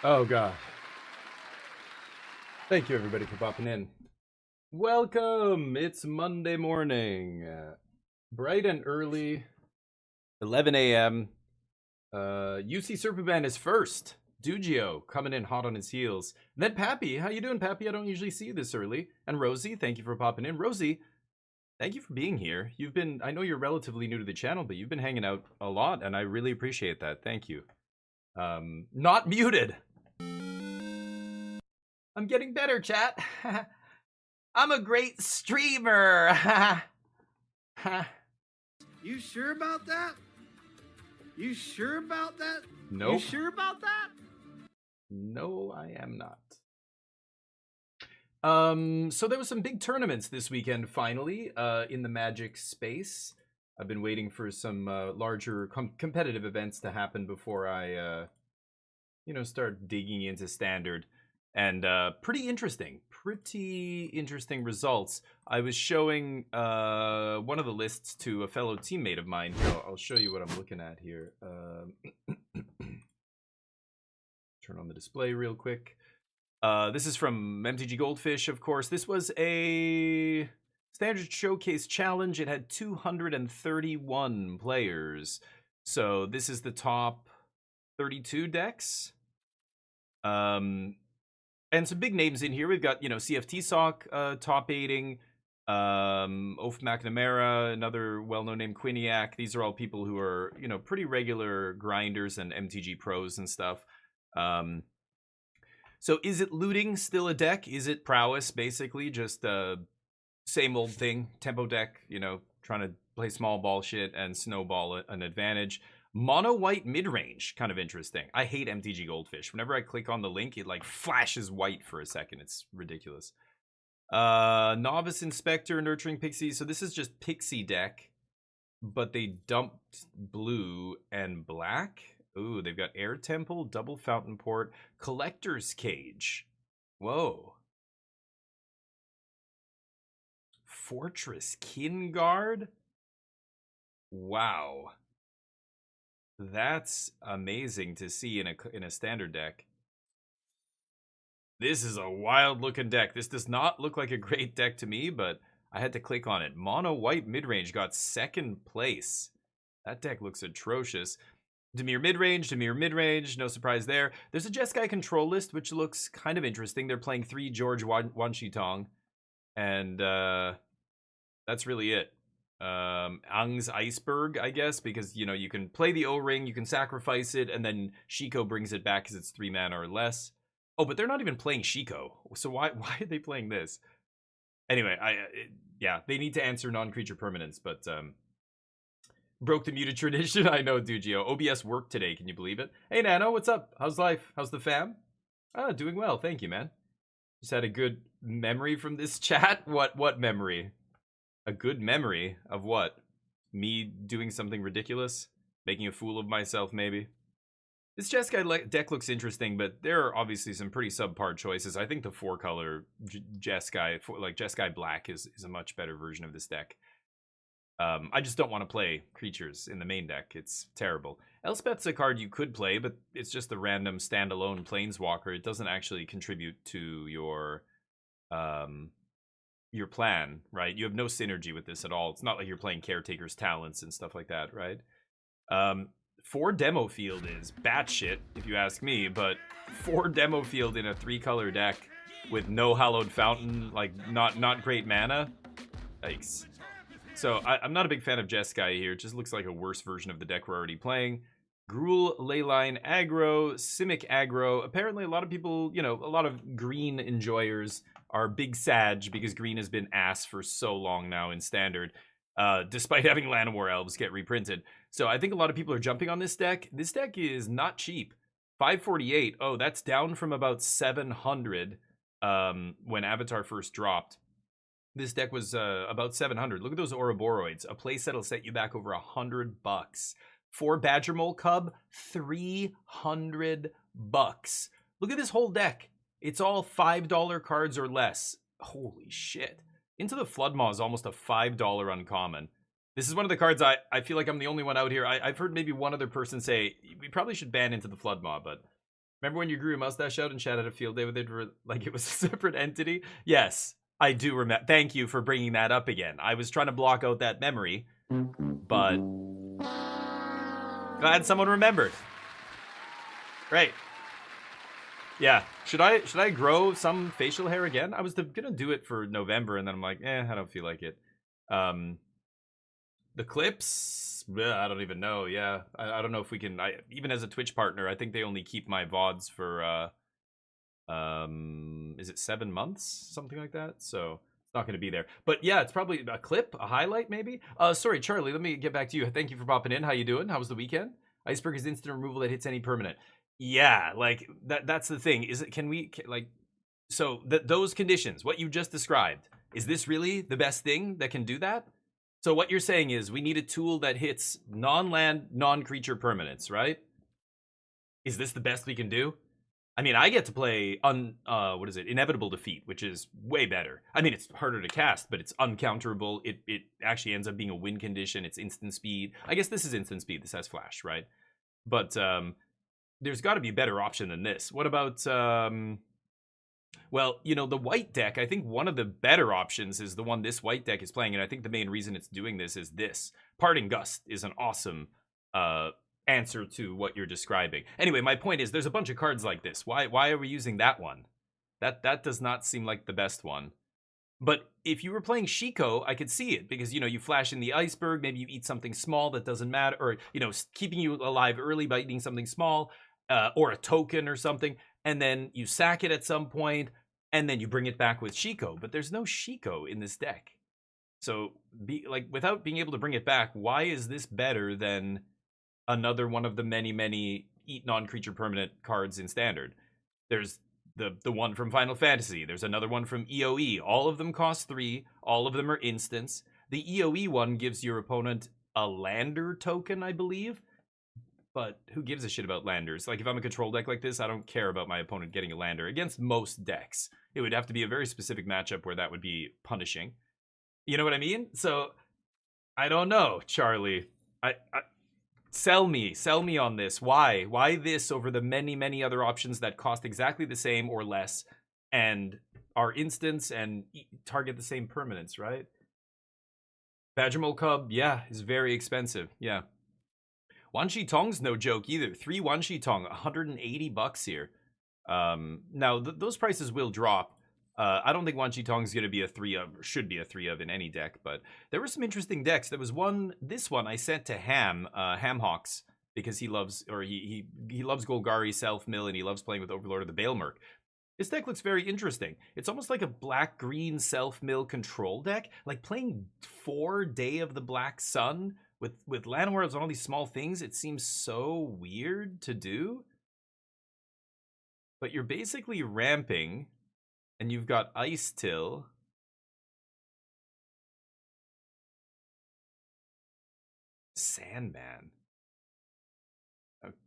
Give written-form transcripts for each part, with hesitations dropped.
Oh, God. Thank you, everybody, for popping in. Welcome! It's Monday morning. Bright and early. 11 a.m. UC Serpentman is first. Dugio coming in hot on his heels. And then Pappy. How you doing, Pappy? I don't usually see you this early. And Rosie, thank you for popping in. Rosie, thank you for being here. I know you're relatively new to the channel, but you've been hanging out a lot, and I really appreciate that. Thank you. Not muted. I'm getting better, chat. I'm a great streamer. You sure about that? You sure about that? Nope. You sure about that? No, I am not. So there was some big tournaments this weekend, finally, in the Magic space. I've been waiting for some larger competitive events to happen before I, start digging into Standard. And pretty interesting results. I was showing one of the lists to a fellow teammate of mine. I'll show you what I'm looking at here. Turn on the display real quick. This is from MTG Goldfish, of course. This was a Standard Showcase Challenge. It had 231 players. So this is the top 32 decks. And some big names in here. We've got, CFT Sock top 8ing, Oaf McNamara, another well-known name, Quiniac. These are all people who are, pretty regular grinders and MTG pros and stuff. So is it looting still a deck? Is it prowess, basically? Just same old thing, tempo deck, trying to play small ball shit and snowball an advantage. Mono white mid-range, kind of interesting. I hate MTG Goldfish. Whenever I click on the link, it like flashes white for a second. It's ridiculous. Novice Inspector, Nurturing Pixie. So this is just Pixie deck, but they dumped blue and black. Ooh, they've got Air Temple, Double Fountain Port, Collector's Cage. Whoa. Fortress Kinguard. Wow. That's amazing to see in a standard deck. This is a wild looking deck. This does not look like a great deck to me, but I had to click on it. Mono white midrange got second place. That deck looks atrocious. Dimir midrange, no surprise there. There's a Jeskai control list, which looks kind of interesting. They're playing 3 George Wanshitong, and that's really it. Ang's Iceberg, I guess, because you know you can play the O-ring, you can sacrifice it, and then Shiko brings it back because it's 3 mana or less. Oh, but they're not even playing Shiko, so why are they playing this? Anyway, yeah, they need to answer non-creature permanents, but broke the muted tradition. I know, Dugio. OBS worked today. Can you believe it? Hey, Nano, what's up? How's life? How's the fam? Ah, doing well. Thank you, man. Just had a good memory from this chat. What memory? A good memory of what? Me doing something ridiculous? Making a fool of myself, maybe? This Jeskai deck looks interesting, but there are obviously some pretty subpar choices. I think the 4-color Jeskai, like Jeskai Black, is a much better version of this deck. I just don't want to play creatures in the main deck. It's terrible. Elspeth's a card you could play, but it's just a random standalone Planeswalker. It doesn't actually contribute to your plan, right? You have no synergy with this at all. It's not like you're playing Caretaker's Talents and stuff like that, right? 4 Demo Field is batshit, if you ask me, but 4 Demo Field in a 3-color deck with no Hallowed Fountain, like not great mana. Yikes. So I'm not a big fan of Jeskai here. It just looks like a worse version of the deck we're already playing. Gruul, Leyline, aggro, Simic aggro. Apparently a lot of people, you know, a lot of green enjoyers are big Sag because green has been ass for so long now in Standard, despite having Llanowar Elves get reprinted. So I think a lot of people are jumping on this deck. This deck is not cheap. 548. Oh, that's down from about 700 when Avatar first dropped. This deck was about 700. Look at those Ouroboros. A playset will set you back over $100. 4 Badgermole Cub, $300. Look at this whole deck. It's all $5 cards or less. Holy shit. Into the Floodmaw is almost a $5 uncommon. This is one of the cards I feel like I'm the only one out here. I've heard maybe one other person say, we probably should ban Into the Floodmaw, but remember when you grew your mustache out and chat at a field day with it like it was a separate entity? Yes, I do remember. Thank you for bringing that up again. I was trying to block out that memory, but glad someone remembered. Right. Yeah. Should I grow some facial hair again? I was gonna do it for November, and then I'm like, I don't feel like it. The clips, I don't even know. Yeah, I don't know if we can. Even as a Twitch partner, I think they only keep my VODs for is it 7 months, something like that? So it's not going to be there. But yeah, it's probably a clip, a highlight, maybe. Sorry, Charlie. Let me get back to you. Thank you for popping in. How you doing? How was the weekend? Iceberg is instant removal that hits any permanent. Yeah, like that's the thing. Is it? Can we like? So those conditions, what you just described, is this really the best thing that can do that? So what you're saying is we need a tool that hits non-land, non-creature permanents, right? Is this the best we can do? I mean, I get to play Inevitable Defeat, which is way better. I mean, it's harder to cast, but it's uncounterable. It actually ends up being a win condition. It's instant speed. I guess this is instant speed. This has flash, right? But there's got to be a better option than this. What about well, you know, the white deck, I think one of the better options is the one this white deck is playing, and I think the main reason it's doing this is this. Parting Gust is an awesome answer to what you're describing. Anyway, my point is there's a bunch of cards like this. Why are we using that one? That does not seem like the best one. But if you were playing Shiko, I could see it because, you know, you flash in the Iceberg, maybe you eat something small that doesn't matter, or, you know, keeping you alive early by eating something small, or a token or something, and then you sack it at some point, and then you bring it back with Shiko. But there's no Shiko in this deck. So, without being able to bring it back, why is this better than another one of the many eat non-creature permanent cards in Standard? There's the one from Final Fantasy. There's another one from EOE. All of them cost 3. All of them are instants. The EOE one gives your opponent a lander token, I believe. But who gives a shit about landers? Like, if I'm a control deck like this, I don't care about my opponent getting a lander. Against most decks, it would have to be a very specific matchup where that would be punishing. You know what I mean? So, I don't know, Charlie. Sell me on this. Why this over the many other options that cost exactly the same or less and are instants and target the same permanents, right? Badgermole Cub, yeah, is very expensive. Yeah. Wan Shi Tong's no joke either. 3 Wan Shi Tong, $180 here. Now those prices will drop. I don't think Wan Chi Tong's going to be a 3 of, or should be a 3 of in any deck, but there were some interesting decks. There was this one I sent to Hamhawks, because he loves, or he loves Golgari, Self-Mill, and he loves playing with Overlord of the Baelmerk. This deck looks very interesting. It's almost like a black-green Self-Mill control deck, like playing 4 Day of the Black Sun with Llanowar and all these small things. It seems so weird to do. But you're basically ramping, and you've got Ice Till. Sandman.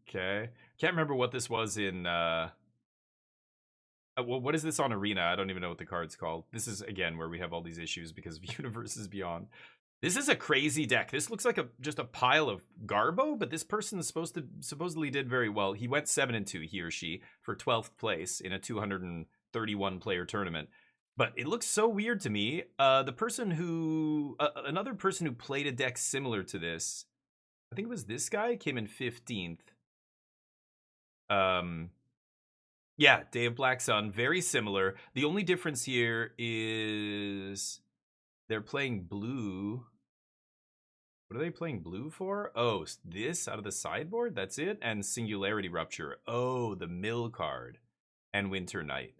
Okay. Can't remember what this was in, well, what is this on Arena? I don't even know what the card's called. This is, again, where we have all these issues because of Universes Beyond. This is a crazy deck. This looks like just a pile of Garbo, but this person supposedly did very well. He went 7-2, he or she, for 12th place in a 231 player tournament. But it looks so weird to me. The person who, another person who played a deck similar to this, I think it was this guy, came in 15th. Yeah, Day of Black Sun, very similar. The only difference here is they're playing blue. What are they playing blue for? Oh, this out of the sideboard? That's it? And Singularity Rupture. Oh, the mill card. And Winter Night.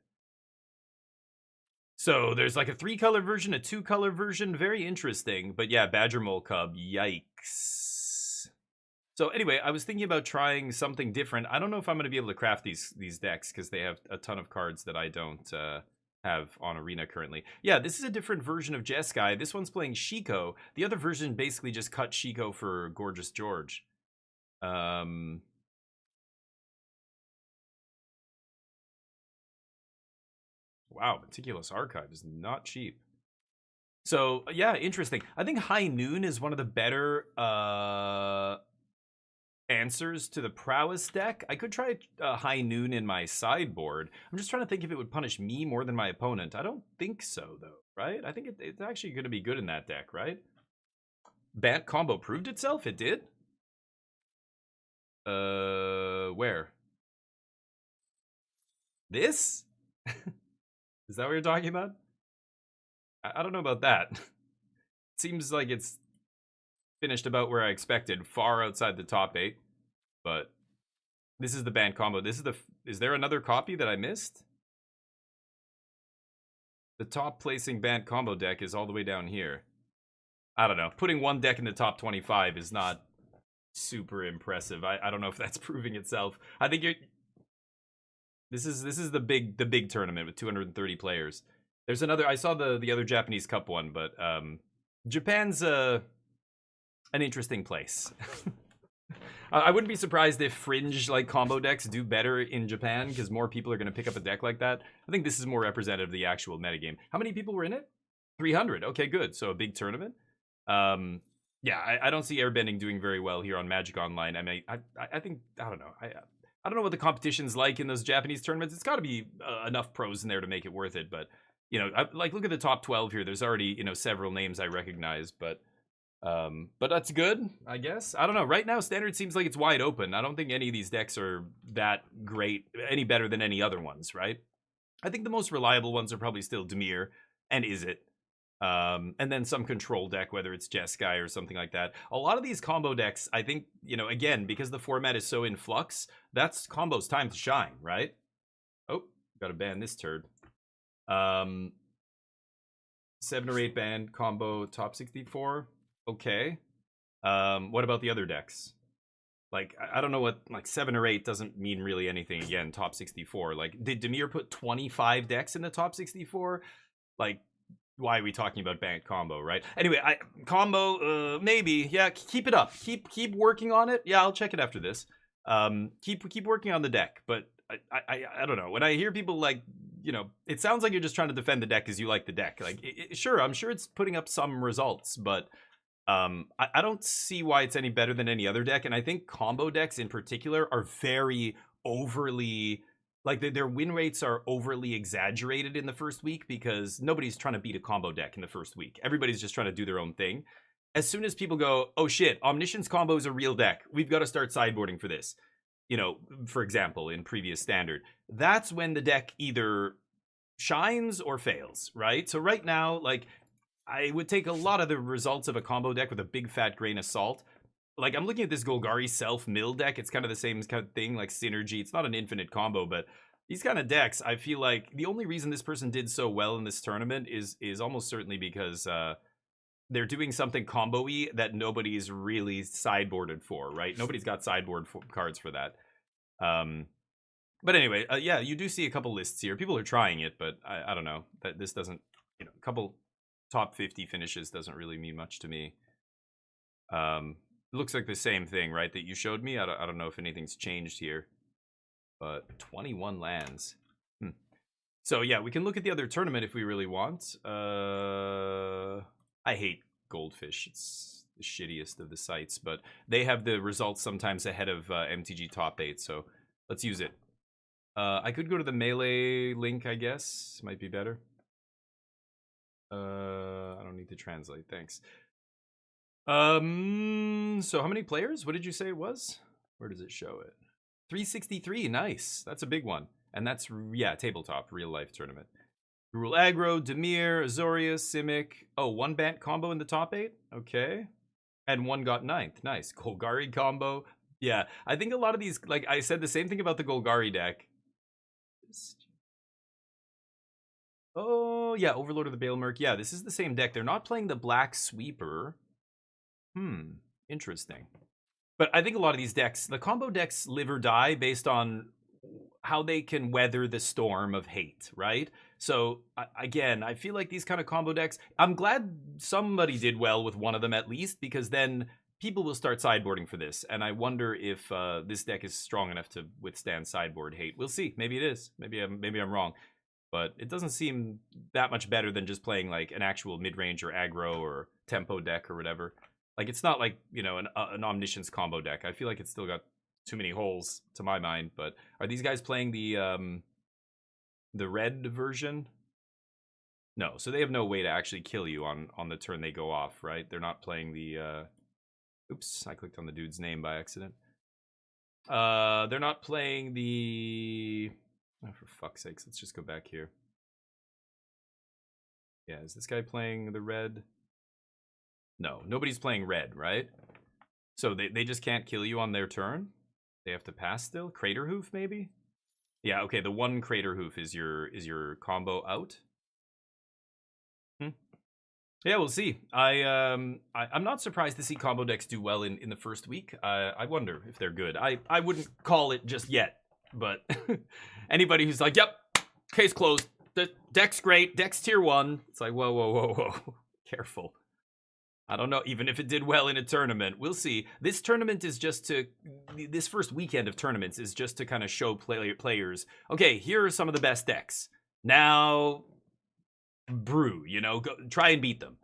So there's like a 3-color version, a 2-color version. Very interesting. But yeah, Badger Mole Cub. Yikes. So anyway, I was thinking about trying something different. I don't know if I'm going to be able to craft these decks because they have a ton of cards that I don't have on Arena currently. Yeah, this is a different version of Jeskai. This one's playing Shiko. The other version basically just cut Shiko for Gorgeous George. Wow, Meticulous Archive is not cheap. So yeah, interesting. I think High Noon is one of the better answers to the Prowess deck. I could try High Noon in my sideboard. I'm just trying to think if it would punish me more than my opponent. I don't think so, though, right? I think it's actually going to be good in that deck, right? Bant combo proved itself? It did? Where? This? Is that what you're talking about? I don't know about that. It seems like it's finished about where I expected, far outside the top 8. But this is the Bant combo. Is there another copy that I missed? The top placing Bant combo deck is all the way down here. I don't know. Putting one deck in the top 25 is not super impressive. I don't know if that's proving itself. I think this is the big tournament with 230 players. There's another. I saw the other Japanese Cup one, but Japan's an interesting place. I wouldn't be surprised if fringe like combo decks do better in Japan because more people are going to pick up a deck like that. I think this is more representative of the actual metagame. How many people were in it? 300. Okay, good. So a big tournament. Yeah, I don't see Airbending doing very well here on Magic Online. I mean, I think, I don't know. I don't know what the competition's like in those Japanese tournaments. It's got to be enough pros in there to make it worth it. But, you know, like look at the top 12 here. There's already, you know, several names I recognize, but that's good, I guess. I don't know. Right now, Standard seems like it's wide open. I don't think any of these decks are that great, any better than any other ones, right? I think the most reliable ones are probably still Dimir and Izzet. And then some control deck, whether it's Jeskai or something like that. A lot of these combo decks, I think, you know, again, because the format is so in flux, that's combo's time to shine, right? Oh, gotta ban this turd. 7 or 8 ban combo top 64. Okay. What about the other decks? Like, I don't know what, like, 7 or 8 doesn't mean really anything. Again, top 64. Like, did Dimir put 25 decks in the top 64? Like, why are we talking about Bant combo, right? Anyway, combo, maybe. Yeah, keep it up. Keep working on it. Yeah, I'll check it after this. Keep working on the deck. But I don't know. When I hear people like, you know, it sounds like you're just trying to defend the deck because you like the deck. Like, sure, I'm sure it's putting up some results, but I don't see why it's any better than any other deck. And I think combo decks in particular are very overly, like, their win rates are overly exaggerated in the first week because nobody's trying to beat a combo deck in the first week. Everybody's just trying to do their own thing. As soon as people go, oh shit, Omniscience combo is a real deck, we've got to start sideboarding for this. You know, for example, in previous Standard, that's when the deck either shines or fails, right? So right now, like, I would take a lot of the results of a combo deck with a big fat grain of salt. Like, I'm looking at this Golgari self-mill deck. It's kind of the same kind of thing, like Synergy. It's not an infinite combo, but these kind of decks, I feel like the only reason this person did so well in this tournament is almost certainly because they're doing something combo-y that nobody's really sideboarded for, right? Nobody's got sideboard cards for that. But anyway, yeah, you do see a couple lists here. People are trying it, but I don't know. That this doesn't, a couple top 50 finishes doesn't really mean much to me. It looks like the same thing, right, that you showed me. I don't know if anything's changed here. But 21 lands. So yeah, we can look at the other tournament if we really want. I hate Goldfish. It's the shittiest of the sites, but they have the results sometimes ahead of MTG Top 8, so let's use it. I could go to the Melee link, I guess. Might be better. I don't need to translate, thanks. So how many players? What did you say it was? Where does it show it? 363, nice. That's a big one. And that's, yeah, tabletop, real life tournament. Rule Aggro, Dimir, Azorius, Simic. Oh, one Bant combo in the top 8? Okay. And one got 9th. Nice. Golgari combo. Yeah, I think a lot of these, like I said the same thing about the Golgari deck. Oh, yeah, Overlord of the Baelmerk. Yeah, this is the same deck. They're not playing the Black Sweeper. Interesting. But I think a lot of these decks, the combo decks live or die based on how they can weather the storm of hate, right? So, again, I feel like these kind of combo decks, I'm glad somebody did well with one of them at least, because then people will start sideboarding for this. And I wonder if this deck is strong enough to withstand sideboard hate. We'll see. Maybe it is. Maybe I'm wrong. But it doesn't seem that much better than just playing like an actual mid-range or aggro or tempo deck or whatever. Like, it's not like, an Omniscience combo deck. I feel like it's still got too many holes to my mind. But are these guys playing the red version? No, so they have no way to actually kill you on the turn they go off, right? They're not playing the oops, I clicked on the dude's name by accident. They're not playing the, oh, for fuck's sakes, let's just go back here. Yeah, is this guy playing the red? No, nobody's playing red, right? So they just can't kill you on their turn? They have to pass still? Crater Hoof, maybe? Yeah, okay, the one Crater Hoof is your combo out. Yeah, we'll see. I'm not surprised to see combo decks do well in the first week. I wonder if they're good. I wouldn't call it just yet, but anybody who's like, yep, case closed. The deck's great. Deck's tier 1. It's like, whoa. Careful. I don't know, even if it did well in a tournament. We'll see. This tournament is just to, this first weekend of tournaments is just to kind of show players, okay, here are some of the best decks. Now, brew, go try and beat them.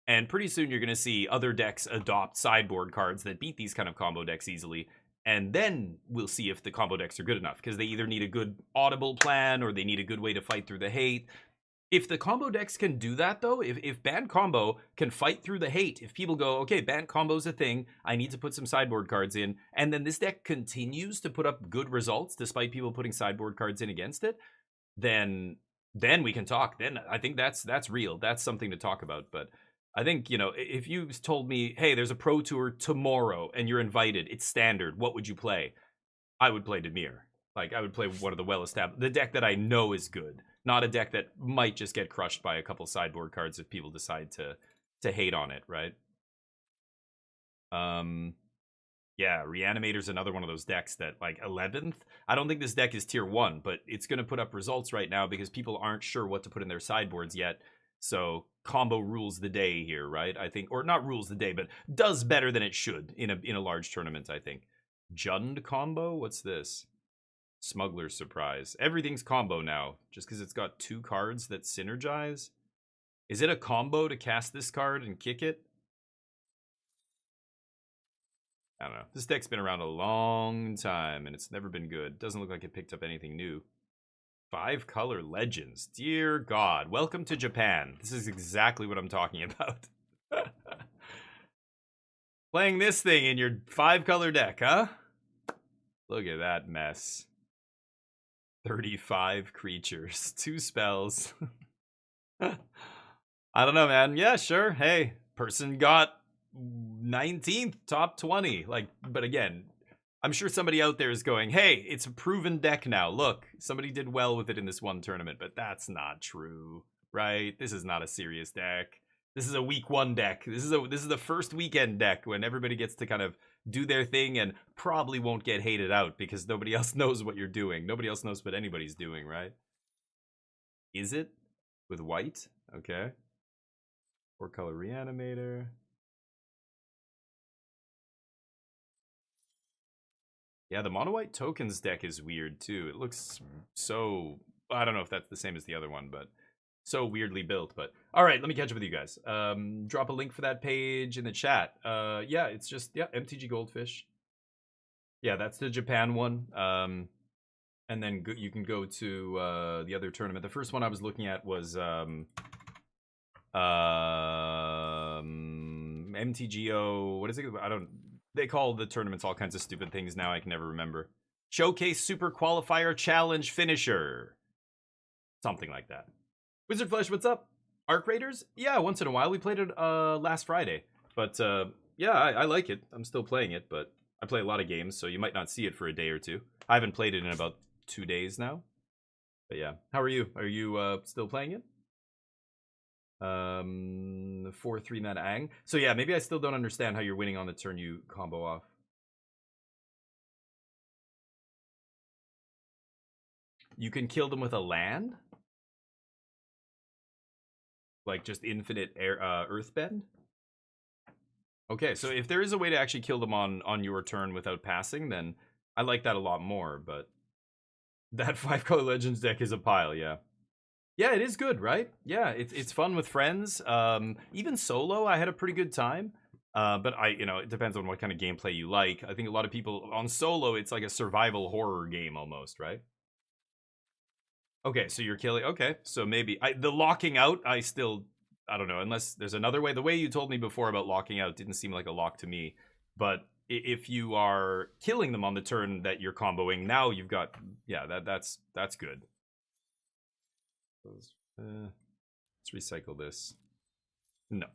And pretty soon you're going to see other decks adopt sideboard cards that beat these kind of combo decks easily. And then we'll see if the combo decks are good enough, because they either need a good audible plan or they need a good way to fight through the hate. If the combo decks can do that, though, if Bant Combo can fight through the hate, if people go, okay, Bant Combo's a thing, I need to put some sideboard cards in, and then this deck continues to put up good results despite people putting sideboard cards in against it, then we can talk. Then I think that's real. That's something to talk about. But I think, if you told me, hey, there's a Pro Tour tomorrow and you're invited, it's standard, what would you play? I would play Dimir. Like, I would play one of the well-established, the deck that I know is good. Not a deck that might just get crushed by a couple sideboard cards if people decide to hate on it, right? Yeah, Reanimator's another one of those decks that, like, 11th? I don't think this deck is tier 1, but it's going to put up results right now because people aren't sure what to put in their sideboards yet. So combo rules the day here, right? I think, or not rules the day, but does better than it should in a large tournament, I think. Jund combo? What's this? Smuggler's Surprise. Everything's combo now, just because it's got 2 cards that synergize. Is it a combo to cast this card and kick it? I don't know. This deck's been around a long time, and it's never been good. Doesn't look like it picked up anything new. 5-color Legends. Dear God. Welcome to Japan. This is exactly what I'm talking about. Playing this thing in your 5-color deck, huh? Look at that mess. 35 creatures, 2 spells. I don't know, man. Yeah, sure. Hey, person got 19th, top 20. Like, but again, I'm sure somebody out there is going, hey, it's a proven deck now. Look, somebody did well with it in this one tournament, but that's not true, right? This is not a serious deck. This is a week 1 deck. This is the first weekend deck when everybody gets to kind of do their thing and probably won't get hated out because nobody else knows what you're doing. Nobody else knows what anybody's doing, right? Is it? With white? Okay. 4-color Reanimator. Yeah, the mono white tokens deck is weird too. It looks so, I don't know if that's the same as the other one, but so weirdly built. But all right, let me catch up with you guys. Drop a link for that page in the chat. Yeah, it's just MTG Goldfish. Yeah, that's the Japan one. And then you can go to the other tournament. The first one I was looking at was MTGO. What is it? I don't. They call the tournaments all kinds of stupid things now. I can never remember. Showcase Super Qualifier Challenge Finisher. Something like that. Wizard Flesh, what's up? Arc Raiders? Yeah, once in a while. We played it last Friday. But yeah, I like it. I'm still playing it, but I play a lot of games, so you might not see it for a day or two. I haven't played it in about 2 days now. But yeah. How are you? Are you still playing it? 4-3 mana Ang. So yeah, maybe I still don't understand how you're winning on the turn you combo off. You can kill them with a land? Like just infinite earthbend? Okay, so if there is a way to actually kill them on your turn without passing, then I like that a lot more, but that 5-color Legends deck is a pile, yeah. Yeah, it is good, right? Yeah, it's fun with friends. Even solo, I had a pretty good time. But it depends on what kind of gameplay you like. I think a lot of people on solo, it's like a survival horror game almost, right? Okay, so you're killing. Okay, so maybe the locking out. I don't know, unless there's another way. The way you told me before about locking out didn't seem like a lock to me. But if you are killing them on the turn that you're comboing, now you've got that's good. Let's recycle this. No.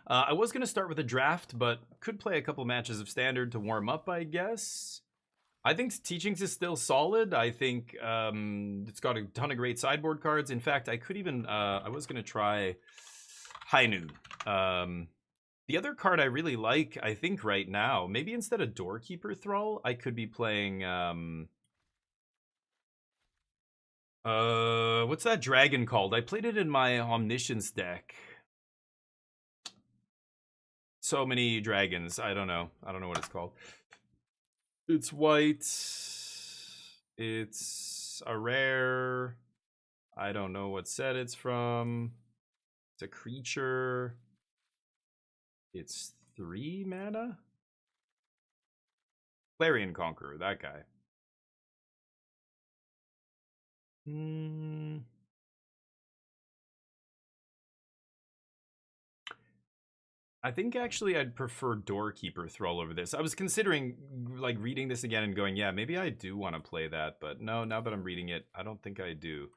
I was going to start with a draft, but could play a couple matches of standard to warm up, I guess. I think Teachings is still solid. I think it's got a ton of great sideboard cards. In fact, I could even... I was going to try High Noon. The other card I really like, I think right now, maybe instead of Doorkeeper Thrall, I could be playing... what's that dragon called? I played it in my Omniscience deck. So many dragons. I don't know what it's called. It's white. It's a rare. I don't know what set it's from. It's a creature. It's 3 mana. Clarion Conqueror, that guy. I think actually I'd prefer Doorkeeper Thrall over this. I was considering like reading this again and going, yeah, maybe I do want to play that, but no, now that I'm reading it, I don't think I do.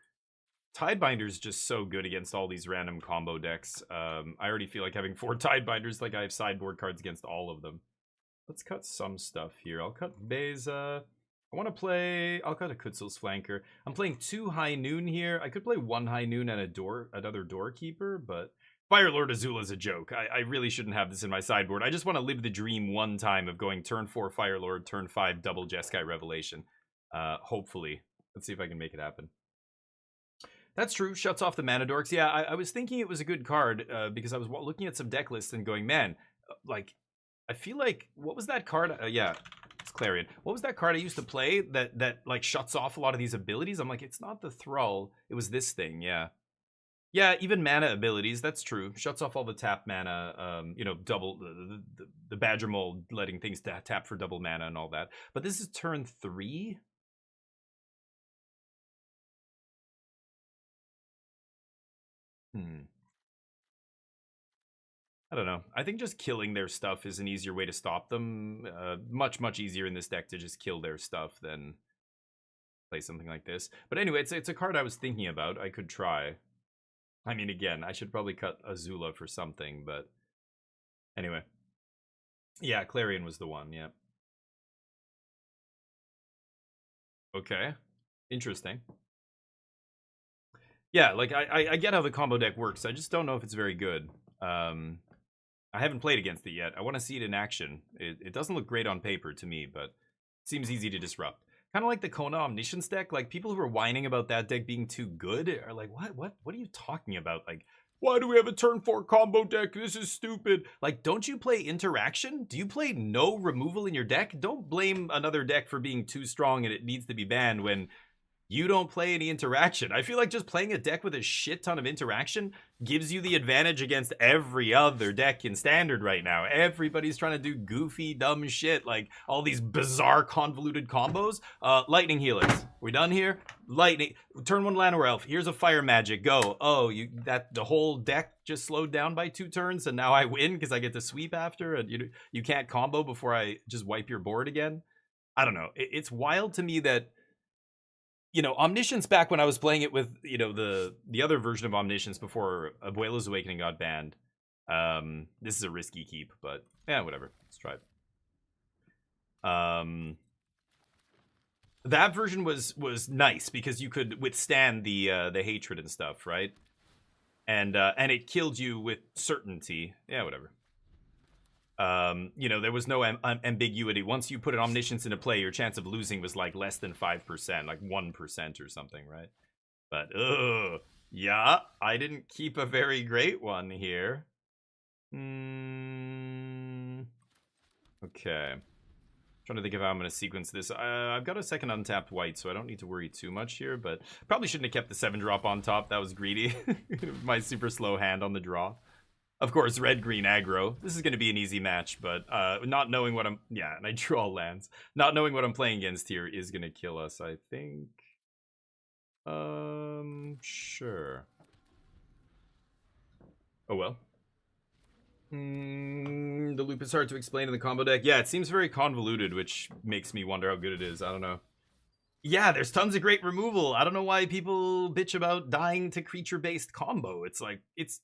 Tidebinder's just so good against all these random combo decks. I already feel like having 4 Tidebinders, like I have sideboard cards against all of them. Let's cut some stuff here. I'll cut Beza. I'll cut a Kutzel's Flanker. I'm playing 2 High Noon here. I could play 1 High Noon and another Doorkeeper, but Firelord Azula's a joke. I really shouldn't have this in my sideboard. I just want to live the dream one time of going turn 4 Firelord, turn 5 double Jeskai Revelation. Hopefully. Let's see if I can make it happen. That's true. Shuts off the mana dorks. Yeah, I was thinking it was a good card because I was looking at some deck lists and going, man, like, I feel like, what was that card? Yeah, it's Clarion. What was that card I used to play that like shuts off a lot of these abilities? I'm like, it's not the Thrall. It was this thing, yeah. Yeah, even mana abilities, that's true. Shuts off all the tap mana, double, the Badger Mold letting things tap for double mana and all that. But this is turn 3? I don't know. I think just killing their stuff is an easier way to stop them. Much, much easier in this deck to just kill their stuff than play something like this. But anyway, it's a card I was thinking about. I could try. I mean, again, I should probably cut Azula for something, but anyway. Yeah, Clarion was the one, yeah. Okay. Interesting. Yeah, like, I get how the combo deck works. I just don't know if it's very good. I haven't played against it yet. I want to see it in action. It doesn't look great on paper to me, but it seems easy to disrupt. Kind of like the Kona Omniscience deck. Like, people who are whining about that deck being too good are like, what are you talking about? Like, why do we have a turn 4 combo deck? This is stupid. Like, don't you play interaction? Do you play no removal in your deck? Don't blame another deck for being too strong and it needs to be banned when you don't play any interaction. I feel like just playing a deck with a shit ton of interaction gives you the advantage against every other deck in Standard right now. Everybody's trying to do goofy, dumb shit, like all these bizarre, convoluted combos. Lightning Helix. We done here? Lightning. Turn 1 Llanowar Elf. Here's a Fire Magic. Go. Oh, the whole deck just slowed down by 2 turns, and now I win because I get to sweep after, and you can't combo before I just wipe your board again. I don't know. It's wild to me that, you know, Omniscience, back when I was playing it with, you know, the other version of Omniscience before Abuela's Awakening got banned. This is a risky keep, but yeah, whatever. Let's try it. That version was nice because you could withstand the hatred and stuff, right? And it killed you with certainty. Yeah, whatever. You know, there was no ambiguity. Once you put an Omniscience into play, your chance of losing was like less than 5%, like 1% or something, right? But, yeah, I didn't keep a very great one here. Okay. Trying to think of how I'm going to sequence this. I've got a second untapped white, so I don't need to worry too much here, but probably shouldn't have kept the 7-drop on top. That was greedy. My super slow hand on the draw. Of course, red-green aggro. This is going to be an easy match, but not knowing what I'm... Yeah, and I draw lands. Not knowing what I'm playing against here is going to kill us, I think. Sure. Oh, well. The loop is hard to explain in the combo deck. Yeah, it seems very convoluted, which makes me wonder how good it is. I don't know. Yeah, there's tons of great removal. I don't know why people bitch about dying to creature-based combo. It's like, it's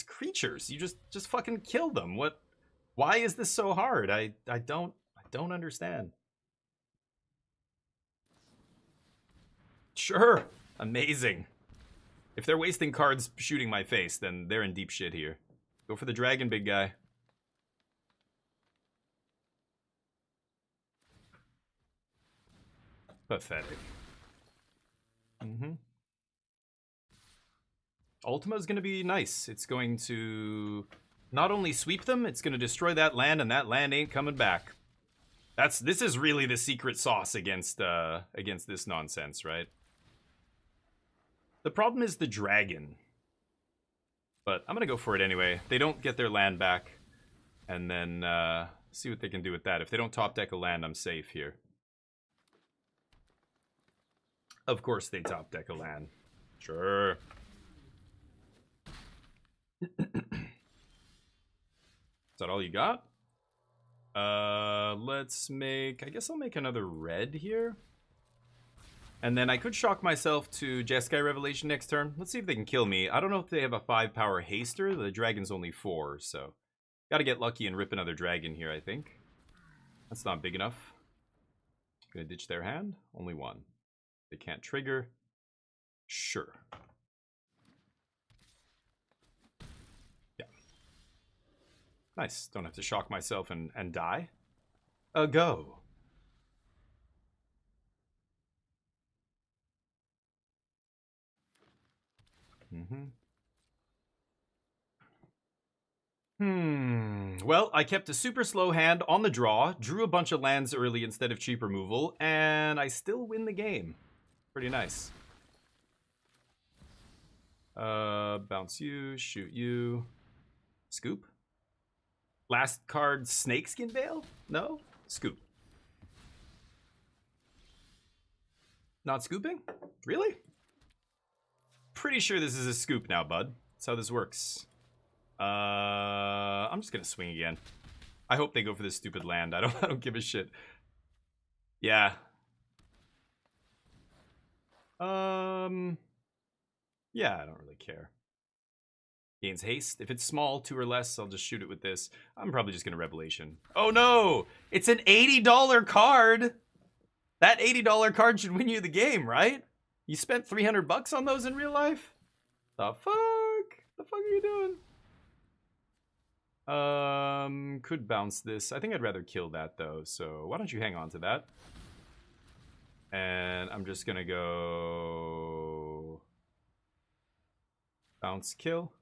creatures. You just fucking kill them. What? Why is this so hard? I don't understand. Sure. Amazing. If they're wasting cards shooting my face, then they're in deep shit here. Go for the dragon, big guy. Pathetic. Ultima is going to be nice. It's going to not only sweep them, it's going to destroy that land, and that land ain't coming back. This is really the secret sauce against this nonsense, right? The problem is the dragon. But I'm going to go for it anyway. They don't get their land back. And then see what they can do with that. If they don't top deck a land, I'm safe here. Of course they top deck a land. Sure. Is that all you got? Let's make... I guess I'll make another red here. And then I could shock myself to Jeskai Revelation next turn. Let's see if they can kill me. I don't know if they have a 5-power haster. The dragon's only 4, so... Gotta get lucky and rip another dragon here, I think. That's not big enough. Gonna ditch their hand. Only 1. They can't trigger. Sure. Yeah. Nice. Don't have to shock myself and die. Go. Well, I kept a super slow hand on the draw, drew a bunch of lands early instead of cheap removal, and I still win the game. Pretty nice. Bounce you, shoot you. Scoop. Last card, Snakeskin Veil? No? Scoop. Not scooping? Really? Pretty sure this is a scoop now, bud. That's how this works. I'm just gonna swing again. I hope they go for this stupid land. I don't give a shit. Yeah. Yeah, I don't really care. Gains haste. If it's small, 2 or less, I'll just shoot it with this. I'm probably just gonna Revelation. Oh no! It's an $80 card! That $80 card should win you the game, right? You spent 300 bucks on those in real life? The fuck? The fuck are you doing? Could bounce this. I think I'd rather kill that though, so why don't you hang on to that? And I'm just gonna go... bounce kill.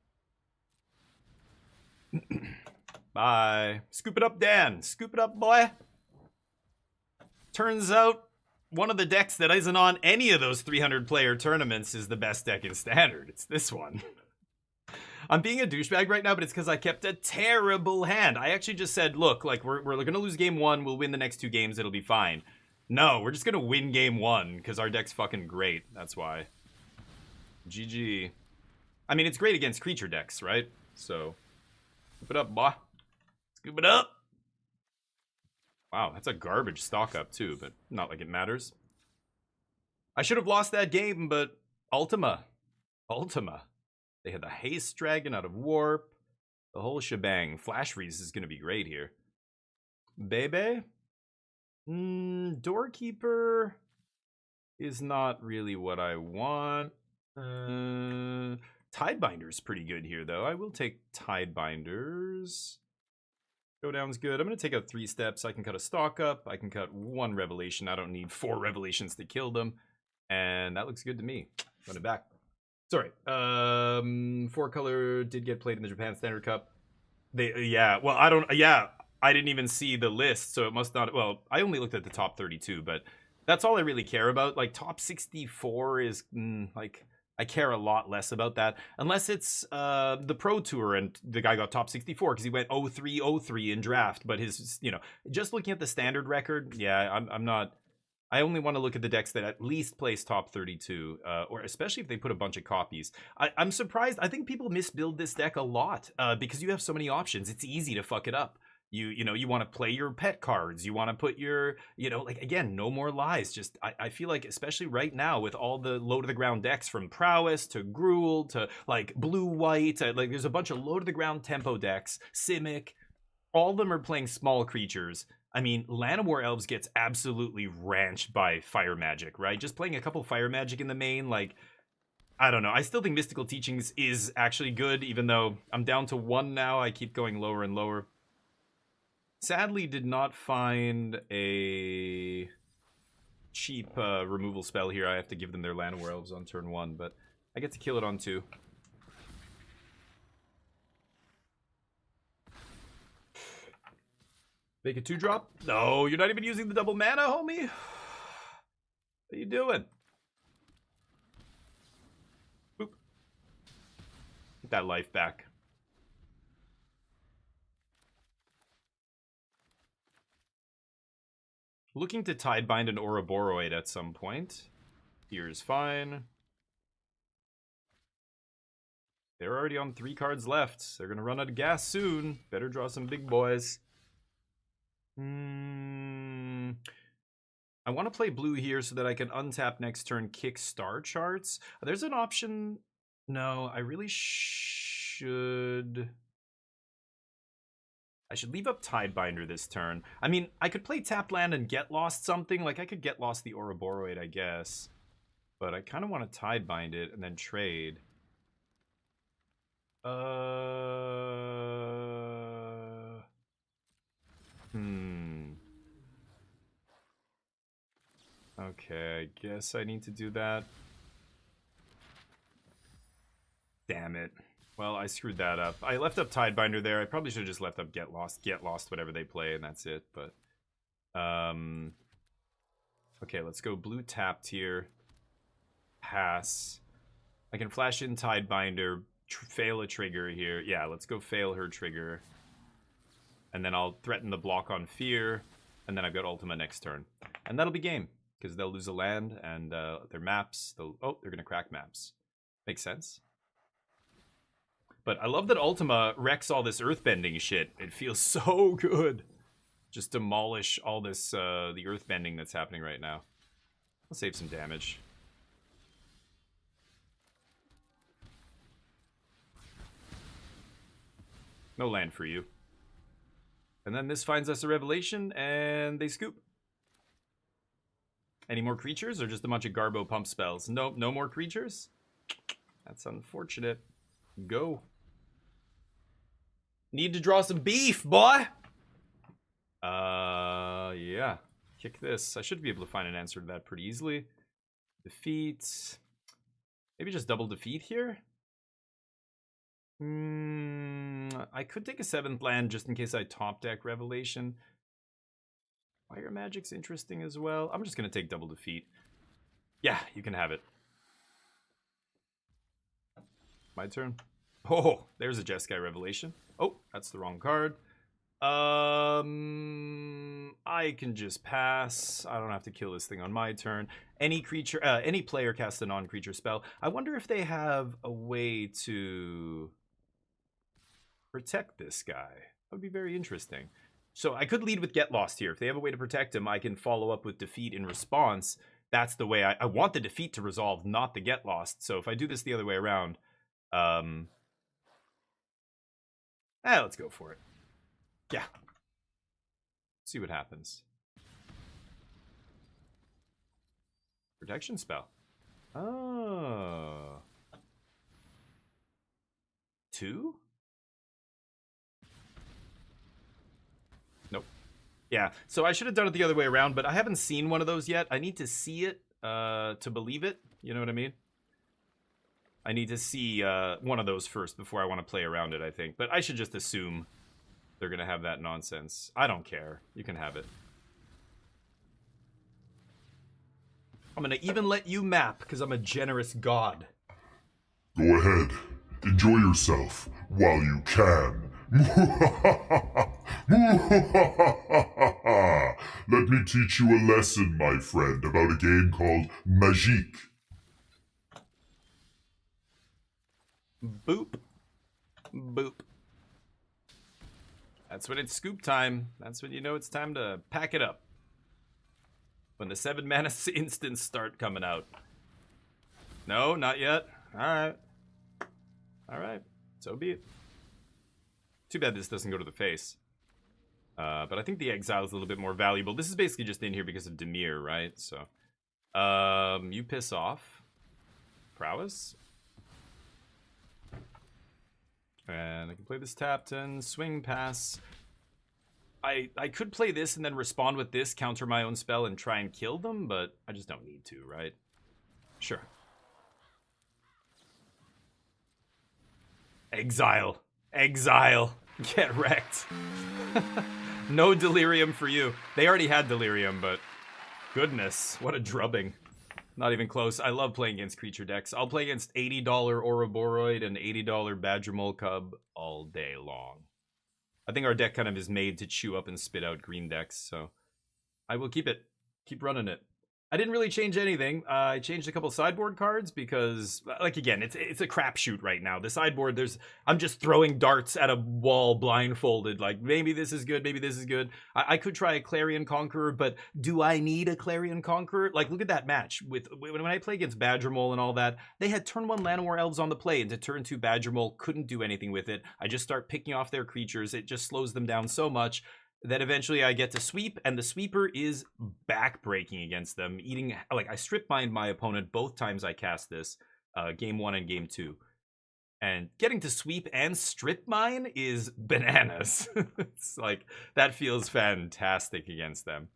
Bye. Scoop it up, Dan. Scoop it up, boy. Turns out one of the decks that isn't on any of those 300-player tournaments is the best deck in Standard. It's this one. I'm being a douchebag right now, but it's because I kept a terrible hand. I actually just said, look, like, we're going to lose game 1. We'll win the next 2 games. It'll be fine. No, we're just going to win game 1 because our deck's fucking great. That's why. GG. I mean, it's great against creature decks, right? So... scoop it up, boy. Scoop it up. Wow, that's a garbage stock up too, but not like it matters. I should have lost that game, but Ultima. Ultima. They had the Haste Dragon out of Warp. The whole shebang. Flash Freeze is going to be great here. Bebe? Doorkeeper is not really what I want. Tidebinder's pretty good here, though. I will take Tidebinders. Showdown's good. I'm going to take out 3 steps. I can cut a stock up. I can cut 1 Revelation. I don't need 4 Revelations to kill them. And that looks good to me. Run it back. Sorry. 4-color did get played in the Japan Standard Cup. Yeah. Well, I didn't even see the list, so it must not... well, I only looked at the top 32, but that's all I really care about. Like, top 64 is, like... I care a lot less about that, unless it's the Pro Tour and the guy got top 64 because he went 0-3-0-3 in draft. But his, you know, just looking at the standard record, yeah, I'm not. I only want to look at the decks that at least place top 32, or especially if they put a bunch of copies. I'm surprised. I think people misbuild this deck a lot because you have so many options. It's easy to fuck it up. You know, you want to play your pet cards. You want to put your, you know, like, again, no more lies. Just, I feel like, especially right now with all the low-to-the-ground decks from Prowess to Gruul to, like, Blue-White. Like, there's a bunch of low-to-the-ground tempo decks. Simic. All of them are playing small creatures. I mean, Llanowar Elves gets absolutely ranched by Fire Magic, right? Just playing a couple Fire Magic in the main, like... I don't know. I still think Mystical Teachings is actually good, even though I'm down to 1 now. I keep going lower and lower. Sadly, did not find a cheap removal spell here. I have to give them their Llanowar Elves on turn 1, but I get to kill it on 2. Make a 2-drop? No, you're not even using the double mana, homie? What are you doing? Boop. Get that life back. Looking to Tidebind an Ouroboros at some point. Here is fine. They're already on 3 cards left. They're going to run out of gas soon. Better draw some big boys. I want to play blue here so that I can untap next turn, kick Star Charts. There's an option. No, I really should... I should leave up Tidebinder this turn. I mean, I could play tapped land and get lost something. Like, I could get lost the Ouroboros, I guess. But I kind of want to Tidebind it and then trade. Okay, I guess I need to do that. Damn it. Well, I screwed that up. I left up Tidebinder there. I probably should have just left up Get Lost, whatever they play, and that's it. But, okay, let's go blue tapped here. Pass. I can flash in Tidebinder, fail a trigger here. Yeah, let's go fail her trigger. And then I'll threaten the block on Fear, and then I've got Ultima next turn. And that'll be game, because they'll lose a land, and their maps, they're going to crack maps. Makes sense. But I love that Ultima wrecks all this earthbending shit. It feels so good. Just demolish all this, the earthbending that's happening right now. I'll save some damage. No land for you. And then this finds us a revelation, and they scoop. Any more creatures, or just a bunch of Garbo pump spells? Nope, no more creatures? That's unfortunate. Go. Need to draw some beef, boy! Yeah. Kick this. I should be able to find an answer to that pretty easily. Defeat. Maybe just double defeat here? I could take a 7th land just in case I top deck Revelation. Fire Magic's interesting as well. I'm just going to take double defeat. Yeah, you can have it. My turn. Oh, there's a Jeskai Revelation. Oh, that's the wrong card. I can just pass. I don't have to kill this thing on my turn. Any creature, any player casts a non-creature spell. I wonder if they have a way to protect this guy. That would be very interesting. So I could lead with Get Lost here. If they have a way to protect him, I can follow up with Defeat in response. That's the way I want the Defeat to resolve, not the Get Lost. So if I do this the other way around, let's go for it. Yeah. See what happens. Protection spell. Oh. 2? Nope. Yeah, so I should have done it the other way around, but I haven't seen one of those yet. I need to see it to believe it. You know what I mean? I need to see one of those first before I want to play around it, I think. But I should just assume they're going to have that nonsense. I don't care. You can have it. I'm going to even let you map, because I'm a generous god. Go ahead. Enjoy yourself while you can. Let me teach you a lesson, my friend, about a game called Magique. Boop. Boop. That's when it's scoop time. That's when you know it's time to pack it up. When the 7 mana instants start coming out. No, not yet. Alright. Alright. So be it. Too bad this doesn't go to the face. But I think the exile is a little bit more valuable. This is basically just in here because of Dimir, right? So, you piss off. Prowess. And I can play this tapped and swing pass. I could play this and then respond with this, counter my own spell, and try and kill them, but I just don't need to, right? Sure. Exile. Exile. Get wrecked. No delirium for you. They already had delirium, but goodness, what a drubbing. Not even close. I love playing against creature decks. I'll play against $80 Ouroboros and $80 Badgermole Cub all day long. I think our deck kind of is made to chew up and spit out green decks, so I will keep it. Keep running it. I didn't really change anything. I changed a couple sideboard cards because, like, again, it's a crapshoot right now. The sideboard, I'm just throwing darts at a wall blindfolded. Like, maybe this is good, maybe this is good. I could try a Clarion Conqueror, but do I need a Clarion Conqueror? Like, look at that match. When I play against Badgermole and all that, they had turn 1 Llanowar Elves on the play, and to turn 2 Badgermole couldn't do anything with it. I just start picking off their creatures. It just slows them down so much that eventually I get to sweep, and the sweeper is backbreaking against them, eating, like, I strip mined my opponent both times I cast this, game 1 and game 2. And getting to sweep and strip mine is bananas. It's like, that feels fantastic against them.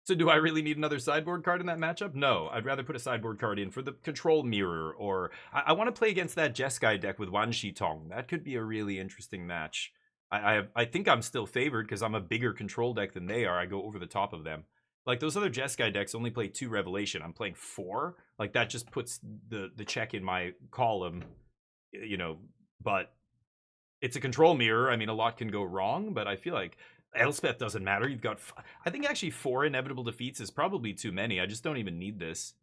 So do I really need another sideboard card in that matchup? No, I'd rather put a sideboard card in for the control mirror, or I want to play against that Jeskai deck with Wan Shi Tong. That could be a really interesting match. I think I'm still favored because I'm a bigger control deck than they are. I go over the top of them. Like, those other Jeskai decks only play 2 Revelation. I'm playing 4. Like, that just puts the check in my column, you know. But it's a control mirror. I mean, a lot can go wrong, but I feel like Elspeth doesn't matter. You've got, I think actually 4 inevitable defeats is probably too many. I just don't even need this.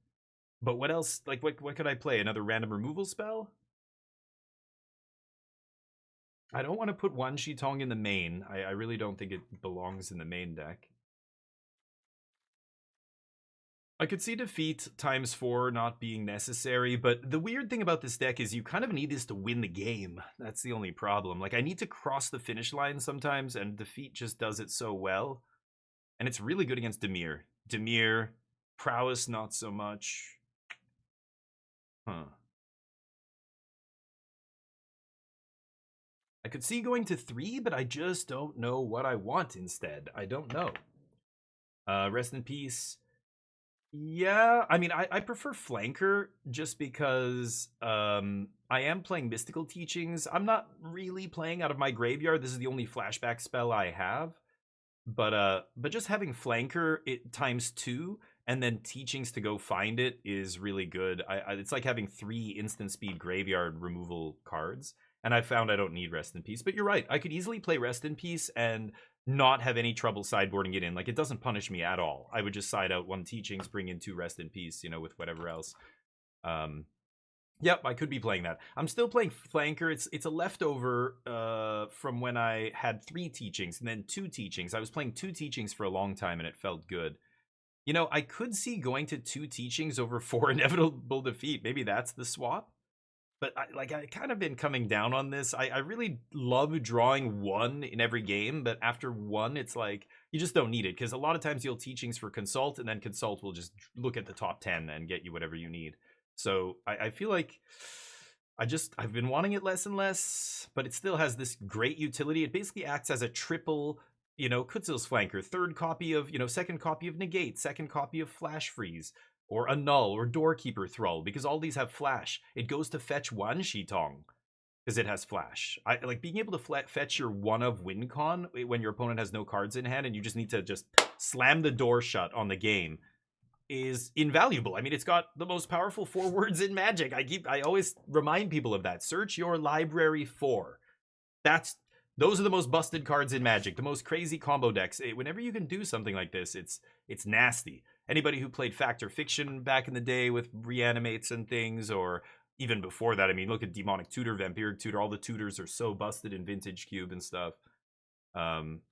But what else? Like, what could I play? Another random removal spell? I don't want to put Wan Shi Tong in the main. I really don't think it belongs in the main deck. I could see defeat ×4 not being necessary, but the weird thing about this deck is you kind of need this to win the game. That's the only problem. Like, I need to cross the finish line sometimes, and defeat just does it so well. And it's really good against Dimir. Dimir, prowess not so much. Huh. I could see going to 3, but I just don't know what I want instead. I don't know. Rest in peace. Yeah, I mean, I prefer Flanker just because I am playing Mystical Teachings. I'm not really playing out of my graveyard. This is the only flashback spell I have. But just having Flanker it ×2 and then Teachings to go find it is really good. It's like having 3 instant speed graveyard removal cards. And I found I don't need Rest in Peace. But you're right. I could easily play Rest in Peace and not have any trouble sideboarding it in. Like, it doesn't punish me at all. I would just side out 1 Teachings, bring in 2 Rest in Peace, you know, with whatever else. Yep, I could be playing that. I'm still playing Flanker. It's a leftover from when I had 3 Teachings and then 2 Teachings. I was playing 2 Teachings for a long time and it felt good. You know, I could see going to 2 Teachings over 4 Inevitable Defeat. Maybe that's the swap. But I kind of been coming down on this. I really love drawing 1 in every game, but after 1, it's like, you just don't need it. Because a lot of times you'll Teachings for Consult, and then Consult will just look at the top 10 and get you whatever you need. So I feel like I've been wanting it less and less, but it still has this great utility. It basically acts as a triple, you know, Kutzil's Flanker, 3rd copy of, you know, 2nd copy of Negate, 2nd copy of Flash Freeze, or Annul, or Doorkeeper Thrall, because all these have Flash. It goes to fetch 1 Shitong, because it has Flash. I like being able to fetch your 1 of WinCon when your opponent has no cards in hand, and you just need to just slam the door shut on the game, is invaluable. I mean, it's got the most powerful 4 words in Magic. I always remind people of that. Search your library for. Those are the most busted cards in Magic, the most crazy combo decks. Whenever you can do something like this, it's nasty. Anybody who played Fact or Fiction back in the day with Reanimates and things, or even before that, I mean, look at Demonic Tutor, Vampiric Tutor. All the tutors are so busted in Vintage Cube and stuff.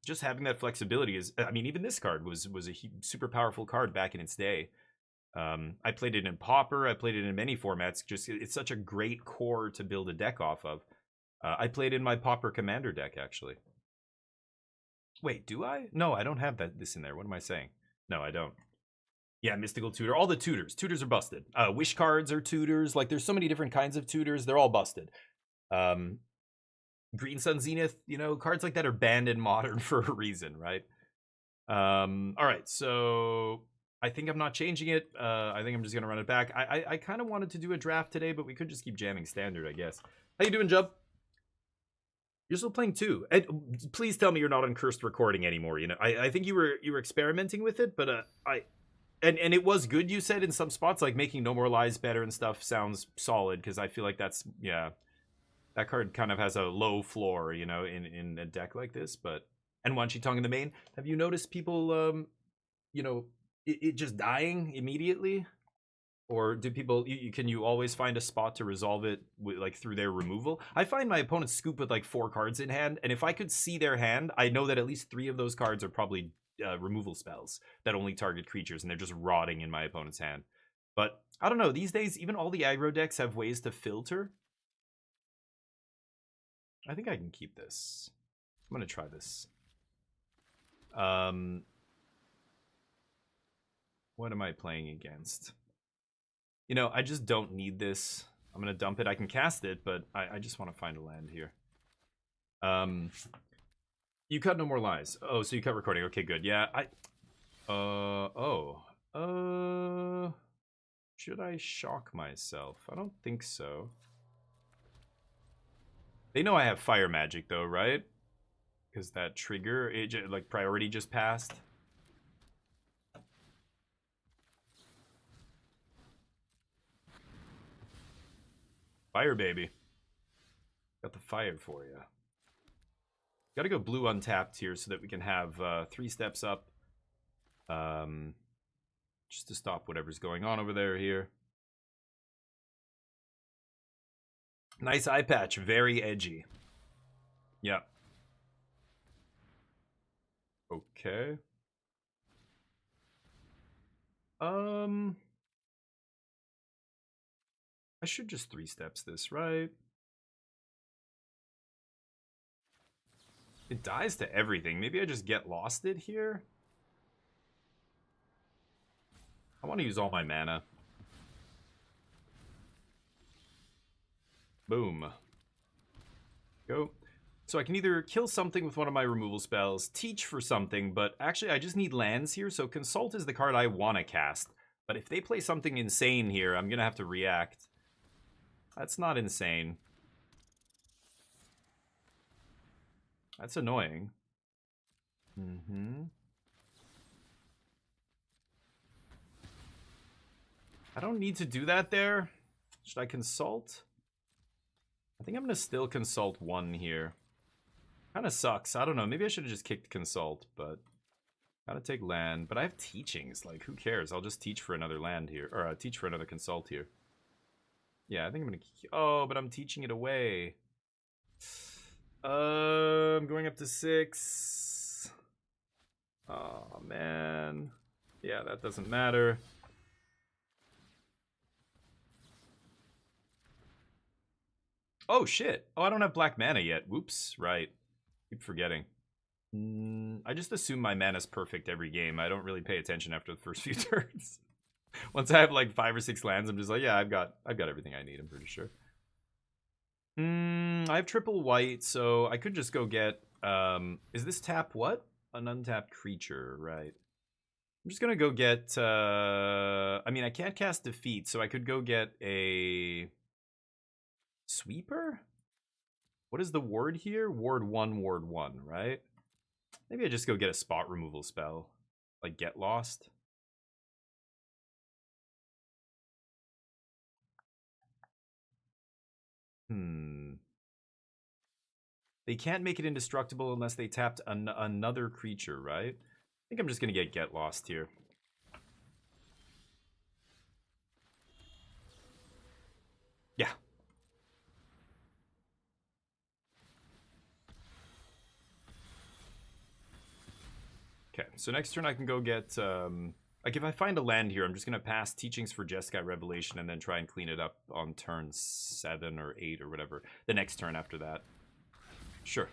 Just having that flexibility is, I mean, even this card was a super powerful card back in its day. I played it in Pauper. I played it in many formats. Just, it's such a great core to build a deck off of. I played in my Pauper Commander deck, actually. Wait, do I? No, I don't have this in there. What am I saying? No, I don't. Yeah, Mystical Tutor. All the tutors. Tutors are busted. Wish cards are tutors. Like, there's so many different kinds of tutors. They're all busted. Green Sun Zenith, you know, cards like that are banned in Modern for a reason, right? All right, so I think I'm not changing it. I think I'm just going to run it back. I kind of wanted to do a draft today, but we could just keep jamming Standard, I guess. How you doing, Jub? You're still playing 2. And please tell me you're not on Cursed Recording anymore. You know, I think you were experimenting with it, but and it was good, you said, in some spots, like making No More Lies better and stuff sounds solid, because I feel like that's, yeah, that card kind of has a low floor, you know, in a deck like this. But, and Wan Chi Tong in the main, have you noticed people, you know, it just dying immediately? Or do people, can you always find a spot to resolve it with, like, through their removal? I find my opponents scoop with like 4 cards in hand, and if I could see their hand, I know that at least 3 of those cards are probably removal spells that only target creatures, and they're just rotting in my opponent's hand. But I don't know, these days even all the aggro decks have ways to filter. I think I can keep this. I'm gonna try this. What am I playing against? You know, I just don't need this. I'm gonna dump it. I can cast it, but I just want to find a land here. You cut No More Lies. Oh, so you cut recording. Okay, good. Yeah, should I shock myself? I don't think so. They know I have fire magic though, right? Because that trigger, like, priority just passed. Fire, baby. Got the fire for you. Gotta go blue untapped here so that we can have 3 steps up. Just to stop whatever's going on over there here. Nice eye patch. Very edgy. Yeah. Okay. I should just 3-steps this, right? It dies to everything. Maybe I just get lost it here? I want to use all my mana. Boom. Go. So I can either kill something with one of my removal spells, teach for something, but actually I just need lands here, so Consult is the card I want to cast. But if they play something insane here, I'm going to have to react. That's not insane. That's annoying. I don't need to do that there. Should I Consult? I think I'm going to still Consult 1 here. Kind of sucks. I don't know. Maybe I should have just kicked Consult, but gotta take land. But I have teachings. Like, who cares? I'll just teach for another land here. Or teach for another Consult here. Yeah, I think I'm going to... Oh, but I'm teaching it away. I'm going up to 6. Oh, man. Yeah, that doesn't matter. Oh, shit. Oh, I don't have black mana yet. Whoops. Right. Keep forgetting. I just assume my mana's perfect every game. I don't really pay attention after the first few turns. Once I have like 5 or 6 lands, I'm just like, yeah, I've got everything I need, I'm pretty sure. I have triple white, so I could just go get... is this tap what? An untapped creature, right. I'm just gonna go get... I mean, I can't cast Defeat, so I could go get a... Sweeper? What is the ward here? Ward 1, right? Maybe I just go get a spot removal spell. Like, Get Lost. They can't make it indestructible unless they tapped another creature, right? I think I'm just gonna get Lost here. Yeah. Okay, so next turn I can go get, like if I find a land here, I'm just gonna pass Teachings for Jeskai Revelation and then try and clean it up on turn 7 or 8 or whatever. The next turn after that. Sure.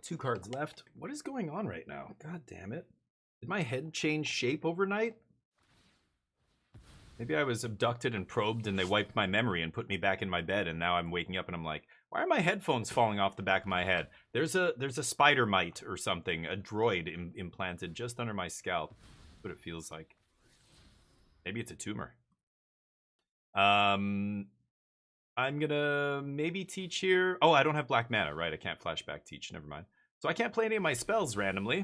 Two cards left. What is going on right now? God damn it. Did my head change shape overnight? Maybe I was abducted and probed and they wiped my memory and put me back in my bed and now I'm waking up and I'm like, why are my headphones falling off the back of my head? There's a spider mite or something, a droid implanted just under my scalp. That's what it feels like. Maybe it's a tumor. I'm gonna maybe teach here. Oh, I don't have black mana, right? I can't flashback teach, never mind. So I can't play any of my spells randomly.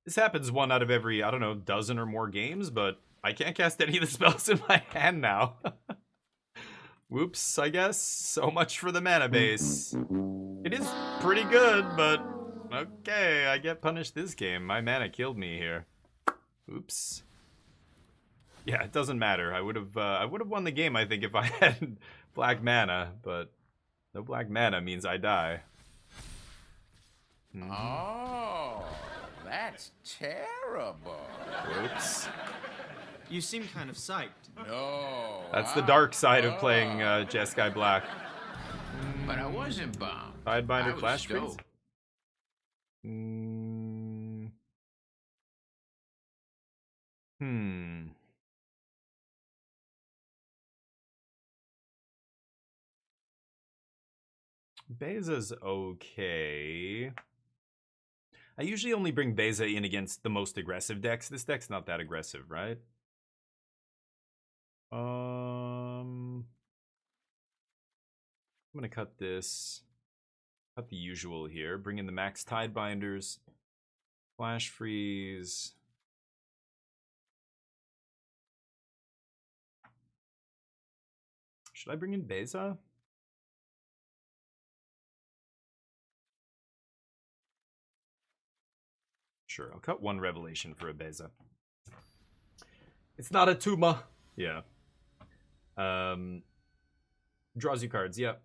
This happens 1 out of every, I don't know, dozen or more games, but I can't cast any of the spells in my hand now. Whoops, I guess. So much for the mana base. It is pretty good, but okay, I get punished this game. My mana killed me here. Oops. Yeah, it doesn't matter. I would have won the game, I think, if I had black mana, but no black mana means I die. Oh, that's terrible. Oops. You seem kind of psyched. No. That's the dark side of playing Jeskai Black. But I wasn't bummed. Tidebinder I was Flash Freeze? stoked. Beza's okay. I usually only bring Beza in against the most aggressive decks. This deck's not that aggressive, right? I'm gonna cut this. Cut the usual here. Bring in the max Tidebinders. Flash Freeze. Should I bring in Beza? Sure, I'll cut 1 Revelation for a Beza. It's not a Tuma. Yeah. Draws you cards, yep.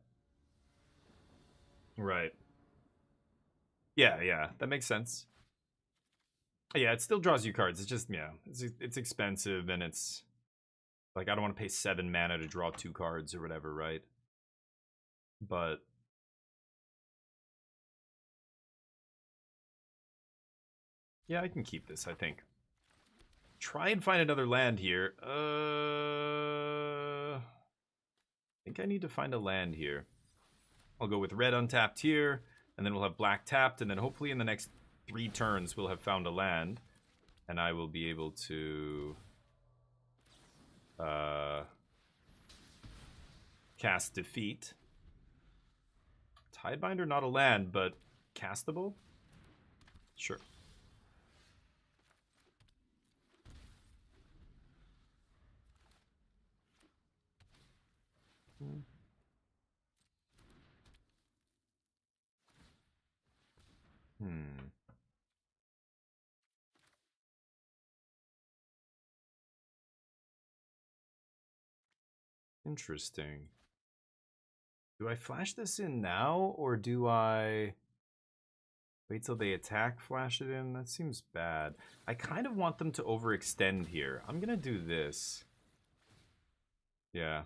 Right. Yeah, that makes sense. Yeah, it still draws you cards. It's just, yeah, it's expensive, and it's like I don't want to pay 7 mana to draw 2 cards or whatever, right? But yeah, I can keep this, I think. Try and find another land here. I think I need to find a land here. I'll go with red untapped here, and then we'll have black tapped, and then hopefully in the next 3 turns we'll have found a land, and I will be able to cast Defeat. Tidebinder, not a land, but castable? Sure. Interesting. Do I flash this in now, or do I wait till they attack, flash it in? That seems bad. I kind of want them to overextend here. I'm gonna do this. Yeah.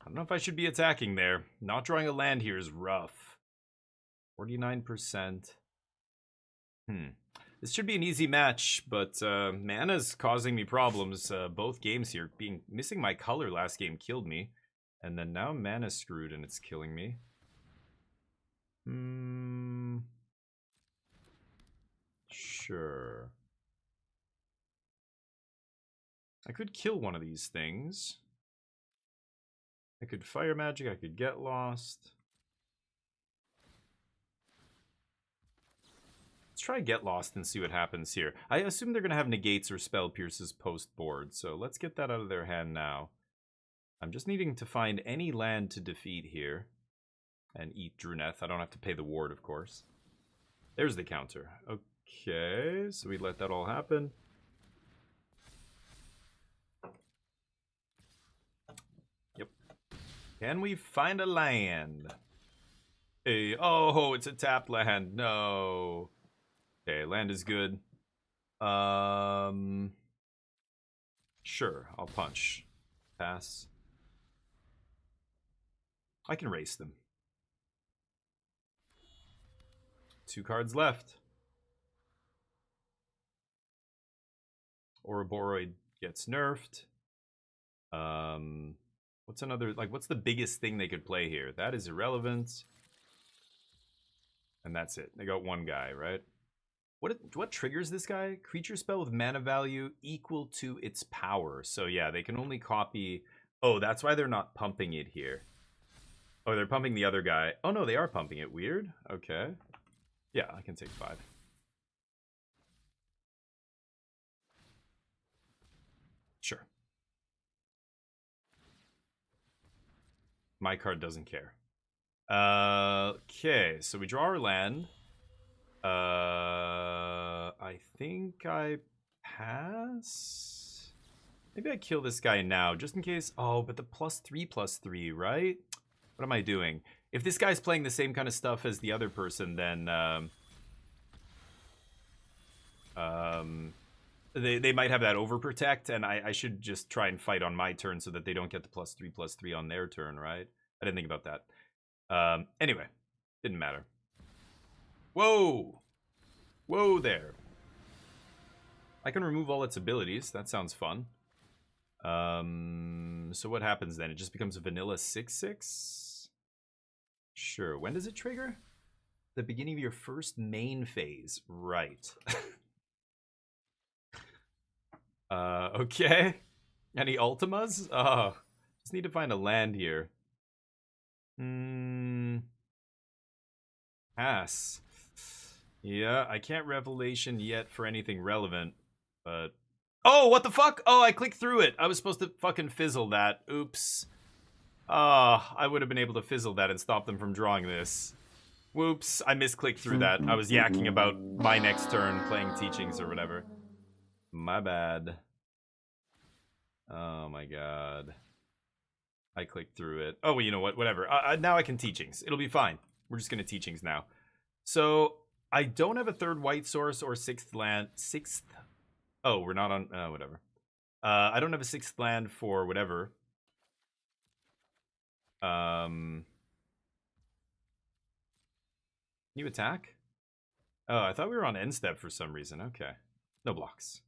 I don't know if I should be attacking there. Not drawing a land here is rough. 49%. This should be an easy match, but mana's causing me problems both games here. Missing my color last game killed me, and then now mana's screwed and it's killing me. Sure. I could kill one of these things. I could fire magic, I could get lost. Let's try get lost and see what happens here. I assume they're going to have negates or spell pierces post board, so let's get that out of their hand now. I'm just needing to find any land to defeat here and eat Druneth. I don't have to pay the ward, of course. There's the counter. Okay, so we let that all happen. Yep. Can we find a land? Hey, oh, it's a tapped land. No. Okay, land is good. Sure, I'll punch. Pass. I can race them. 2 cards left. Ouroboros gets nerfed. What's another, like, what's the biggest thing they could play here? That is irrelevant. And that's it. They got 1 guy, right? What triggers this guy? Creature spell with mana value equal to its power. So yeah, they can only copy... Oh, that's why they're not pumping it here. Oh, they're pumping the other guy. Oh no, they are pumping it. Weird. Okay. Yeah, I can take 5. Sure. My card doesn't care. Okay, so we draw our land. I think I pass. Maybe I kill this guy now, just in case. Oh, but the +3/+3, right? What am I doing? If this guy's playing the same kind of stuff as the other person, then they might have that overprotect, and I should just try and fight on my turn so that they don't get the +3/+3 on their turn, right? I didn't think about that. Anyway, didn't matter. Whoa! Whoa there. I can remove all its abilities. That sounds fun. So what happens then? It just becomes a vanilla 6/6? Sure. When does it trigger? The beginning of your first main phase. Right. Okay. Any Ultimas? Oh, just need to find a land here. Pass. Yeah, I can't Revelation yet for anything relevant, but... Oh, what the fuck? Oh, I clicked through it. I was supposed to fucking fizzle that. Oops. I would have been able to fizzle that and stop them from drawing this. Whoops, I misclicked through that. I was yakking about my next turn playing teachings or whatever. My bad. Oh my god. I clicked through it. Oh, well, you know what? Whatever. Now I can teachings. It'll be fine. We're just gonna teachings now. So, I don't have a third white source or sixth land. Oh, we're not on... whatever. I don't have a sixth land for whatever. Can you attack? Oh, I thought we were on end step for some reason. Okay. No blocks.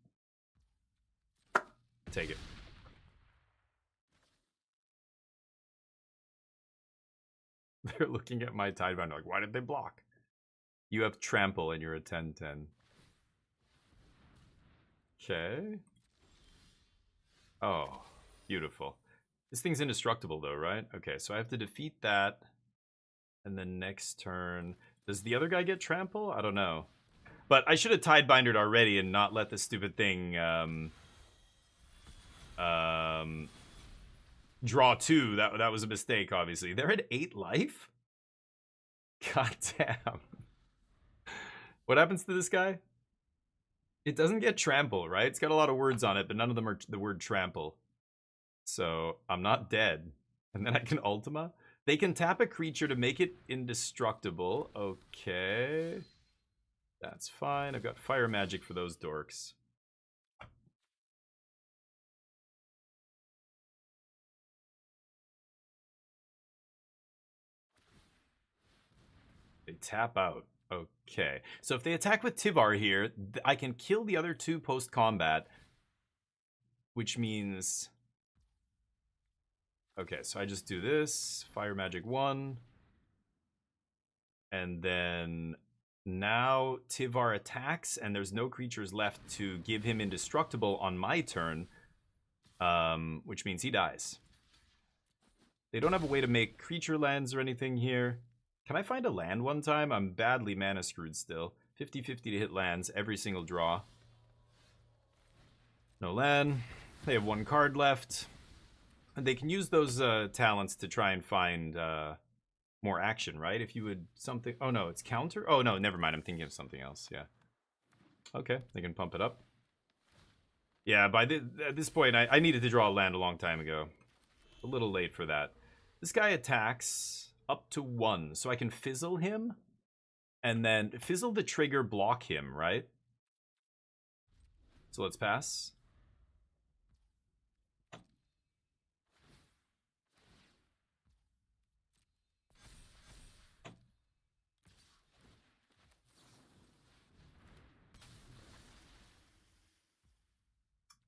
Take it. They're looking at my Tidebinder like, why did they block? You have trample and you're a 10-10. Okay. Oh, beautiful. This thing's indestructible though, right? Okay, so I have to defeat that. And then next turn... Does the other guy get trample? I don't know. But I should have Tidebindered already and not let the stupid thing... draw 2. That was a mistake, obviously. They're at 8 life? God damn. What happens to this guy? It doesn't get trample, right? It's got a lot of words on it, but none of them are the word trample. So, I'm not dead. And then I can Ultima. They can tap a creature to make it indestructible. Okay. That's fine. I've got fire magic for those dorks. They tap out. Okay. So if they attack with Tivar here, I can kill the other 2 post-combat. Which means... Okay, so I just do this. Fire Magic 1. And then... Now Tivar attacks, and there's no creatures left to give him indestructible on my turn. Which means he dies. They don't have a way to make creature lands or anything here. Can I find a land one time? I'm badly mana screwed still. 50-50 to hit lands every single draw. No land. They have 1 card left. And they can use those talents to try and find more action, right? If you would something... Oh, no, it's counter? Oh, no, never mind. I'm thinking of something else, yeah. Okay, they can pump it up. Yeah, at this point, I needed to draw a land a long time ago. A little late for that. This guy attacks... up to 1, so I can fizzle him, and then fizzle the trigger, block him, right? So let's pass.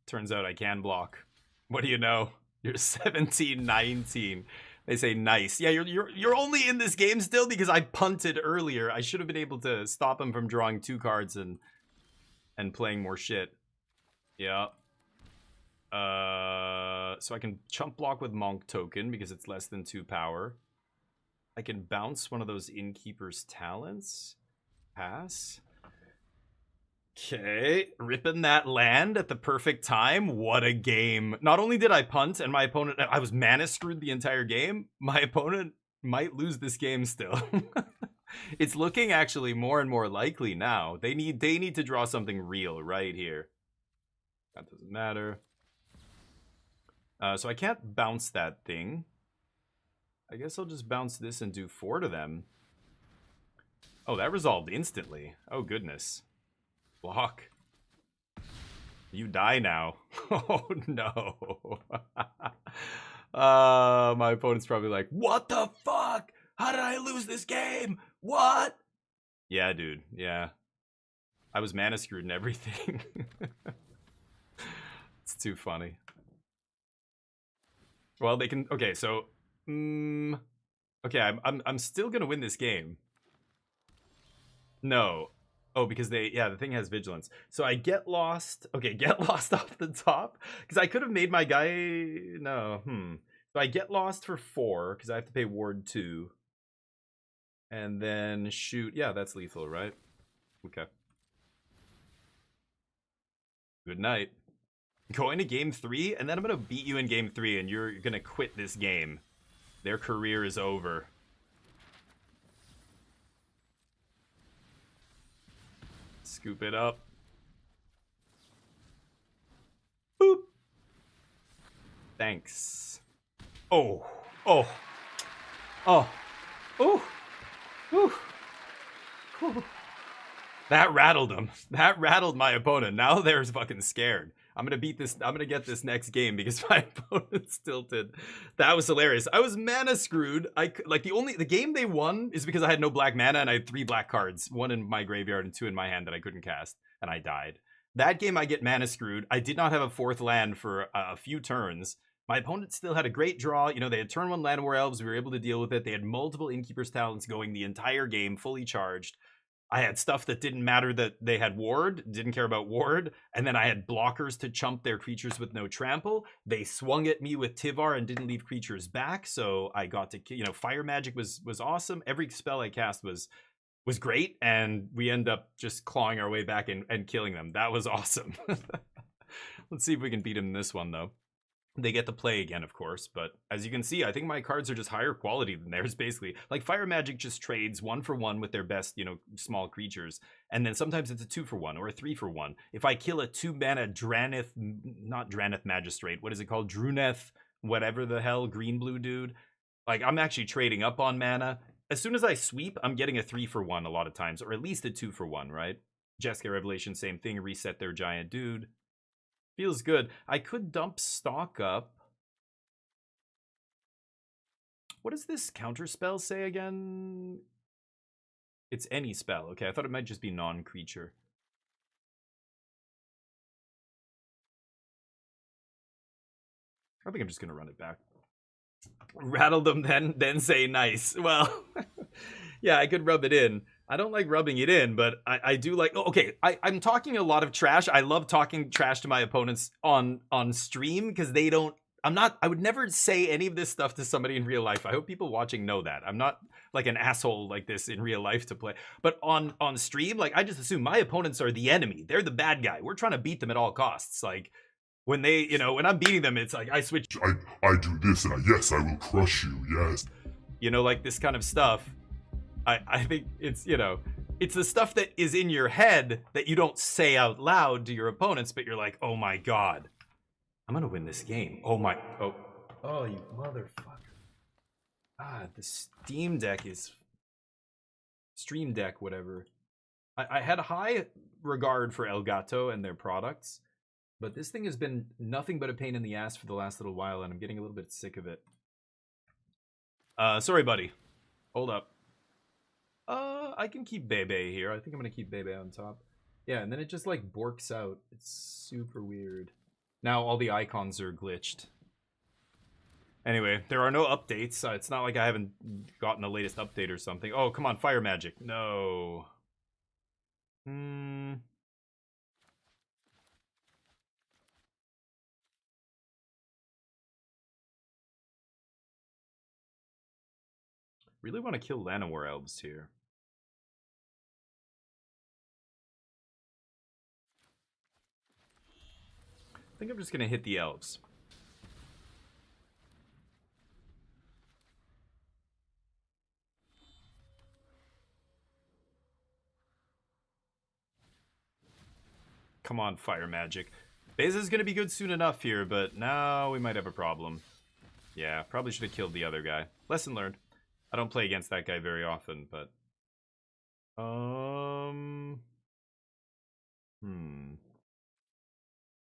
Turns out I can block. What do you know? You're 17-19. They say nice. Yeah, you're only in this game still because I punted earlier. I should have been able to stop him from drawing 2 cards and playing more shit. Yeah. So I can chump block with Monk token because it's less than 2 power. I can bounce one of those Innkeeper's talents. Pass. Okay, ripping that land at the perfect time. What a game. Not only did I punt and my opponent... I was mana screwed the entire game. My opponent might lose this game still. It's looking actually more and more likely now. They need to draw something real right here. That doesn't matter. So I can't bounce that thing. I guess I'll just bounce this and do 4 to them. Oh, that resolved instantly. Oh, goodness. Block. You die now. Oh, no. My opponent's probably like, what the fuck? How did I lose this game? What? Yeah, dude. Yeah. I was mana screwed and everything. It's too funny. Well, they can... Okay, so... okay, I'm still gonna win this game. No. Oh, because they... Yeah, the thing has vigilance. So I get lost... Okay, get lost off the top. Because I could have made my guy... No, So I get lost for 4, because I have to pay ward 2. And then shoot... Yeah, that's lethal, right? Okay. Good night. Going to game 3, and then I'm going to beat you in game 3, and you're going to quit this game. Their career is over. Scoop it up. Boop. Thanks. Oh. Oh. Oh. Ooh. Ooh. Ooh. That rattled him. That rattled my opponent. Now they're fucking scared. I'm gonna beat this. I'm gonna get this next game because my opponent's tilted. That was hilarious. I was mana screwed. The game they won is because I had no black mana and I had 3 black cards, 1 in my graveyard and 2 in my hand that I couldn't cast, and I died. That game I get mana screwed. I did not have a 4th land for a few turns. My opponent still had a great draw. You know, they had turn 1 Llanowar Elves. We were able to deal with it. They had multiple Innkeeper's Talents going the entire game, fully charged. I had stuff that didn't matter that they had ward, didn't care about ward, and then I had blockers to chump their creatures with no trample. They swung at me with Tivar and didn't leave creatures back, so I got to, you know, Fire Magic was awesome. Every spell I cast was great, and we end up just clawing our way back and killing them. That was awesome. Let's see if we can beat him in this one, though. They get to play again, of course, but as you can see, I think my cards are just higher quality than theirs, basically. Like, Fire Magic just trades 1 for 1 with their best, you know, small creatures, and then sometimes it's a 2 for 1 or a 3 for 1. If I kill a 2-mana Draneth, not Draneth Magistrate, what is it called? Druneth, whatever the hell, green-blue dude. Like, I'm actually trading up on mana. As soon as I sweep, I'm getting a 3 for 1 a lot of times, or at least a 2 for 1, right? Jeskai Revelation, same thing, reset their giant dude. Feels good. I could dump stock up. What does this counter spell say again? It's any spell. Okay, I thought it might just be non-creature. I think I'm just gonna run it back. Rattle them, then say nice. Well, yeah, I could rub it in. I don't like rubbing it in, but I do like... Oh, okay, I'm talking a lot of trash. I love talking trash to my opponents on stream because they don't... I would never say any of this stuff to somebody in real life. I hope people watching know that. I'm not like an asshole like this in real life to play. But on stream, like, I just assume my opponents are the enemy. They're the bad guy. We're trying to beat them at all costs. Like, when they, you know, when I'm beating them, it's like I switch... I do this and yes, I will crush you, yes. You know, like this kind of stuff. I think it's, you know, it's the stuff that is in your head that you don't say out loud to your opponents, but you're like, oh my god, I'm gonna win this game. Oh, you motherfucker. The Steam Deck is... Stream Deck, whatever. I had high regard for Elgato and their products, but this thing has been nothing but a pain in the ass for the last little while, and I'm getting a little bit sick of it. Sorry, buddy. Hold up. I can keep Bebe here. I think I'm gonna keep Bebe on top. Yeah, and then it just like borks out. It's super weird. Now all the icons are glitched. Anyway, there are no updates. It's not like I haven't gotten the latest update or something. Oh, come on, Fire Magic. No. Really want to kill Llanowar Elves here. I think I'm just going to hit the elves. Come on, Fire Magic. Beza's going to be good soon enough here, but now we might have a problem. Yeah, probably should have killed the other guy. Lesson learned. I don't play against that guy very often, but...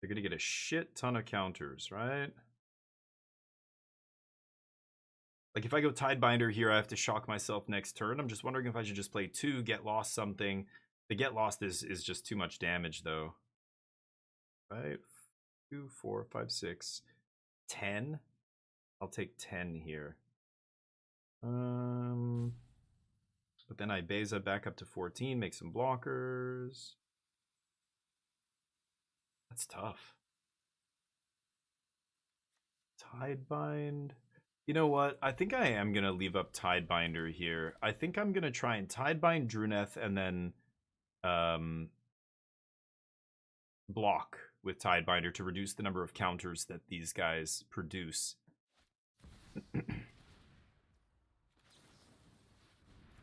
They're gonna get a shit ton of counters, right? Like, if I go Tidebinder here, I have to shock myself next turn. I'm just wondering if I should just play 2, Get Lost something. The Get Lost is just too much damage, though. 5, 2, 4, 5, 6, 10? I'll take 10 here. But then I Beza back up to 14, make some blockers. That's tough. Tidebind. You know what? I think I am going to leave up Tidebinder here. I think I'm going to try and Tidebind Druneth and then block with Tidebinder to reduce the number of counters that these guys produce.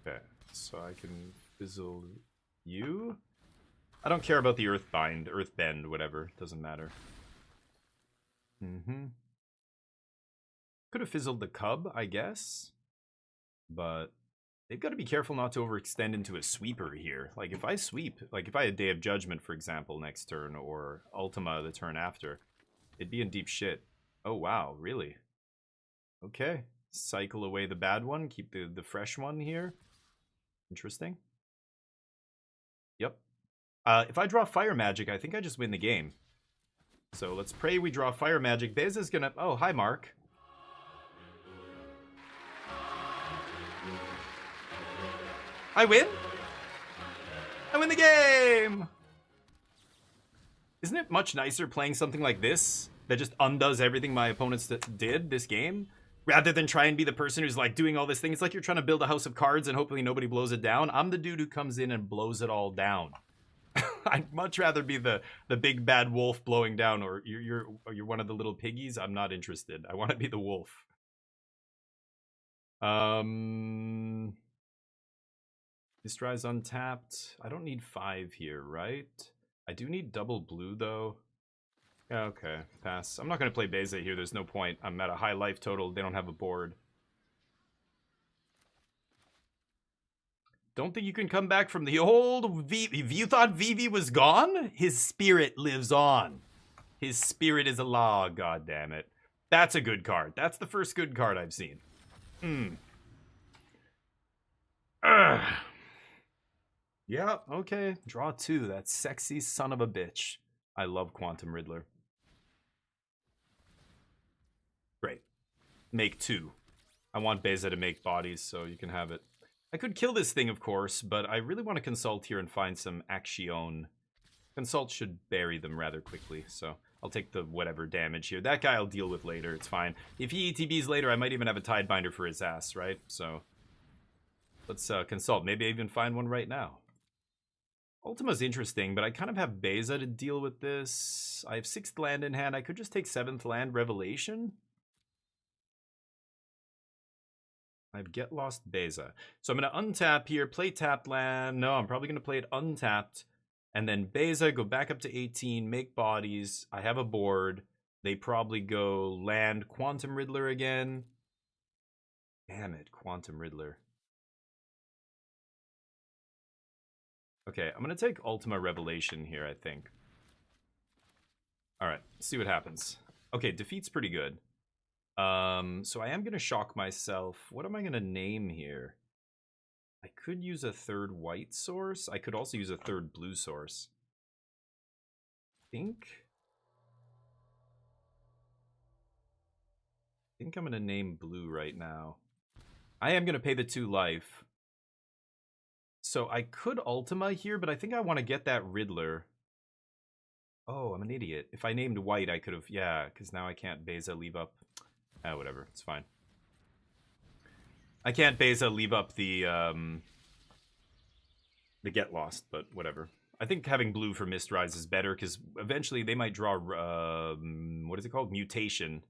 Okay, so I can fizzle you. I don't care about the Earthbend, whatever. Doesn't matter. Could have fizzled the Cub, I guess. But they've got to be careful not to overextend into a sweeper here. Like, if I sweep, like if I had Day of Judgment, for example, next turn, or Ultima the turn after, it'd be in deep shit. Oh, wow, really? Okay. Cycle away the bad one, keep the fresh one here. Interesting. Yep. If I draw Fire Magic, I think I just win the game. So let's pray we draw Fire Magic. Beza's gonna... Oh, hi, Mark. I win? I win the game! Isn't it much nicer playing something like this that just undoes everything my opponents did this game? Rather than try and be the person who's like doing all this thing. It's like you're trying to build a house of cards and hopefully nobody blows it down. I'm the dude who comes in and blows it all down. I'd much rather be the big bad wolf blowing down, or you're one of the little piggies. I'm not interested. I want to be the wolf. Mistrise untapped. I don't need 5 here, right? I do need double blue though. Yeah, okay, pass. I'm not gonna play Beza here. There's no point. I'm at a high life total. They don't have a board. Don't think you can come back from the old you thought Vivi was gone? His spirit lives on. His spirit is a law, god damn it. That's a good card. That's the first good card I've seen. Yeah, okay. Draw 2. That sexy son of a bitch. I love Quantum Riddler. Great. Make 2. I want Beza to make bodies, so you can have it. I could kill this thing, of course, but I really want to consult here and find some action. Consult should bury them rather quickly, so I'll take the whatever damage here. That guy I'll deal with later, it's fine. If he ETBs later, I might even have a Tidebinder for his ass, right? So let's consult. Maybe I even find one right now. Ultima's interesting, but I kind of have Beza to deal with this. I have 6th land in hand. I could just take 7th land, Revelation. I have Get Lost Beza. So I'm going to untap here, play tapped land. No, I'm probably going to play it untapped. And then Beza, go back up to 18, make bodies. I have a board. They probably go land Quantum Riddler again. Damn it, Quantum Riddler. Okay, I'm going to take Ultima Revelation here, I think. Alright, see what happens. Okay, defeat's pretty good. So I am going to shock myself. What am I going to name here? I could use a 3rd white source. I could also use a 3rd blue source. I think I'm going to name blue right now. I am going to pay the 2 life. So I could Ultima here, but I think I want to get that Riddler. Oh, I'm an idiot. If I named white, I could have... Yeah, because now I can't Beza leave up... whatever. It's fine. I can't Beza leave up the Get Lost, but whatever. I think having blue for Mistrise is better, because eventually they might draw... what is it called? Mutation.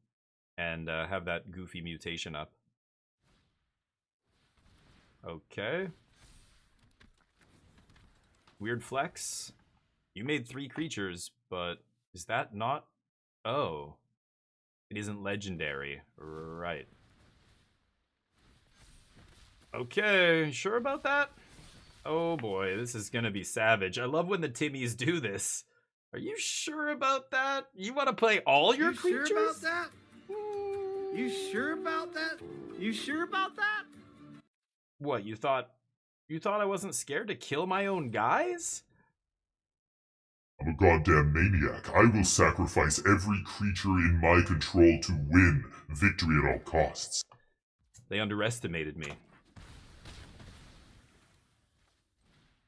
And have that goofy mutation up. Okay. Weird flex. You made 3 creatures, but is that not... Oh. It isn't legendary. Right. Okay, sure about that? Oh boy, this is gonna be savage. I love when the Timmies do this. Are you sure about that? You want to play all your creatures? You sure about that? You sure about that? You sure about that? What, you thought I wasn't scared to kill my own guys? I'm a goddamn maniac. I will sacrifice every creature in my control to win victory at all costs. They underestimated me.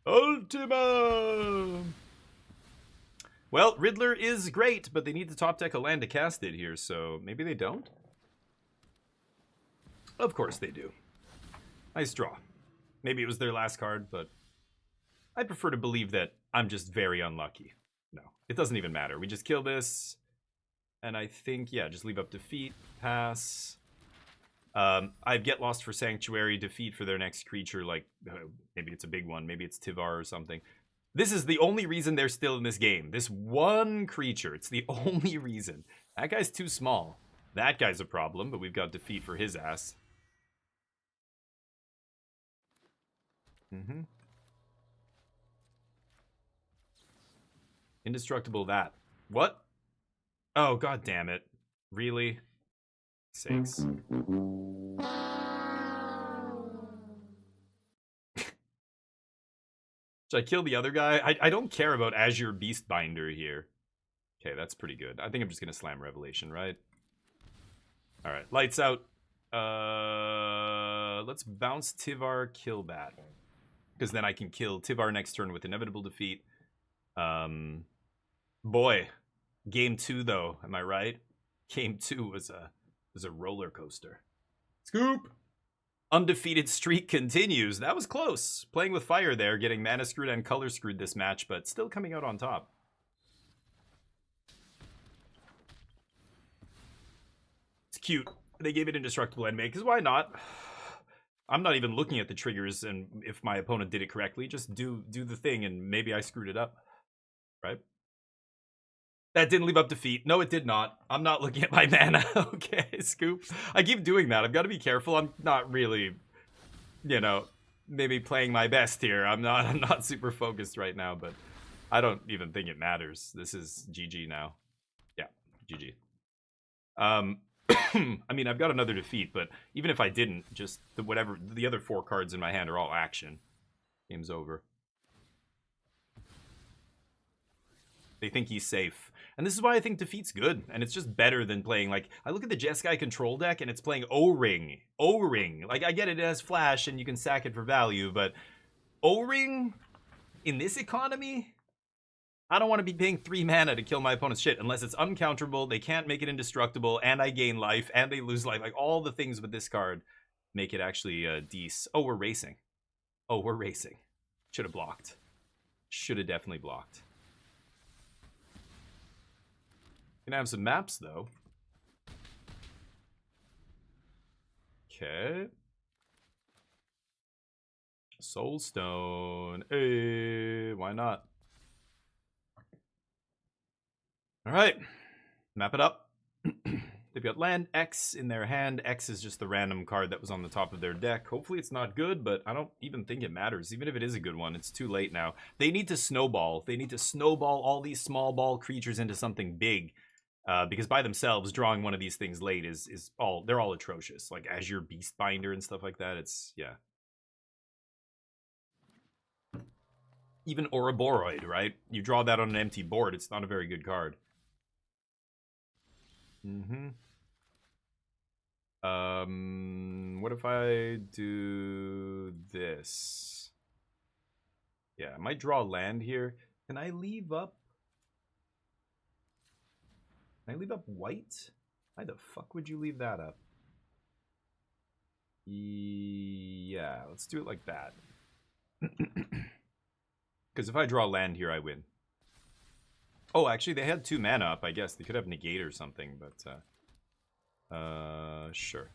Ultima! Well, Riddler is great, but they need to top deck a land to cast it here, so maybe they don't? Of course they do. Nice draw. Maybe it was their last card, but I prefer to believe that I'm just very unlucky. No, it doesn't even matter. We just kill this, and I think, yeah, just leave up defeat, pass. I'd Get Lost for Sanctuary, defeat for their next creature, like, maybe it's a big one, maybe it's Tivar or something. This is the only reason they're still in this game. This one creature. It's the only reason. That guy's too small. That guy's a problem, but we've got defeat for his ass. Indestructible that. What? Oh, god damn it. Really? Sakes. Should I kill the other guy? I don't care about Azure Beastbinder here. Okay, that's pretty good. I think I'm just gonna slam Revelation, right? Alright, lights out. Let's bounce Tivar Killbat. Because then I can kill Tivar next turn with inevitable defeat. Boy. Game 2 though, am I right? Game 2 was a roller coaster. Scoop! Undefeated streak continues. That was close. Playing with fire there, getting mana screwed and color screwed this match, but still coming out on top. It's cute. They gave it indestructible endmate, because why not? I'm not even looking at the triggers and if my opponent did it correctly. Just do the thing and maybe I screwed it up. Right? That didn't leave up defeat. No, it did not. I'm not looking at my mana. Okay, Scoop. I keep doing that. I've got to be careful. I'm not really, you know, maybe playing my best here. I'm not super focused right now, but I don't even think it matters. This is GG now. Yeah, GG. I mean, I've got another defeat, but even if I didn't, just the other 4 cards in my hand are all action. Game's over. They think he's safe. And this is why I think defeat's good. And it's just better than playing, like, I look at the Jeskai control deck and it's playing O-Ring. O-Ring. Like, I get it has flash and you can sack it for value, but O-Ring in this economy? I don't want to be paying 3 mana to kill my opponent's shit unless it's uncounterable, they can't make it indestructible, and I gain life, and they lose life. Like, all the things with this card make it actually decent. Oh, we're racing. Oh, we're racing. Should have blocked. Should have definitely blocked. Gonna have some maps, though. Okay. Soulstone. Hey, why not? Alright. Map it up. They've got land X in their hand. X is just the random card that was on the top of their deck. Hopefully it's not good, but I don't even think it matters. Even if it is a good one, it's too late now. They need to snowball. They need to snowball all these small ball creatures into something big. Because by themselves, drawing one of these things late is all, they're all atrocious. Like Azure Beastbinder and stuff like that. It's, yeah. Even Ouroboros, right? You draw that on an empty board, it's not a very good card. What if I do this? Yeah, I might draw land here. Can I leave up? Can I leave up white? Why the fuck would you leave that up? Yeah, let's do it like that. Because if I draw land here, I win. Oh, actually, they had 2 mana up, I guess. They could have negate or something, but... sure.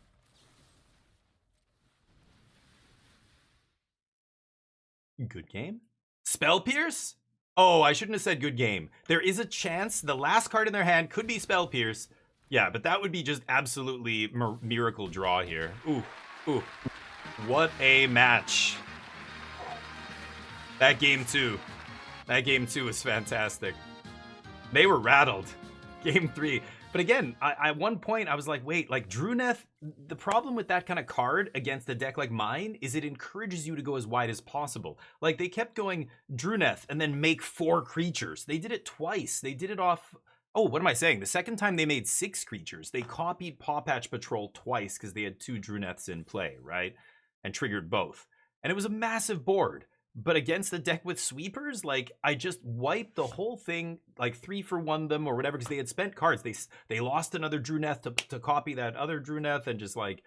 Good game? Spell Pierce? Oh, I shouldn't have said good game. There is a chance the last card in their hand could be Spell Pierce. Yeah, but that would be just absolutely miracle draw here. Ooh, ooh. What a match. That game 2. That game 2 was fantastic. They were rattled. Game 3. But again, at one point I was like, wait, like Druneth, the problem with that kind of card against a deck like mine is it encourages you to go as wide as possible. Like they kept going Druneth and then make 4 creatures. They did it twice. They did it off... Oh, what am I saying? The second time they made 6 creatures. They copied Paw Patch Patrol twice because they had 2 Druneths in play, right? And triggered both. And it was a massive board. But against the deck with sweepers, like, I just wiped the whole thing, like, 3-for-1 them or whatever, because they had spent cards. They lost another Druneth to copy that other Druneth, and just like,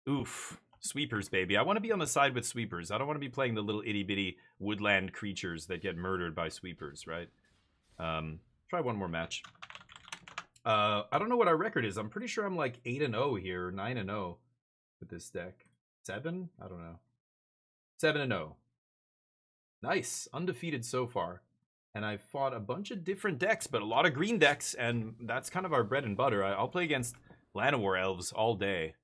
oof. Sweepers, baby. I want to be on the side with sweepers. I don't want to be playing the little itty-bitty woodland creatures that get murdered by sweepers, right? Try one more match. I don't know what our record is. I'm pretty sure I'm like 8-0 here, or 9-0 with this deck. 7? I don't know. 7-0. Nice. Undefeated so far. And I've fought a bunch of different decks, but a lot of green decks, and that's kind of our bread and butter. I'll play against Llanowar Elves all day.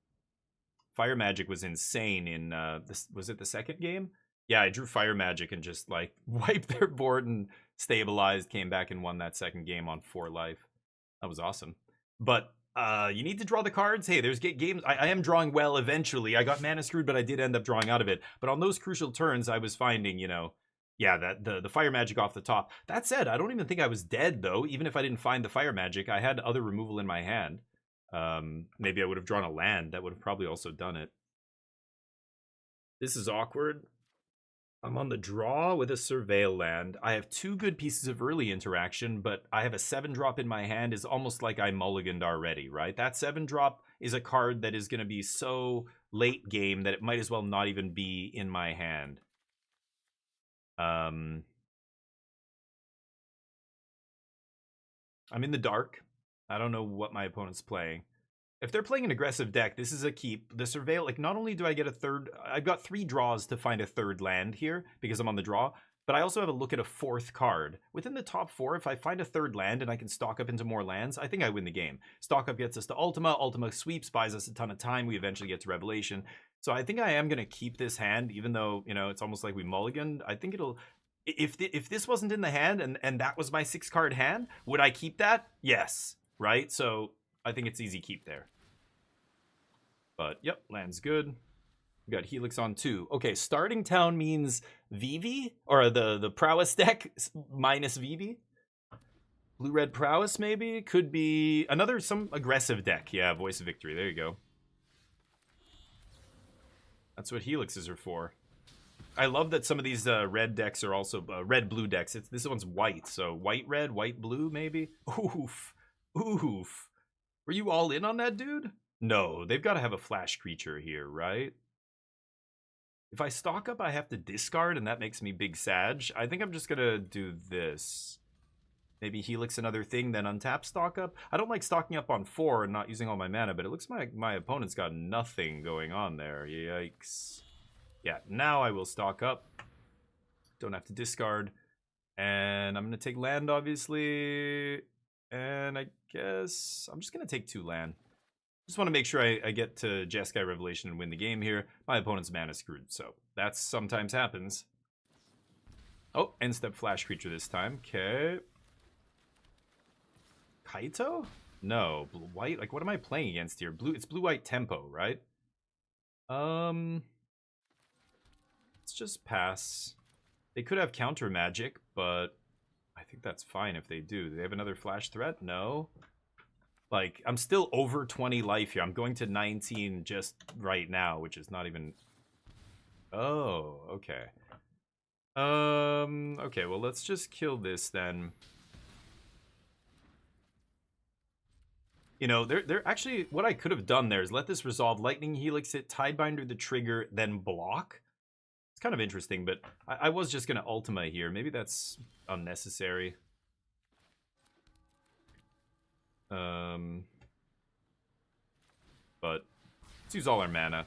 Fire Magic was insane in, was it the second game? Yeah, I drew Fire Magic and just, like, wiped their board and stabilized, came back and won that second game on 4 life. That was awesome. But you need to draw the cards. Hey, there's games. I am drawing well eventually. I got mana screwed, but I did end up drawing out of it. But on those crucial turns, I was finding, you know, yeah, that the Fire Magic off the top. That said, I don't even think I was dead, though. Even if I didn't find the Fire Magic, I had other removal in my hand. Maybe I would have drawn a land. That would have probably also done it. This is awkward. I'm on the draw with a Surveil land. I have 2 good pieces of early interaction, but I have a 7-drop in my hand. Is almost like I mulliganed already, right? That 7-drop is a card that is going to be so late game that it might as well not even be in my hand. I'm in the dark. I don't know what my opponent's playing. If they're playing an aggressive deck, this is a keep. The Surveil, like, not only do I get a third, I've got 3 draws to find a 3rd land here because I'm on the draw, but I also have a look at a 4th card. Within the top 4, if I find a 3rd land and I can stock up into more lands, I think I win the game. Stock up gets us to Ultima. Ultima sweeps, buys us a ton of time. We eventually get to Revelation. So I think I am going to keep this hand, even though, you know, it's almost like we mulliganed. I think it'll... If this wasn't in the hand and that was my 6-card hand, would I keep that? Yes. Right? So I think it's easy keep there. But, yep, land's good. We got Helix on 2. Okay, starting town means Vivi? Or the Prowess deck minus Vivi? Blue-red Prowess, maybe? Could be some aggressive deck. Yeah, Voice of Victory. There you go. That's what Helixes are for. I love that some of these red decks are also red-blue decks. This one's white, so white-red, white-blue, maybe? Oof. Oof. Were you all in on that, dude? No, they've got to have a flash creature here, right? If I stock up, I have to discard, and that makes me big Sag. I think I'm just going to do this. Maybe Helix another thing, then untap stock up. I don't like stocking up on 4 and not using all my mana, but it looks like my opponent's got nothing going on there. Yikes. Yeah, now I will stock up. Don't have to discard. And I'm going to take land, obviously. And I guess I'm just going to take 2 land. Just want to make sure I get to Jeskai Revelation and win the game here. My opponent's mana screwed, so that sometimes happens. Oh, end step flash creature this time. Okay. Kaito? No, blue-white? Like, what am I playing against here? It's blue-white tempo, right? Let's just pass. They could have counter magic, but I think that's fine if they do. Do they have another flash threat? No. Like, I'm still over 20 life here. I'm going to 19 just right now, which is not even... Oh, okay. Okay, well, let's just kill this then. You know, they're actually... What I could have done there is let this resolve. Lightning Helix it, Tidebinder the trigger, then block. It's kind of interesting, but I was just going to Ultima here. Maybe that's unnecessary. But let's use all our mana.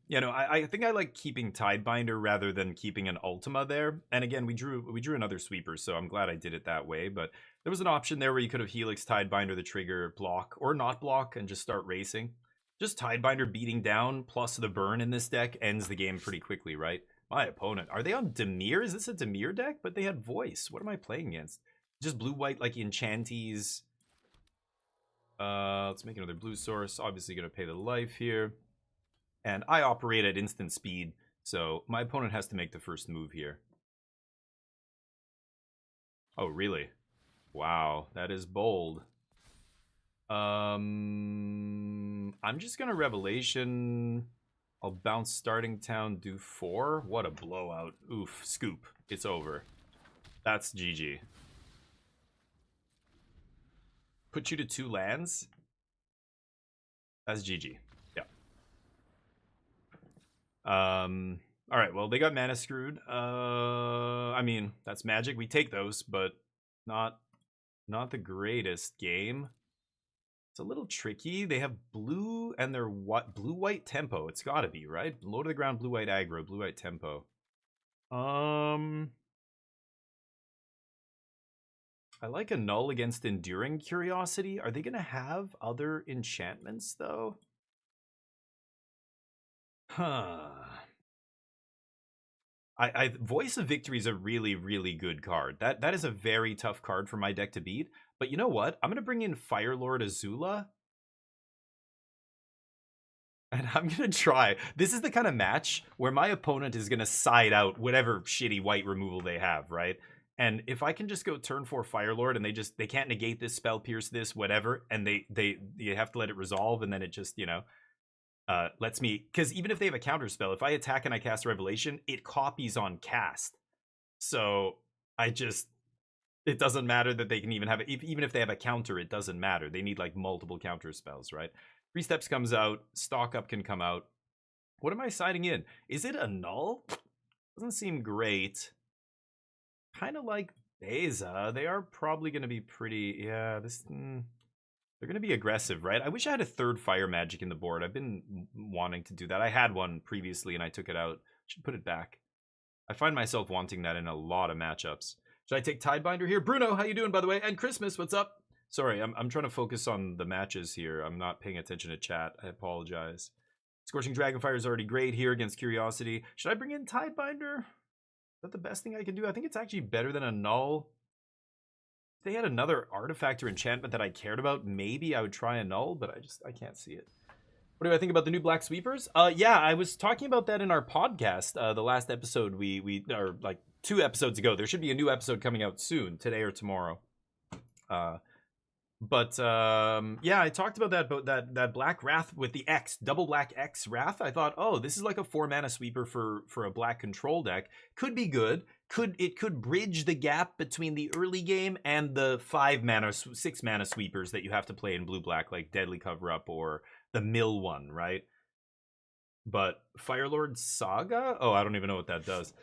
You know, I think I like keeping Tidebinder rather than keeping an Ultima there. And again, we drew another sweeper, so I'm glad I did it that way. But there was an option there where you could have Helix, Tidebinder, the trigger, block, or not block, and just start racing. Just Tidebinder beating down plus the burn in this deck ends the game pretty quickly, right? My opponent. Are they on Dimir? Is this a Dimir deck? But they had Voice. What am I playing against? Just blue-white, like Enchantees. Let's make another blue source. Obviously going to pay the life here. And I operate at instant speed, so my opponent has to make the first move here. Oh, really? Wow, that is bold. I'm just going to Revelation... I'll bounce starting town, do 4. What a blowout. Oof, scoop. It's over. That's GG. Put you to 2 lands? That's GG. Yeah. Alright, well, they got mana screwed. I mean, that's magic. We take those, but not the greatest game. It's a little tricky. They have blue and their what blue-white tempo. It's gotta be, right? Low to the ground, blue-white aggro, blue-white tempo. I like a null against Enduring Curiosity. Are they gonna have other enchantments though? Huh. Voice of Victory is a really, really good card. That is a very tough card for my deck to beat. But you know what? I'm gonna bring in Firelord Azula. And I'm gonna try. This is the kind of match where my opponent is gonna side out whatever shitty white removal they have, right? And if I can just go turn 4 Firelord and they can't negate this, spell pierce this, whatever, and you have to let it resolve, and then it just, you know, lets me, because even if they have a counter spell, if I attack and I cast Revelation, it copies on cast. So it doesn't matter that they can even have it. Even if they have a counter, it doesn't matter. They need like multiple counter spells, right? 3 Steps comes out, Stock Up can come out. What am I siding in? Is it a null? Doesn't seem great. Kind of like Beza. They are probably going to be pretty, yeah, they're going to be aggressive, right? I wish I had a 3rd Fire Magic in the board. I've been wanting to do that. I had one previously and I took it out. Should put it back. I find myself wanting that in a lot of matchups. Should I take Tidebinder here? Bruno, how you doing, by the way? And Christmas, what's up? Sorry, I'm trying to focus on the matches here. I'm not paying attention to chat. I apologize. Scorching Dragonfire is already great here against Curiosity. Should I bring in Tidebinder? Is that the best thing I can do? I think it's actually better than a null. If they had another artifact or enchantment that I cared about, maybe I would try a null, but I can't see it. What do I think about the new Black Sweepers? Yeah, I was talking about that in our podcast. The last episode or like 2 episodes ago. There should be a new episode coming out soon, today or tomorrow. Yeah, I talked about that Black Wrath with the X, double Black X Wrath. I thought, oh, this is like a 4-mana sweeper for a black control deck. Could be good. It could bridge the gap between the early game and the 5-mana, 6-mana sweepers that you have to play in blue-black, like Deadly Cover-Up or the Mill one, right? But Firelord Saga? Oh, I don't even know what that does.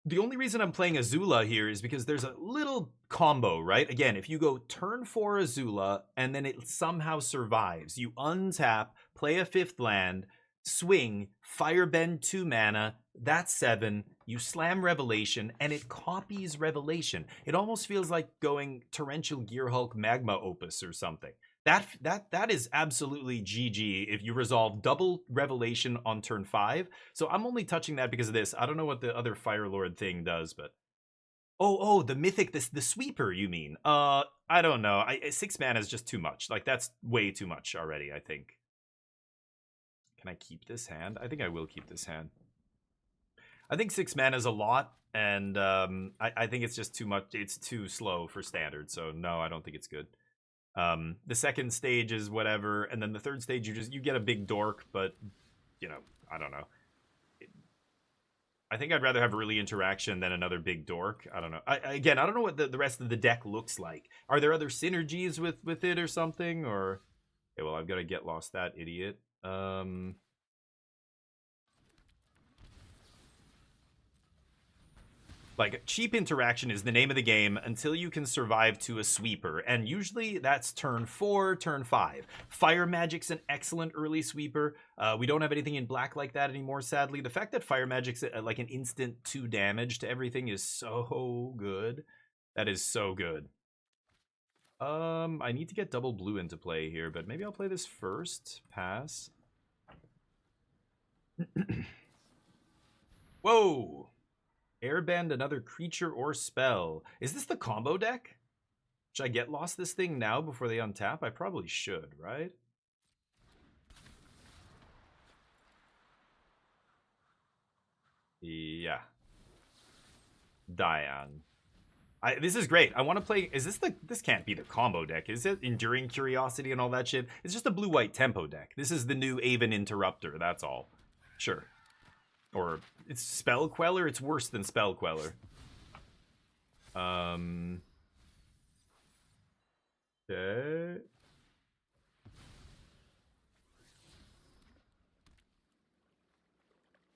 The only reason I'm playing Azula here is because there's a little combo, right? Again, if you go turn 4 Azula and then it somehow survives, you untap, play a 5th land, swing, Firebend 2 mana, that's 7, you slam Revelation, and it copies Revelation. It almost feels like going Torrential Gearhulk Magma Opus or something. That is absolutely GG if you resolve double Revelation on turn 5. So I'm only touching that because of this. I don't know what the other Firelord thing does, but oh, the mythic, the sweeper, you mean? I don't know. 6 mana is just too much. Like, that's way too much already, I think. Can I keep this hand? I think I will keep this hand. I think 6 mana is a lot, and I think it's just too much. It's too slow for standard, so no, I don't think it's good. The second stage is whatever, and then the third stage you get a big dork, but you know, I don't know. I think I'd rather have early interaction than another big dork. I don't know. Again, I don't know what the rest of the deck looks like. Are there other synergies with it or something? Or okay, well, I've got to get lost that idiot. Like, cheap interaction is the name of the game until you can survive to a sweeper, and usually that's turn 4, turn 5. Fire Magic's an excellent early sweeper. We don't have anything in black like that anymore, sadly. The fact that Fire Magic's like an instant 2 damage to everything is so good. That is so good. I need to get double blue into play here, but maybe I'll play this first. Pass. Whoa! Airbend another creature or spell. Is this the combo deck? Should I get lost this thing now before they untap? I probably should, right? Yeah. Diane. This is great. I want to play... This can't be the combo deck, is it? Enduring Curiosity and all that shit. It's just a blue-white tempo deck. This is the new Aven Interrupter, that's all. Sure. Or it's Spell Queller. It's worse than Spell Queller. Okay.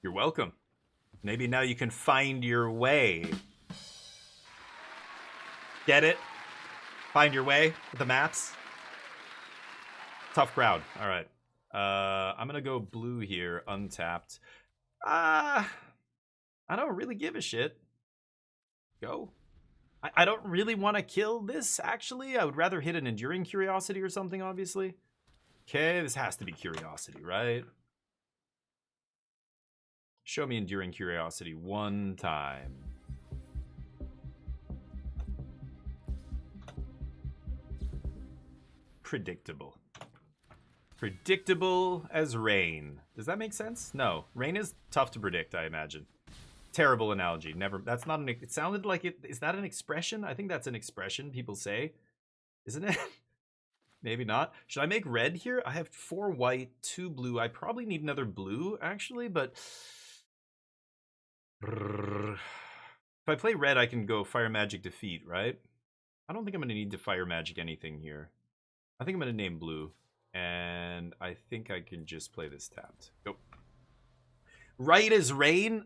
You're welcome. Maybe now you can find your way. Get it? Find your way with the maps. Tough crowd. All right. I'm gonna go blue here, untapped. I don't really give a shit. Go. I don't really want to kill this, actually. I would rather hit an Enduring Curiosity or something, obviously. Okay, this has to be Curiosity, right? Show me Enduring Curiosity one time. Predictable. Predictable as rain. Does that make sense? No. Rain is tough to predict, I imagine. Terrible analogy. Never. That's not an. It sounded like it. Is that an expression? I think that's an expression people say, isn't it? Maybe not. Should I make red here? I have 4 white, 2 blue. I probably need another blue actually, but if I play red, I can go Fire Magic Defeat, right? I don't think I'm gonna need to Fire Magic anything here. I think I'm gonna name blue, and I think I can just play this tapped. Go. Right as rain?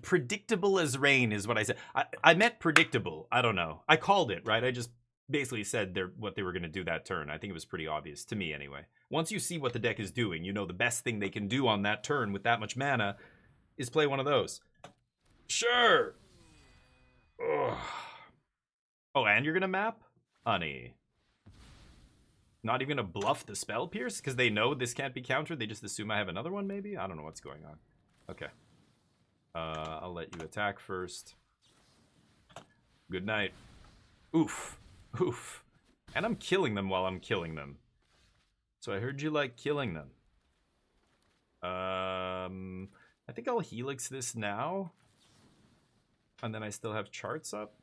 Predictable as rain is what I said. I meant predictable. I don't know. I called it, right? I just basically said what they were going to do that turn. I think it was pretty obvious, to me anyway. Once you see what the deck is doing, you know the best thing they can do on that turn with that much mana is play one of those. Sure. Ugh. Oh, and you're going to map? Honey. Not even going to bluff the Spell Pierce? Because they know this can't be countered? They just assume I have another one, maybe? I don't know what's going on. Okay. I'll let you attack first. Good night. Oof. Oof. And I'm killing them while I'm killing them. So I heard you like killing them. I think I'll Helix this now. And then I still have charts up.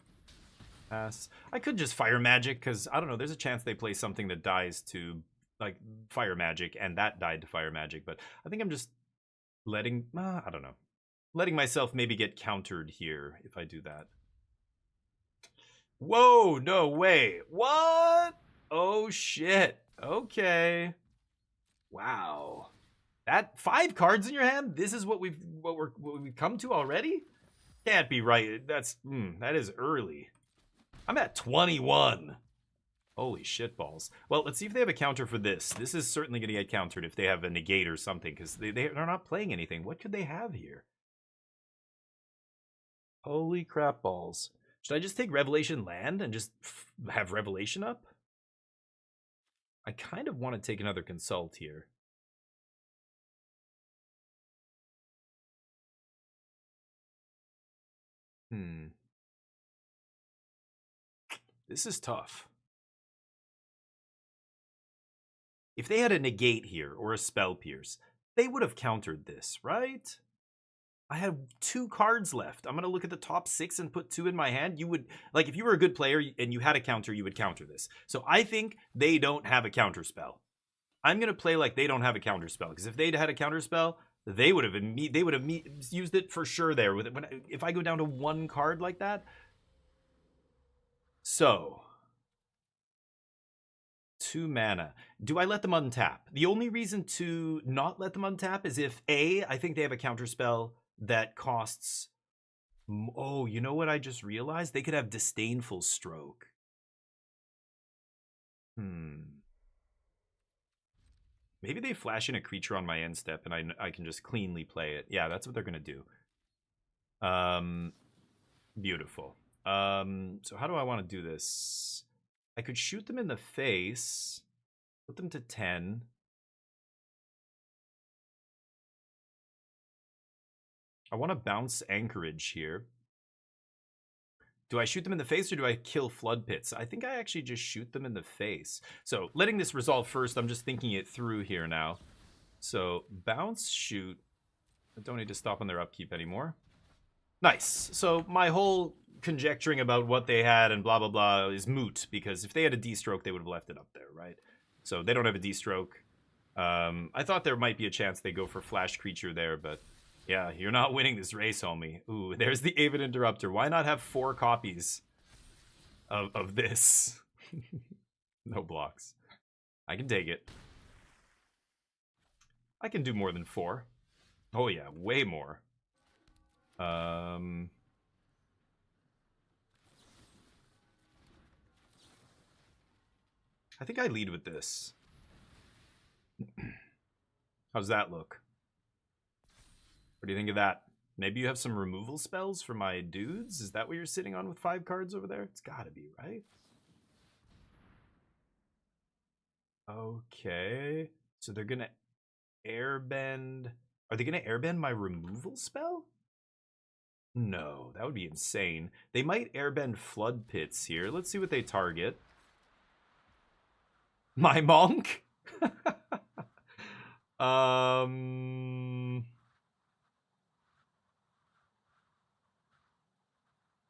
Pass. I could just Fire Magic, because, I don't know, there's a chance they play something that dies to, like, Fire Magic, and that died to Fire Magic. But I think I'm just letting, I don't know. Letting myself maybe get countered here if I do that. Whoa, no way. What? Oh, shit. Okay. Wow. That 5 cards in your hand? This is what we've come to already? Can't be right. That is early. I'm at 21. Holy shit balls. Well, let's see if they have a counter for this. This is certainly going to get countered if they have a negate or something, because they're not playing anything. What could they have here? Holy crap balls. Should I just take Revelation land and just have Revelation up? I kind of want to take another Consult here. This is tough. If they had a negate here or a Spell Pierce, they would have countered this, right? I have 2 cards left. I'm going to look at the top 6 and put 2 in my hand. You would, like, if you were a good player and you had a counter, you would counter this. So I think they don't have a counter spell. I'm going to play like they don't have a counter spell, because if they'd had a counter spell, they would have used it for sure there. If I go down to 1 card like that. So 2 mana. Do I let them untap? The only reason to not let them untap is if I think they have a counter spell that costs. Oh, you know what I just realized? They could have Disdainful Stroke. Maybe they flash in a creature on my end step and I can just cleanly play it. Yeah, that's what they're gonna do. Beautiful. So how do I want to do this? I could shoot them in the face, put them to 10. I want to bounce Anchorage here. Do I shoot them in the face or do I kill Flood Pits? I think I actually just shoot them in the face. So letting this resolve first, I'm just thinking it through here now. So bounce, shoot. I don't need to stop on their upkeep anymore. Nice. So my whole conjecturing about what they had and blah blah blah is moot, because if they had a D-stroke they would have left it up there, right? So they don't have a D-stroke. I thought there might be a chance they go for flash creature there, but yeah, you're not winning this race, homie. Ooh, there's the Avid Interrupter. Why not have 4 copies of this? No blocks. I can take it. I can do more than 4. Oh yeah, way more. I think I lead with this. How's that look? What do you think of that? Maybe you have some removal spells for my dudes? Is that what you're sitting on with 5 cards over there? It's gotta be, right? Okay. So they're gonna airbend... Are they gonna airbend my removal spell? No, that would be insane. They might airbend Flood Pits here. Let's see what they target. My Monk?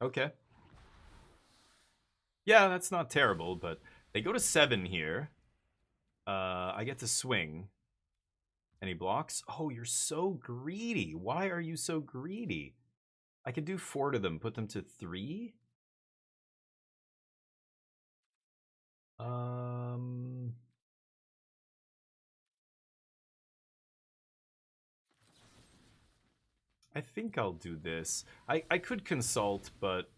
Okay. Yeah, that's not terrible, but they go to 7 here. I get to swing. And he blocks. Oh, you're so greedy. Why are you so greedy? I could do 4 to them, put them to 3. I think I'll do this. I could consult, but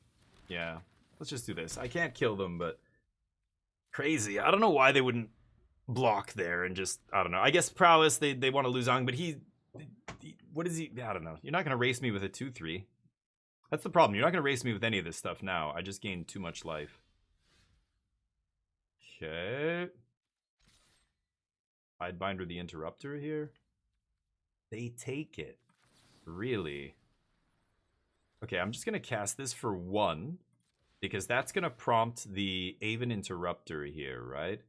yeah. Let's just do this. I can't kill them, but crazy. I don't know why they wouldn't block there and just, I don't know. I guess prowess, they want to lose on, but he what is he? I don't know. You're not going to race me with a 2-3. That's the problem. You're not going to race me with any of this stuff now. I just gained too much life. Okay. Hidebinder the Interrupter here. They take it. Really? Okay, I'm just going to cast this for 1. Because that's going to prompt the Aven Interrupter here, right?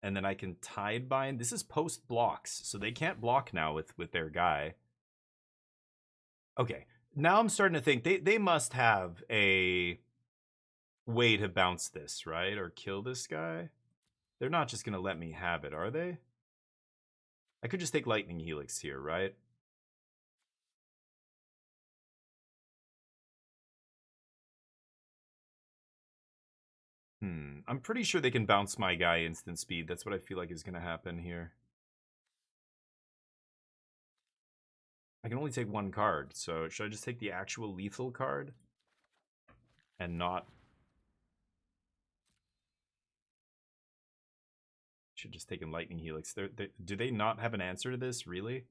And then I can Tidebind. This is post blocks, so they can't block now with their guy. Okay, now I'm starting to think they must have a way to bounce this, right? Or kill this guy. They're not just going to let me have it, are they? I could just take Lightning Helix here, right? I'm pretty sure they can bounce my guy instant speed. That's what I feel like is going to happen here. I can only take 1 card, so should I just take the actual lethal card? And not... Should just take in Lightning Helix. Do they not have an answer to this, really?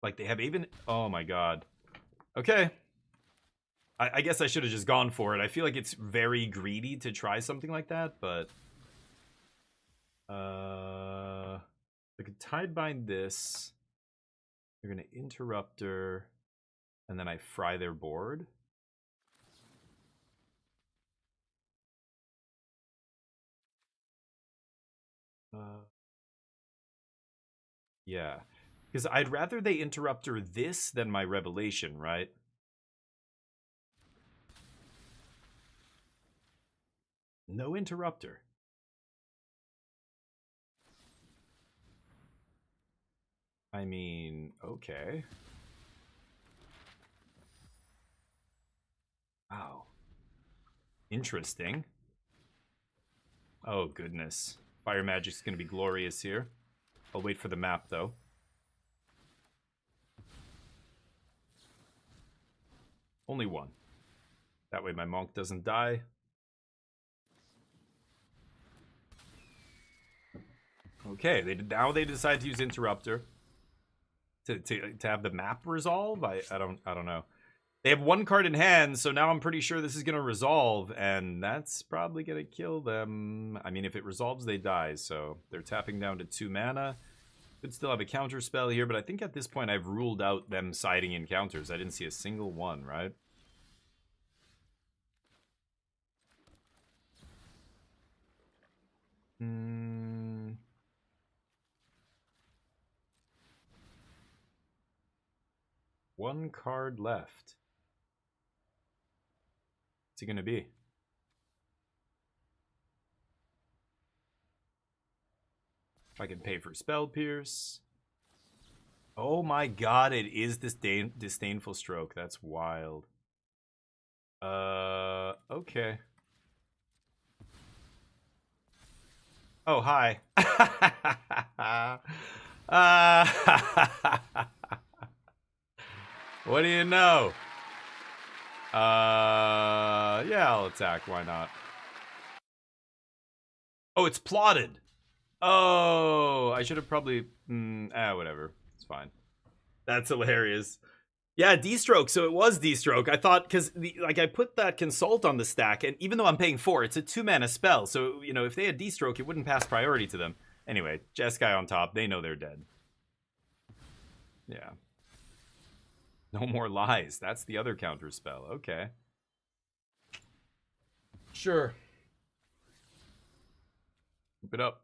Like, they have even... Oh my god. Okay. I guess I should have just gone for it. I feel like it's very greedy to try something like that, but... I could Tidebind this. You're going to Interrupter. And then I fry their board. Yeah. Because I'd rather they Interrupter this than my Revelation, right? No Interrupter. I mean, okay. Wow. Interesting. Oh, goodness. Fire Magic's going to be glorious here. I'll wait for the map, though. Only 1. That way my Monk doesn't die. Okay, now they decide to use Interrupter to have the map resolve. I don't know. They have 1 card in hand, so now I'm pretty sure this is gonna resolve, and that's probably gonna kill them. I mean, if it resolves, they die. So they're tapping down to 2 mana. Could still have a counter spell here, but I think at this point I've ruled out them siding in counters. I didn't see a single one, right? One card left. What's it gonna be? If I can pay for Spell Pierce. Oh my god, it is this Disdainful Stroke. That's wild. Okay. Oh, hi. What do you know? Yeah, I'll attack. Why not? Oh, it's plotted. Oh, I should have probably... whatever. It's fine. That's hilarious. Yeah, D-Stroke. So it was D-Stroke. I thought, because I put that Consult on the stack, and even though I'm paying 4, it's a 2-mana spell. So, you know, if they had D-Stroke, it wouldn't pass priority to them. Anyway, Jeskai on top. They know they're dead. Yeah. No more lies. That's the other counter spell. Okay. Sure. Keep it up.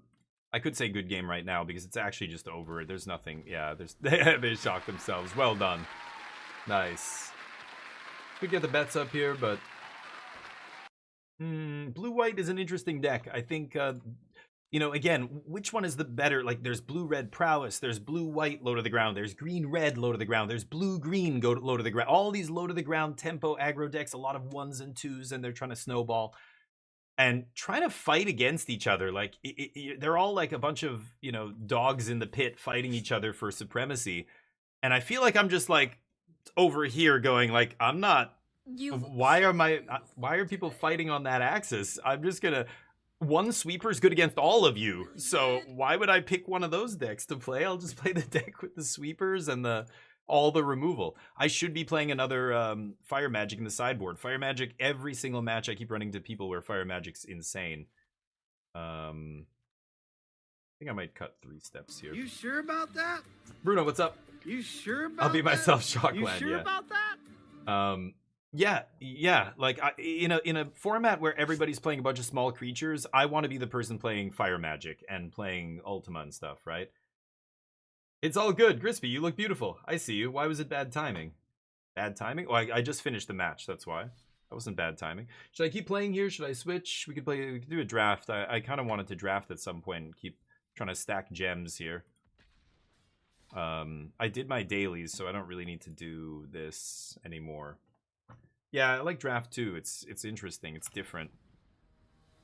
I could say good game right now because it's actually just over. There's nothing. Yeah, there's they shocked themselves. Well done. Nice. Could get the bets up here, but blue-white is an interesting deck. I think, you know, again, which one is the better? Like, there's blue-red prowess, there's blue-white low to the ground, there's green-red low to the ground, there's blue-green low to the ground. All these low to the ground tempo aggro decks, a lot of 1s and 2s, and they're trying to snowball and trying to fight against each other. Like, they're all like a bunch of, you know, dogs in the pit fighting each other for supremacy. And I feel like I'm just like over here going like, I'm not, why are people fighting on that axis? I'm just gonna, one sweeper is good against all of you, so why would I pick one of those decks to play? I'll just play the deck with the sweepers and all the removal. I should be playing another Fire Magic in the sideboard. Fire Magic, every single match I keep running to people where Fire Magic's insane. I think I might cut 3 steps here. You sure about that? Bruno, what's up? You sure about that? I'll be myself, Shockland. You sure yeah. about that? Yeah. Like, in a format where everybody's playing a bunch of small creatures, I want to be the person playing Fire Magic and playing Ultima and stuff, right? It's all good, Crispy. You look beautiful. I see you. Why was it bad timing? Bad timing? Oh, I just finished the match. That's why. That wasn't bad timing. Should I keep playing here? Should I switch? We could do a draft. I kind of wanted to draft at some point and keep trying to stack gems here. I did my dailies, so I don't really need to do this anymore. Yeah, I like draft too. It's interesting. It's different.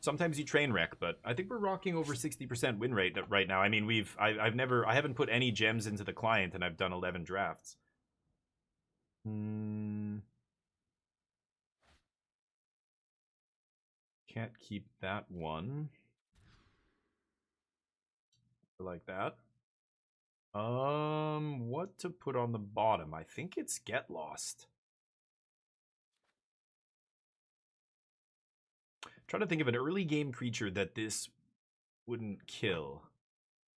Sometimes you train wreck, but I think we're rocking over 60% win rate right now. I mean, I haven't put any gems into the client, and I've done 11 drafts. Can't keep that one. Like that. What to put on the bottom? I think it's Get Lost. Trying to think of an early game creature that this wouldn't kill.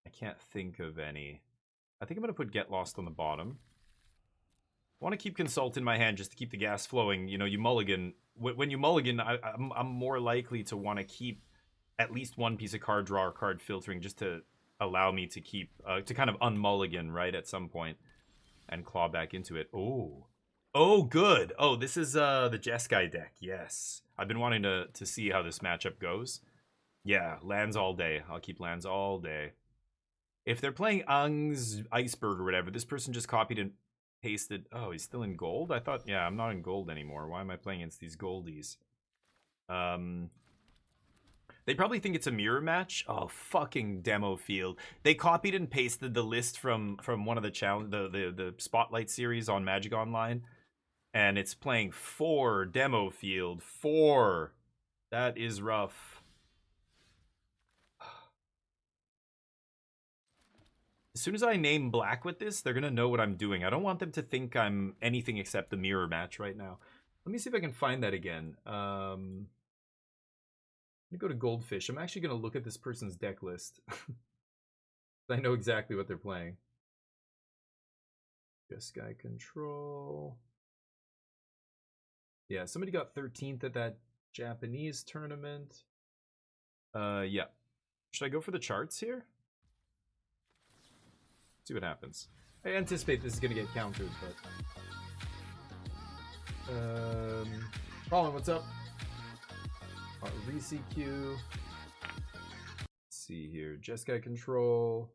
I can't think of any. I think I'm going to put Get Lost on the bottom. I want to keep Consult in my hand just to keep the gas flowing. You know, you mulligan. When you mulligan, I'm more likely to want to keep at least one piece of card draw or card filtering just to allow me to keep, to kind of unmulligan, right, at some point and claw back into it. Oh, good. Oh, this is the Jeskai deck. Yes. I've been wanting to see how this matchup goes. Yeah, lands all day. I'll keep lands all day. If they're playing Ang's Iceberg or whatever, this person just copied and pasted. Oh, he's still in gold? I thought, yeah, I'm not in gold anymore. Why am I playing against these goldies? They probably think it's a mirror match. Oh, fucking demo field. They copied and pasted the list from one of the the Spotlight series on Magic Online. And it's playing 4 demo field. 4. That is rough. As soon as I name black with this, they're going to know what I'm doing. I don't want them to think I'm anything except the mirror match right now. Let me see if I can find that again. Let me go to Goldfish. I'm actually going to look at this person's deck list. I know exactly what they're playing. Jeskai Control. Yeah, somebody got 13th at that Japanese tournament. Yeah. Should I go for the charts here? See what happens. I anticipate this is going to get countered, but... Colin, what's up? Reese-Q. Let's see here. Jeskai Control.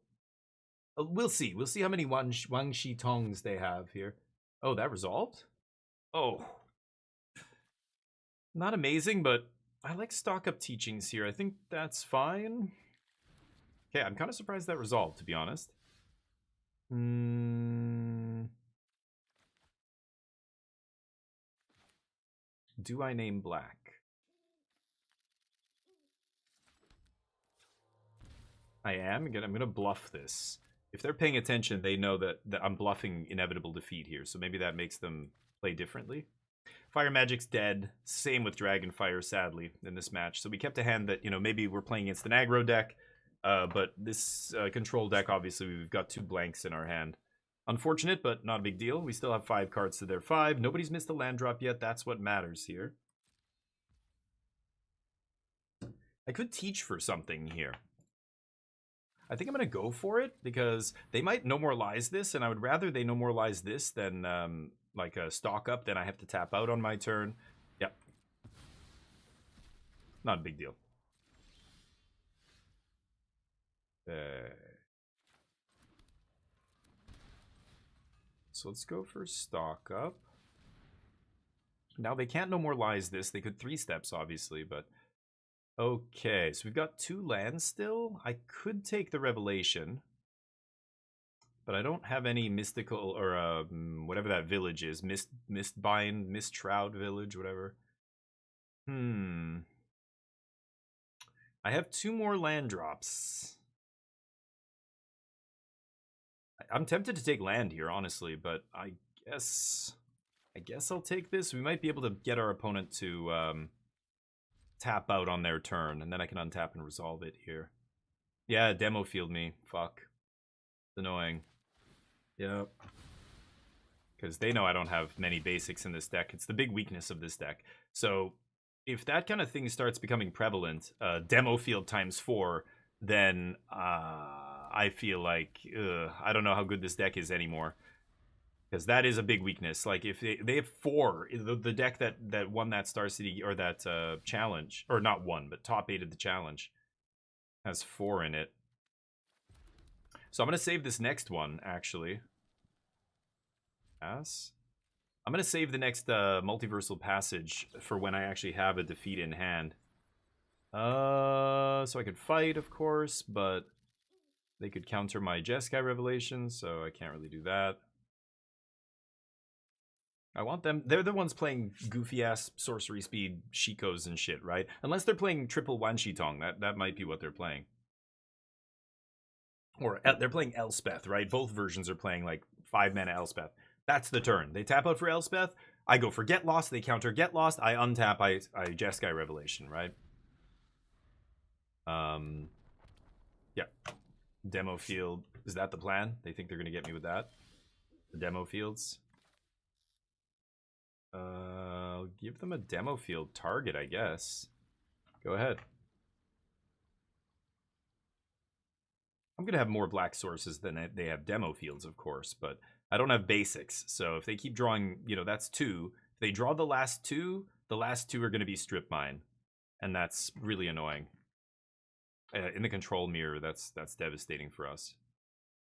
We'll see. We'll see how many Wang Shi Tongs they have here. Oh, that resolved? Oh. Not amazing, but I like stock up teachings here. I think that's fine. Okay, I'm kind of surprised that resolved, to be honest. Do I name black? I am. Again, I'm going to bluff this. If they're paying attention, they know that I'm bluffing inevitable defeat here. So maybe that makes them play differently. Fire Magic's dead. Same with Dragonfire, sadly, in this match. So we kept a hand that, you know, maybe we're playing against an aggro deck. But this control deck, obviously, we've got 2 blanks in our hand. Unfortunate, but not a big deal. We still have 5 cards to their 5. Nobody's missed a land drop yet. That's what matters here. I could teach for something here. I think I'm going to go for it because they might No More Lies this, and I would rather they No More Lies this than like a stock up. Then I have to tap out on my turn. Yep. Not a big deal. So let's go for stock up. Now they can't No More Lies this. They could 3 steps, obviously, but... Okay, so we've got 2 lands still. I could take the Revelation, but I don't have any mystical or whatever that village is. Mistbind, Mistshroud Village, whatever. I have 2 more land drops. I'm tempted to take land here, honestly, but I guess I'll take this. We might be able to get our opponent to tap out on their turn, and then I can untap and resolve it here. Yeah, demo field me. Fuck. It's annoying. Yep. Because they know I don't have many basics in this deck. It's the big weakness of this deck. So if that kind of thing starts becoming prevalent, demo field times 4, then I feel like I don't know how good this deck is anymore. Because that is a big weakness. Like, if they have 4, the deck that won that Star City, or that challenge, or not won, but top 8 of the challenge, has 4 in it. So I'm going to save this next one, actually. Pass. I'm going to save the next Multiversal Passage for when I actually have a defeat in hand. So I could fight, of course, but they could counter my Jeskai Revelation, so I can't really do that. I want them... They're the ones playing goofy-ass sorcery speed Shikos and shit, right? Unless they're playing triple Wanshitong. That might be what they're playing. Or they're playing Elspeth, right? Both versions are playing, like, 5-mana Elspeth. That's the turn. They tap out for Elspeth. I go for Get Lost. They counter Get Lost. I untap. I Jeskai Revelation, right? Yeah. Demo field. Is that the plan? They think they're going to get me with that? The demo fields? I'll give them a demo field target, I guess. Go ahead. I'm going to have more black sources than they have demo fields, of course, but I don't have basics. So if they keep drawing, you know, that's 2. If they draw the last 2 are going to be strip mine. And that's really annoying. In the control mirror, that's devastating for us.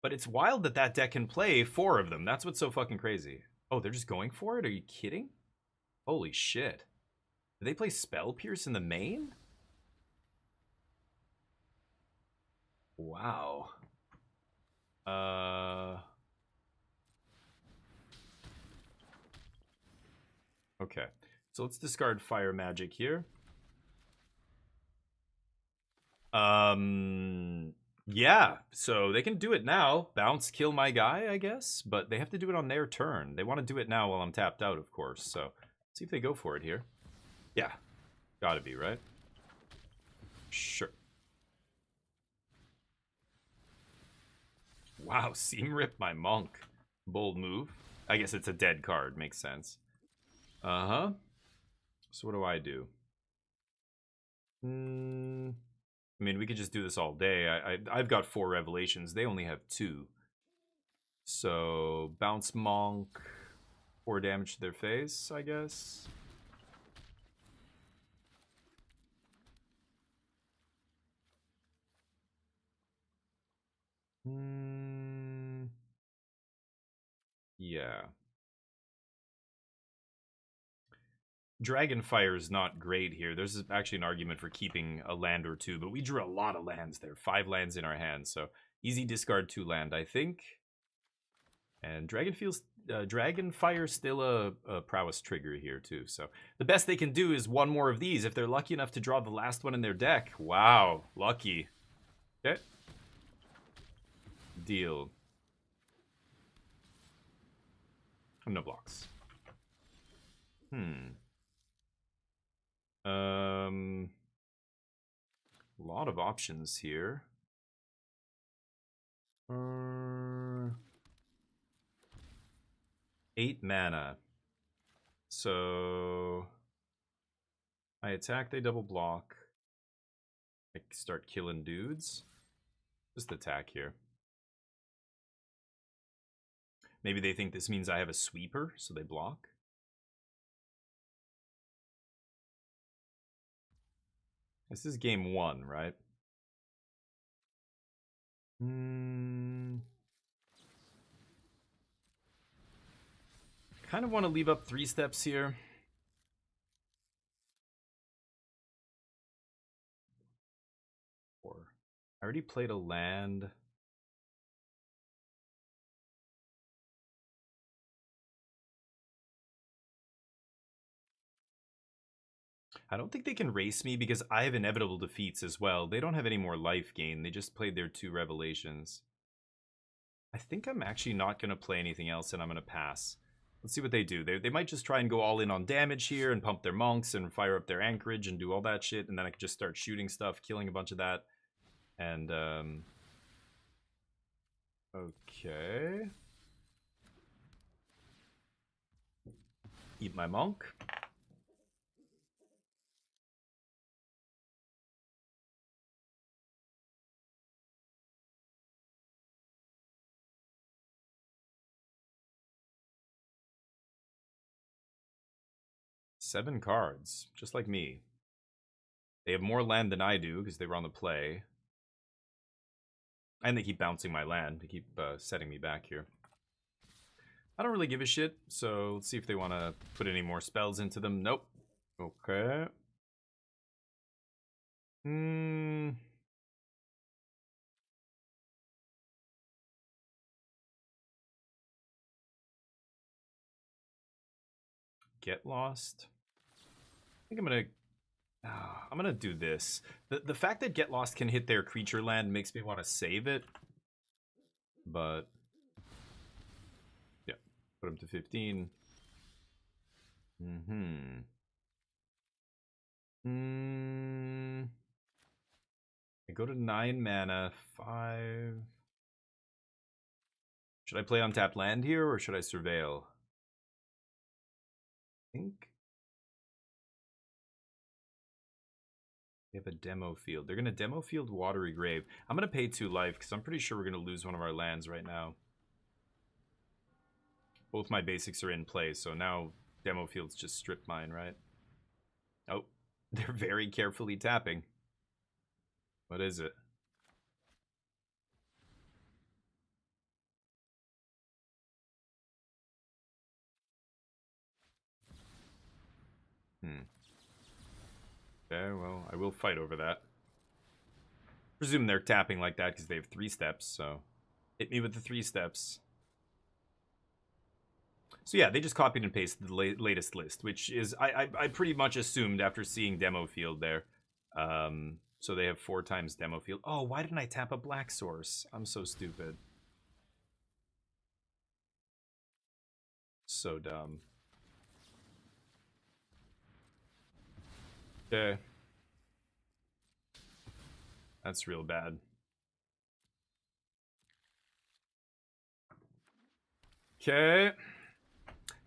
But it's wild that that deck can play 4 of them. That's what's so fucking crazy. Oh, they're just going for it? Are you kidding? Holy shit. Do they play Spell Pierce in the main? Wow. Okay. So let's discard Fire Magic here. Yeah, so they can do it now. Bounce, kill my guy, I guess. But they have to do it on their turn. They want to do it now while I'm tapped out, of course. So, let's see if they go for it here. Yeah, gotta be, right? Sure. Wow, Seam Rip my Monk. Bold move. I guess it's a dead card, makes sense. Uh-huh. So what do I do? I mean, we could just do this all day. I've got 4 Revelations. They only have 2. So, bounce Monk, 4 damage to their face, I guess. Yeah. Dragonfire is not great here. There's actually an argument for keeping a land or 2, but we drew a lot of lands there. 5 lands in our hands, so easy discard 2 land, I think. And Dragonfire still a prowess trigger here too. So the best they can do is 1 more of these if they're lucky enough to draw the last one in their deck. Wow, lucky. Okay. deal. Oh, no blocks. A lot of options here. 8 mana. So I attack, they double block. I start killing dudes. Just attack here. Maybe they think this means I have a sweeper, so they block. This is game 1, right? Kind of want to leave up 3 steps here. I already played a land. I don't think they can race me because I have inevitable defeats as well. They don't have any more life gain. They just played their 2 revelations. I think I'm actually not going to play anything else and I'm going to pass. Let's see what they do. They might just try and go all in on damage here and pump their monks and fire up their anchorage and do all that shit. And then I could just start shooting stuff, killing a bunch of that. And, okay. Eat my monk. Seven cards, just like me. They have more land than I do because they were on the play. And they keep bouncing my land. They keep setting me back here. I don't really give a shit, so let's see if they want to put any more spells into them. Nope. Okay. Get lost. I think I'm gonna do this. The fact that Get Lost can hit their creature land makes me want to save it. But yeah, put them to 15. I go to 9 mana, 5. Should I play untapped land here or should I surveil? I think they have a demo field. They're going to demo field Watery Grave. I'm going to pay 2 life because I'm pretty sure we're going to lose one of our lands right now. Both my basics are in play, so now demo field's just strip mine, right? Oh, they're very carefully tapping. What is it? Okay, well, I will fight over that. Presume they're tapping like that because they have 3 steps, so hit me with the 3 steps. So yeah, they just copied and pasted the latest list, which is, I pretty much assumed after seeing demo field there. So they have 4 times demo field. Oh, why didn't I tap a black source? I'm so stupid. So dumb. Okay. That's real bad. Okay.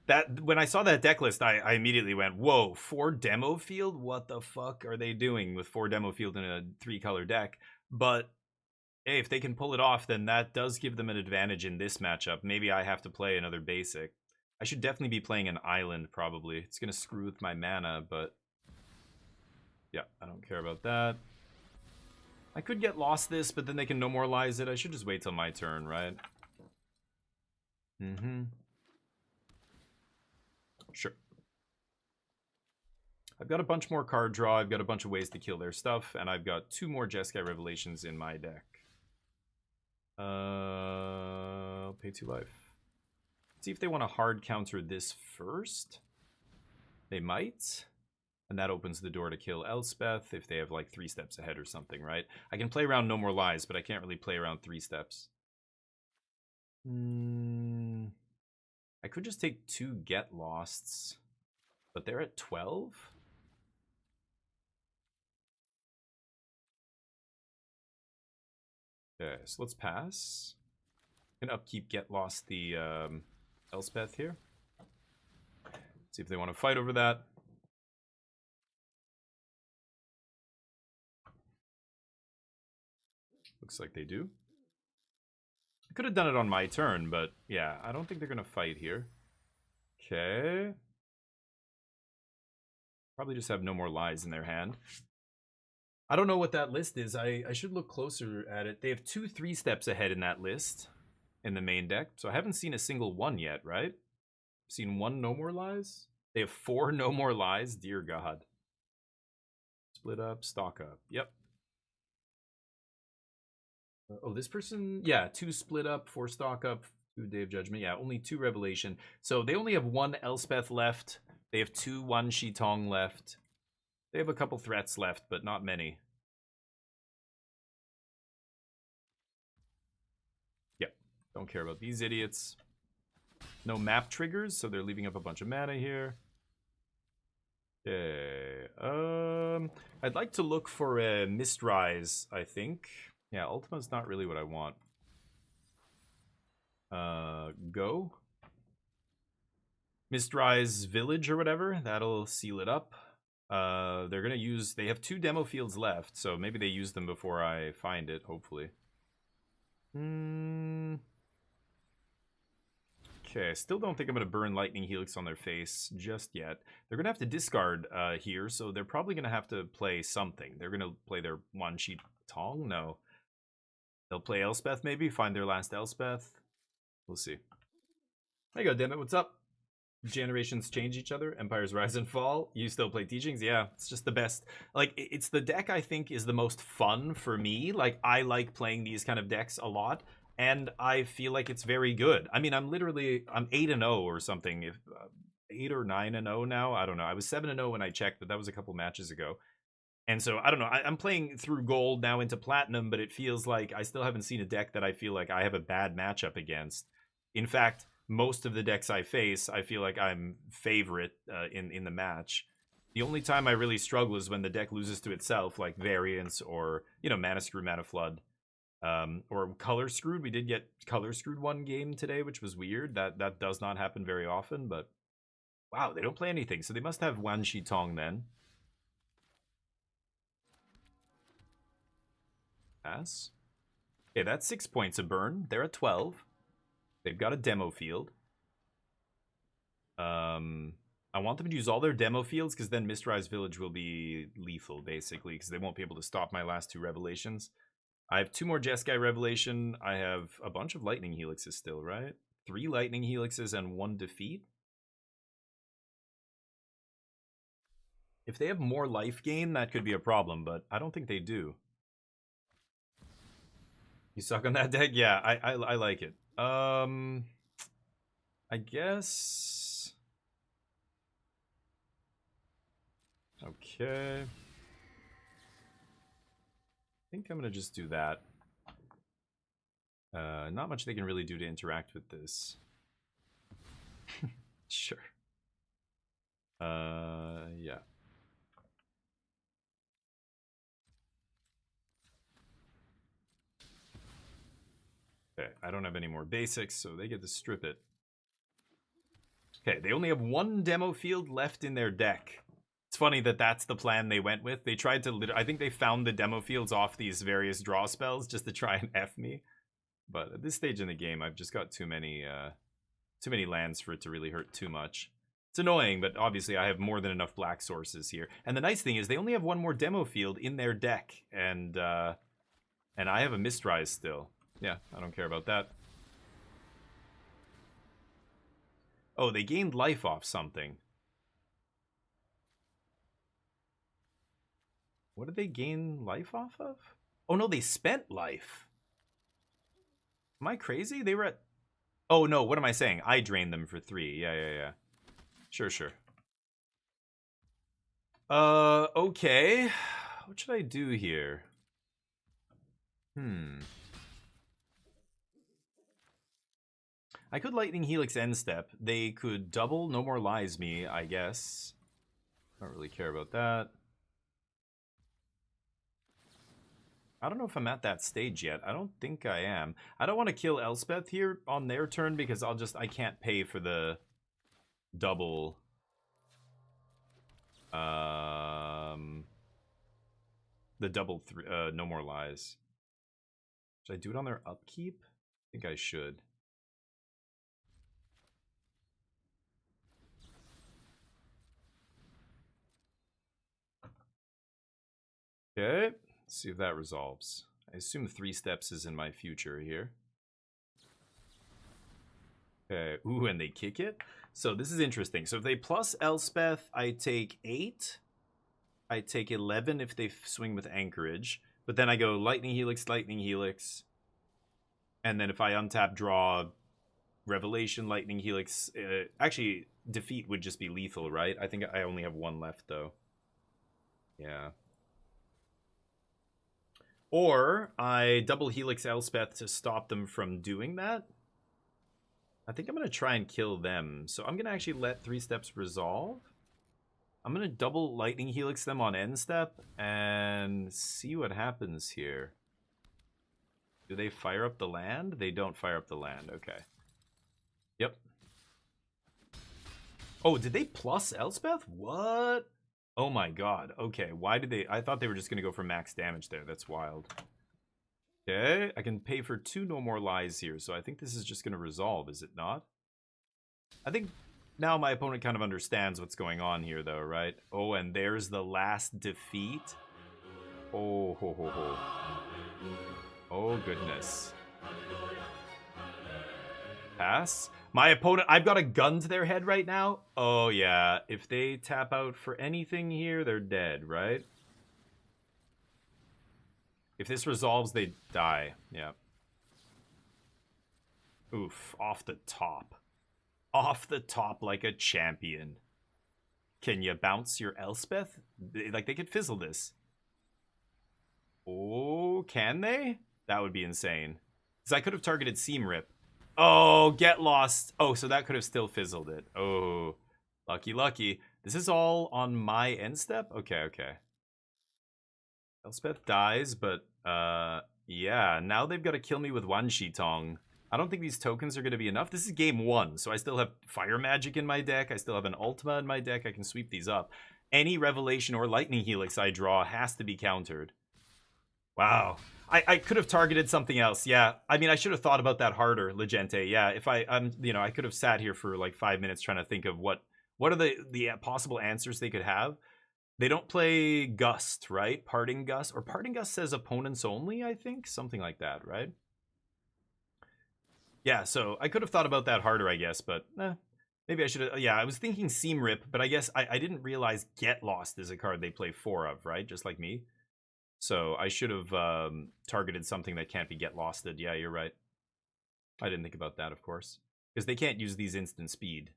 That when I saw that deck list, I immediately went, whoa, 4 demo field? What the fuck are they doing with 4 demo field in a 3-color deck? But hey, if they can pull it off, then that does give them an advantage in this matchup. Maybe I have to play another basic. I should definitely be playing an island, probably. It's going to screw with my mana, but yeah, I don't care about that. I could get lost this, but then they can no more lies it. I should just wait till my turn, right? Sure. I've got a bunch more card draw. I've got a bunch of ways to kill their stuff, and I've got 2 more Jeskai Revelations in my deck. I'll pay 2 life. See if they want to hard counter this first. They might. And that opens the door to kill Elspeth if they have like 3 steps ahead or something, right? I can play around No More Lies, but I can't really play around 3 steps. I could just take 2 Get Losts, but they're at 12? Okay, so let's pass. Can upkeep Get Lost the Elspeth here. See if they want to fight over that. Looks like they do. I could have done it on my turn, but yeah, I don't think they're going to fight here. Okay. Probably just have no more lies in their hand. I don't know what that list is. I should look closer at it. They have 2 3 steps ahead in that list in the main deck. So I haven't seen a single one yet, right? Seen 1 No More Lies? They have 4 No More Lies? Dear God. Split up, stock up. Yep. Oh, this person, yeah, 2 split up, 4 stock up, 2 Day of Judgment. Yeah, only 2 Revelation. So they only have 1 Elspeth left. They have 2 Wan Shi Tong left. They have a couple threats left, but not many. Yep, don't care about these idiots. No map triggers, so they're leaving up a bunch of mana here. Okay, I'd like to look for a Mistrise, I think. Yeah, Ultima's not really what I want. Go. Mistrise Village or whatever, that'll seal it up. They're gonna use, they have 2 demo fields left, so maybe they use them before I find it, hopefully. Okay, I still don't think I'm gonna burn Lightning Helix on their face just yet. They're gonna have to discard here, so they're probably gonna have to play something. They're gonna play their Wan Shi Tong? No. They'll play Elspeth maybe, find their last Elspeth. We'll see. There you go, dammit, what's up? Generations change each other, empires rise and fall. You still play Teachings? Yeah, it's just the best. Like, it's the deck I think is the most fun for me. Like, I like playing these kind of decks a lot, and I feel like it's very good. I mean, I'm 8-0 or something. If 8 or 9-0 now, I don't know. I was 7-0 when I checked, but that was a couple matches ago. And so, I don't know, I'm playing through gold now into platinum, but it feels like I still haven't seen a deck that I feel like I have a bad matchup against. In fact, most of the decks I face, I feel like I'm favorite in the match. The only time I really struggle is when the deck loses to itself, like Variance or, you know, Mana Screw, Mana Flood. Or Color Screwed. We did get Color Screwed one game today, which was weird. That does not happen very often, but wow, they don't play anything. So they must have Wan Shi Tong then. Pass. Okay, that's 6 points of burn. They're at 12. They've got a demo field. I want them to use all their demo fields because then Mistrise Village will be lethal, basically, because they won't be able to stop my last 2 Revelations. I have 2 more Jeskai Revelation. I have a bunch of Lightning Helixes still, right? 3 Lightning Helixes and 1 defeat. If they have more life gain, that could be a problem, but I don't think they do. You suck on that deck? Yeah, I like it. I guess. Okay. I think I'm gonna just do that. Not much they can really do to interact with this. Sure. Yeah. Okay, I don't have any more basics, so they get to strip it. Okay, they only have 1 demo field left in their deck. It's funny that that's the plan they went with. They tried to, I think they found the demo fields off these various draw spells just to try and F me. But at this stage in the game, I've just got too many lands for it to really hurt too much. It's annoying, but obviously I have more than enough black sources here. And the nice thing is they only have 1 more demo field in their deck, and I have a Mistrise still. Yeah, I don't care about that. Oh, they gained life off something. What did they gain life off of? Oh no, they spent life. Am I crazy? They were at... Oh no, what am I saying? I drained them for 3. Yeah. Sure. Okay. What should I do here? I could Lightning Helix end step. They could double No More Lies me, I guess. I don't really care about that. I don't know if I'm at that stage yet. I don't think I am. I don't want to kill Elspeth here on their turn because I can't pay for the double. The double No More Lies. Should I do it on their upkeep? I think I should. Okay, let's see if that resolves. I assume 3 steps is in my future here. Okay, ooh, and they kick it? So this is interesting. So if they plus Elspeth, I take 8. I take 11 if they swing with Anchorage. But then I go Lightning Helix, Lightning Helix. And then if I untap, draw Revelation, Lightning Helix. Actually, defeat would just be lethal, right? I think I only have 1 left, though. Yeah. Or I double Helix Elspeth to stop them from doing that. I think I'm going to try and kill them. So I'm going to actually let 3 steps resolve. I'm going to double Lightning Helix them on end step and see what happens here. Do they fire up the land? They don't fire up the land. Okay. Yep. Oh, did they plus Elspeth? What? Oh my god. Okay, why did they... I thought they were just going to go for max damage there. That's wild. Okay, I can pay for 2 No More Lies here, so I think this is just going to resolve, is it not? I think now my opponent kind of understands what's going on here, though, right? Oh, and there's the last defeat. Oh, ho, ho, ho. Oh, goodness. Pass. My opponent, I've got a gun to their head right now. Oh, yeah. If they tap out for anything here, they're dead, right? If this resolves, they die. Yeah. Oof. Off the top. Off the top like a champion. Can you bounce your Elspeth? Like, they could fizzle this. Oh, can they? That would be insane. Because I could have targeted Seam Rip. Oh, get lost. Oh, so that could have still fizzled it. Oh, lucky, lucky. This is all on my end step? Okay, okay. Elspeth dies, but, yeah. Now they've got to kill me with Wan Shi Tong. I don't think these tokens are going to be enough. This is game 1, so I still have Fire Magic in my deck. I still have an Ultima in my deck. I can sweep these up. Any Revelation or Lightning Helix I draw has to be countered. Wow. I could have targeted something else. Yeah. I mean, I should have thought about that harder, Legente. Yeah. If you know, I could have sat here for like 5 minutes trying to think of what are the possible answers they could have. They don't play Gust, right? Parting Gust, or Parting Gust says opponents only, I think, something like that, right? Yeah. So I could have thought about that harder, I guess, but maybe I should have. Yeah. I was thinking Seam Rip, but I guess I didn't realize Get Lost is a card they play 4 of, right? Just like me. So I should have targeted something that can't be Get Losted. Yeah, you're right. I didn't think about that, of course. Because they can't use these instant speed.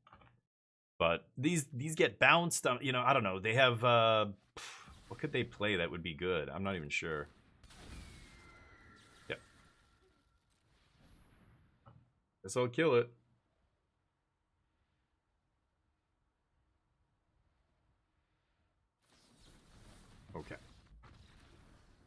But these get bounced. You know, I don't know. They have... what could they play that would be good? I'm not even sure. Yep. Guess I'll kill it. Okay.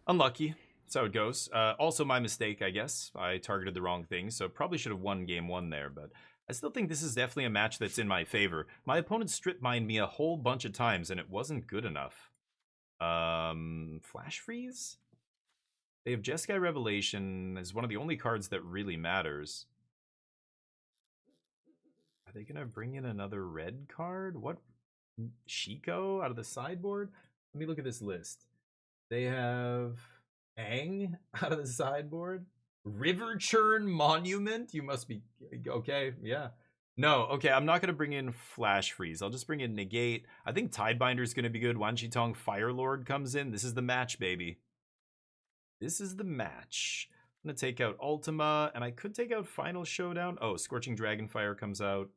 Unlucky. That's how it goes. Also my mistake, I guess. I targeted the wrong thing, so probably should have won game 1 there, but I still think this is definitely a match that's in my favor. My opponent strip mined me a whole bunch of times, and it wasn't good enough. Flash Freeze? They have Jeskai Revelation as one of the only cards that really matters. Are they gonna bring in another red card? What? Shiko out of the sideboard? Let me look at this list. They have Aang out of the sideboard. River Churn Monument? You must be... Okay, yeah. No, okay, I'm not going to bring in Flash Freeze. I'll just bring in Negate. I think Tidebinder is going to be good. Wan Shi Tong Fire Lord comes in. This is the match, baby. This is the match. I'm going to take out Ultima, and I could take out Final Showdown. Oh, Scorching Dragonfire comes out.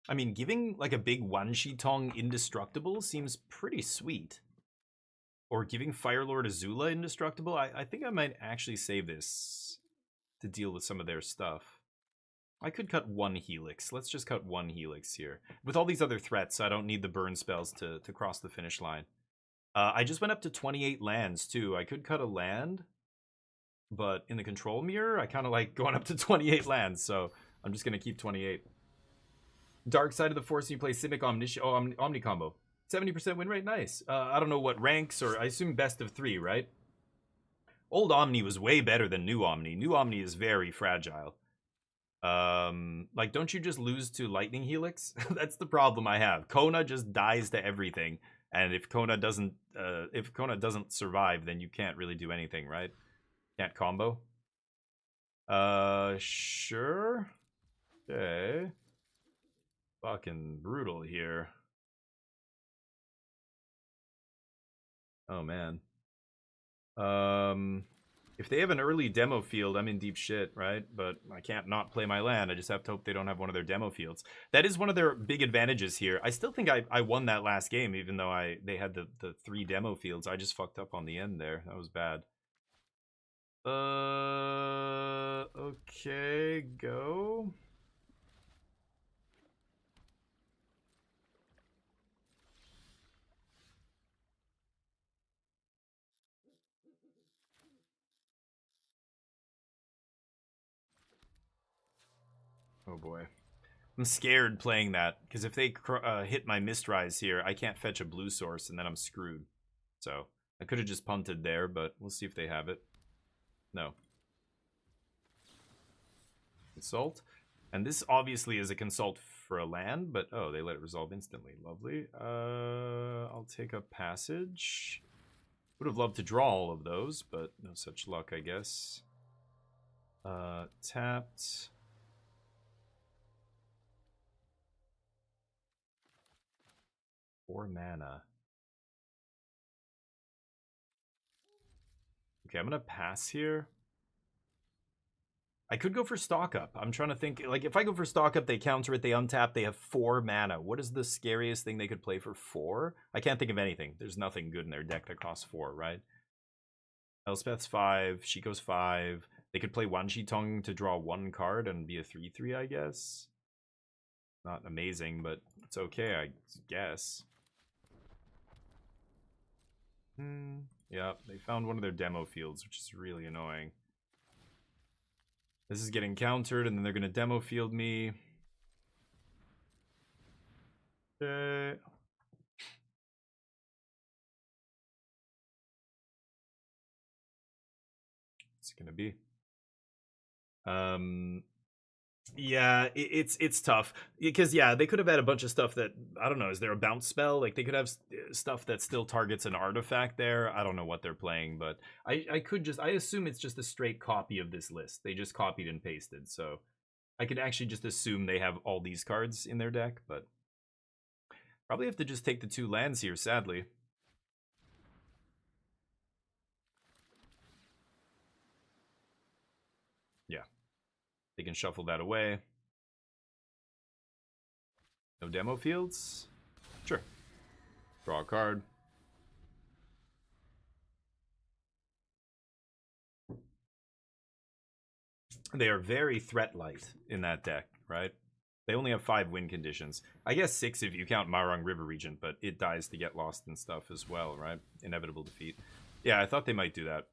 I mean, giving like a big Wan Shi Tong indestructible seems pretty sweet. Or giving Firelord Azula indestructible. I think I might actually save this to deal with some of their stuff. I could cut one Helix. Let's just cut one Helix here. With all these other threats, I don't need the burn spells to cross the finish line. I just went up to 28 lands, too. I could cut a land, but in the control mirror, I kind of like going up to 28 lands, so I'm just going to keep 28. Dark Side of the Force, you play Simic Omni combo. 70% win rate, nice. I don't know what ranks, or I assume best of 3, right? Old Omni was way better than New Omni. New Omni is very fragile. Like, don't you just lose to Lightning Helix? That's the problem I have. Kona just dies to everything, and if Kona doesn't survive, then you can't really do anything, right? Can't combo. Sure. Okay. Fucking brutal here. Oh man. If they have an early demo field, I'm in deep shit, right? But I can't not play my land. I just have to hope they don't have one of their demo fields. That is one of their big advantages here. I still think I won that last game, even though they had the 3 demo fields. I just fucked up on the end there. That was bad. Okay, go. Oh boy. I'm scared playing that, because if they hit my Mistrise here, I can't fetch a blue source, and then I'm screwed. So, I could have just punted there, but we'll see if they have it. No. Consult. And this obviously is a consult for a land, but oh, they let it resolve instantly. Lovely. I'll take a passage. Would have loved to draw all of those, but no such luck, I guess. Tapped. Four mana. Okay, I'm gonna pass here. I could go for stock up. I'm trying to think, like, if I go for stock up, they counter it, they untap, they have 4 mana. What is the scariest thing they could play for 4? I can't think of anything. There's nothing good in their deck that costs 4, right? Elspeth's 5, Shiko's 5. They could play Wan Shi Tong to draw 1 card and be a 3/3, I guess. Not amazing, but it's okay, I guess. Yeah, they found one of their demo fields, which is really annoying. This is getting countered, and then they're going to demo field me. Okay. What's it going to be? Yeah, it's tough because yeah, they could have had a bunch of stuff that I don't know. Is there a bounce spell? Like they could have stuff that still targets an artifact there. I don't know what they're playing, but I assume it's just a straight copy of this list. They just copied and pasted, so I could actually just assume they have all these cards in their deck, but probably have to just take the 2 lands here, sadly. Yeah. They can shuffle that away. No demo fields? Sure. Draw a card. They are very threat light in that deck, right? They only have 5 win conditions. I guess 6 if you count Marang River Regent, but it dies to get lost and stuff as well, right? Inevitable defeat. Yeah, I thought they might do that.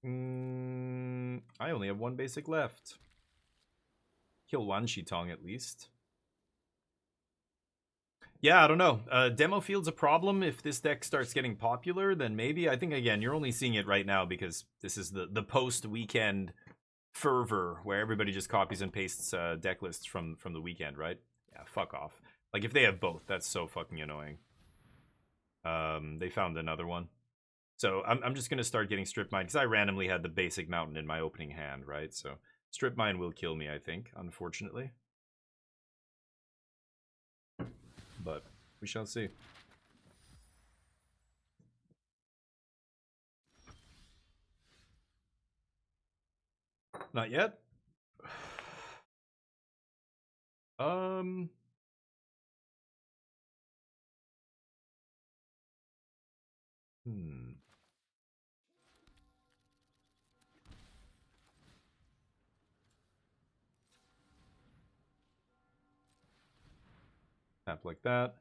I only have 1 basic left. Kill Wan Shi Tong at least. Yeah, I don't know. Demo field's a problem. If this deck starts getting popular, then maybe. I think, again, you're only seeing it right now because this is the post-weekend fervor where everybody just copies and pastes deck lists from the weekend, right? Yeah, fuck off. Like, if they have both, that's so fucking annoying. They found another one. So I'm just going to start getting Strip Mine because I randomly had the basic mountain in my opening hand, right? So Strip Mine will kill me, I think, unfortunately. But we shall see. Not yet. Tap like that.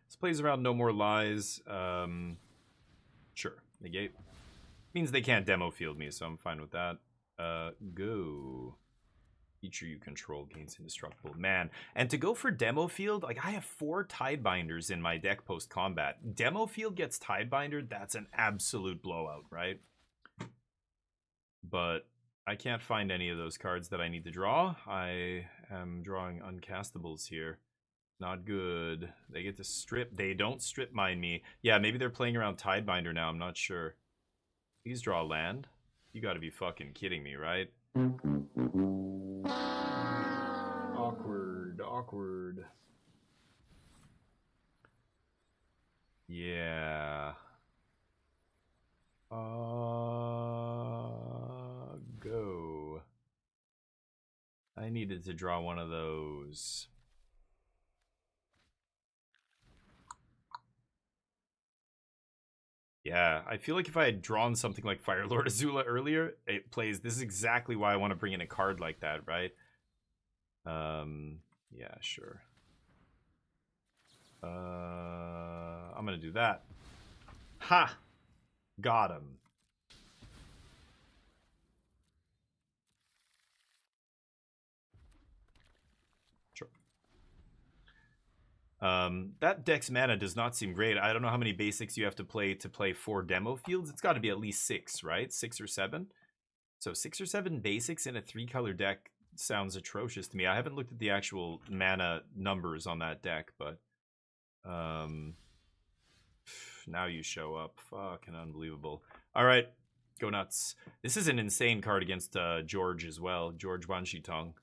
This plays around No More Lies. Sure. Negate. Means they can't demo field me, so I'm fine with that. Go. Feature you control gains indestructible. Man, and to go for demo field, like I have 4 Tidebinders in my deck post combat. Demo field gets Tidebinder, that's an absolute blowout, right? But I can't find any of those cards that I need to draw. I am drawing uncastables here. Not good. They get to strip. They don't strip mine me. Yeah, maybe they're playing around Tidebinder now. I'm not sure. Please draw land. You gotta be fucking kidding me, right? Awkward, awkward. Yeah. Go. I needed to draw one of those. Yeah, I feel like if I had drawn something like Fire Lord Azula earlier, it plays. This is exactly why I want to bring in a card like that, right? Yeah, sure. I'm gonna do that. Ha! Got him. Sure. That deck's mana does not seem great. I don't know how many basics you have to play 4 demo fields. It's got to be at least 6, right? 6 or 7. So 6 or 7 basics in a 3-color deck sounds atrocious to me. I haven't looked at the actual mana numbers on that deck, but now you show up. Fucking unbelievable. All right, go nuts. This is an insane card against George as well. George Wanshitong.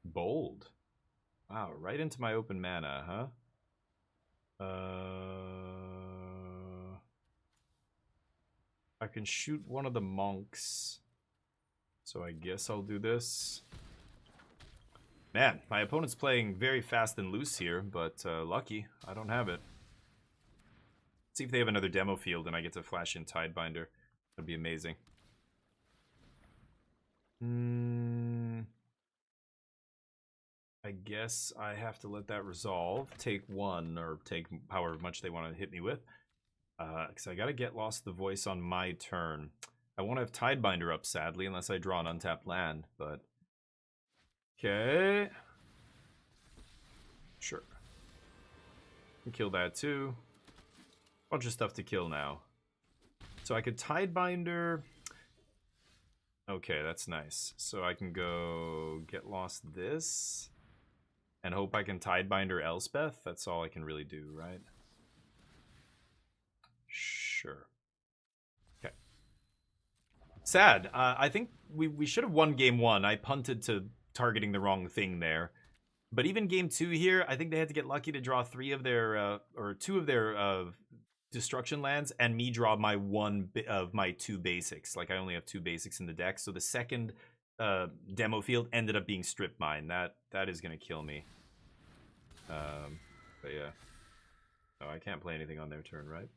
Bold. Wow, right into my open mana, huh? I can shoot one of the monks. So I guess I'll do this. Man, my opponent's playing very fast and loose here, but lucky, I don't have it. Let's see if they have another demo field and I get to flash in Tidebinder. That'd be amazing. I guess I have to let that resolve. Take 1, or take however much they want to hit me with. Because I gotta get Lost the Voice on my turn. I won't have Tidebinder up, sadly, unless I draw an untapped land, but... Okay. Sure. Can kill that too. Bunch of stuff to kill now. So I could Tidebinder... Okay, that's nice. So I can go get Lost this and hope I can Tidebinder Elspeth. That's all I can really do, right? Sure. Okay. Sad. I think we should have won game 1. I punted to targeting the wrong thing there. But even game 2 here, I think they had to get lucky to draw 3 of their, or 2 of their destruction lands, and me draw my 1 of my 2 basics. Like I only have 2 basics in the deck, so the second demo field ended up being strip mine. That is gonna kill me. But yeah, no, I can't play anything on their turn, right?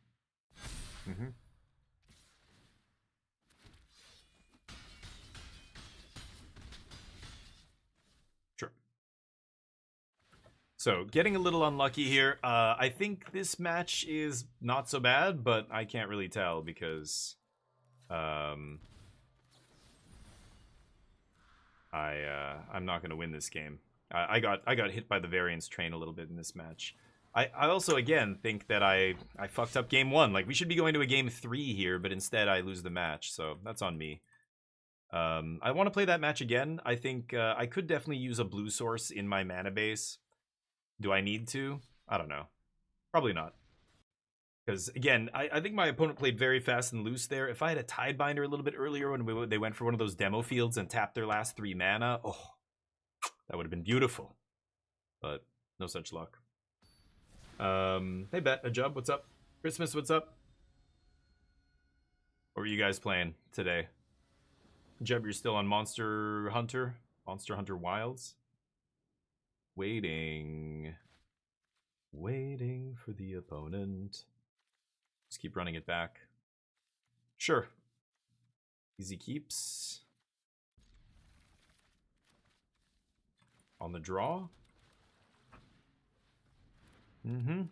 Sure. So, getting a little unlucky here. I think this match is not so bad, but I can't really tell because I'm not going to win this game. I got hit by the variance train a little bit in this match. I also, again, think that I fucked up game 1. Like, we should be going to a game 3 here, but instead I lose the match, so that's on me. I want to play that match again. I think I could definitely use a blue source in my mana base. Do I need to? I don't know. Probably not. Because, again, I think my opponent played very fast and loose there. If I had a Tidebinder a little bit earlier when they went for one of those demo fields and tapped their last 3 mana, oh, that would have been beautiful. But no such luck. Hey, Bet, Ajub, what's up? Christmas, what's up? What were you guys playing today? Jeb, you're still on Monster Hunter Wilds? Waiting. Waiting for the opponent. Just keep running it back. Sure. Easy keeps. On the draw. Mm-hmm.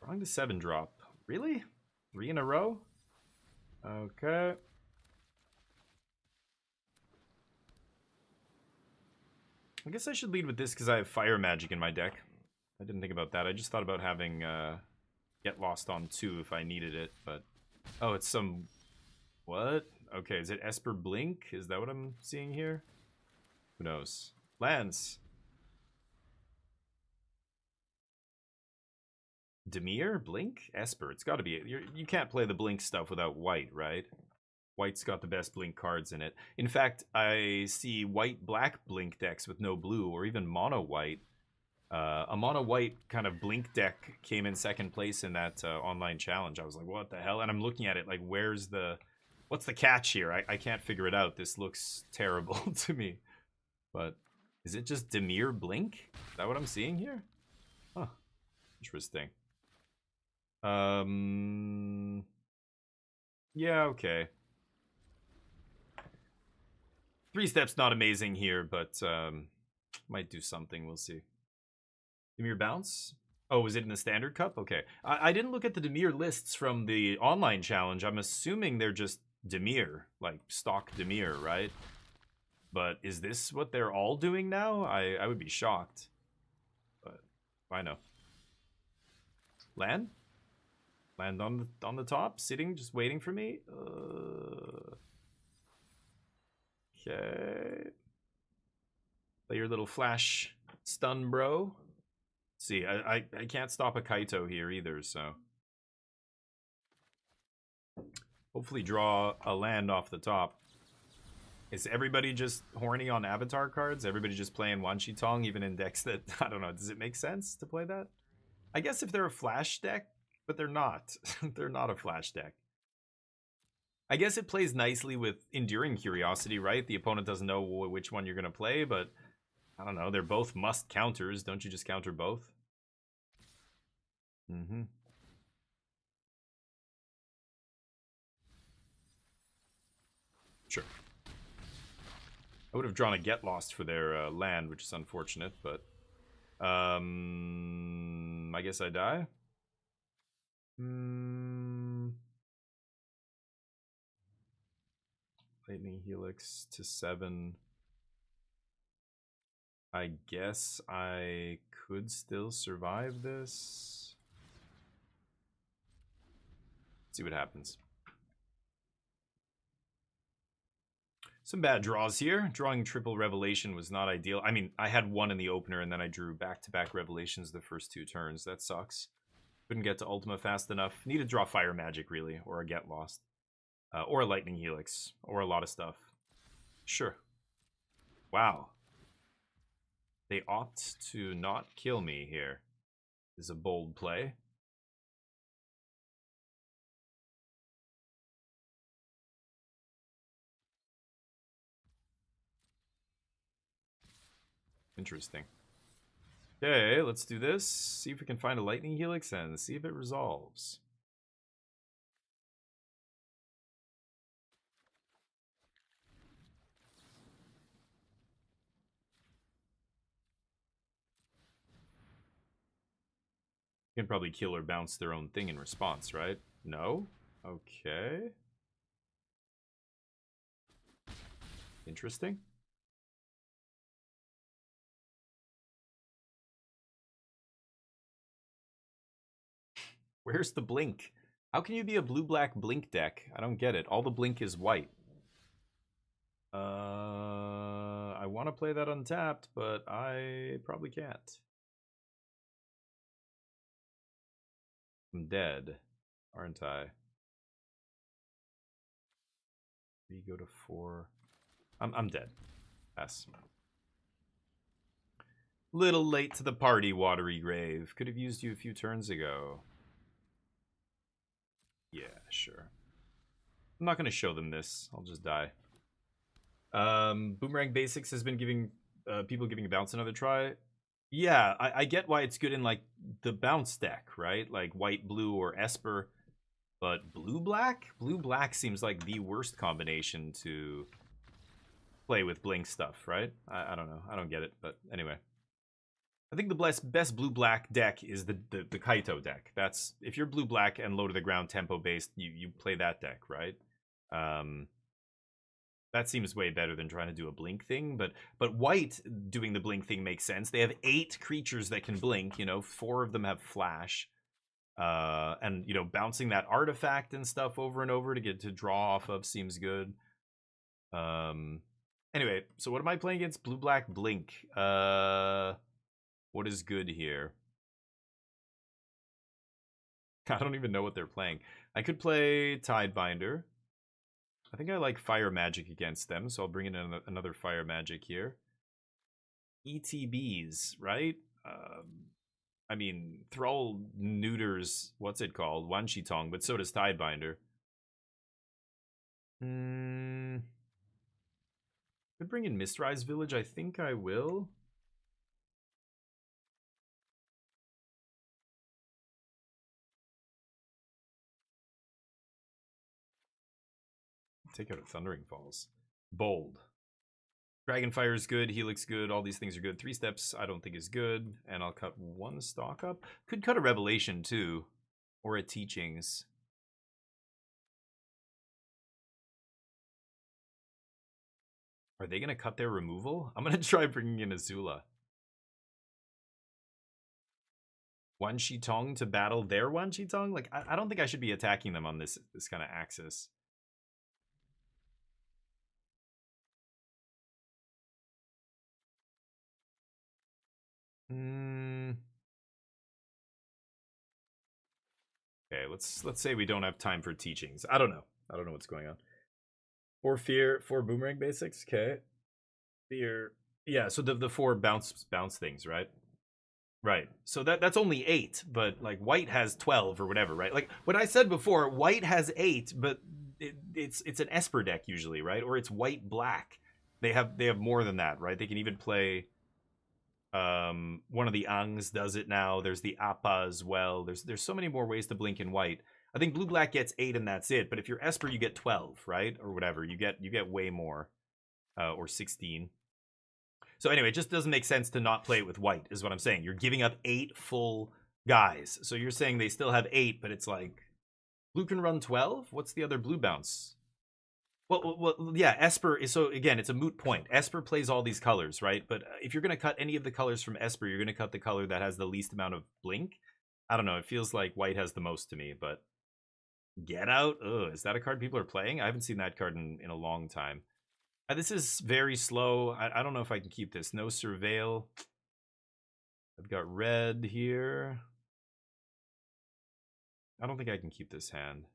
Drawing the 7 drop. Really? 3 in a row? Okay. I guess I should lead with this because I have fire magic in my deck. I didn't think about that. I just thought about having Get Lost on 2 if I needed it, but... Oh, it's some... What? Okay, is it Esper Blink? Is that what I'm seeing here? Who knows? Lands. Demir? Blink? Esper. It's got to be... You can't play the Blink stuff without white, right? White's got the best Blink cards in it. In fact, I see white-black Blink decks with no blue, or even mono-white. A mono-white kind of Blink deck came in second place in that online challenge. I was like, what the hell? And I'm looking at it like, where's the... What's the catch here? I can't figure it out. This looks terrible to me. But is it just Demir Blink? Is that what I'm seeing here? Huh. Interesting. Yeah, okay. 3 steps not amazing here, but might do something. We'll see. Demir bounce? Oh, was it in the standard cup? Okay. I didn't look at the Demir lists from the online challenge. I'm assuming they're just Demir, like stock Demir, right? But is this what they're all doing now? I would be shocked. But I know. Land? Land on the top, sitting, just waiting for me. Okay. Play your little flash stun, bro. See, I can't stop a Kaito here either, so hopefully draw a land off the top. Is everybody just horny on avatar cards? Everybody just playing Wan Shi Tong, even in decks that, I don't know, does it make sense to play that? I guess if they're a flash deck, but they're not. They're not a flash deck. I guess it plays nicely with Enduring Curiosity, right? The opponent doesn't know which one you're going to play, but I don't know. They're both must counters. Don't you just counter both? Mm-hmm. Sure. I would have drawn a Get Lost for their land, which is unfortunate, but... I guess I die? Lightning Helix to 7. I guess I could still survive this. Let's see what happens. Some bad draws here. Drawing triple Revelation was not ideal. I mean, I had 1 in the opener, and then I drew back-to-back Revelations the first 2 turns. That sucks. Couldn't get to Ultima fast enough. Need to draw Fire Magic, really, or a Get Lost. Or a Lightning Helix, or a lot of stuff. Sure. Wow. They opt to not kill me here. Is a bold play. Interesting. Okay, let's do this. See if we can find a Lightning Helix and see if it resolves. You can probably kill or bounce their own thing in response, right? No? Okay. Interesting. Where's the blink? How can you be a blue-black blink deck? I don't get it. All the blink is white. I want to play that untapped, but I probably can't. I'm dead, aren't I? 3 go to 4. I'm dead. Pass. Little late to the party, Watery Grave. Could have used you a few turns ago. Yeah, sure. I'm not going to show them this. I'll just die. Boomerang Basics has been giving people giving bounce another try. Yeah, I get why it's good in like the bounce deck, right? Like white, blue, or Esper. But blue black? Blue black seems like the worst combination to play with blink stuff, right? I don't know. I don't get it, but anyway. I think the best blue black deck is the Kaito deck. That's if you're blue black and low to the ground tempo based, you play that deck, right? That seems way better than trying to do a blink thing, but white doing the blink thing makes sense. They have 8 creatures that can blink, you know, 4 of them have flash. And you know, bouncing that artifact and stuff over and over to get to draw off of seems good. Anyway, so what am I playing against? Blue black blink. What is good here? I don't even know what they're playing. I could play Tidebinder. I think I like Fire Magic against them, so I'll bring in another Fire Magic here. ETBs, right? I mean, Thrall neuters, what's it called? Wan Shi Tong, but so does Tidebinder. Could bring in Mistrise Village, I think I will. Take out a Thundering Falls. Bold. Dragonfire is good, Helix good, all these things are good. 3 steps I don't think is good, and I'll cut 1 stock up. Could cut a Revelation too, or a Teachings. Are they going to cut their removal? I'm going to try bringing in Azula. Wan Shi Tong to battle their Wan Shi Tong? Like, I don't think I should be attacking them on this kind of axis. Okay, let's say we don't have time for Teachings. I don't know what's going on. 4 fear, 4 boomerang basics. Okay, fear. Yeah, so the 4 bounce things, right? Right. So that's only 8, but like white has 12 or whatever, right? Like what I said before, white has 8, but it's an Esper deck usually, right? Or it's white black. They have more than that, right? They can even play. One of the Angs does it now. There's the Appa as well. There's so many more ways to blink in white. I think blue black gets 8 and that's it. But if you're Esper, you get 12, right? Or whatever. You get way more, or 16. So anyway, it just doesn't make sense to not play it with white, is what I'm saying. You're giving up 8 full guys. So you're saying they still have 8, but it's like blue can run 12. What's the other blue bounce? Well, yeah, Esper is, so again, it's a moot point. Esper plays all these colors, right? But if you're going to cut any of the colors from Esper, you're going to cut the color that has the least amount of blink. I don't know, it feels like white has the most to me, but Get Out? Ugh, is that a card people are playing? I haven't seen that card in a long time. This is very slow. I don't know if I can keep this. No Surveil. I've got red here. I don't think I can keep this hand.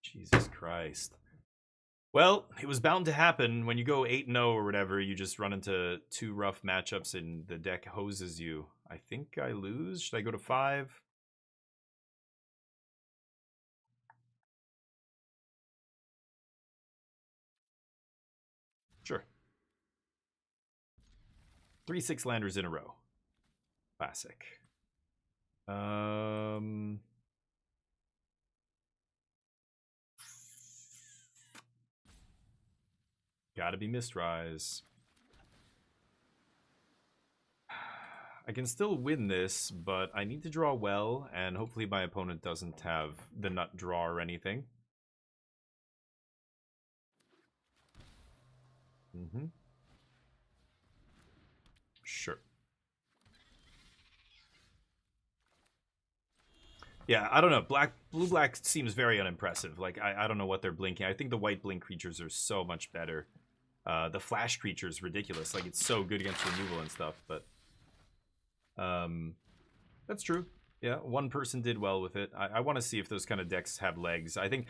Jesus Christ. Well, it was bound to happen. When you go 8-0 or whatever, you just run into 2 rough matchups and the deck hoses you. I think I lose. Should I go to 5? Sure. 3 6-landers in a row. Classic. Gotta be Mistrise. I can still win this, but I need to draw well, and hopefully my opponent doesn't have the nut draw or anything. Sure. Yeah, I don't know. Blue-black seems very unimpressive. Like, I don't know what they're blinking. I think the white blink creatures are so much better. The flash creature is ridiculous. Like, it's so good against removal and stuff, but... that's true. Yeah, one person did well with it. I want to see if those kind of decks have legs. I think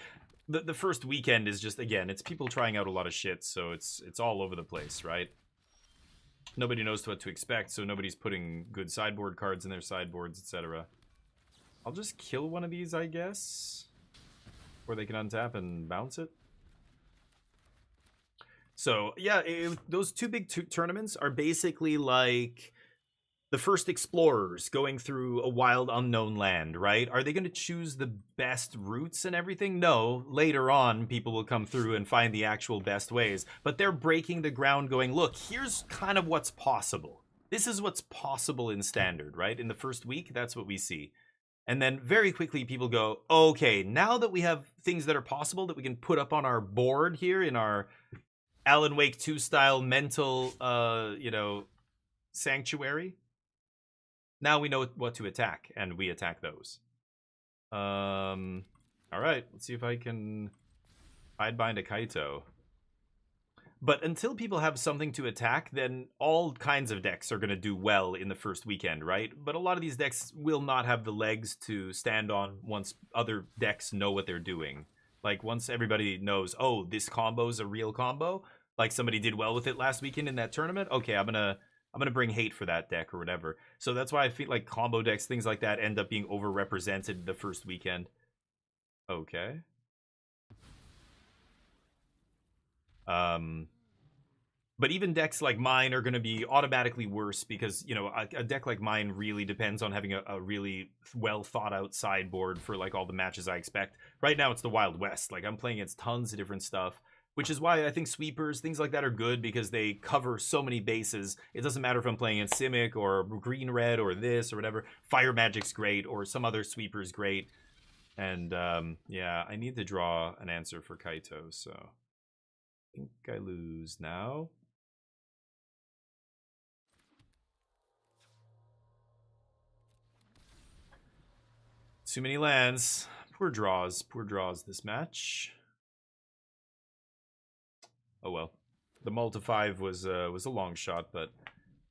the first weekend is just, again, it's people trying out a lot of shit, so it's all over the place, right? Nobody knows what to expect, so nobody's putting good sideboard cards in their sideboards, etc. I'll just kill one of these, I guess. Or they can untap and bounce it. So yeah, those two big tournaments are basically like the first explorers going through a wild unknown land, right? Are they going to choose the best routes and everything? No, later on people will come through and find the actual best ways, but they're breaking the ground going, look, here's kind of what's possible. This is what's possible in standard, right? In the first week, that's what we see. And then very quickly people go, okay, now that we have things that are possible that we can put up on our board here in our Alan Wake 2 style mental sanctuary, now we know what to attack, and we attack those. All right, let's see if I can Hidebind a Kaito. But until people have something to attack, then all kinds of decks are going to do well in the first weekend, right? But a lot of these decks will not have the legs to stand on once other decks know what they're doing. Like, once everybody knows, oh, this combo is a real combo, like somebody did well with it last weekend in that tournament, okay, I'm gonna bring hate for that deck or whatever. So that's why I feel like combo decks, things like that, end up being overrepresented the first weekend. Okay. But even decks like mine are going to be automatically worse because, you know, a deck like mine really depends on having a really well thought out sideboard for like all the matches I expect. Right now it's the Wild West. Like, I'm playing against tons of different stuff, which is why I think sweepers, things like that are good because they cover so many bases. It doesn't matter if I'm playing in Simic or Green Red or this or whatever. Fire Magic's great, or some other sweeper's great. And yeah, I need to draw an answer for Kaito, so I think I lose now. Too many lands. Poor draws this match. Oh well. The multi-5 was a long shot, but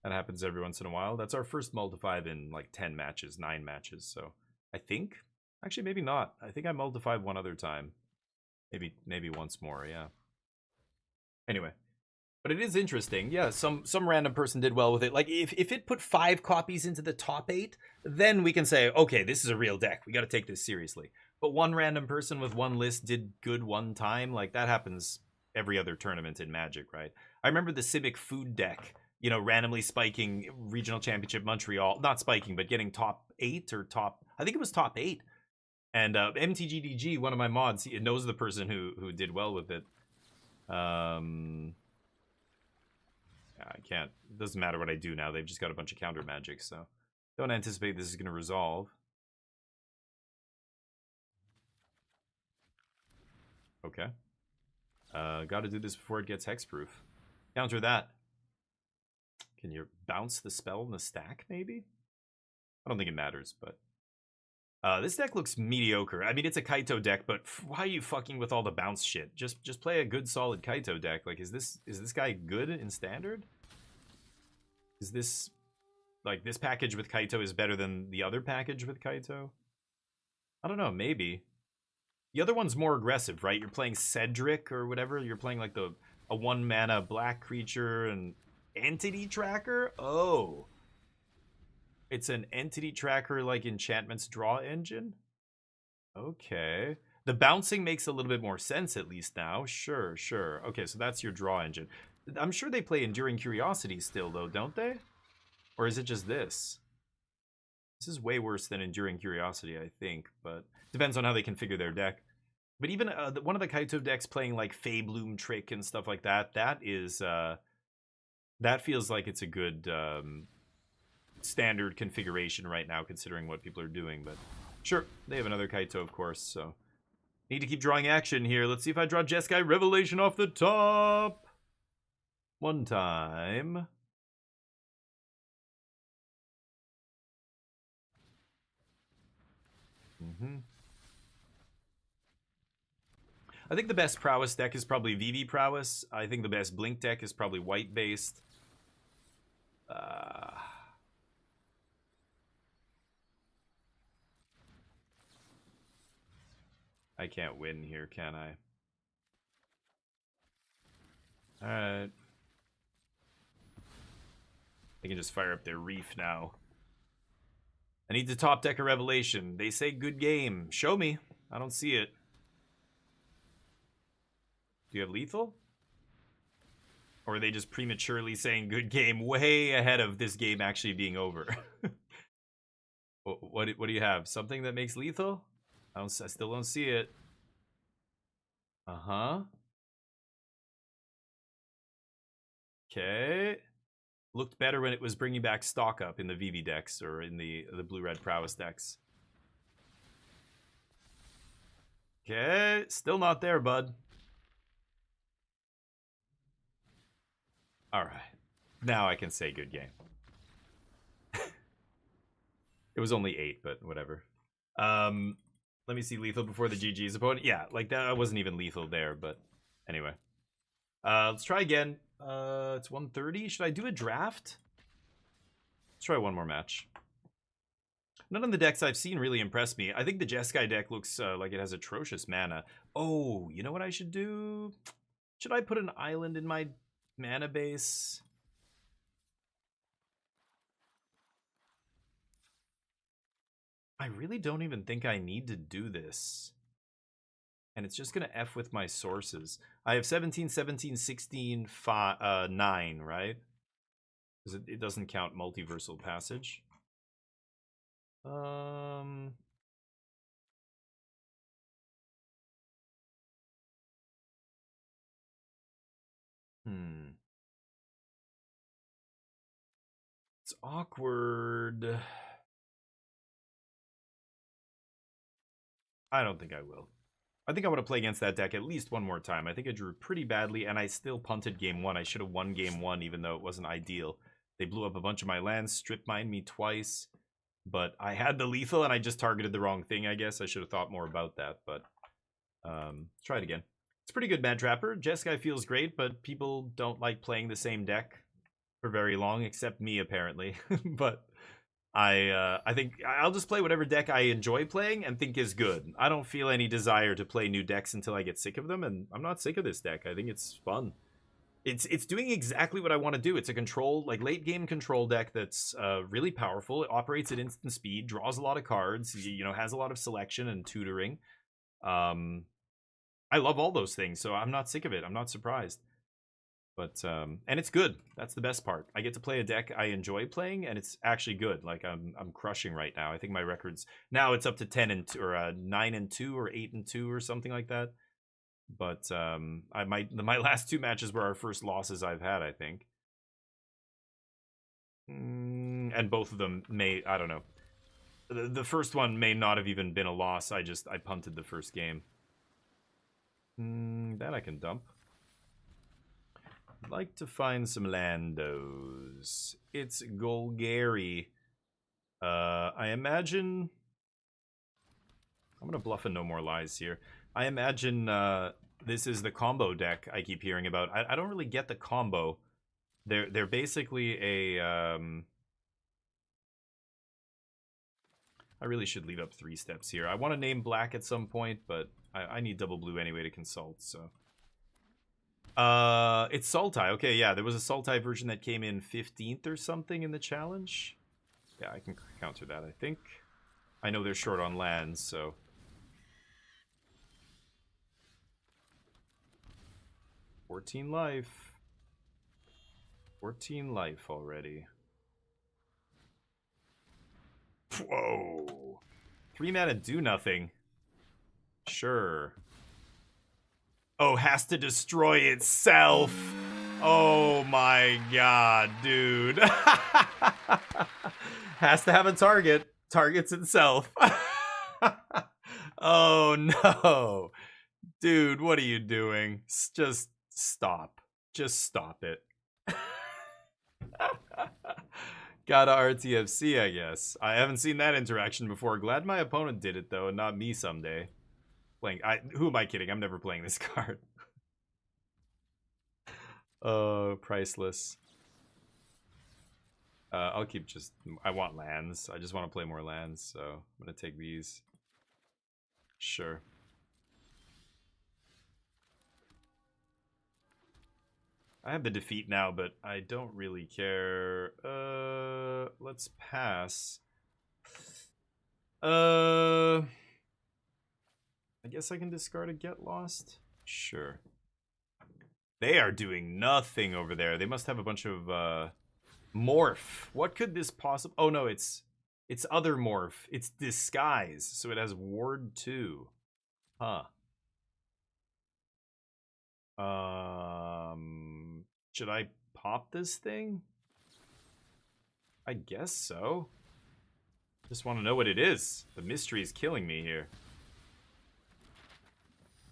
that happens every once in a while. That's our first multi-5 in like 10 matches, 9 matches, so I think. Actually, maybe not. I think I multi-5 one other time. Maybe once more, yeah. Anyway. But it is interesting. Yeah, some random person did well with it. Like, if it put 5 copies into the top 8, then we can say, okay, this is a real deck. We got to take this seriously. But one random person with one list did good one time. Like, that happens every other tournament in Magic, right? I remember the Civic food deck, you know, randomly spiking Regional Championship Montreal. Not spiking, but getting top 8 or top... I think it was top 8. And MTGDG, one of my mods, he knows the person who did well with it. I can't. It doesn't matter what I do now. They've just got a bunch of counter magic, so don't anticipate this is going to resolve. Okay. Got to do this before it gets hexproof. Counter that. Can you bounce the spell in the stack, maybe? I don't think it matters, but... this deck looks mediocre. I mean, it's a Kaito deck, but why are you fucking with all the bounce shit? Just play a good, solid Kaito deck. Like, is this guy good in Standard? Is this... Like, this package with Kaito is better than the other package with Kaito? I don't know, maybe. The other one's more aggressive, right? You're playing Cedric or whatever. You're playing, like, a 1-mana black creature and Entity Tracker? Oh. It's an entity tracker like Enchantment's draw engine? Okay. The bouncing makes a little bit more sense at least now. Sure. Okay, so that's your draw engine. I'm sure they play Enduring Curiosity still, though, don't they? Or is it just this? This is way worse than Enduring Curiosity, I think, but depends on how they configure their deck. But even one of the Kaito decks playing like Feybloom Trick and stuff like that, that feels like it's a good... standard configuration right now, considering what people are doing. But sure, they have another Kaito, of course, so need to keep drawing action here. Let's see if I draw Jeskai Revelation off the top one time. I think the best Prowess deck is probably VV Prowess. I think the best Blink deck is probably white based. I can't win here, can I? Alright. They can just fire up their Reef now. I need to top deck a Revelation. They say good game. Show me. I don't see it. Do you have lethal? Or are they just prematurely saying good game way ahead of this game actually being over? what do you have? Something that makes lethal? I still don't see it. Uh-huh. Okay. Looked better when it was bringing back stock up in the VV decks or in the blue-red prowess decks. Okay, still not there, bud. All right. Now I can say good game. It was only 8, but whatever. Let me see lethal before the GG's opponent. Yeah, like that wasn't even lethal there, but anyway. Let's try again. It's 1:30. Should I do a draft? Let's try one more match. None of the decks I've seen really impressed me. I think the Jeskai deck looks like it has atrocious mana. Oh, you know what I should do? Should I put an island in my mana base? I really don't even think I need to do this. And it's just going to F with my sources. I have 17, 17, 16, 9, right? Because it doesn't count multiversal passage. It's awkward. I don't think I will. I think I want to play against that deck at least one more time. I think I drew pretty badly, and I still punted game 1. I should have won game 1, even though it wasn't ideal. They blew up a bunch of my lands, strip mined me twice, but I had the lethal, and I just targeted the wrong thing, I guess. I should have thought more about that, but try it again. It's pretty good, Mad Trapper. Jeskai feels great, but people don't like playing the same deck for very long, except me, apparently. But I think I'll just play whatever deck I enjoy playing and think is good. I don't feel any desire to play new decks until I get sick of them, and I'm not sick of this deck. I think it's fun. It's doing exactly what I want to do. It's a control, like late game control deck that's really powerful. It operates at instant speed, draws a lot of cards, you know, has a lot of selection and tutoring. I love all those things, so I'm not sick of it. I'm not surprised. But and it's good. That's the best part. I get to play a deck I enjoy playing, and it's actually good. Like I'm crushing right now. I think my record's now it's up to 10 and 2, or 9-2 or 8-2 or something like that. But my last 2 matches were our first losses I've had, I think. And both of them I don't know. The first one may not have even been a loss. I punted the first game. That I can dump. I'd like to find some Landos. It's Golgari. I imagine... I'm going to bluff a No More Lies here. I imagine this is the combo deck I keep hearing about. I don't really get the combo. They're basically a... I really should leave up 3 steps here. I want to name black at some point, but I need double blue anyway to consult, so... It's Sultai. Okay, yeah, there was a Sultai version that came in 15th or something in the challenge. Yeah, I can counter that, I think. I know they're short on lands, so... 14 life. 14 life already. Whoa. 3 mana do nothing. Sure. Oh, has to destroy itself. Oh my god, dude. Has to have a target. Targets itself. Oh no. Dude, what are you doing? Just stop. Just stop it. Gotta RTFC, I guess. I haven't seen that interaction before. Glad my opponent did it, though, and not me someday. Who am I kidding? I'm never playing this card. Oh, priceless. I'll keep I want lands. I just want to play more lands, so I'm gonna take these. Sure. I have the defeat now, but I don't really care. Let's pass. I guess I can discard a Get Lost? Sure. They are doing nothing over there. They must have a bunch of morph. What could this possibly... Oh, no, it's other morph. It's disguise, so it has ward 2. Huh. Should I pop this thing? I guess so. Just want to know what it is. The mystery is killing me here.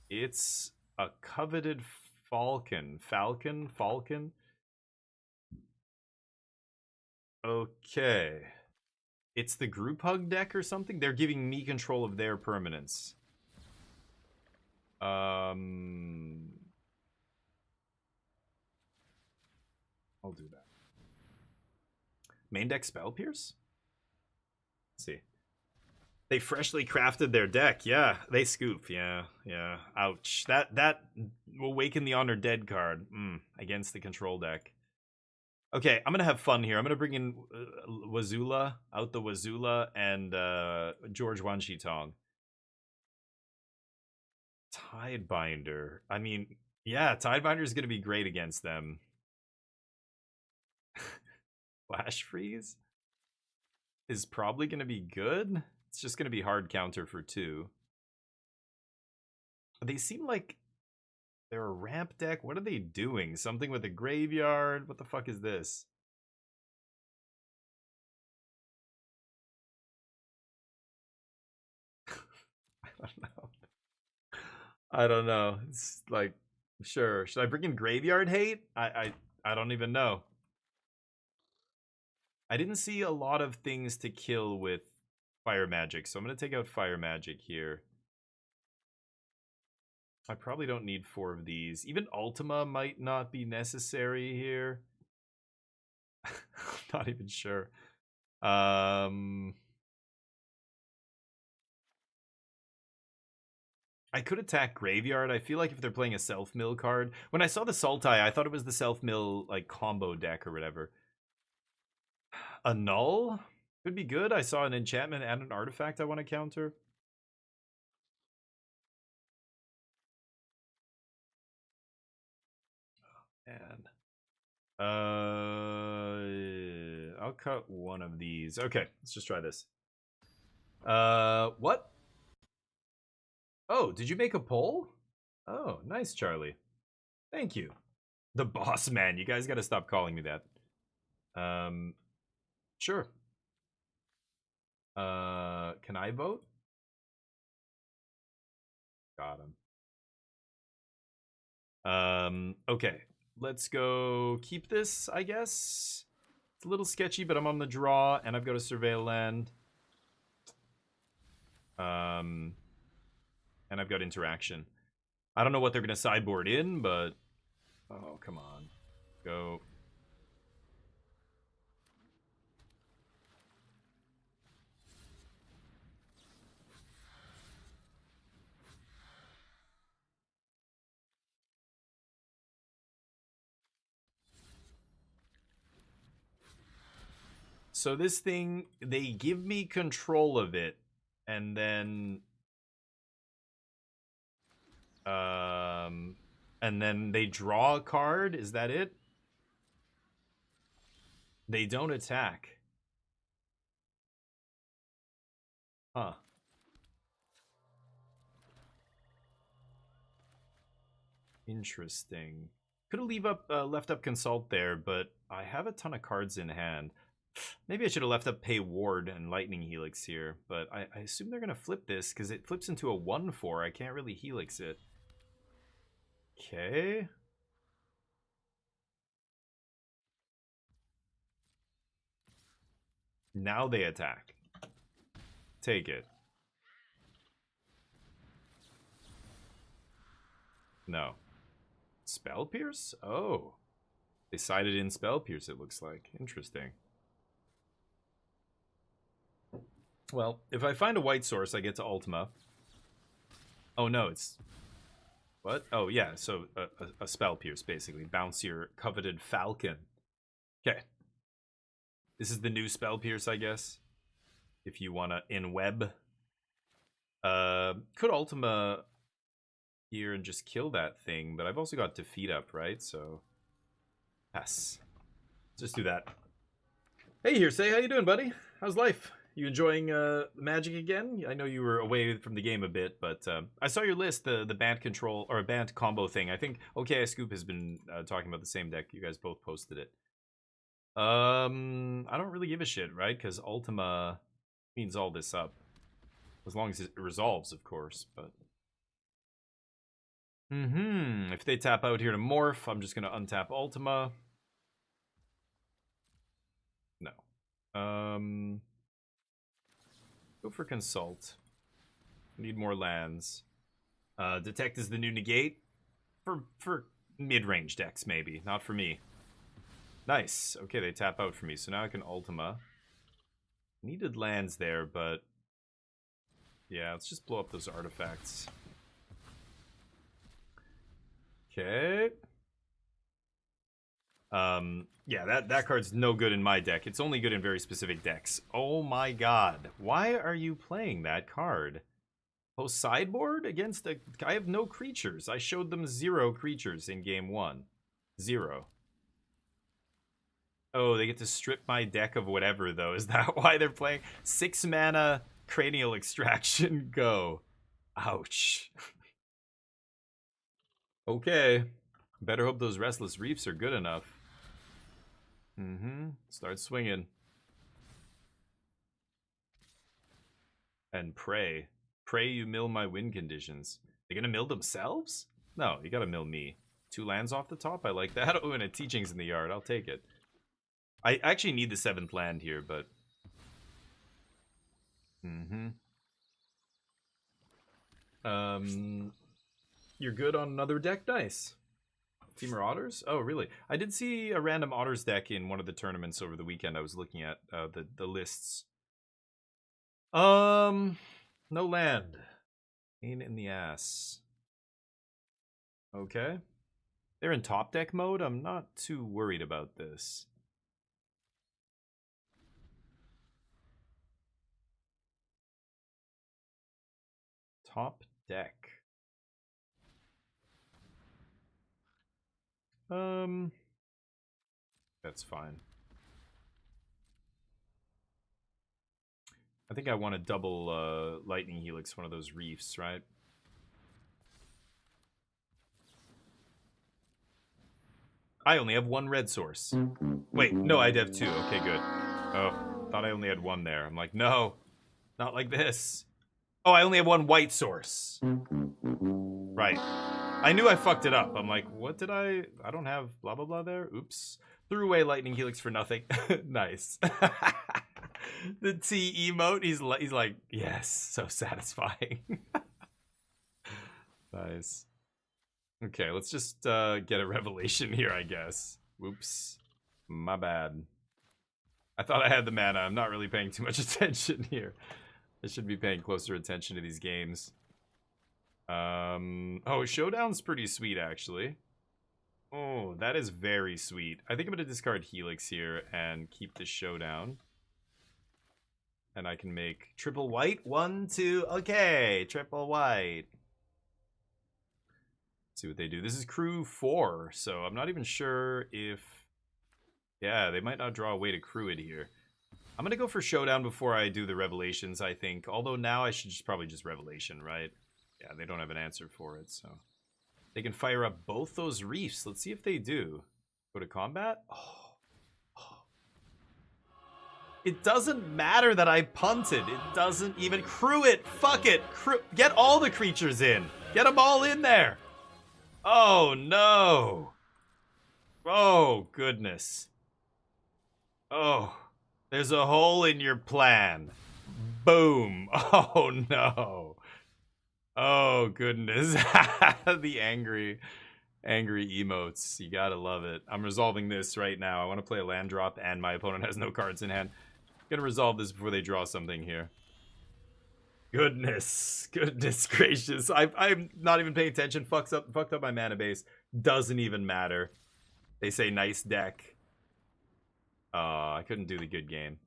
It's a coveted falcon. Falcon? Okay. It's the group hug deck or something? They're giving me control of their permanents. I'll do that. Main deck Spell Pierce? Let's see. They freshly crafted their deck. Yeah, they scoop. Yeah. Ouch. That will awaken the Honor Dead card against the control deck. Okay, I'm going to have fun here. I'm going to bring in Wazula, out the Wazula, and George Wanshitong. Tidebinder. I mean, yeah, Tidebinder is going to be great against them. Flash Freeze is probably going to be good. It's just going to be hard counter for 2. They seem like they're a ramp deck. What are they doing? Something with a graveyard? What the fuck is this? I don't know. It's like, sure. Should I bring in Graveyard Hate? I don't even know. I didn't see a lot of things to kill with Fire Magic, so I'm going to take out Fire Magic here. I probably don't need 4 of these. Even Ultima might not be necessary here. I'm not even sure. I could attack Graveyard. I feel like if they're playing a self-mill card... When I saw the Sultai, I thought it was the self-mill like combo deck or whatever. A null could be good. I saw an enchantment and an artifact I want to counter. And I'll cut one of these. Okay, let's just try this. What? Oh, did you make a poll? Oh, nice, Charlie. Thank you. The boss man. You guys got to stop calling me that. Sure. Can I vote? Got him. Okay. Let's go keep this, I guess. It's a little sketchy, but I'm on the draw, and I've got a surveil land. And I've got interaction. I don't know what they're going to sideboard in, but... Oh, come on. Go. So this thing, they give me control of it, and then they draw a card. Is that it? They don't attack. Huh. Interesting. Could have left up Consult there, but I have a ton of cards in hand. Maybe I should have left up Pay Ward and Lightning Helix here, but I assume they're going to flip this because it flips into a 1/4. I can't really Helix it. Okay. Now they attack. Take it. No. Spell Pierce? Oh. They sided in Spell Pierce, it looks like. Interesting. Well, if I find a white source, I get to Ultima. Oh, no, it's... What? Oh, yeah, so a Spell Pierce, basically. Bounce your coveted Falcon. Okay. This is the new Spell Pierce, I guess. If you want to in-web. Could Ultima... here and just kill that thing, but I've also got defeat up, right? So, yes. Let's just do that. Hey, Hearsay, how you doing, buddy? How's life? You enjoying Magic again? I know you were away from the game a bit, but I saw your list, the band control or band combo thing. I think OKI Scoop has been talking about the same deck. You guys both posted it. I don't really give a shit, right? Because Ultima cleans all this up, as long as it resolves, of course. But if they tap out here to morph, I'm just gonna untap Ultima. No. Go for Consult. Need more lands. Detect is the new negate. For mid-range decks, maybe. Not for me. Nice. Okay, they tap out for me. So now I can Ultima. Needed lands there, but... yeah, let's just blow up those artifacts. Okay. Yeah, that card's no good in my deck. It's only good in very specific decks. Oh my god. Why are you playing that card? Oh, sideboard against a... I have no creatures. I showed them 0 creatures in game 1. 0. Oh, they get to strip my deck of whatever, though. Is that why they're playing? 6 mana Cranial Extraction, go. Ouch. Okay. Better hope those Restless Reefs are good enough. Start swinging. And pray. Pray you mill my win conditions. They gonna mill themselves? No, you gotta mill me. 2 lands off the top, I like that. Oh, and a Teachings in the Yard, I'll take it. I actually need the 7th land here, but... You're good on another deck? Nice. Femur Otters? Oh, really? I did see a random Otters deck in one of the tournaments over the weekend. I was looking at the lists. No land. Pain in the ass. Okay. They're in top deck mode. I'm not too worried about this. Top deck. That's fine. I think I want to double Lightning Helix one of those reefs, right? I only have 1 red source. Wait, no, I'd have 2. Okay, good. Oh, thought I only had 1 there. I'm like, no, not like this. Oh, I only have 1 white source. Right. I knew I fucked it up. I'm like, what did I don't have blah, blah, blah there. Oops. Threw away Lightning Helix for nothing. Nice. The T emote, he's like, yes, so satisfying. Nice. Okay, let's just get a revelation here, I guess. Whoops. My bad. I thought I had the mana. I'm not really paying too much attention here. I should be paying closer attention to these games. Oh, Showdown's pretty sweet, actually. Oh, that is very sweet. I think I'm going to discard Helix here and keep the Showdown. And I can make triple white. 1, 2. Okay, triple white. Let's see what they do. This is crew 4, so I'm not even sure if... yeah, they might not draw a way to crew it here. I'm going to go for Showdown before I do the Revelations, I think. Although now I should probably just Revelation, right? Yeah, they don't have an answer for it, so... they can fire up both those reefs. Let's see if they do. Go to combat? Oh. It doesn't matter that I punted. It doesn't even... crew it! Fuck it! Get all the creatures in! Get them all in there! Oh, no! Oh, goodness. Oh. There's a hole in your plan. Boom. Oh, no. Oh, goodness. The angry emotes. You gotta love it. I'm resolving this right now. I want to play a land drop and my opponent has no cards in hand. Gonna resolve this before they draw something here. Goodness gracious. I'm not even paying attention. Fucked up my mana base. Doesn't even matter. They say nice deck. I couldn't do the good game.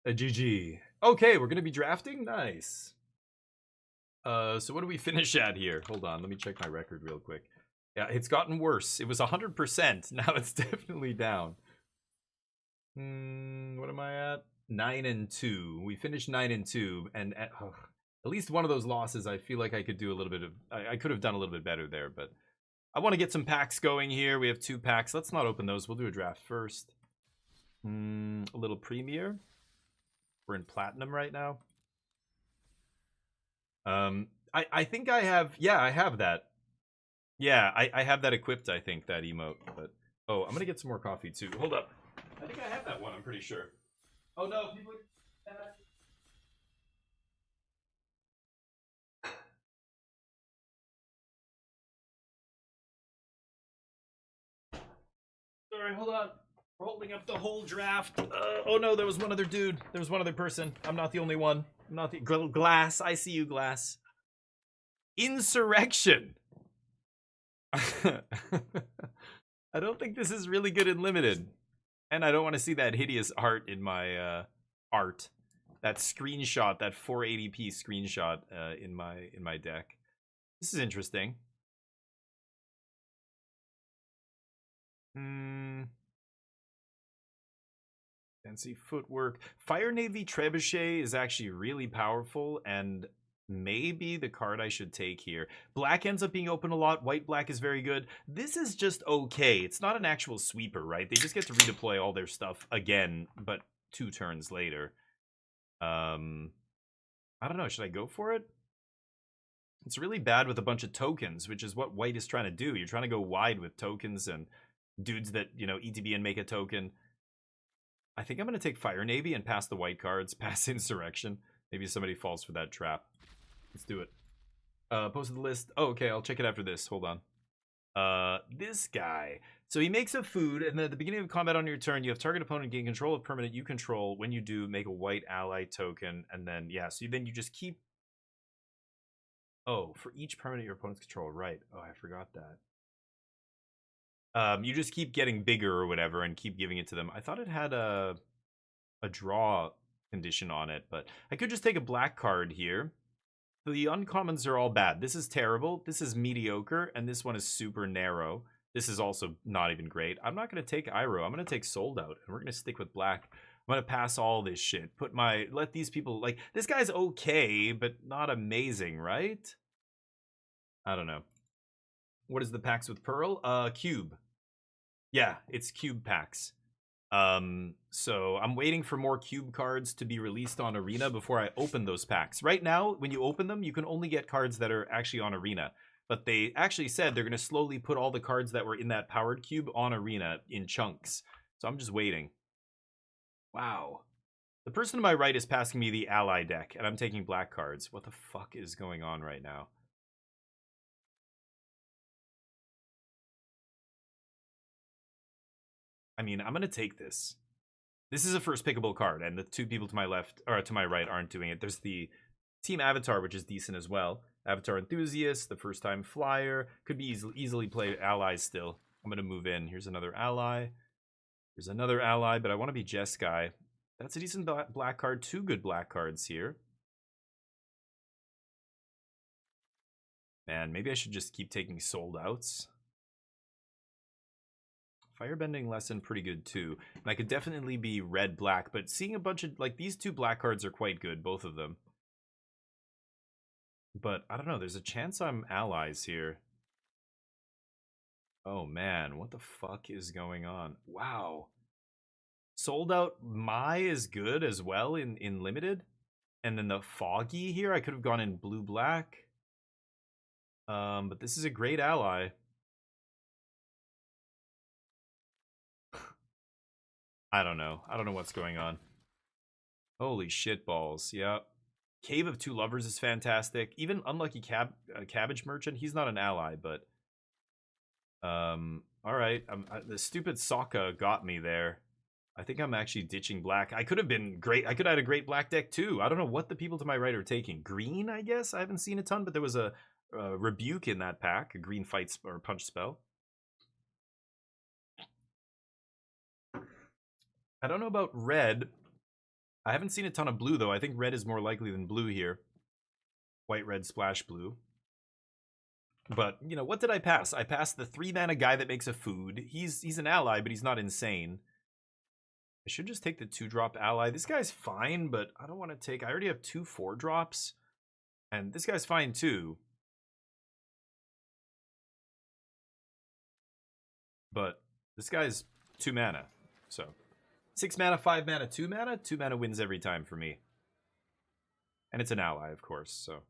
A GG. Okay, we're gonna be drafting? Nice. So what do we finish at here? Hold on, let me check my record real quick. Yeah, it's gotten worse. It was 100%. Now it's definitely down. What am I at? 9-2. We finished 9-2, and at least one of those losses, I feel like I could do a little bit of. I could have done a little bit better there, but I want to get some packs going here. We have 2 packs. Let's not open those. We'll do a draft first. A little Premier. We're in Platinum right now. I think I have. Yeah, I have that. Yeah, I have that equipped. I think that emote. But oh, I'm gonna get some more coffee too. Hold up. I think I have that one. I'm pretty sure. Oh no, people. Sorry, hold on. We're holding up the whole draft. Oh no, there was one other dude. There was one other person. I'm not the only one. I'm not the Glass. I see you, Glass. Insurrection. I don't think this is really good in limited, and I don't want to see that hideous art in my art. That screenshot, that 480p screenshot in my deck. This is interesting. Fancy footwork. Fire Navy Trebuchet is actually really powerful and maybe the card I should take here. Black ends up being open a lot. White-black is very good. This is just okay. It's not an actual sweeper, right? They just get to redeploy all their stuff again, but 2 turns later. I don't know. Should I go for it? It's really bad with a bunch of tokens, which is what white is trying to do. You're trying to go wide with tokens and dudes that, you know, ETB and make a token. I think I'm going to take Fire Navy and pass the white cards, pass Insurrection. Maybe somebody falls for that trap. Let's do it. Posted the list. Oh, okay, I'll check it after this. Hold on. This guy. So he makes a food, and then at the beginning of combat on your turn, you have target opponent gain control of permanent you control. When you do, make a white ally token, and then, yeah, so then you just keep... Oh, for each permanent your opponent's control, right. Oh, I forgot that. You just keep getting bigger or whatever and keep giving it to them. I thought it had a draw condition on it, but I could just take a black card here. The uncommons are all bad. This is terrible, this is mediocre, and this one is super narrow. This is also not even great. I'm not going to take Iroh. I'm going to take Sold Out, and we're going to stick with black. I'm going to pass all this shit. Let these people, like, this guy's okay, but not amazing, right? I don't know. What is the packs with Pearl? Cube. Yeah, it's cube packs. So I'm waiting for more cube cards to be released on Arena before I open those packs. Right now, when you open them, you can only get cards that are actually on Arena. But they actually said they're going to slowly put all the cards that were in that powered cube on Arena in chunks. So I'm just waiting. Wow. The person to my right is passing me the ally deck, and I'm taking black cards. What the fuck is going on right now? I mean, I'm going to take this. This is a first pickable card, and the 2 people to my left, or to my right, aren't doing it. There's the Team Avatar, which is decent as well. Avatar Enthusiast, the first time flyer. Could be easily play allies still. I'm going to move in. Here's another ally. Here's another ally, but I want to be Jeskai. That's a decent black card. 2 good black cards here. Man, maybe I should just keep taking Sold Outs. Firebending Lesson, pretty good too. And I could definitely be red-black, but seeing a bunch of, like, these 2 black cards are quite good, both of them. But, I don't know, there's a chance I'm allies here. Oh man, what the fuck is going on? Wow. Sold Out Mai is good as well in limited. And then the Foggy here, I could have gone in blue-black. But this is a great ally. I don't know. I don't know what's going on. Holy shit balls. Yep. Cave of Two Lovers is fantastic. Even Unlucky Cabbage Merchant, he's not an ally, but... Alright. The stupid Sokka got me there. I think I'm actually ditching black. I could have been great. I could have had a great black deck too. I don't know what the people to my right are taking. Green, I guess? I haven't seen a ton, but there was a Rebuke in that pack. A green fight or punch spell. I don't know about red. I haven't seen a ton of blue, though. I think red is more likely than blue here. white, red, splash, blue. But, you know, what did I pass? I passed the 3-mana guy that makes a food. He's an ally, but he's not insane. I should just take the 2-drop ally. This guy's fine, but I don't want to take... I already have 2 4-drops. And this guy's fine, too. But this guy's 2 mana. So, 6 mana, 5 mana, 2 mana. 2 mana wins every time for me. And it's an ally, of course, so...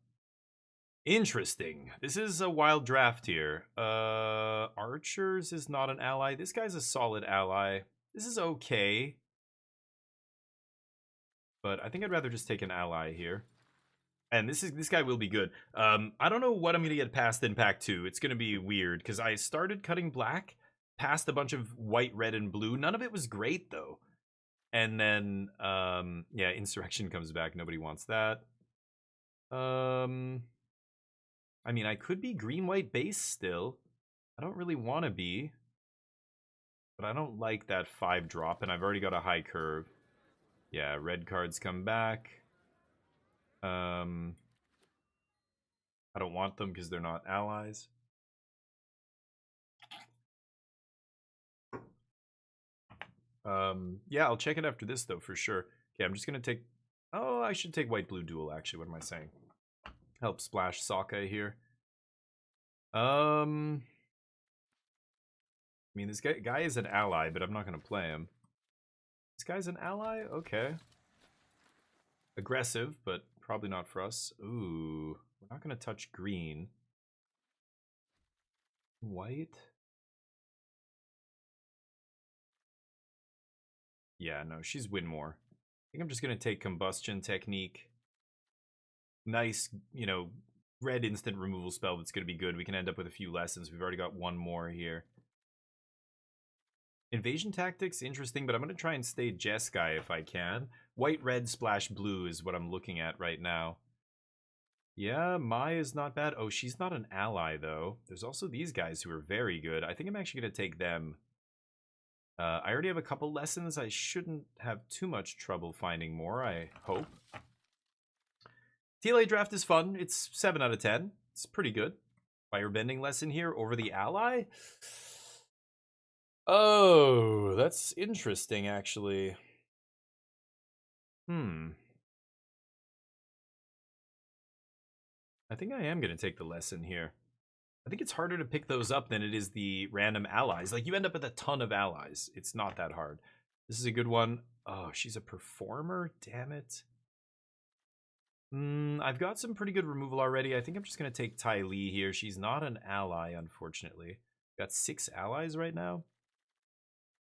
Interesting. This is a wild draft here. Archers is not an ally. This guy's a solid ally. This is okay. But I think I'd rather just take an ally here. And this guy will be good. I don't know what I'm going to get past in pack 2. It's going to be weird, because I started cutting black, passed a bunch of white, red, and blue. None of it was great, though. And then, yeah, Insurrection comes back. Nobody wants that. I mean, I could be green-white base still. I don't really want to be. But I don't like that 5-drop, and I've already got a high curve. Yeah, red cards come back. I don't want them because they're not allies. Yeah, I'll check it after this, though, for sure. Okay, I'm just going to take... Oh, I should take white-blue duel, actually. What am I saying? Help splash Sokka here. I mean, this guy is an ally, but I'm not going to play him. This guy's an ally? Okay. Aggressive, but probably not for us. Ooh, we're not going to touch green. White? Yeah, no, she's Winmore. I think I'm just going to take Combustion Technique. Nice, you know, red instant removal spell that's going to be good. We can end up with a few lessons. We've already got one more here. Invasion Tactics, interesting, but I'm going to try and stay Jeskai if I can. White, red, splash, blue is what I'm looking at right now. Yeah, Mai is not bad. Oh, she's not an ally, though. There's also these guys who are very good. I think I'm actually going to take them. I already have a couple lessons. I shouldn't have too much trouble finding more, I hope. TLA draft is fun. It's 7 out of 10. It's pretty good. Firebending lesson here over the ally? Oh, that's interesting, actually. I think I am going to take the lesson here. I think it's harder to pick those up than it is the random allies. Like, you end up with a ton of allies. It's not that hard. This is a good one. Oh, she's a performer? Damn it. I've got some pretty good removal already. I think I'm just going to take Ty Lee here. She's not an ally, unfortunately. Got 6 allies right now.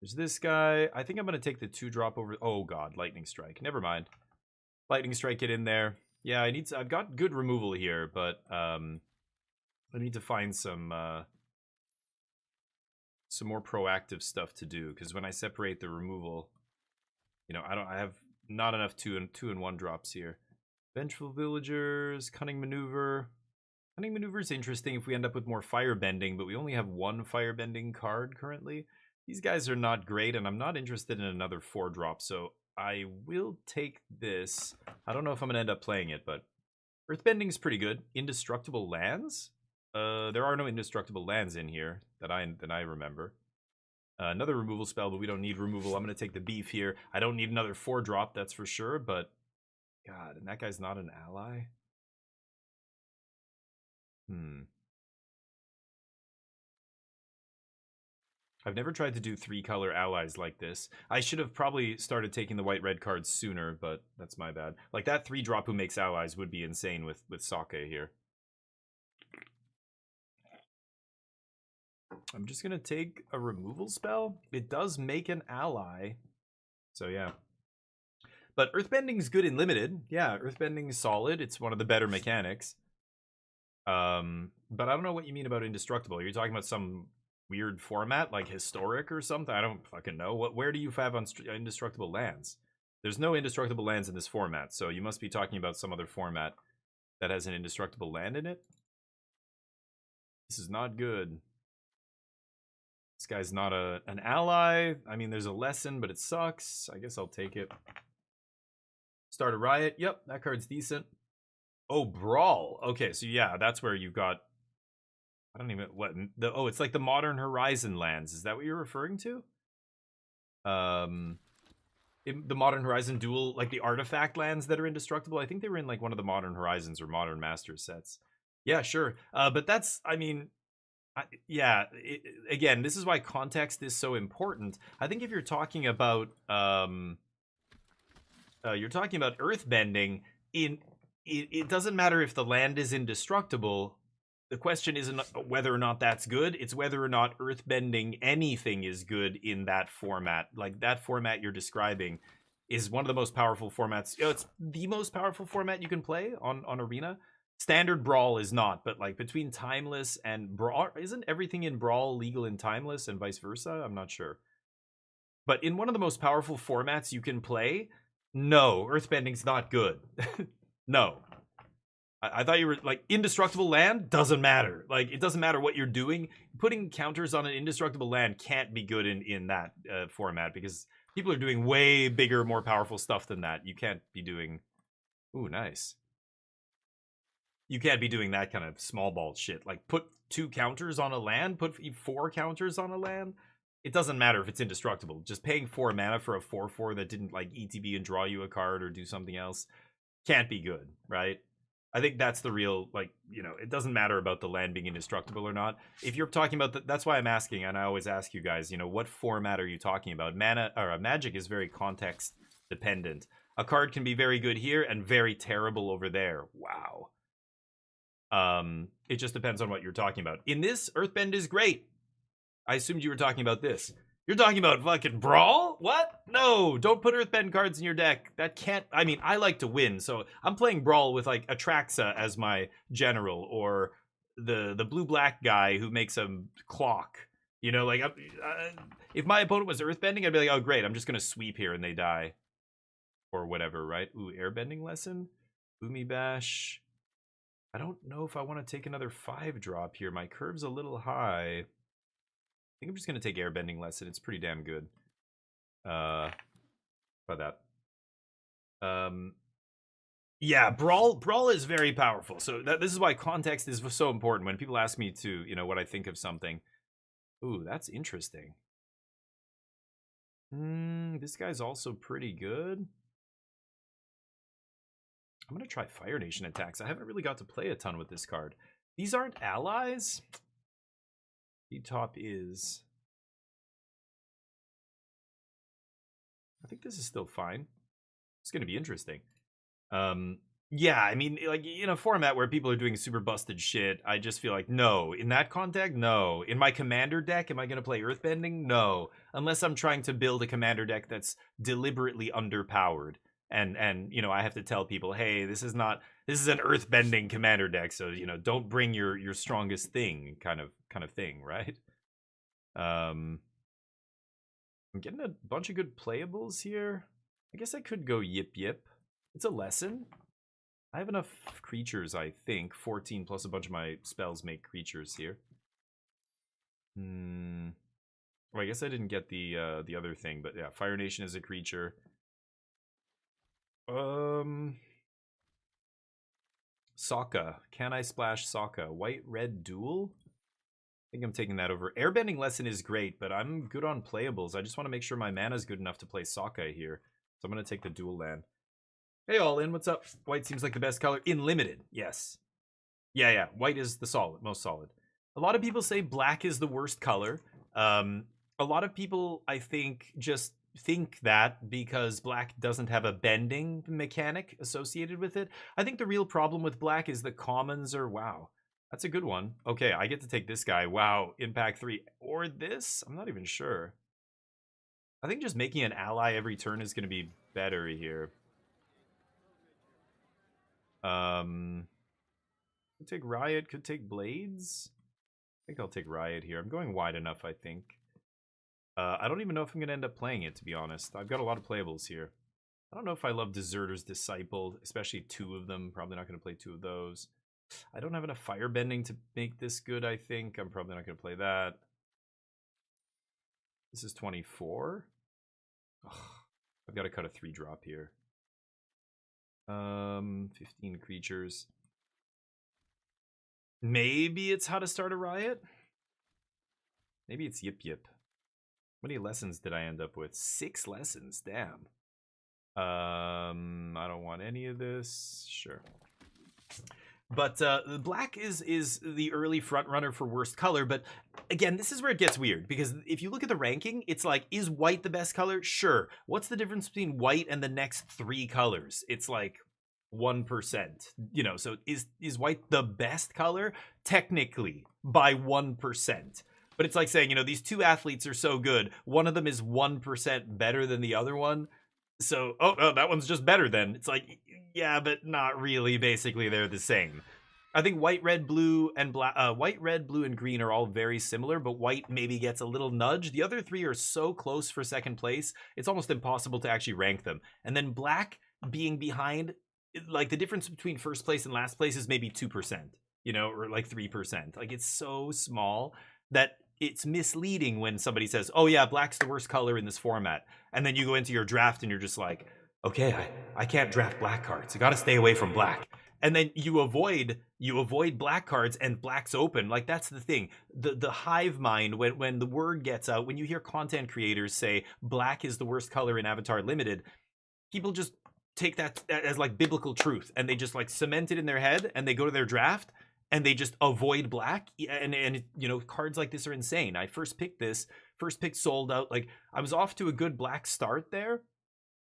There's this guy. I think I'm going to take the 2-drop over... Oh, God. Lightning Strike. Never mind. Lightning Strike it in there. Yeah, I've got good removal here, but I need to find some more proactive stuff to do, because when I separate the removal, you know, I have not enough 2 and 1-drops here. Vengeful Villagers, Cunning Maneuver. Cunning Maneuver is interesting if we end up with more Firebending, but we only have 1 Firebending card currently. These guys are not great, and I'm not interested in another 4-drop, so I will take this. I don't know if I'm going to end up playing it, but Earthbending is pretty good. Indestructible Lands? There are no Indestructible Lands in here that I remember. Another removal spell, but we don't need removal. I'm going to take the beef here. I don't need another 4-drop, that's for sure, but... God, and that guy's not an ally? I've never tried to do 3-color allies like this. I should have probably started taking the white-red cards sooner, but that's my bad. Like, that 3-drop who makes allies would be insane with Sokka here. I'm just going to take a removal spell. It does make an ally. So, yeah. But Earthbending's good in Limited. Yeah, Earthbending's solid. It's one of the better mechanics. But I don't know what you mean about Indestructible. You're talking about some weird format, like Historic or something? I don't fucking know. Where do you have on Indestructible Lands? There's no Indestructible Lands in this format, so you must be talking about some other format that has an Indestructible Land in it. This is not good. This guy's not an ally. I mean, there's a lesson, but it sucks. I guess I'll take it. Start a Riot. Yep, that card's decent. Oh, Brawl. Okay, so yeah, that's where you've got. I don't even what the. Oh, it's like the Modern Horizon lands. Is that what you're referring to? The Modern Horizon dual, like the artifact lands that are indestructible. I think they were in like one of the Modern Horizons or Modern Masters sets. Yeah, sure. But that's, I mean, yeah. Again, this is why context is so important. I think if you're talking about earthbending, it doesn't matter if the land is indestructible. The question isn't whether or not that's good. It's whether or not earthbending anything is good in that format. Like that format you're describing is one of the most powerful formats. It's the most powerful format you can play on Arena. Standard Brawl is not, but like between Timeless and Brawl, isn't everything in Brawl legal in Timeless and vice versa? I'm not sure. But in one of the most powerful formats you can play, no, earthbending's not good. No. I thought you were like indestructible land doesn't matter. Like it doesn't matter what you're doing. Putting counters on an indestructible land can't be good in that format because people are doing way bigger, more powerful stuff than that. You can't be doing. Ooh, nice. You can't be doing that kind of small ball shit. Like put 2 counters on a land, put 4 counters on a land. It doesn't matter if it's indestructible. Just paying 4 mana for a 4/4 that didn't like ETB and draw you a card or do something else can't be good, right? I think that's the real, like, you know, it doesn't matter about the land being indestructible or not. If you're talking about that's why I'm asking, and I always ask you guys, you know, what format are you talking about? Mana or Magic is very context dependent. A card can be very good here and very terrible over there. Wow. It just depends on what you're talking about. In this, Earthbend is great. I assumed you were talking about this. You're talking about fucking Brawl? What? No, don't put Earthbend cards in your deck. That can't, I mean, I like to win, so I'm playing Brawl with like Atraxa as my general, or the blue-black guy who makes a clock. You know, like, if my opponent was Earthbending, I'd be like, oh great, I'm just gonna sweep here and they die. Or whatever, right? Ooh, Airbending Lesson? Boomy Bash. I don't know if I want to take another 5-drop here. My curve's a little high. I think I'm just going to take Airbending Lesson. It's pretty damn good. By that. Yeah, Brawl is very powerful. So this is why context is so important. When people ask me to, you know, what I think of something. Ooh, that's interesting. This guy's also pretty good. I'm going to try Fire Nation attacks. I haven't really got to play a ton with this card. These aren't allies? Top is. I think this is still fine. It's going to be interesting. Yeah, I mean, like, in a format where people are doing super busted shit, I just feel like, no. In that context, no. In my commander deck, am I going to play Earthbending? No. Unless I'm trying to build a commander deck that's deliberately underpowered. And you know, I have to tell people, hey, this is an earthbending commander deck, so you know, don't bring your strongest thing kind of thing, right? I'm getting a bunch of good playables here. I guess I could go Yip Yip. It's a lesson. I have enough creatures, I think. 14 plus a bunch of my spells make creatures here. Well, I guess I didn't get the other thing, but yeah, Fire Nation is a creature. Sokka. Can I splash Sokka? White-red duel? I think I'm taking that over. Airbending Lesson is great, but I'm good on playables. I just want to make sure my mana's good enough to play Sokka here. So I'm going to take the dual land. Hey, All In, what's up? White seems like the best color. In Limited, yes. Yeah. White is the most solid. A lot of people say black is the worst color. A lot of people, I think, just think that because black doesn't have a bending mechanic associated with it. I think the real problem with black is the commons are, wow, that's a good one. Okay, I get to take this guy. Wow, impact 3. Or this? I'm not even sure. I think just making an ally every turn is going to be better here. Could take Riot, could take Blades. I think I'll take Riot here. I'm going wide enough, I think. I don't even know if I'm going to end up playing it, to be honest. I've got a lot of playables here. I don't know if I love Deserter's Disciple, especially 2 of them. Probably not going to play 2 of those. I don't have enough Firebending to make this good, I think. I'm probably not going to play that. This is 24. Ugh, I've got to cut a 3-drop here. 15 creatures. Maybe it's How to Start a Riot? Maybe it's Yip Yip. How many lessons did I end up with? 6 lessons, damn. I don't want any of this. Sure. But the black is the early front runner for worst color. But again, this is where it gets weird, because if you look at the ranking, it's like, is white the best color? Sure. What's the difference between white and the next 3 colors? It's like 1%. You know, so is white the best color? Technically, by 1%. But it's like saying, you know, these 2 athletes are so good. One of them is 1% better than the other one. So, oh, that one's just better then. It's like, yeah, but not really. Basically, they're the same. I think white, red, blue, and white, red, blue, and green are all very similar, but white maybe gets a little nudge. The other 3 are so close for second place, it's almost impossible to actually rank them. And then black being behind, like the difference between first place and last place is maybe 2%, you know, or like 3%. Like, it's so small that it's misleading when somebody says, oh yeah, black's the worst color in this format. And then you go into your draft and you're just like, okay, I can't draft black cards. I got to stay away from black. And then you avoid black cards, and black's open. Like, that's the thing. The hive mind, when the word gets out, when you hear content creators say black is the worst color in Avatar Limited, people just take that as like biblical truth, and they just like cement it in their head, and they go to their draft and they just avoid black. And you know, cards like this are insane. I first pick sold out. Like, I was off to a good black start there,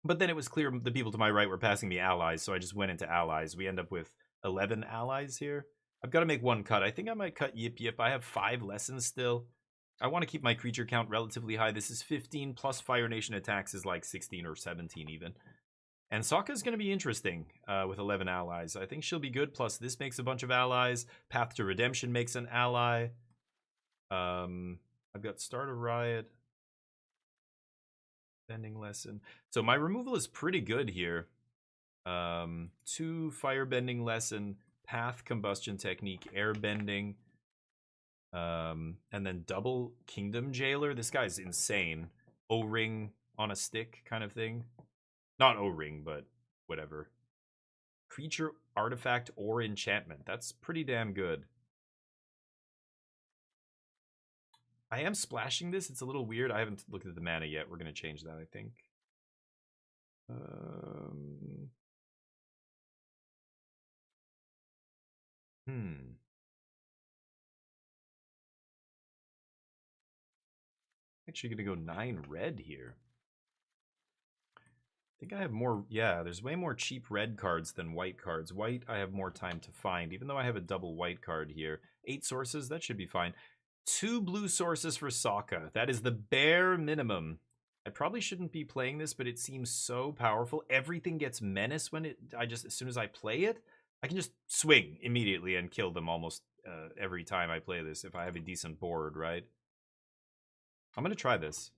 but then it was clear the people to my right were passing me allies, so I just went into allies. We end up with 11 allies here. I've got to make one cut. I think I might cut Yip Yip. I have 5 lessons still. I want to keep my creature count relatively high. This is 15 plus Fire Nation attacks is like 16 or 17 even. And Sokka's going to be interesting with 11 allies. I think she'll be good. Plus, this makes a bunch of allies. Path to Redemption makes an ally. I've got Start a Riot. Bending Lesson. So my removal is pretty good here. 2 Firebending Lesson, Path Combustion Technique, Airbending, and then double Kingdom Jailer. This guy's insane. O-Ring on a stick kind of thing. Not O-Ring, but whatever. Creature, artifact, or enchantment. That's pretty damn good. I am splashing this. It's a little weird. I haven't looked at the mana yet. We're going to change that, I think. Actually going to go 9 red here. I think I have more, yeah, there's way more cheap red cards than white cards. White, I have more time to find, even though I have a double white card here. 8 sources, that should be fine. 2 blue sources for Sokka. That is the bare minimum. I probably shouldn't be playing this, but it seems so powerful. Everything gets menace when as soon as I play it, I can just swing immediately and kill them almost every time I play this, if I have a decent board, right? I'm going to try this.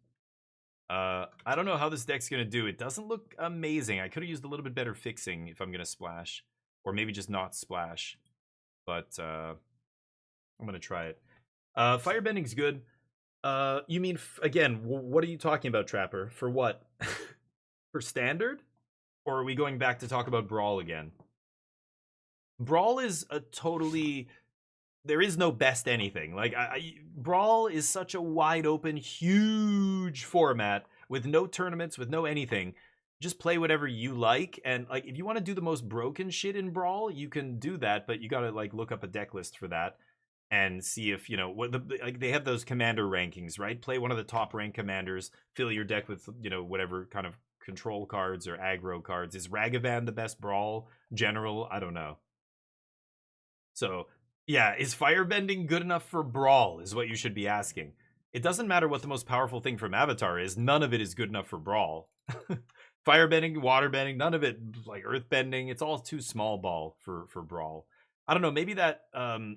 I don't know how this deck's going to do. It doesn't look amazing. I could have used a little bit better fixing if I'm going to splash. Or maybe just not splash. But I'm going to try it. Firebending's good. You mean, again, what are you talking about, Trapper? For what? For Standard? Or are we going back to talk about Brawl again? Brawl is a totally... There is no best anything. Like, Brawl is such a wide open, huge format with no tournaments, with no anything. Just play whatever you like. And like, if you want to do the most broken shit in Brawl, you can do that, but you got to like look up a deck list for that and see if, you know, what like they have those commander rankings, right? Play one of the top ranked commanders, fill your deck with, you know, whatever kind of control cards or aggro cards. Is Ragavan the best Brawl general? I don't know. So, yeah, is Firebending good enough for Brawl is what you should be asking. It doesn't matter what the most powerful thing from Avatar is. None of it is good enough for Brawl. Firebending, Waterbending, none of it, like Earthbending, it's all too small ball for Brawl. I don't know, maybe that 1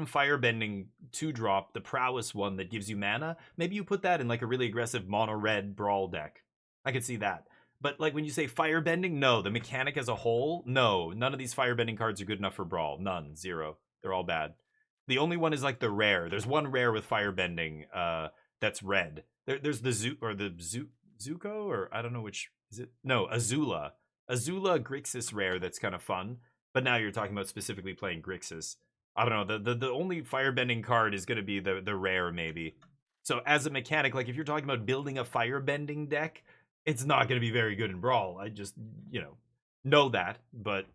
Firebending 2-drop, the Prowess one that gives you mana, maybe you put that in like a really aggressive mono-red Brawl deck. I could see that. But like when you say Firebending, no. The mechanic as a whole, no. None of these Firebending cards are good enough for Brawl. None. 0. They're all bad. The only one is like the rare. There's one rare with Firebending that's red. There's the Zuko, or I don't know which is it. No, Azula. Azula Grixis rare that's kind of fun, but now you're talking about specifically playing Grixis. I don't know, the only firebending card is going to be the rare, maybe. So as a mechanic, like if you're talking about building a firebending deck, it's not going to be very good in Brawl. I just, know that, but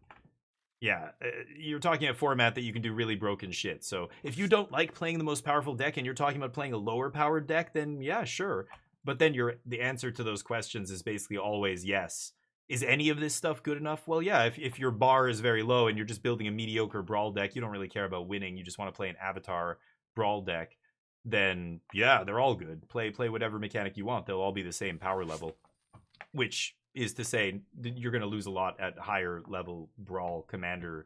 yeah, you're talking a format that you can do really broken shit. So if you don't like playing the most powerful deck and you're talking about playing a lower powered deck, then yeah, sure. But then the answer to those questions is basically always yes. Is any of this stuff good enough? Well, yeah, if your bar is very low and you're just building a mediocre Brawl deck, you don't really care about winning, you just want to play an Avatar Brawl deck, then yeah, they're all good. Play whatever mechanic you want. They'll all be the same power level. Which is to say, you're going to lose a lot at higher level Brawl commander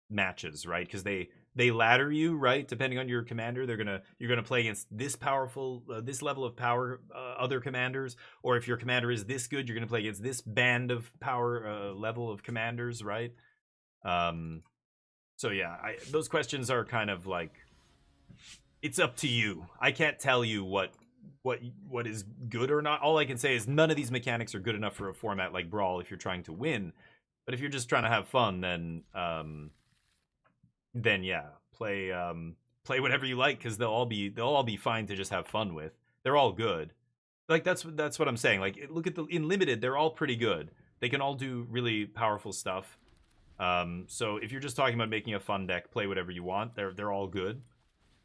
matches, right? Because they ladder you, right? Depending on your commander, you're gonna play against this powerful, this level of power, other commanders, or if your commander is this good, you're gonna play against this band of power level of commanders, right? So yeah, those questions are kind of like, it's up to you. I can't tell you what is good or not. All I can say is none of these mechanics are good enough for a format like Brawl if you're trying to win. But if you're just trying to have fun, then yeah, play whatever you like, because they'll all be fine to just have fun with. They're all good. Like that's what I'm saying. Like look at in limited, they're all pretty good. They can all do really powerful stuff. So if you're just talking about making a fun deck, play whatever you want. They're all good.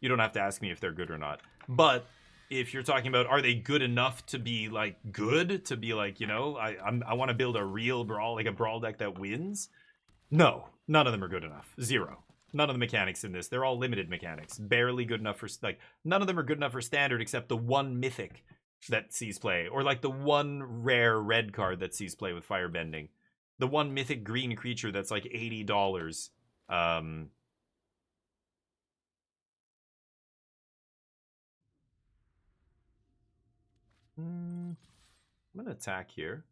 You don't have to ask me if they're good or not. But if you're talking about are they good enough to be like good, to be like, I want to build a real Brawl, like a Brawl deck that wins. No, none of them are good enough. Zero. None of the mechanics in this. They're all limited mechanics. Barely good enough for, like, none of them are good enough for standard except the one mythic that sees play. Or, like, the one rare red card that sees play with firebending. The one mythic green creature that's, like, $80. I'm gonna attack here.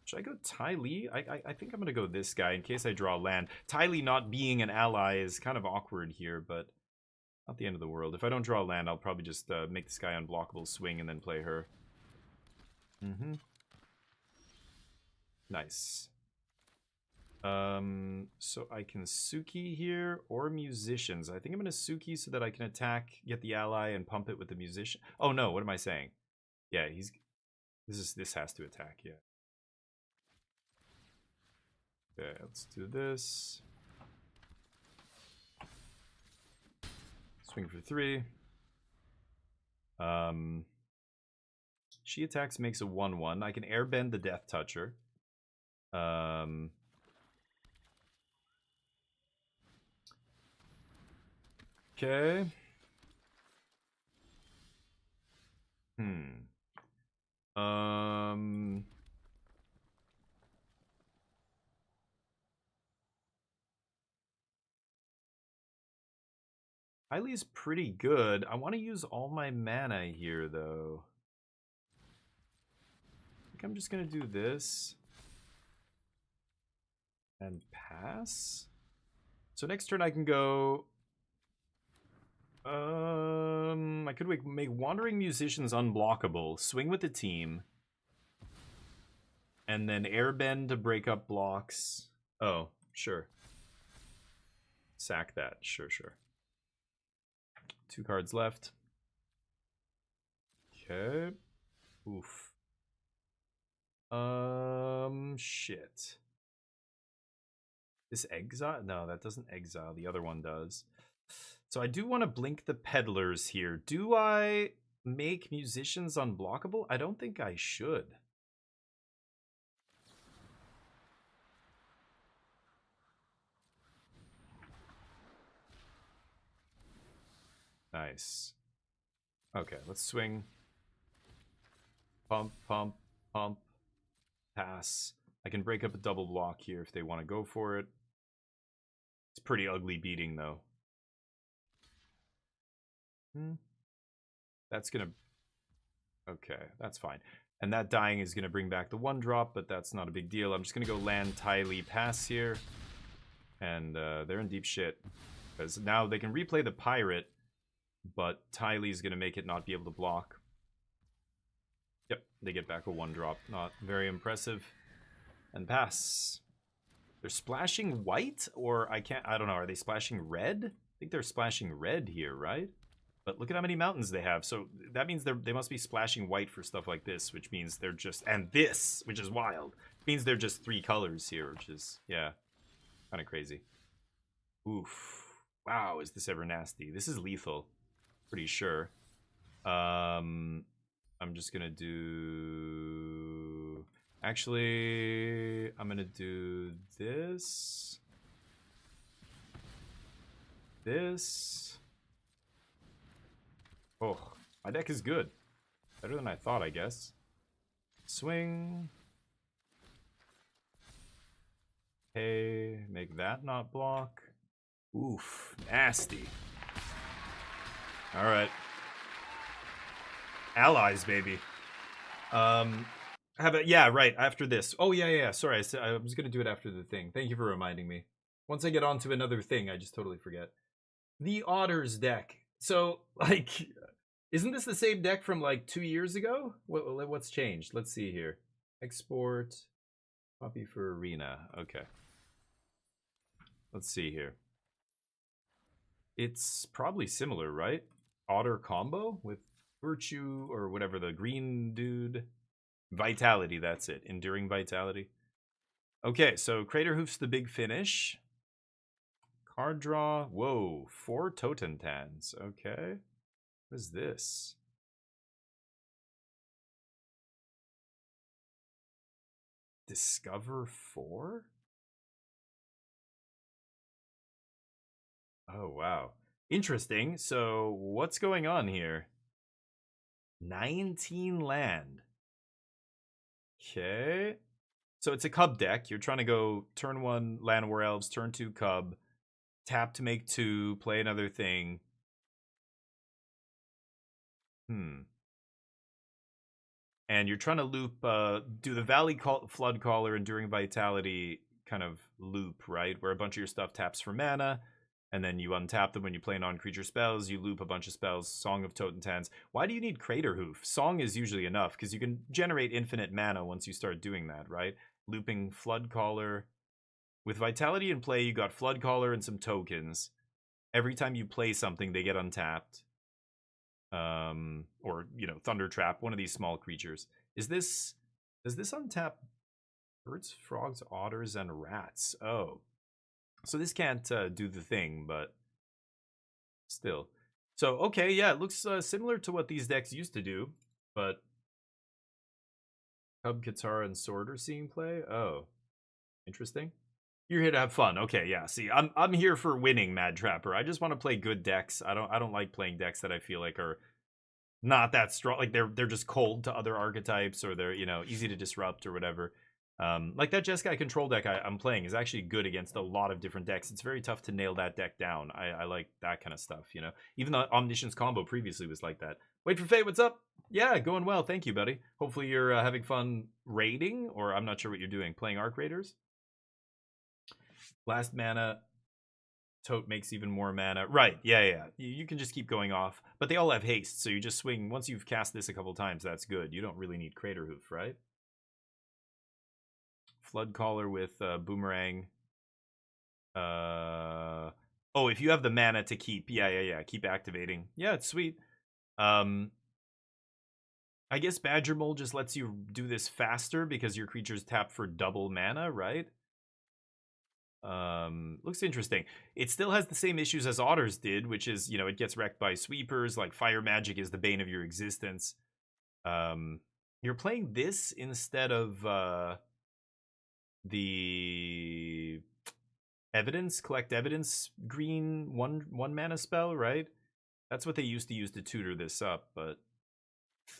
Should I go Ty Lee? I think I'm going to go this guy in case I draw land. Ty Lee not being an ally is kind of awkward here, but not the end of the world. If I don't draw land, I'll probably just make this guy unblockable, swing, and then play her. Nice. So I can Suki here, or Musicians. I think I'm going to Suki so that I can attack, get the ally, and pump it with the Musician. Oh no, what am I saying? Yeah, this has to attack, yeah. Okay, let's do this. Swing for 3. She attacks, makes a 1/1. I can airbend the Death Toucher. Okay. Hylia's pretty good. I want to use all my mana here, though. I think I'm just going to do this. And pass. So next turn I can go... I could make Wandering Musicians unblockable. Swing with the team. And then airbend to break up blocks. Oh, sure. Sack that. Sure. 2 cards left. Okay. Oof. Shit. This exile? No, that doesn't exile. The other one does. So I do want to blink the peddlers here. Do I make Musicians unblockable? I don't think I should. Nice. Okay, let's swing. Pump. Pass. I can break up a double block here if they want to go for it. It's pretty ugly beating, though. That's gonna... Okay, that's fine. And that dying is gonna bring back the 1-drop, but that's not a big deal. I'm just gonna go land Ty Lee pass here. And they're in deep shit. Because now they can replay the pirate, but Ty Lee's gonna make it not be able to block. Yep, they get back a 1-drop. Not very impressive. and pass. They're splashing white, or I don't know, are they splashing red? I think they're splashing red here, right? But look at how many mountains they have. So that means they must be splashing white for stuff like this, which means they're just, and this, which is wild, means they're just 3 colors here, which is, yeah, kind of crazy. Oof. Wow, is this ever nasty? This is lethal, pretty sure. I'm just gonna do... Actually, I'm gonna do this. This. Oh, my deck is good. Better than I thought, I guess. Swing. Hey, make that not block. Oof, nasty. Alright. Allies, baby. How about, yeah, right, after this. Oh, yeah, sorry, I was gonna do it after the thing. Thank you for reminding me. Once I get on to another thing, I just totally forget. The Otters deck. So, like, isn't this the same deck from, like, 2 years ago? What's changed? Let's see here. Export. Copy for Arena. Okay. Let's see here. It's probably similar, right? Otter combo with Virtue or whatever, the green dude. Vitality, that's it. Enduring Vitality. Okay, so Craterhoof's the big finish. Card draw. Whoa, 4 Totentans. Okay. What is this? Discover 4? Oh, wow. Interesting. So, what's going on here? 19 land. Okay. So, it's a Cub deck. You're trying to go turn 1 Land War Elves, turn 2 Cub, tap to make 2, play another thing. And you're trying to loop, do the Flood Caller, Enduring Vitality kind of loop, right? Where a bunch of your stuff taps for mana, and then you untap them when you play non-creature spells, you loop a bunch of spells, Song of Totentans. Why do you need Craterhoof? Song is usually enough, because you can generate infinite mana once you start doing that, right? Looping Flood Caller. With Vitality in play, you got Flood Caller and some tokens. Every time you play something, they get untapped. Or, you know, Thunder Trap, one of these small creatures. Does this untap birds, frogs, otters, and rats? Oh. So this can't do the thing, but still. So, okay, yeah, it looks similar to what these decks used to do, but Cub, Katara, and Sword are seeing play? Oh. Interesting. You're here to have fun. Okay, yeah. See, I'm here for winning, Mad Trapper. I just want to play good decks. I don't like playing decks that I feel like are not that strong. Like they're just cold to other archetypes, or they're, you know, easy to disrupt or whatever. Like that Jeskai control deck I'm playing is actually good against a lot of different decks. It's very tough to nail that deck down. I like that kind of stuff, you know. Even the Omniscience combo previously was like that. Wait for Fate, what's up? Yeah, going well. Thank you, buddy. Hopefully you're having fun raiding, or I'm not sure what you're doing. Playing Arc Raiders? Last mana, Tote makes even more mana. Right, yeah. You can just keep going off. But they all have haste, so you just swing. Once you've cast this a couple times, that's good. You don't really need Craterhoof, right? Flood Caller with Boomerang. Oh, if you have the mana to keep. Yeah. Keep activating. Yeah, it's sweet. I guess Badger Mole just lets you do this faster because your creatures tap for double mana, right? Looks interesting. It still has the same issues as Otters did, which is, you know, it gets wrecked by sweepers. Like Fire Magic is the bane of your existence. You're playing this instead of the collect evidence green one mana spell, right? That's what they used to use to tutor this up, but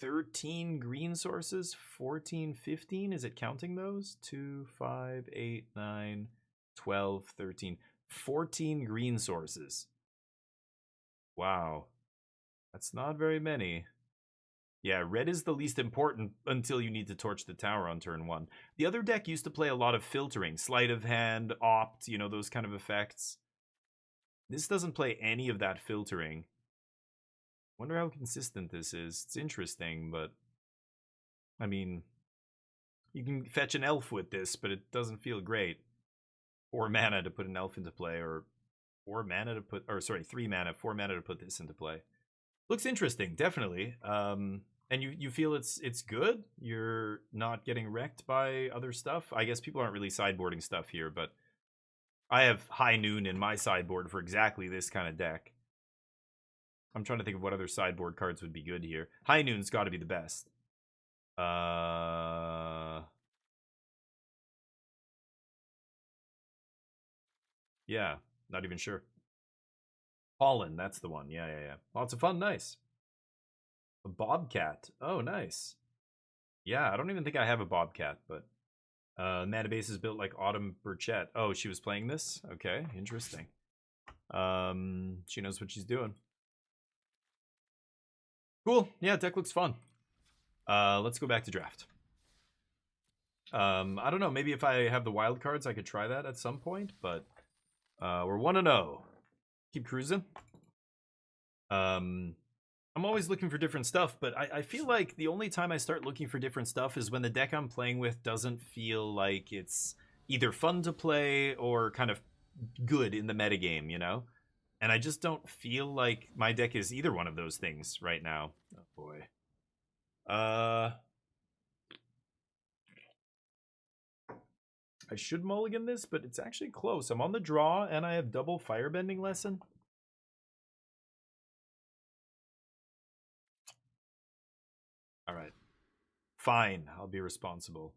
13 green sources, 14, 15, is it counting those? 2, 5, 8, 9, 12, 13, 14 green sources. Wow. That's not very many. Yeah, red is the least important until you need to torch the tower on turn 1. The other deck used to play a lot of filtering. Sleight of hand, opt, you know, those kind of effects. This doesn't play any of that filtering. Wonder how consistent this is. It's interesting, but I mean, You can fetch an elf with this, but it doesn't feel great. 4 mana to put an elf into play, or 4 mana to put, or sorry, 3 mana, 4 mana to put this into play. Looks interesting, definitely. And you feel it's good? You're not getting wrecked by other stuff? I guess people aren't really sideboarding stuff here, but I have High Noon in my sideboard for exactly this kind of deck. I'm trying to think of what other sideboard cards would be good here. High Noon's got to be the best. Yeah, not even sure. Pollen, that's the one. Yeah. Lots of fun, nice. A Bobcat. Oh, nice. Yeah, I don't even think I have a Bobcat, but mana base is built like Autumn Burchett. Oh, she was playing this? Okay, interesting. She knows what she's doing. Cool. Yeah, deck looks fun. Let's go back to draft. I don't know. Maybe if I have the wild cards, I could try that at some point. But we're 1-0. Keep cruising. I'm always looking for different stuff, but I feel like the only time I start looking for different stuff is when the deck I'm playing with doesn't feel like it's either fun to play or kind of good in the metagame, you know? And I just don't feel like my deck is either one of those things right now. Oh boy. I should mulligan this, but it's actually close. I'm on the draw, and I have double Firebending Lesson. All right. Fine, I'll be responsible.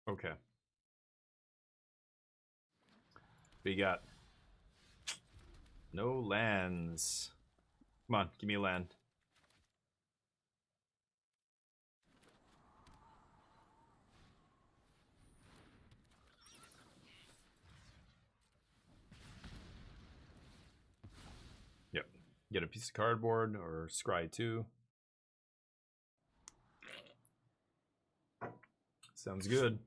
Okay. What you got? No lands. Come on, give me a land. Yep. Get a piece of cardboard or scry 2. Sounds good.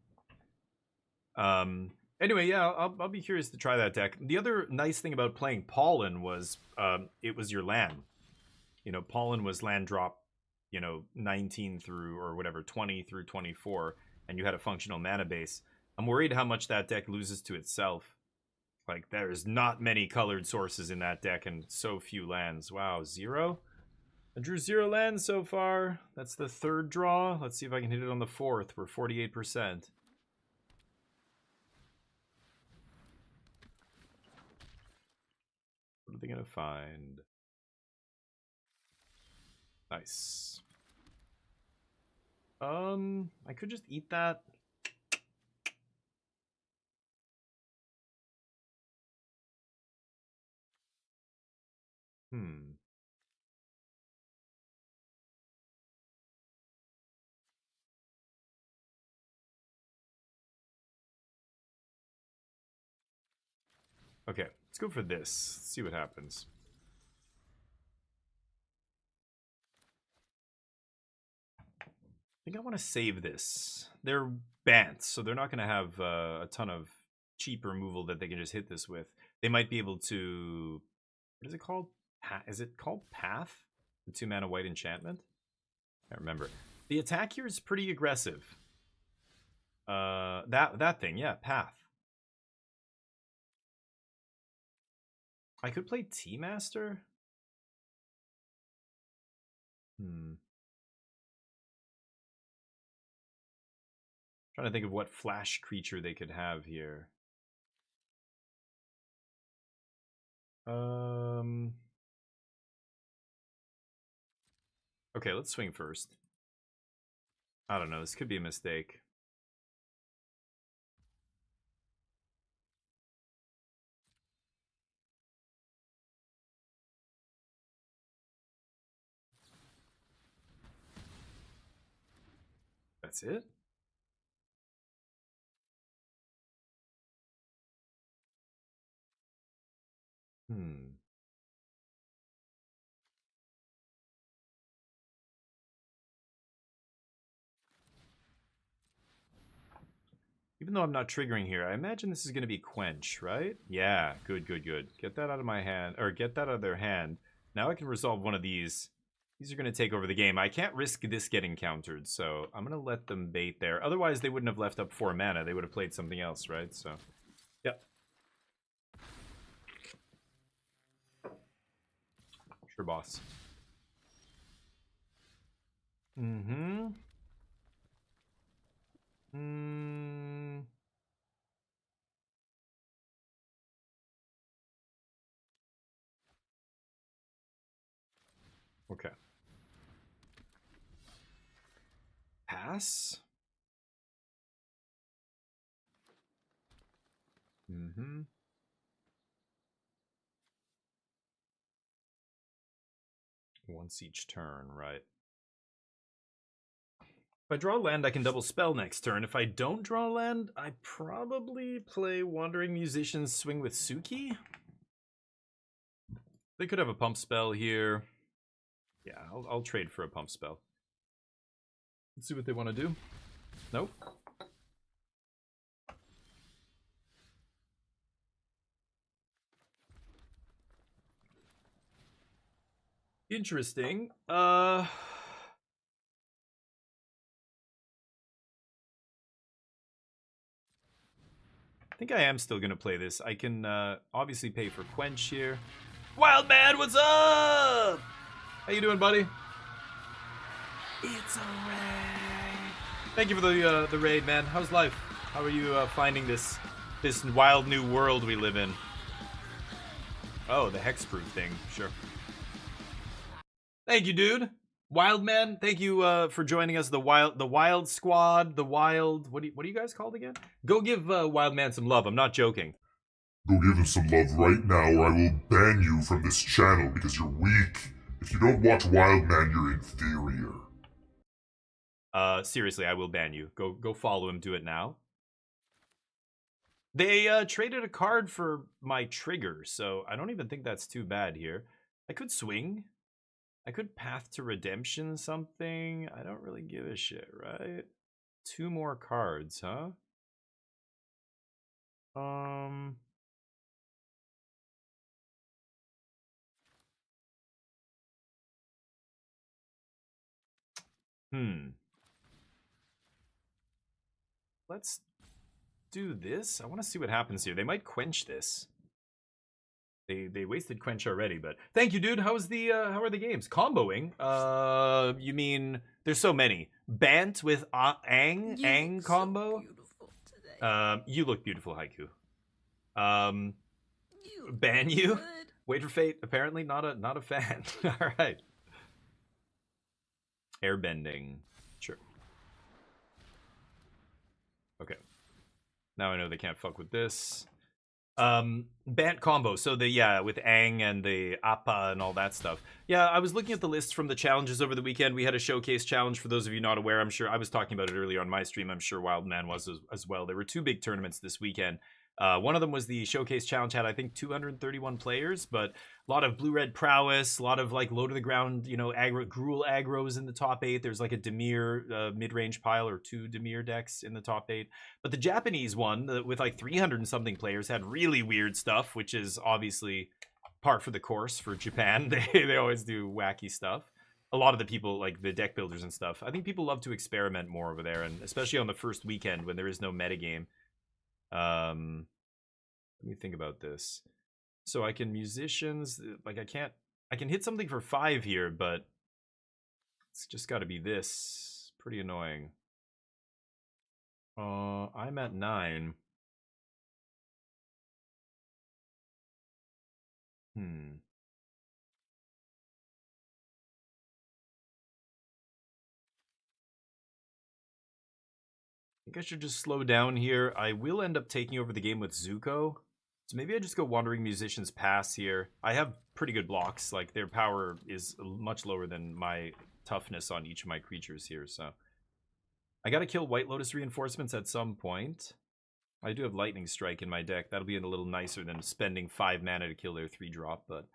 Anyway, yeah, I'll be curious to try that deck. The other nice thing about playing Pollen was it was your land. You know, Pollen was land drop, 19 through, or whatever, 20 through 24, and you had a functional mana base. I'm worried how much that deck loses to itself. Like, there's not many colored sources in that deck and so few lands. Wow, 0? I drew 0 lands so far. That's the 3rd draw. Let's see if I can hit it on the 4th. We're 48%. What are they gonna find? Nice. I could just eat that. Okay, let's go for this. Let's see what happens. I think I want to save this. They're Bants, so they're not going to have a ton of cheap removal that they can just hit this with. They might be able to... What is it called? Is it called Path? The 2-mana white enchantment? I can't remember. The attack here is pretty aggressive. That thing, yeah, Path. I could play Tea-Master? Trying to think of what flash creature they could have here. Okay, let's swing first. I don't know, this could be a mistake. That's it? even though I'm not triggering here, I imagine this is going to be Quench, right? Yeah, good, good, good. Get that out of my hand, or get that out of their hand. Now I can resolve one of these. These are going to take over the game. I can't risk this getting countered, so I'm going to let them bait there. Otherwise, they wouldn't have left up 4 mana. They would have played something else, right? So, yep. Sure, boss. Mm-hmm. Okay. Pass. Mm-hmm. Once each turn, right. If I draw land, I can double spell next turn. If I don't draw land, I probably play Wandering Musician's Swing with Suki. They could have a pump spell here. Yeah, I'll trade for a pump spell. Let's see what they want to do. Nope. Interesting. I think I am still going to play this. I can obviously pay for Quench here. Wildman, what's up? How you doing, buddy? It's a raid. Thank you for the raid, man. How's life? How are you finding this wild new world we live in? Oh, the hexproof thing. Sure. Thank you, dude. Wildman, thank you for joining us. The Wild Squad, the Wild. What are you guys called again? Go give Wildman some love. I'm not joking. Go give him some love right now, or I will ban you from this channel because you're weak. If you don't watch Wildman, you're inferior. Seriously, I will ban you. Go follow him. Do it now. They traded a card for my trigger, so I don't even think that's too bad here. I could swing. I could Path to Redemption something. I don't really give a shit, right? 2 more cards, huh? Let's do this. I want to see what happens here. They might Quench this. They wasted Quench already, but thank you, dude. How are the games? Comboing? You mean there's so many. Bant with Ang combo. So you look beautiful, Haiku. Ban you? Good. Wait for Fate. Apparently not a fan. All right. Airbending. Sure. Okay. Now I know they can't fuck with this. Bant combo. So with Ang and the Appa and all that stuff. Yeah, I was looking at the list from the challenges over the weekend. We had a showcase challenge for those of you not aware. I'm sure I was talking about it earlier on my stream. I'm sure Wildman was as well. There were 2 big tournaments this weekend. One of them was the showcase challenge, had I think 231 players, but a lot of blue-red prowess, a lot of like low to the ground, Gruul aggros in the top 8. There's like a Dimir mid-range pile or 2 Dimir decks in the top 8. But the Japanese one with like 300 and something players had really weird stuff, which is obviously par for the course for Japan. They always do wacky stuff. A lot of the people, like the deck builders and stuff, I think people love to experiment more over there, and especially on the first weekend when there is no metagame. Let me think about this. So I can musicians, like I can hit something for 5 here, but it's just got to be this. Pretty annoying. I'm at 9. I think I should just slow down here. I will end up taking over the game with Zuko. So maybe I just go Wandering Musician's Pass here. I have pretty good blocks. Like, their power is much lower than my toughness on each of my creatures here, so. I gotta kill White Lotus Reinforcements at some point. I do have Lightning Strike in my deck. That'll be a little nicer than spending 5 mana to kill their 3-drop, but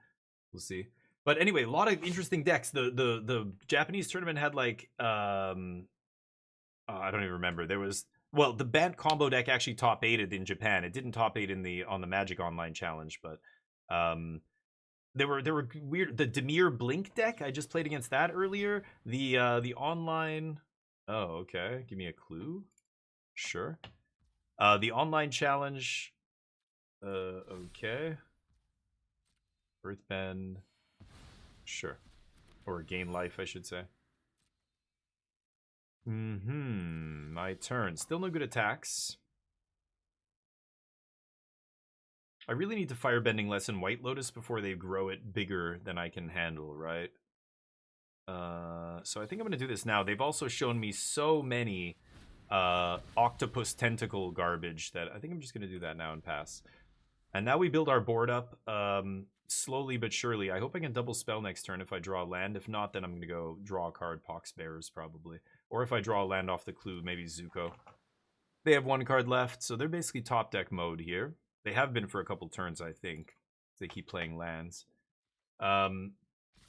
we'll see. But anyway, a lot of interesting decks. The Japanese tournament had, like, I don't even remember. There was Well, the Bant combo deck actually top 8'd in Japan. It didn't top 8 on the Magic Online Challenge, but there were weird. The Demir Blink deck, I just played against that earlier. The online. Oh, okay. Give me a clue. Sure. The online challenge. Okay. Earthbend. Sure. Or Gain Life, I should say. My turn. Still no good attacks. I really need to Firebending lessen White Lotus before they grow it bigger than I can handle, right? So I think I'm going to do this now. They've also shown me so many Octopus Tentacle garbage that I think I'm just going to do that now and pass. And now we build our board up slowly but surely. I hope I can double spell next turn if I draw a land. If not, then I'm going to go draw a card, Pox Bearers probably. Or if I draw a land off the clue, maybe Zuko. They have one card left, so they're basically top deck mode here. They have been for a couple turns, I think. They keep playing lands. The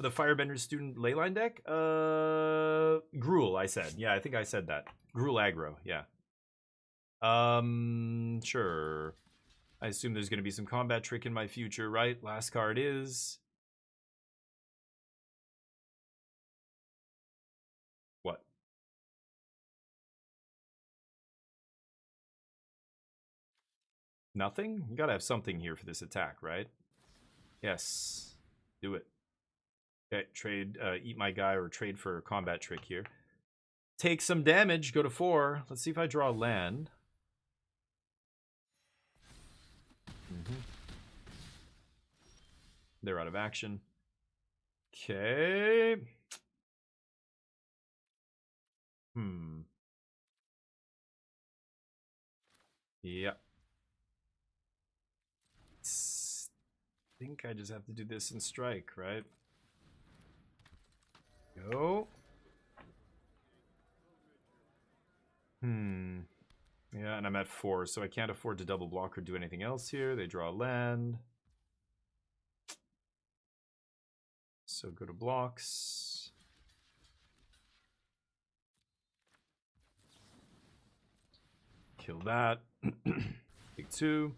Firebender Student Leyline deck? Gruul, I said. Yeah, I think I said that. Gruul aggro, yeah. Sure. I assume there's going to be some combat trick in my future, right? Last card is... What? Nothing? You gotta have something here for this attack, right? Yes. Do it. Okay, trade, eat my guy or trade for combat trick here. Take some damage, go to 4. Let's see if I draw land. They're out of action. Okay. Yeah. I think I just have to do this and strike, right? Go. Yeah, and I'm at 4, so I can't afford to double block or do anything else here. They draw land. So go to blocks. Kill that. Take 2.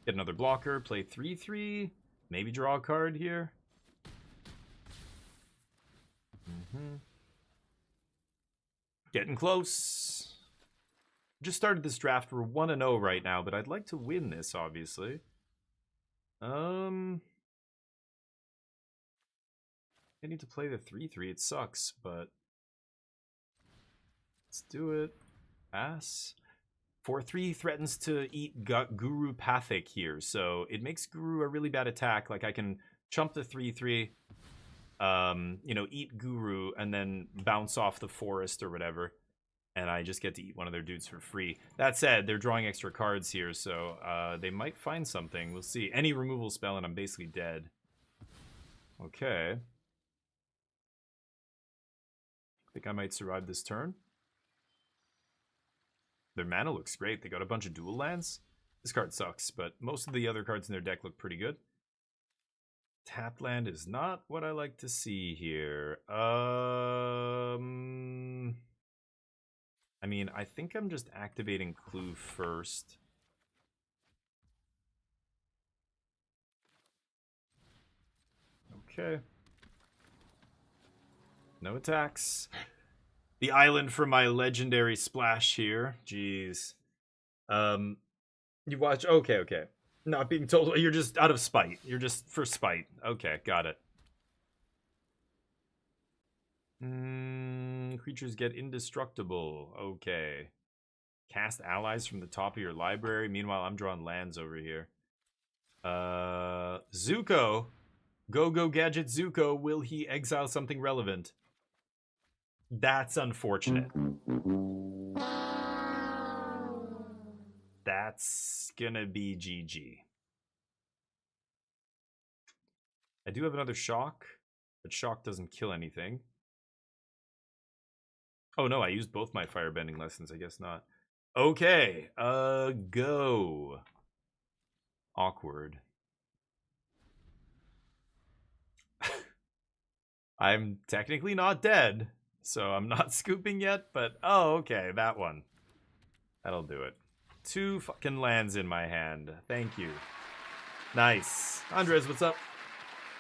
Get another blocker. Play 3/3. Maybe draw a card here. Getting close. Just started this draft. We're 1-0 right now, but I'd like to win this, obviously. I need to play the 3/3. It sucks, but let's do it. Pass. 4/3 threatens to eat Guru Pathic here, so it makes Guru a really bad attack. Like I can chump the 3/3, you know, eat Guru, and then bounce off the forest or whatever, and I just get to eat one of their dudes for free. That said, they're drawing extra cards here, so they might find something. We'll see. Any removal spell, and I'm basically dead. Okay. I think I might survive this turn. Their mana looks great. They got a bunch of dual lands. This card sucks, but most of the other cards in their deck look pretty good. Tap land is not what I like to see here. I mean, I think I'm just activating Clue first. Okay. No attacks. The island for my legendary splash here. Jeez. You watch. Okay. Not being told. You're just out of spite. You're just for spite. Okay, got it. Creatures get indestructible. Okay. Cast allies from the top of your library. Meanwhile, I'm drawing lands over here. Zuko. Go Gadget Zuko. Will he exile something relevant? That's unfortunate. That's gonna be GG. I do have another shock, but shock doesn't kill anything. Oh no, I used both my firebending lessons. I guess not. Okay, go. Awkward. I'm technically not dead, so I'm not scooping yet, but oh, okay, that one. That'll do it. 2 fucking lands in my hand. Thank you. Nice. Andres, what's up?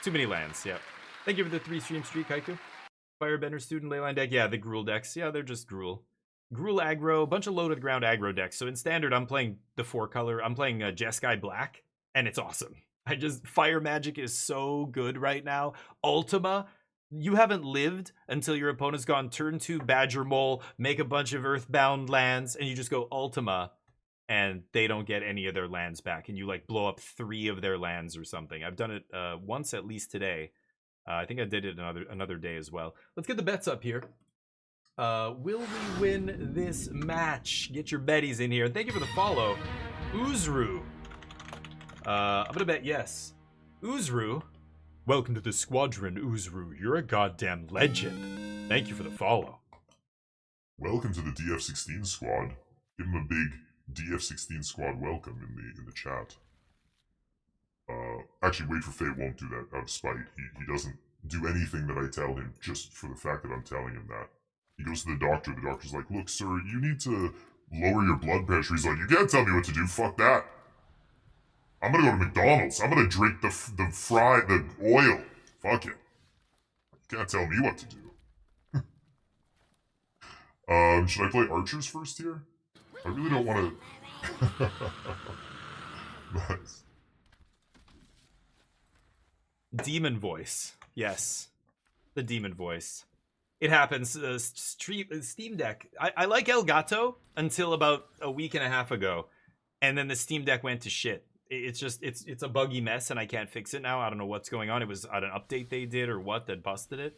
Too many lands, yeah. Thank you for the 3-stream streak, Haiku. Firebender, Student, Leyline deck. Yeah, the Gruul decks. Yeah, they're just Gruul. Gruul aggro, bunch of low to the ground aggro decks. So in Standard, I'm playing the 4-color. I'm playing Jeskai Black, and it's awesome. Fire Magic is so good right now. Ultima, you haven't lived until your opponent's gone turn 2 Badger Mole, make a bunch of Earthbound lands, and you just go Ultima, and they don't get any of their lands back, and you like blow up 3 of their lands or something. I've done it once at least today. I think I did it another day as well. Let's get the bets up here. Will we win this match? Get your betties in here. Thank you for the follow. Uzru. I'm gonna bet yes. Uzru. Welcome to the squadron, Uzru. You're a goddamn legend. Thank you for the follow. Welcome to the DF16 squad. Give him a big DF16 squad welcome in the chat. Actually, Wait for Fate won't do that out of spite. He doesn't do anything that I tell him just for the fact that I'm telling him that. He goes to the doctor. The doctor's like, look, sir, you need to lower your blood pressure. He's like, you can't tell me what to do. Fuck that. I'm gonna go to McDonald's. I'm gonna drink the oil. Fuck it. You can't tell me what to do. Should I play archers first here? I really don't want to. Nice. Demon voice. Yes. The demon voice. It happens. Steam Deck. I like Elgato until about a week and a half ago. And then the Steam Deck went to shit. It's just, it's a buggy mess and I can't fix it now. I don't know what's going on. It was an update they did or what that busted it.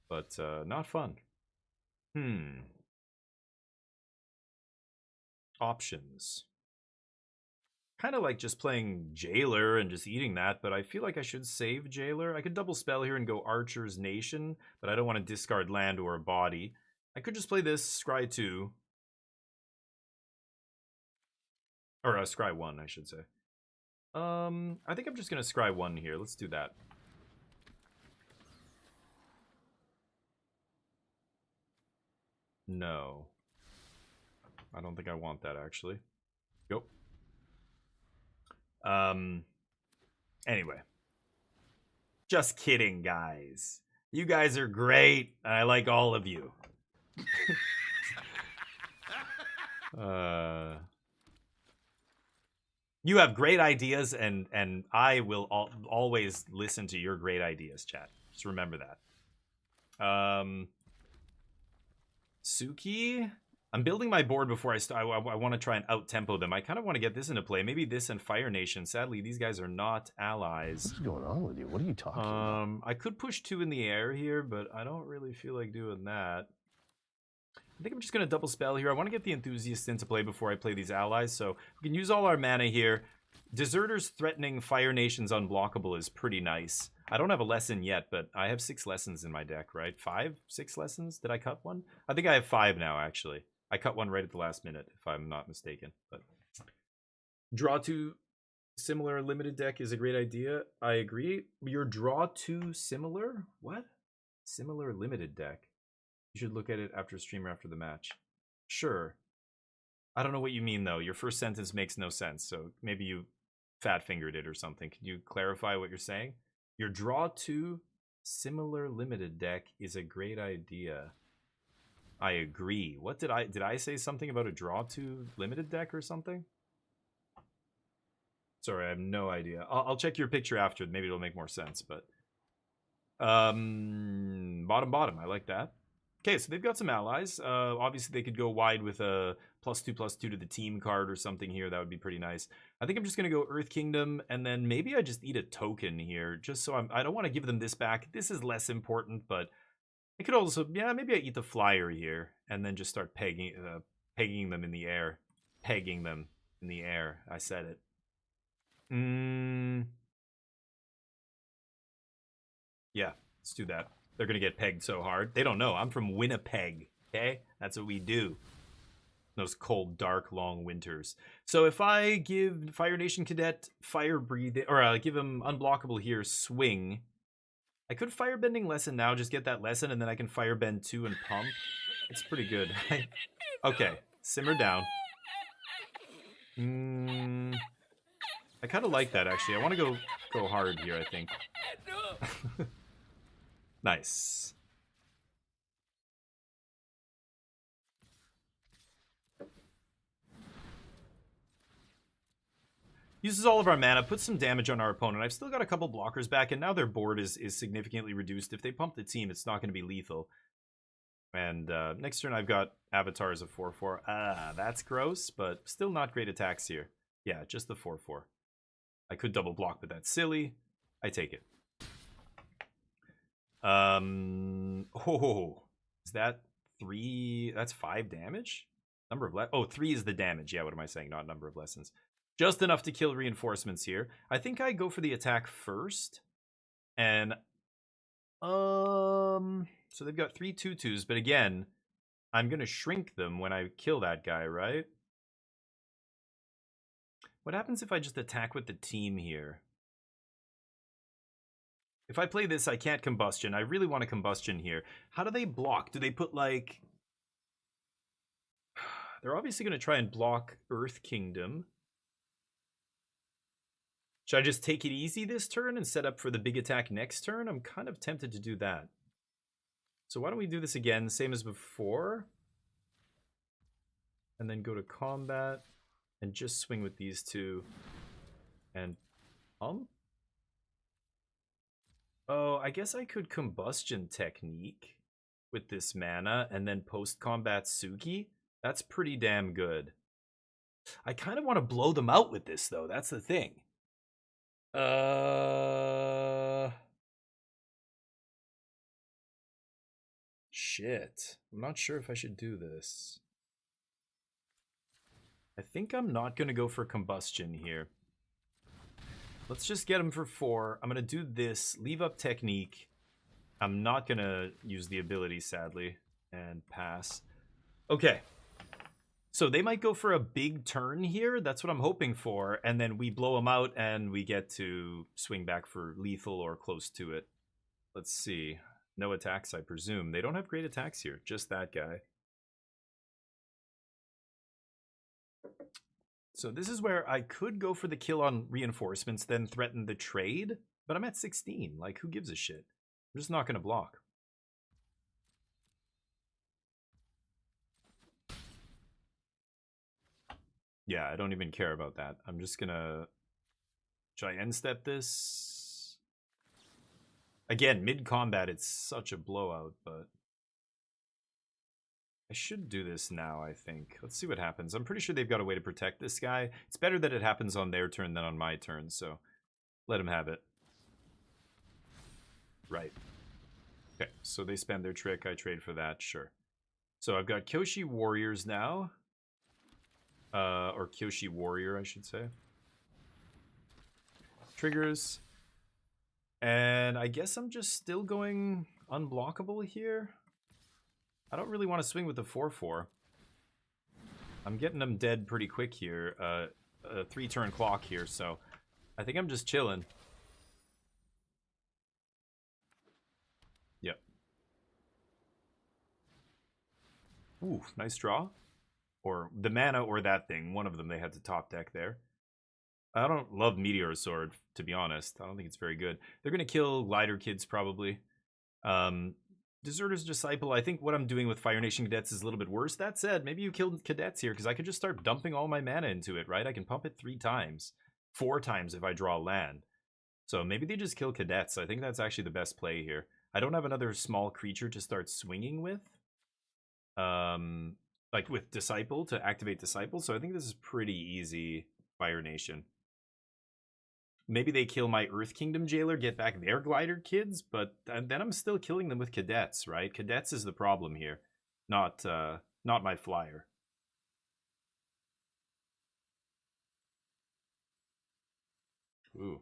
But not fun. Options. Kind of like just playing Jailer and just eating that, but I feel like I should save Jailer. I could double spell here and go Archer's Nation, but I don't want to discard land or a body. I could just play this, Scry 2. Or Scry 1, I should say. I think I'm just going to Scry 1 here. Let's do that. No. I don't think I want that, actually. Go. Anyway. Just kidding, guys. You guys are great, and I like all of you. You have great ideas, and I will always listen to your great ideas, chat. Just remember that. Suki? I'm building my board before I start. I want to try and out-tempo them. I kind of want to get this into play. Maybe this and Fire Nation. Sadly, these guys are not allies. What's going on with you? What are you talking about? I could push 2 in the air here, but I don't really feel like doing that. I think I'm just going to double spell here. I want to get the Enthusiast into play before I play these allies, so we can use all our mana here. Deserters threatening Fire Nation's unblockable is pretty nice. I don't have a lesson yet, but I have 6 lessons in my deck, right? 5? 6 lessons? Did I cut one? I think I have 5 now, actually. I cut one right at the last minute, if I'm not mistaken. But draw 2 similar limited deck is a great idea. I agree. Your draw 2 similar? What? Similar limited deck. You should look at it after stream or after the match. Sure. I don't know what you mean, though. Your first sentence makes no sense, so maybe you fat-fingered it or something. Can you clarify what you're saying? Your draw 2 similar limited deck is a great idea. I agree. What did I say something about a draw 2 limited deck or something? Sorry, I have no idea. I'll check your picture after. Maybe it'll make more sense, but bottom. I like that. Okay, so they've got some allies. Obviously, they could go wide with a +2/+2 to the team card or something here. That would be pretty nice. I think I'm just going to go Earth Kingdom, and then maybe I just eat a token here, just so I don't want to give them this back. This is less important, but I could also, yeah, maybe I eat the flyer here, and then just start pegging them in the air. Pegging them in the air. I said it. Yeah, let's do that. They're going to get pegged so hard. They don't know. I'm from Winnipeg, okay? That's what we do. Those cold, dark, long winters. So if I give Fire Nation Cadet Fire Breathing, or give him Unblockable here, Swing, I could Firebending Lesson now, just get that lesson, and then I can Firebend 2 and pump. It's pretty good. Okay, simmer down. I kind of like that, actually. I want to go hard here, I think. Nice. Uses all of our mana, puts some damage on our opponent. I've still got a couple blockers back, and now their board is significantly reduced. If they pump the team, it's not going to be lethal. And next turn, I've got avatars of 4/4. Ah, that's gross, but still not great attacks here. Yeah, just the 4/4. I could double block, but that's silly. I take it. Oh, is that 3? That's 5 damage? Number of 3 is the damage. Yeah, what am I saying? Not number of lessons. Just enough to kill reinforcements here. I think I go for the attack first. And so they've got 3 2/2s, but again, I'm gonna shrink them when I kill that guy, right? What happens if I just attack with the team here? If I play this, I can't combustion. I really want a combustion here. How do they block? Do they put like... They're obviously gonna try and block Earth Kingdom. Should I just take it easy this turn and set up for the big attack next turn? I'm kind of tempted to do that. So why don't we do this again, same as before? And then go to combat and just swing with these two. And pump? Oh, I guess I could combustion technique with this mana and then post-combat Suki. That's pretty damn good. I kind of want to blow them out with this, though. That's the thing. Shit. I'm not sure if I should do this. I think I'm not going to go for combustion here. Let's just get him for 4. I'm going to do this. Leave up technique. I'm not going to use the ability, sadly. And pass. Okay. So they might go for a big turn here. That's what I'm hoping for. And then we blow them out and we get to swing back for lethal or close to it. Let's see. No attacks, I presume. They don't have great attacks here. Just that guy. So this is where I could go for the kill on reinforcements, then threaten the trade. But I'm at 16. Like, who gives a shit? I'm just not going to block. Yeah, I don't even care about that. I'm just gonna... Should I end step this? Again, mid-combat, it's such a blowout, but... I should do this now, I think. Let's see what happens. I'm pretty sure they've got a way to protect this guy. It's better that it happens on their turn than on my turn, so... Let them have it. Right. Okay, so they spend their trick. I trade for that, sure. So I've got Kyoshi Warriors now. Or Kyoshi Warrior, I should say. Triggers. And I guess I'm just still going unblockable here. I don't really want to swing with the 4/4. I'm getting them dead pretty quick here. A 3-turn clock here, so I think I'm just chilling. Yep. Ooh, nice draw. Or the mana or that thing. One of them they had to top deck there. I don't love Meteor Sword, to be honest. I don't think it's very good. They're going to kill Glider Kids, probably. Deserter's Disciple. I think what I'm doing with Fire Nation Cadets is a little bit worse. That said, maybe you killed Cadets here, because I could just start dumping all my mana into it, right? I can pump it 3 times. 4 times if I draw land. So maybe they just kill Cadets. I think that's actually the best play here. I don't have another small creature to start swinging with. Like with Disciple, to activate Disciple. So I think this is pretty easy, Fire Nation. Maybe they kill my Earth Kingdom Jailer, get back their Glider Kids, but then I'm still killing them with Cadets, right? Cadets is the problem here, not my Flyer. Ooh.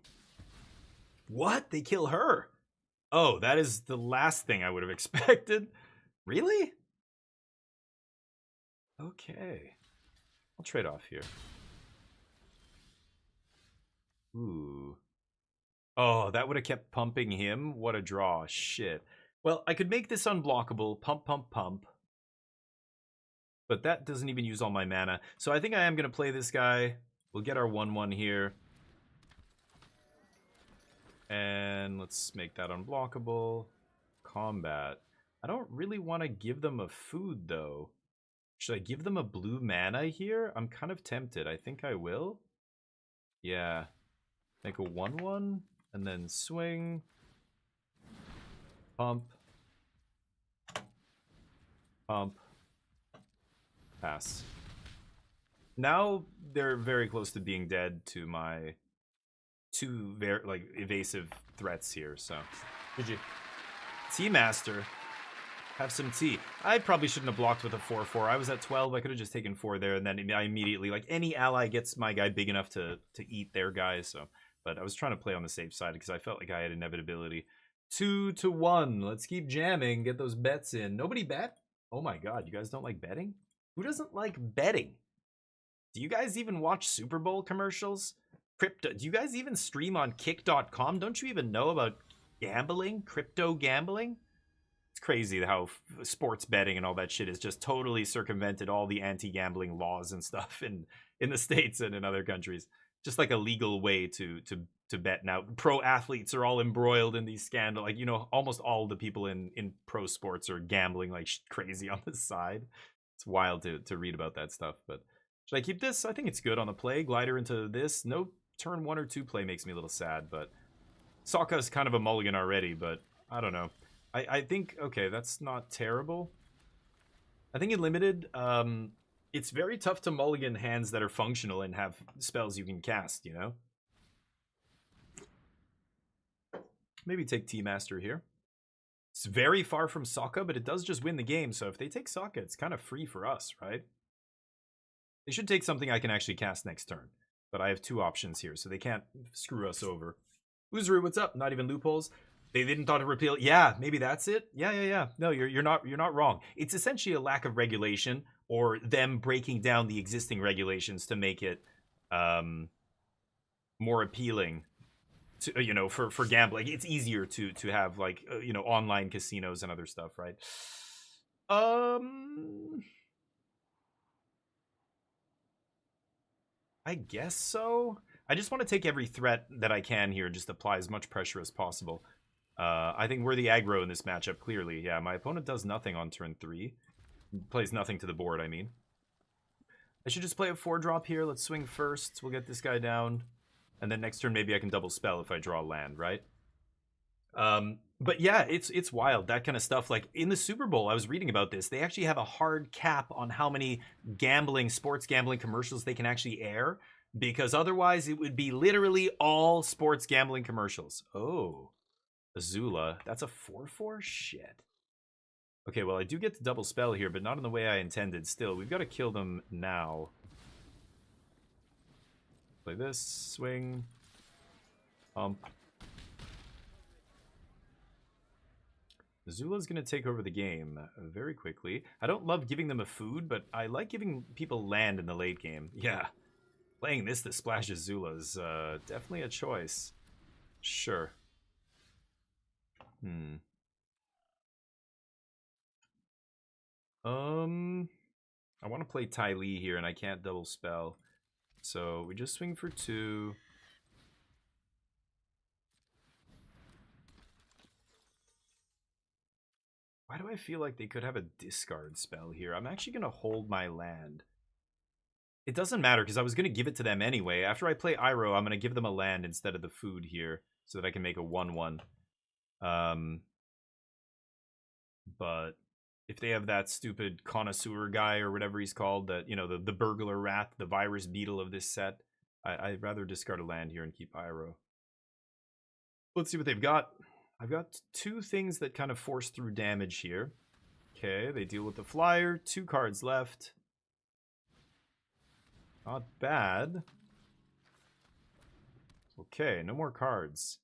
What? They kill her? Oh, that is the last thing I would have expected. Really? Okay. I'll trade off here. Ooh. Oh, that would have kept pumping him? What a draw. Shit. Well, I could make this unblockable. Pump, pump, pump. But that doesn't even use all my mana. So I think I am going to play this guy. We'll get our 1/1 here. And let's make that unblockable. Combat. I don't really want to give them a food, though. Should I give them a blue mana here? I'm kind of tempted. I think I will. Yeah. Make a 1/1. And then swing. Pump. Pump. Pass. Now they're very close to being dead to my two very evasive threats here. So, GG. Tea Master, have some tea. I probably shouldn't have blocked with a 4/4. I was at 12. I could have just taken 4 there, and then I immediately any ally gets my guy big enough to eat their guys. So, but I was trying to play on the safe side because I felt like I had inevitability. 2-1. Let's keep jamming. Get those bets in. Nobody bet? Oh my god, you guys don't like betting? Who doesn't like betting? Do you guys even watch Super Bowl commercials? Crypto? Do you guys even stream on Kick.com? Don't you even know about gambling? Crypto gambling? It's crazy how sports betting and all that shit is just totally circumvented all the anti-gambling laws and stuff in the States and in other countries. Just like a legal way to bet. Now, pro athletes are all embroiled in these scandals. Like, you know, almost all the people in pro sports are gambling like crazy on the side. It's wild to read about that stuff. But should I keep this? I think it's good on the play. Glider into this. No turn 1 or 2 play makes me a little sad. But Sokka's kind of a mulligan already. But I don't know. I think, okay, that's not terrible. I think in limited, it's very tough to mulligan hands that are functional and have spells you can cast, you know? Maybe take Tea Master here. It's very far from Sokka, but it does just win the game. So if they take Sokka, it's kind of free for us, right? They should take something I can actually cast next turn. But I have 2 options here, so they can't screw us over. Uzuru, what's up? Not even loopholes. They didn't thought to repeal. Yeah, maybe that's it. Yeah. No, you're not wrong. It's essentially a lack of regulation or them breaking down the existing regulations to make it more appealing to, you know, for gambling. It's easier to have like you know, online casinos and other stuff, right? I guess so. I just want to take every threat that I can here and just apply as much pressure as possible. I think we're the aggro in this matchup, clearly. Yeah, my opponent does nothing on turn 3. Plays nothing to the board, I mean. I should just play a 4-drop here. Let's swing first. We'll get this guy down. And then next turn, maybe I can double spell if I draw land, right? But yeah, it's wild, that kind of stuff. Like, in the Super Bowl, I was reading about this. They actually have a hard cap on how many sports gambling commercials they can actually air. Because otherwise, it would be literally all sports gambling commercials. Oh. Azula. That's a 4/4? Shit. Okay, well, I do get the double spell here, but not in the way I intended. Still, we've got to kill them now. Play this. Swing. Pump. Azula's going to take over the game very quickly. I don't love giving them a food, but I like giving people land in the late game. Yeah. Playing this that splashes Azula is definitely a choice. Sure. I want to play Ty Lee here, and I can't double spell. So we just swing for 2. Why do I feel like they could have a discard spell here? I'm actually going to hold my land. It doesn't matter, because I was going to give it to them anyway. After I play Iroh, I'm going to give them a land instead of the food here, so that I can make a 1/1. But if they have that stupid connoisseur guy or whatever he's called, that, you know, the burglar rat, the virus beetle of this set, I'd rather discard a land here and keep Iroh. Let's see what they've got. I've got 2 things that kind of force through damage here. Okay, they deal with the flyer. 2 cards left. Not bad. Okay, no more cards.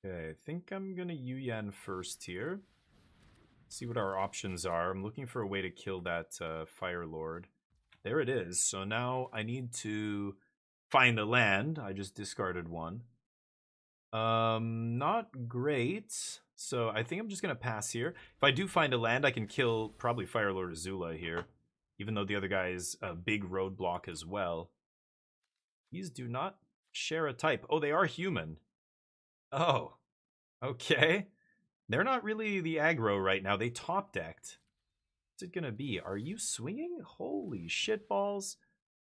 Okay, I think I'm gonna Yu Yan first here. See what our options are. I'm looking for a way to kill that Fire Lord. There it is. So now I need to find a land. I just discarded 1. Not great. So I think I'm just going to pass here. If I do find a land, I can kill probably Fire Lord Azula here. Even though the other guy is a big roadblock as well. These do not share a type. Oh, they are human. Oh, okay. They're not really the aggro right now. They top decked. What's it gonna be? Are you swinging? Holy shitballs.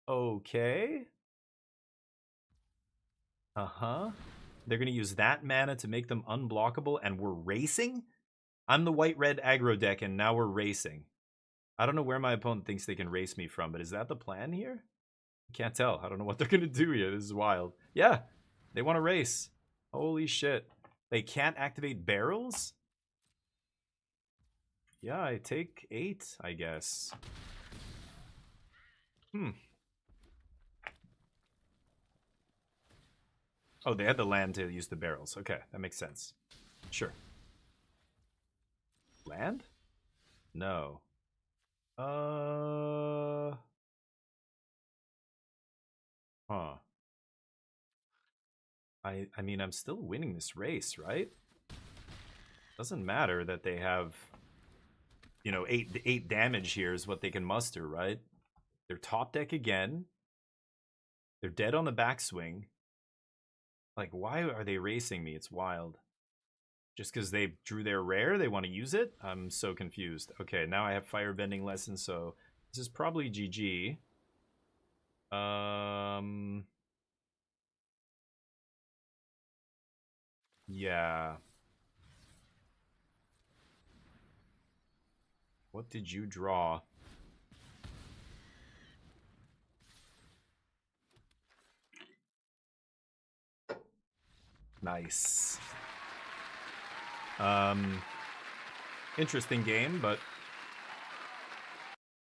Okay. Uh-huh. They're gonna use that mana to make them unblockable, and we're racing? I'm the white-red aggro deck, and now we're racing. I don't know where my opponent thinks they can race me from, but is that the plan here? I can't tell. I don't know what they're gonna do here. This is wild. Yeah, they want to race. Holy shit. They can't activate barrels? Yeah, I take 8, I guess. Oh, they had the land to use the barrels. Okay, that makes sense. Sure. Land? No. Huh. I mean, I'm still winning this race, right? Doesn't matter that they have, you know, 8 damage here is what they can muster, right? They're top deck again. They're dead on the backswing. Like, why are they racing me? It's wild. Just because they drew their rare, they want to use it? I'm so confused. Okay, now I have firebending lessons, so this is probably GG. Yeah. What did you draw? Nice. Interesting game, but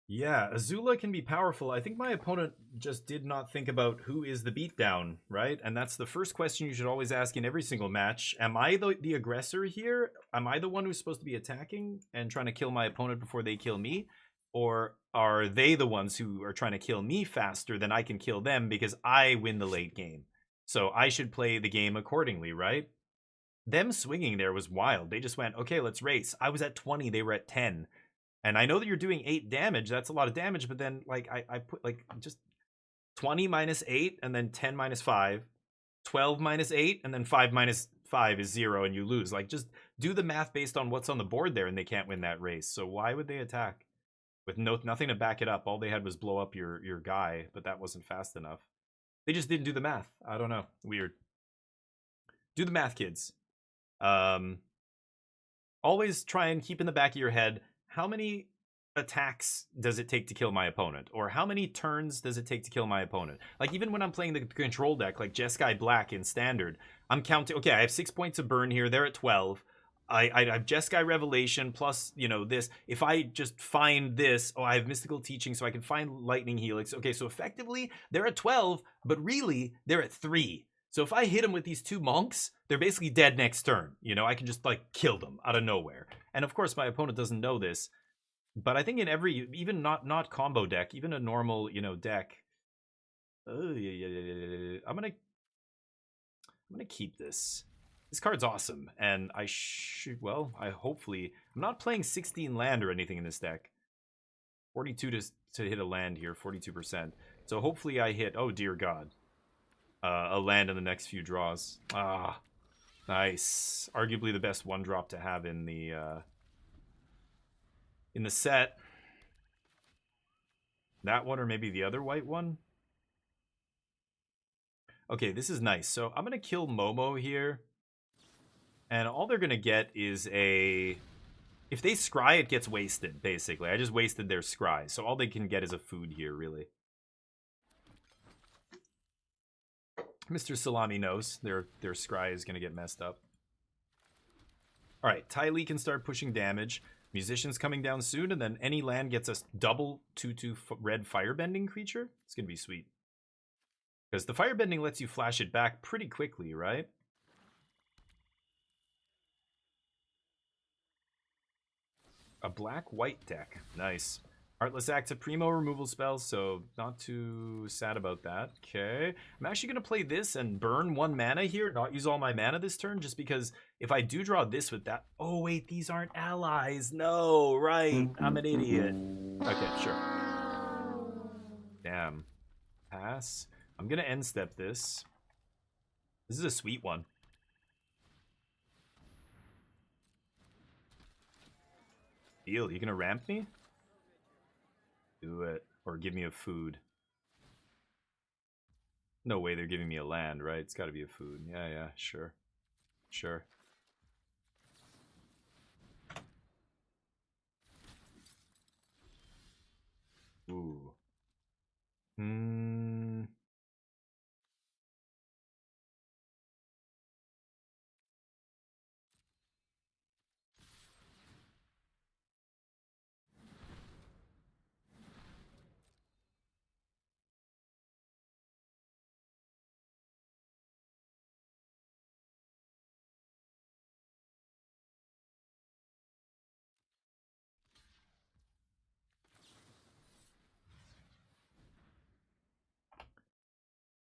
yeah, Azula can be powerful. I think my opponent just did not think about who is the beatdown, right? And that's the first question you should always ask in every single match. Am I the aggressor here? Am I the one who's supposed to be attacking and trying to kill my opponent before they kill me? Or are they the ones who are trying to kill me faster than I can kill them because I win the late game? So I should play the game accordingly, right? Them swinging there was wild. They just went, okay, let's race. I was at 20, they were at 10. And I know that you're doing 8 damage. That's a lot of damage, but then like I put like just 20 minus 8 and then 10 minus 5, 12 minus 8, and then 5 minus 5 is 0 and you lose. Like just do the math based on what's on the board there and they can't win that race. So why would they attack? With nothing to back it up. All they had was blow up your guy, but that wasn't fast enough. They just didn't do the math. I don't know. Weird. Do the math, kids. Always try and keep in the back of your head, how many attacks does it take to kill my opponent? Or how many turns does it take to kill my opponent? Like, even when I'm playing the control deck, like Jeskai Black in Standard, I'm counting, okay, I have 6 points of burn here, they're at 12. I have Jeskai Revelation plus, you know, this. If I just find this, oh, I have Mystical Teaching, so I can find Lightning Helix. Okay, so effectively, they're at 12, but really, they're at 3. So if I hit them with these 2 monks, they're basically dead next turn. You know, I can just, like, kill them out of nowhere. And, of course, my opponent doesn't know this. But I think in every, even not combo deck, even a normal, you know, deck, I'm gonna keep this. This card's awesome, and I should, well, I hopefully, I'm not playing 16 land or anything in this deck. 42 to hit a land here, 42%. So hopefully I hit, oh dear God, a land in the next few draws. Ah, nice. Arguably the best 1-drop to have in the set. That one or maybe the other white one. Okay, this is nice. So I'm going to kill Momo here. And all they're going to get is a... If they scry, it gets wasted, basically. I just wasted their scry. So all they can get is a food here, really. Mr. Salami knows their scry is going to get messed up. Alright, Ty Lee can start pushing damage. Musician's coming down soon, and then any land gets a double 2/2 red firebending creature. It's going to be sweet. Because the firebending lets you flash it back pretty quickly, right? A black-white deck. Nice. Heartless Act, a primo removal spell, so not too sad about that. Okay. I'm actually going to play this and burn 1 mana here, not use all my mana this turn, just because If I do draw this with that... Oh, wait, these aren't allies. No, right. I'm an idiot. Okay, sure. Damn. Pass. I'm going to end step this. This is a sweet one. Deal. You going to ramp me? Do it. Or give me a food. No way they're giving me a land, right? It's got to be a food. Yeah, yeah, sure. Sure. Ooh.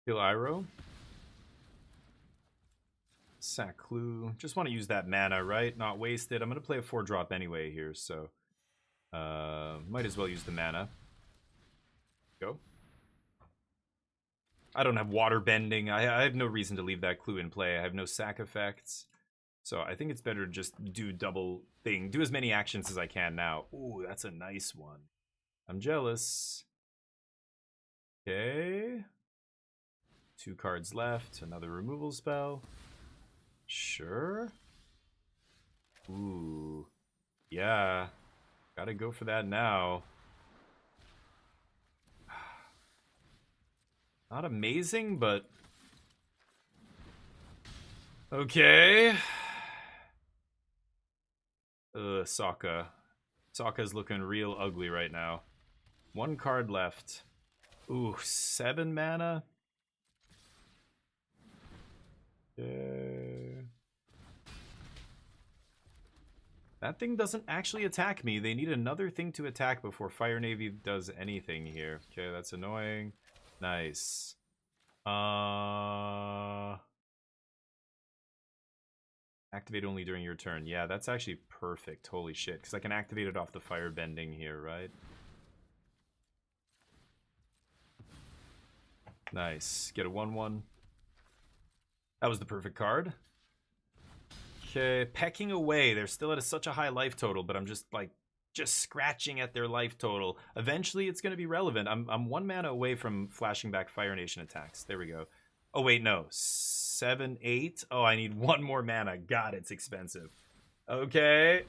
Kill Iroh. Sack Clue. Just want to use that mana, right? Not waste it. I'm going to play a 4-drop anyway here, so... might as well use the mana. Go. I don't have water bending. I have no reason to leave that Clue in play. I have no sack effects. So I think it's better to just do double thing. Do as many actions as I can now. Ooh, that's a nice one. I'm jealous. Okay. 2 cards left. Another removal spell. Sure. Ooh. Yeah. Gotta go for that now. Not amazing, but... Okay. Sokka. Sokka's looking real ugly right now. 1 card left. Ooh, 7 mana? That thing doesn't actually attack me. They need another thing to attack before Fire Navy does anything here. Okay, that's annoying. Nice. Activate only during your turn. Yeah, that's actually perfect. Holy shit. Because I can activate it off the fire bending here, right? Nice. Get a 1/1. That was the perfect card. Okay, pecking away. They're still at such a high life total, but I'm just scratching at their life total. Eventually, it's going to be relevant. I'm 1 mana away from flashing back Fire Nation attacks. There we go. Oh, wait, no. 7, 8. Oh, I need 1 more mana. God, it's expensive. Okay.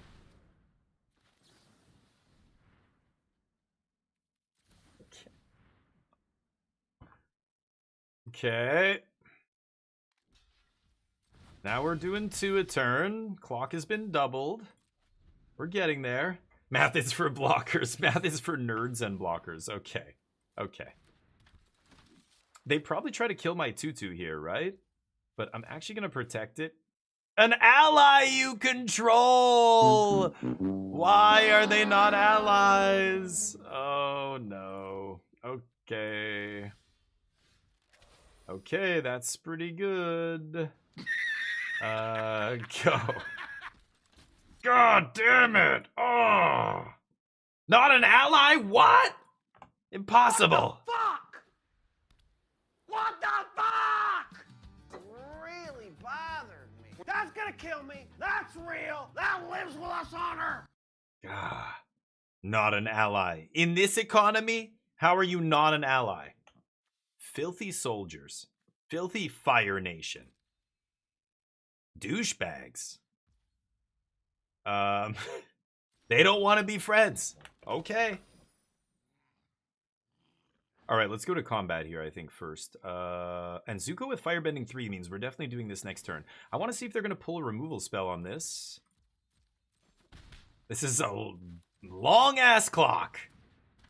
Okay. Now we're doing 2 a turn. Clock has been doubled. We're getting there. Math is for blockers. Math is for nerds and blockers. Okay. Okay. They probably try to kill my 2/2 here, right? But I'm actually going to protect it. An ally you control! Why are they not allies? Oh, no. Okay. Okay, that's pretty good. Go. God damn it! Oh! Not an ally? What? Impossible! Fuck! What the fuck? Really bothered me. That's gonna kill me. That's real. That lives with us on Earth. Ah, not an ally. In this economy, how are you not an ally? Filthy soldiers. Filthy Fire Nation. Douchebags. They don't want to be friends. Okay. All right, let's go to combat here, I think, first. And Zuko with Firebending 3 means we're definitely doing this next turn. I want to see if they're going to pull a removal spell on this. This is a long-ass clock.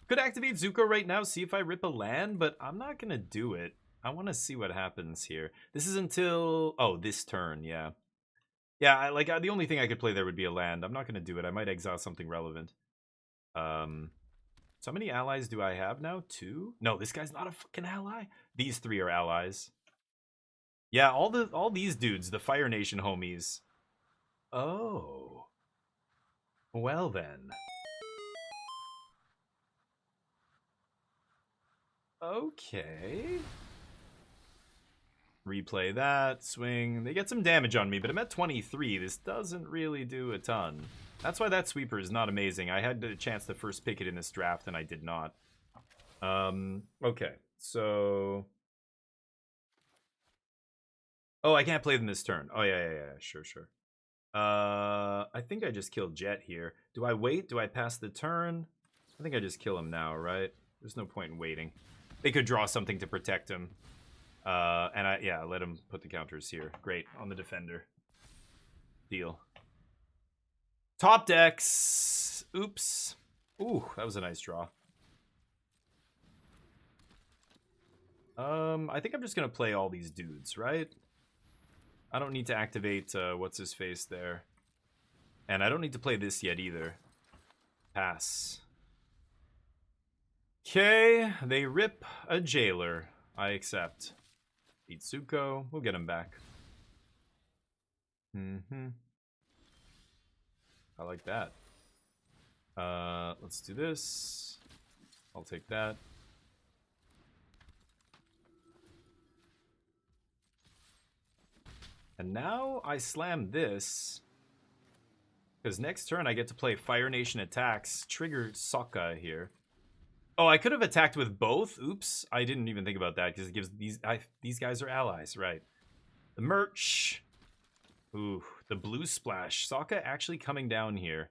Could activate Zuko right now, see if I rip a land, but I'm not going to do it. I want to see what happens here. This is until... Oh, this turn, yeah. Yeah, the only thing I could play there would be a land. I'm not going to do it. I might exile something relevant. So how many allies do I have now? 2? No, this guy's not a fucking ally. These 3 are allies. Yeah, all these dudes, the Fire Nation homies, Oh. Well then. Okay. Replay that, swing. They get some damage on me, but I'm at 23. This doesn't really do a ton. That's why that sweeper is not amazing. I had the chance to first pick it in this draft, and I did not. Okay, so... Oh, I can't play them this turn. Oh, yeah, sure. I think I just killed Jet here. Do I wait? Do I pass the turn? I think I just kill him now, right? There's no point in waiting. They could draw something to protect him. And let him put the counters here. Great, on the defender. Deal. Top decks. Oops. Ooh, that was a nice draw. I think I'm just gonna play all these dudes, right? I don't need to activate what's his face there. And I don't need to play this yet either. Pass. Okay, they rip a jailer. I accept. Itsuko, we'll get him back. I like that. Let's do this. I'll take that. And now I slam this. Because next turn I get to play Fire Nation attacks. Trigger Sokka here. Oh, I could have attacked with both. Oops. I didn't even think about that because it gives these guys are allies, right? The merch. Ooh, the blue splash. Sokka actually coming down here.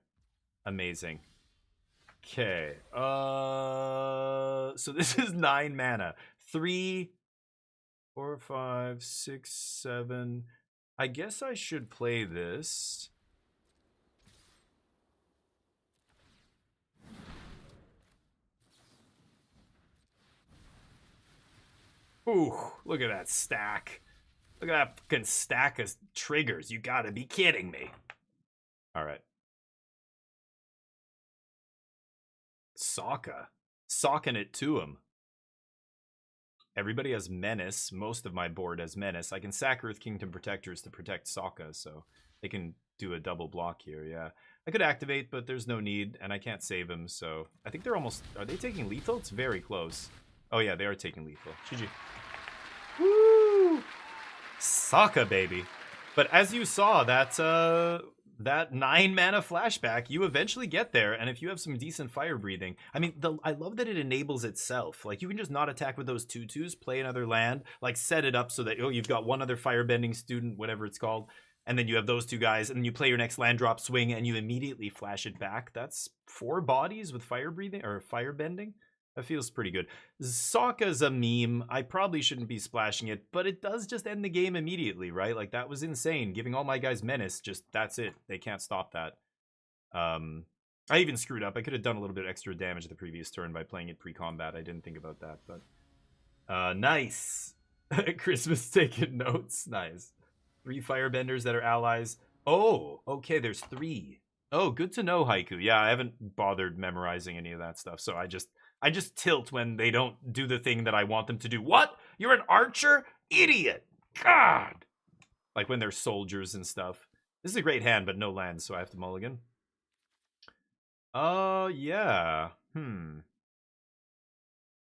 Amazing. Okay. So this is 9 mana. 3, 4, 5, 6, 7. I guess I should play this. Ooh, look at that stack. Look at that fucking stack of triggers. You gotta be kidding me. Alright. Sokka. Socking it to him. Everybody has Menace. Most of my board has Menace. I can sack Earth Kingdom Protectors to protect Sokka, so they can do a double block here, yeah. I could activate, but there's no need, and I can't save him, so... I think they're almost... Are they taking lethal? It's very close. Oh yeah, they are taking lethal. GG. Woo! Sokka, baby. But as you saw, that 9 mana flashback, you eventually get there, and if you have some decent fire breathing, I mean, I love that it enables itself. Like, you can just not attack with those 2/2s, play another land, like set it up so that you've got one other firebending student, whatever it's called, and then you have those 2 guys, and then you play your next land drop swing, and you immediately flash it back. That's 4 bodies with fire breathing or firebending. That feels pretty good. Sokka's a meme. I probably shouldn't be splashing it, but it does just end the game immediately, right? Like, that was insane. Giving all my guys Menace, just, that's it. They can't stop that. I even screwed up. I could have done a little bit extra damage the previous turn by playing it pre-combat. I didn't think about that, but... nice. Christmas taking notes. Nice. 3 firebenders that are allies. Oh, okay, there's 3. Oh, good to know, Haiku. Yeah, I haven't bothered memorizing any of that stuff, so I just tilt when they don't do the thing that I want them to do. What? You're an archer? Idiot! God! Like when they're soldiers and stuff. This is a great hand, but no lands, so I have to mulligan. Yeah.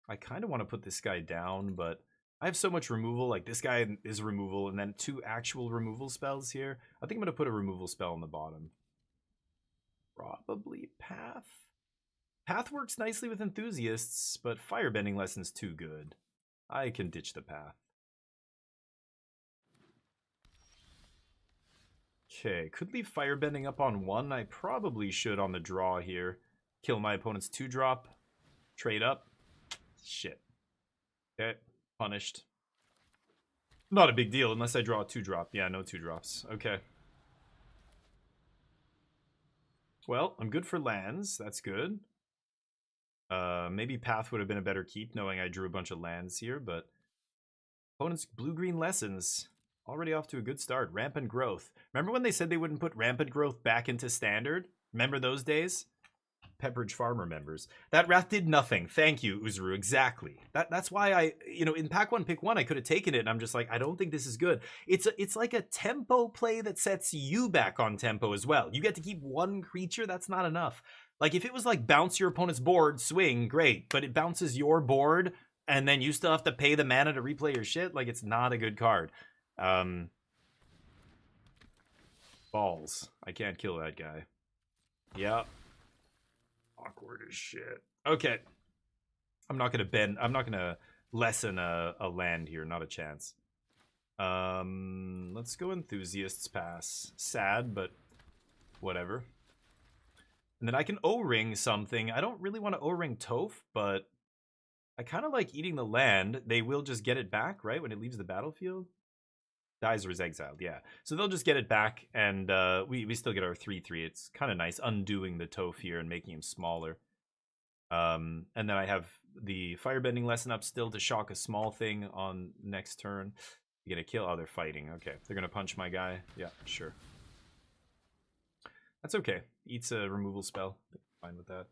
I kind of want to put this guy down, but I have so much removal. Like, this guy is removal, and then 2 actual removal spells here. I think I'm going to put a removal spell on the bottom. Probably Path. Path works nicely with enthusiasts, but firebending lesson's too good. I can ditch the Path. Okay, could leave firebending up on 1. I probably should on the draw here. Kill my opponent's 2-drop. Trade up. Shit. Okay, punished. Not a big deal unless I draw a 2-drop. Yeah, no 2-drops. Okay. Well, I'm good for lands. That's good. Maybe Path would have been a better keep, knowing I drew a bunch of lands here, but... Opponent's blue-green lessons. Already off to a good start. Rampant Growth. Remember when they said they wouldn't put Rampant Growth back into Standard? Remember those days? Pepperidge Farmer members. That Wrath did nothing. Thank you, Uzuru. Exactly. That's why I, in Pack 1, Pick 1, I could have taken it, and I'm just like, I don't think this is good. It's like a tempo play that sets you back on tempo as well. You get to keep one creature, that's not enough. Like, if it was like bounce your opponent's board, swing, great, but it bounces your board, and then you still have to pay the mana to replay your shit, like, it's not a good card. Balls. I can't kill that guy. Yep. Awkward as shit. Okay. I'm not gonna lessen a land here, not a chance. Let's go Enthusiast's Pass. Sad, but whatever. And then I can O-ring something. I don't really want to O-ring Toph, but I kind of like eating the land. They will just get it back, right? When it leaves the battlefield? Dies or is exiled, yeah. So they'll just get it back, and we still get our 3/3. It's kind of nice undoing the Toph here and making him smaller. And then I have the Firebending Lesson up still to shock a small thing on next turn. You get a kill? Oh, they're fighting. Okay, they're going to punch my guy. Yeah, sure. That's okay. Eats a removal spell. Fine with that.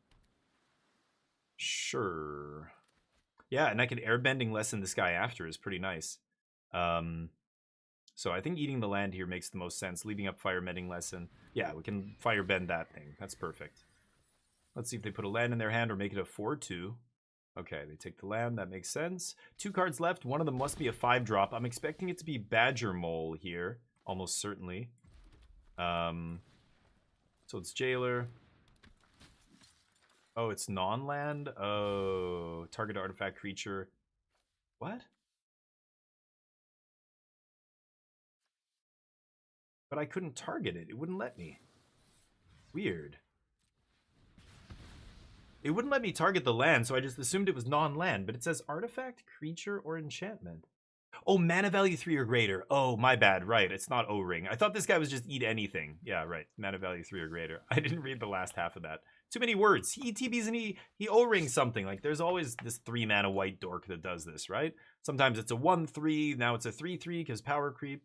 Sure. Yeah, and I can Airbending Lesson this guy after is pretty nice. So I think eating the land here makes the most sense. Leaving up Firebending Lesson. Yeah, we can Firebend that thing. That's perfect. Let's see if they put a land in their hand or make it a 4/2. Okay, they take the land. That makes sense. 2 cards left. One of them must be a 5-drop. I'm expecting it to be Badger Mole here. Almost certainly. So it's Jailer. Oh, it's non-land? Oh, target artifact creature. What? But I couldn't target it. It wouldn't let me. Weird. It wouldn't let me target the land, so I just assumed it was non-land. But it says artifact, creature, or enchantment. Oh, mana value 3 or greater. Oh, my bad. Right, it's not O-ring. I thought this guy was just eat anything. Yeah, right. Mana value 3 or greater. I didn't read the last half of that. Too many words. He ETBs and he O-rings something. Like, there's always this 3-mana white dork that does this, right? Sometimes it's a 1/3. Now it's a 3/3 because power creep.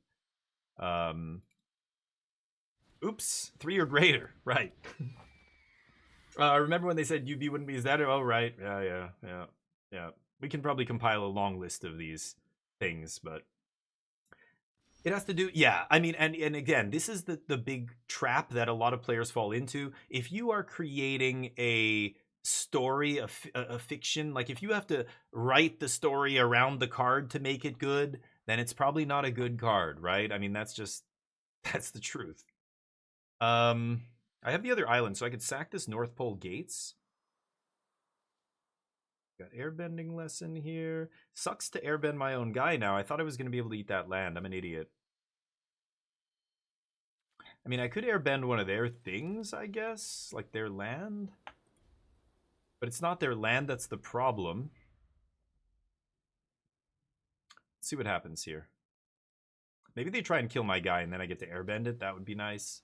Oops, 3 or greater, right. Remember when they said UV wouldn't be as that? Oh, right, yeah. We can probably compile a long list of these things, but it has to do, yeah, I mean, and again, this is the big trap that a lot of players fall into. If you are creating a story, a fiction, like if you have to write the story around the card to make it good, then it's probably not a good card, right? I mean, that's the truth. I have the other island, so I could sack this North Pole Gates. Got Airbending Lesson here. Sucks to airbend my own guy now. I thought I was going to be able to eat that land. I'm an idiot. I mean, I could airbend one of their things, I guess. Like their land. But it's not their land that's the problem. Let's see what happens here. Maybe they try and kill my guy and then I get to airbend it. That would be nice.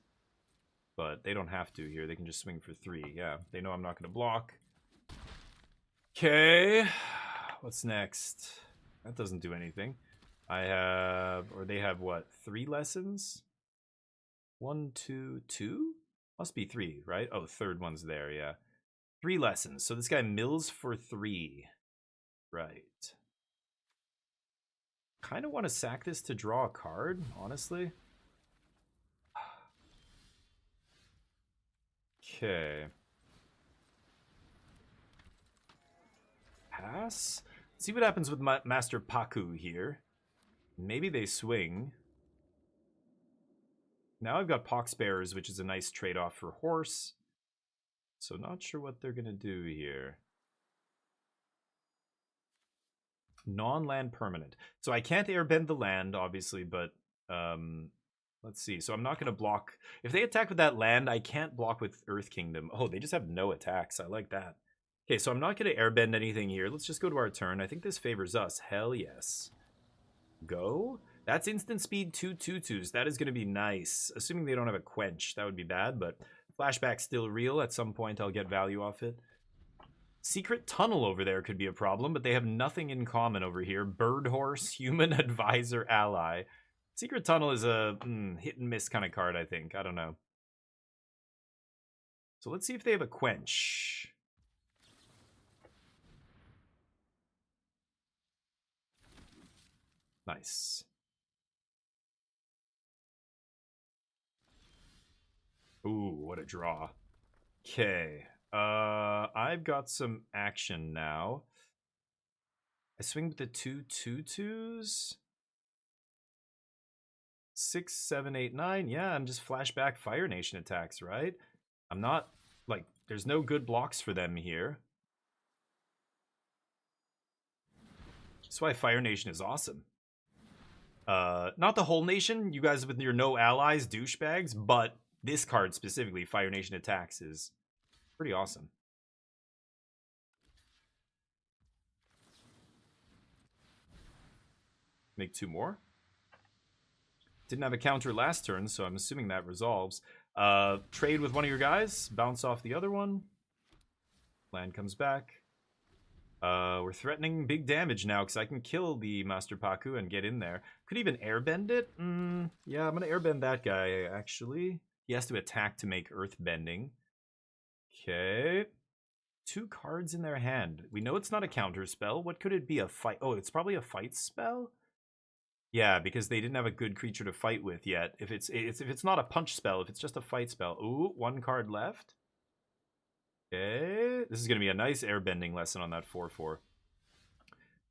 But they don't have to here. They can just swing for 3. Yeah, they know I'm not going to block. Okay. What's next? That doesn't do anything. I have... Or they have, what? 3 lessons? 1, 2, 2? Must be 3, right? Oh, third one's there, yeah. 3 lessons. So this guy mills for 3. Right. Kind of want to sack this to draw a card, honestly. Okay. Pass. Let's see what happens with Master Paku here. Maybe they swing. Now I've got Poxbearers, which is a nice trade-off for Horse. So not sure what they're going to do here. Non-land permanent. So I can't airbend the land, obviously, but... let's see. So I'm not going to block. If they attack with that land, I can't block with Earth Kingdom. Oh, they just have no attacks. I like that. Okay, so I'm not going to airbend anything here. Let's just go to our turn. I think this favors us. Hell yes. Go. That's instant speed 2 2/2s. That is going to be nice. Assuming they don't have a quench. That would be bad, but flashback's still real. At some point, I'll get value off it. Secret Tunnel over there could be a problem, but they have nothing in common over here. Bird Horse, Human Advisor, Ally. Secret Tunnel is a hit and miss kind of card, I think. I don't know. So let's see if they have a quench. Nice. Ooh, what a draw. Okay. I've got some action now. I swing with the 2/2/2s. 6, 7, 8, 9. Yeah, I'm just flashback Fire Nation attacks, right? I'm not, like, there's no good blocks for them here. That's why Fire Nation is awesome. Not the whole nation, you guys with your no allies, douchebags, but this card specifically, Fire Nation attacks, is pretty awesome. Make 2 more. Didn't have a counter last turn, so I'm assuming that resolves. Trade with one of your guys, bounce off the other one. Land comes back. We're threatening big damage now because I can kill the Master Paku and get in there. Could even airbend it. Yeah, I'm going to airbend that guy, actually. He has to attack to make earthbending. Okay. 2 cards in their hand. We know it's not a counter spell. What could it be? A fight? Oh, it's probably a fight spell? Yeah, because they didn't have a good creature to fight with yet. If it's not a punch spell, if it's just a fight spell. Ooh, 1 card left. Okay, this is going to be a nice airbending lesson on that 4/4.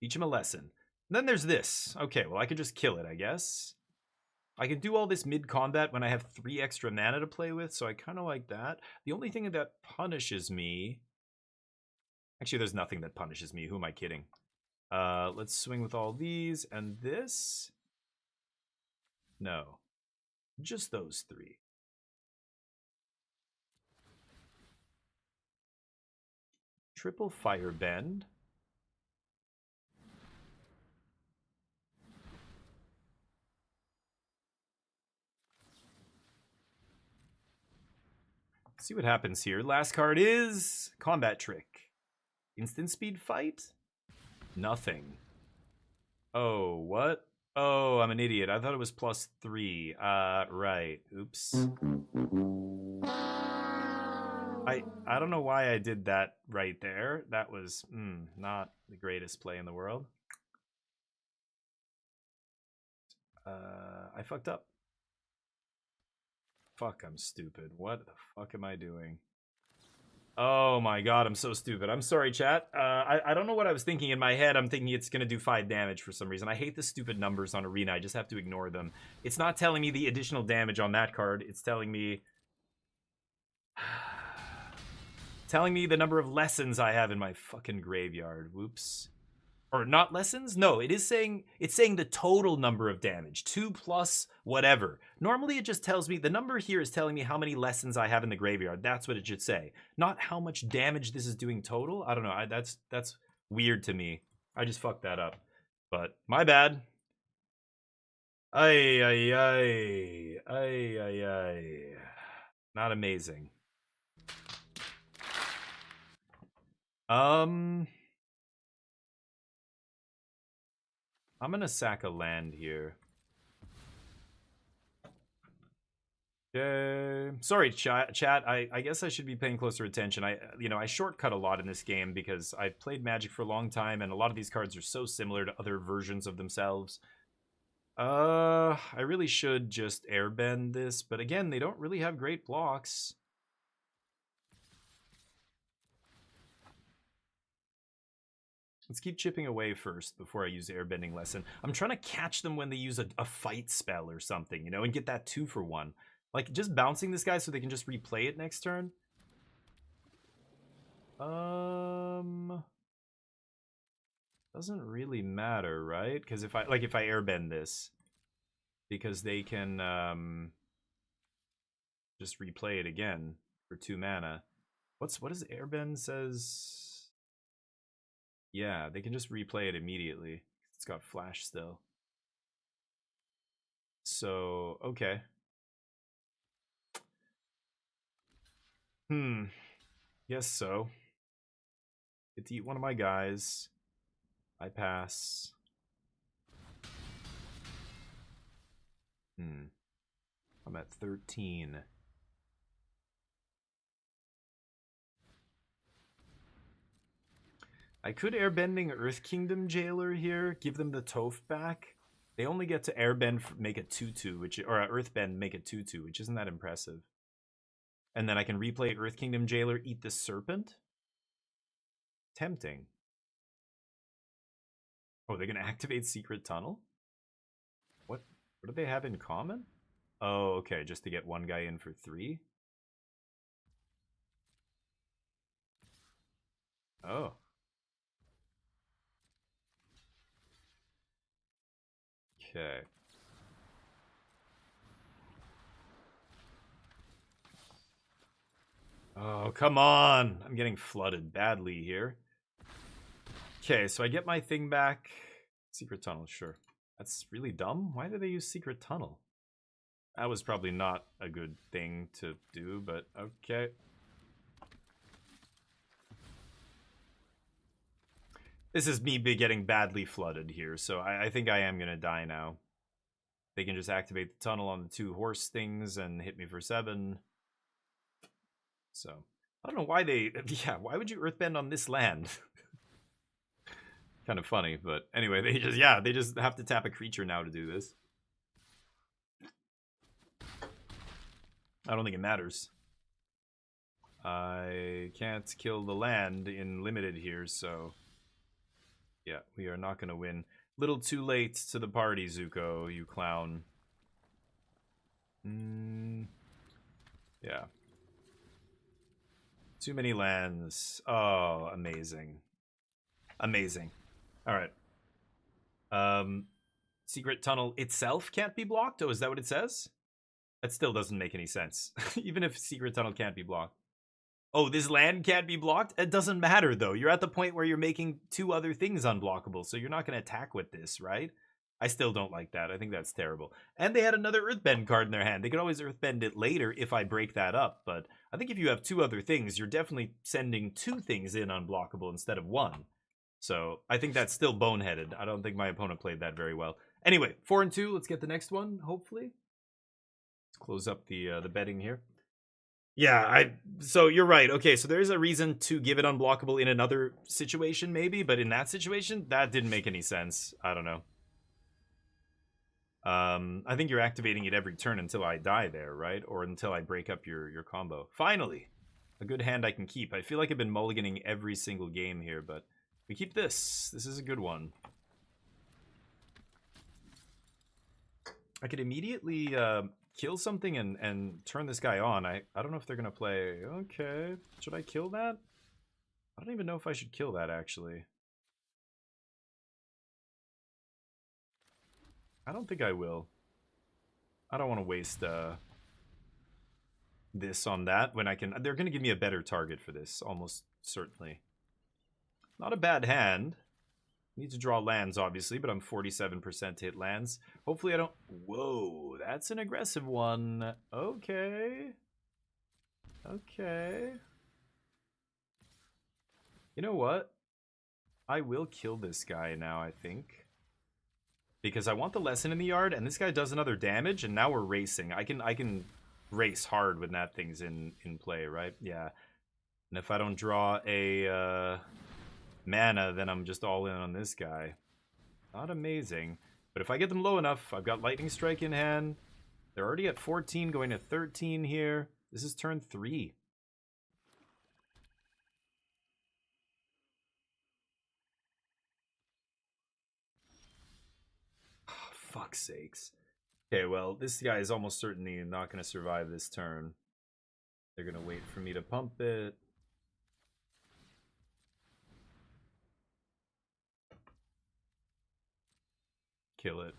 Teach him a lesson. And then there's this. Okay, well, I could just kill it, I guess. I can do all this mid-combat when I have 3 extra mana to play with, so I kind of like that. The only thing that punishes me... Actually, there's nothing that punishes me. Who am I kidding? Let's swing with all these and this. No. Just those 3. Triple Firebend. See what happens here. Last card is Combat Trick. Instant speed fight? Nothing. Oh, what? Oh, I'm an idiot. I thought it was +3. Right. Oops. I don't know why I did that right there. That was not the greatest play in the world. I fucked up. Fuck, I'm stupid. What the fuck am I doing? Oh my god, I'm so stupid. I'm sorry, chat. I don't know what I was thinking in my head. I'm thinking it's going to do 5 damage for some reason. I hate the stupid numbers on Arena. I just have to ignore them. It's not telling me the additional damage on that card. It's telling me... telling me the number of lessons I have in my fucking graveyard. Whoops. Or not lessons? No, it's saying the total number of damage. 2 plus whatever. Normally it just tells me, the number here is telling me how many lessons I have in the graveyard. That's what it should say. Not how much damage this is doing total. I don't know. That's weird to me. I just fucked that up. But my bad. Ay, ay, ay. Ay, ay, ay. Not amazing. I'm gonna sack a land here. Okay. Sorry, chat. I guess I should be paying closer attention. I shortcut a lot in this game because I've played Magic for a long time, and a lot of these cards are so similar to other versions of themselves. I really should just airbend this, but again, they don't really have great blocks. Let's keep chipping away first before I use airbending lesson. I'm trying to catch them when they use a fight spell or something, you know, and get that 2 for 1. Like, just bouncing this guy so they can just replay it next turn. Doesn't really matter, right? Because if I airbend this, because they can just replay it again for 2 mana. What does airbend says? Yeah, they can just replay it immediately. It's got flash still. So, okay. Guess so. Get to eat one of my guys. I pass. I'm at 13. I could airbending Earth Kingdom Jailer here, give them the Toph back. They only get to airbend, make it 2-2, which, or earthbend, make it 2-2, which isn't that impressive. And then I can replay Earth Kingdom Jailer, eat the Serpent. Tempting. Oh, they're gonna activate Secret Tunnel? What do they have in common? Oh, okay, just to get one guy in for 3. Oh. Okay. Oh, come on! I'm getting flooded badly here. Okay, so I get my thing back. Secret Tunnel, sure. That's really dumb. Why did they use Secret Tunnel? That was probably not a good thing to do, but okay. This is me getting badly flooded here, so I think I am going to die now. They can just activate the tunnel on the 2 horse things and hit me for 7. So, I don't know why they... Yeah, why would you earthbend on this land? Kind of funny, but anyway, they just have to tap a creature now to do this. I don't think it matters. I can't kill the land in limited here, so... Yeah, we are not going to win. Little too late to the party, Zuko, you clown. Yeah. Too many lands. Oh, amazing. Amazing. Alright. Secret Tunnel itself can't be blocked? Oh, is that what it says? That still doesn't make any sense. Even if Secret Tunnel can't be blocked. Oh, this land can't be blocked? It doesn't matter, though. You're at the point where you're making 2 other things unblockable, so you're not going to attack with this, right? I still don't like that. I think that's terrible. And they had another Earthbend card in their hand. They could always Earthbend it later if I break that up, but I think if you have 2 other things, you're definitely sending 2 things in unblockable instead of 1. So I think that's still boneheaded. I don't think my opponent played that very well. Anyway, 4 and 2. Let's get the next one, hopefully. Let's close up the betting here. Yeah, so you're right. Okay, so there's a reason to give it unblockable in another situation, maybe, but in that situation, that didn't make any sense. I don't know. I think you're activating it every turn until I die there, right? Or until I break up your combo. Finally! A good hand I can keep. I feel like I've been mulliganing every single game here, but we keep this. This is a good one. I could immediately... kill something and turn this guy on. I don't know if they're gonna play. Okay, should I kill that? I don't even know if I should kill that, actually. I don't think I will. I don't want to waste this on that when I can. They're gonna give me a better target for this, almost certainly. Not a bad hand. Need to draw lands, obviously, but I'm 47% to hit lands. Hopefully I don't... Whoa, that's an aggressive one. Okay. Okay. You know what? I will kill this guy now, I think. Because I want the lesson in the yard, and this guy does another damage, and now we're racing. I can race hard when that thing's in play, right? Yeah. And if I don't draw a... mana, then I'm just all in on this guy. Not amazing. But if I get them low enough, I've got Lightning Strike in hand. They're already at 14, going to 13 here. This is turn 3. Oh, fuck's sakes. Okay, well, this guy is almost certainly not going to survive this turn. They're going to wait for me to pump it. Kill it.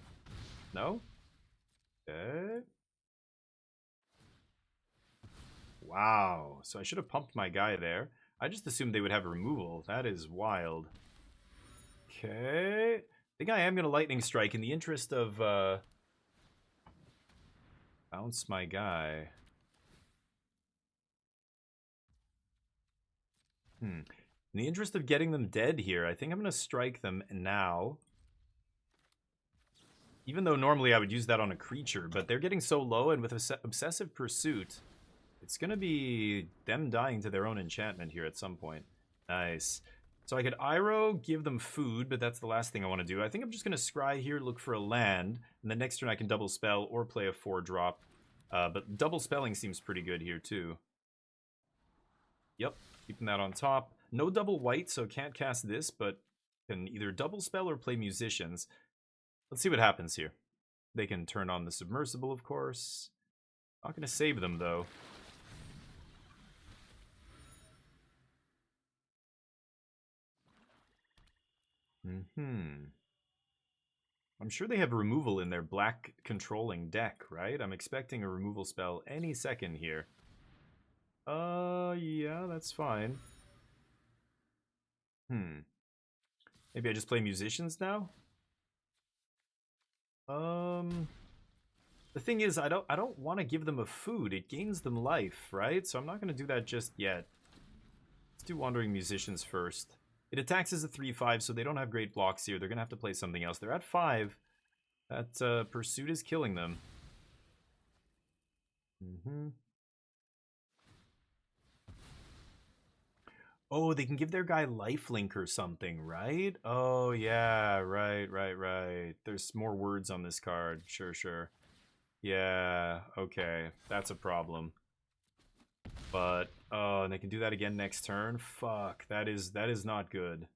No? Okay. Wow. So I should have pumped my guy there. I just assumed they would have removal. That is wild. Okay. I think I am going to Lightning Strike in the interest of... bounce my guy. In the interest of getting them dead here, I think I'm going to strike them now. Even though normally I would use that on a creature, but they're getting so low, and with Obsessive Pursuit, it's going to be them dying to their own enchantment here at some point. Nice. So I could Iroh, give them food, but that's the last thing I want to do. I think I'm just going to scry here, look for a land, and the next turn I can double spell or play a 4-drop. But double spelling seems pretty good here too. Yep, keeping that on top. No double white, so can't cast this, but can either double spell or play musicians. Let's see what happens here. They can turn on the submersible, of course. Not going to save them, though. I'm sure they have removal in their black controlling deck, right? I'm expecting a removal spell any second here. Yeah, that's fine. Maybe I just play musicians now? The thing is, I don't want to give them a food. It gains them life, right? So I'm not going to do that just yet. Let's do Wandering Musicians first. It attacks as a 3/5, so they don't have great blocks here. They're going to have to play something else. They're at 5. That Pursuit is killing them. Oh, they can give their guy lifelink or something, right? Oh, yeah, right. There's more words on this card. Sure. Yeah, okay. That's a problem. But, oh, and they can do that again next turn? Fuck, that is not good.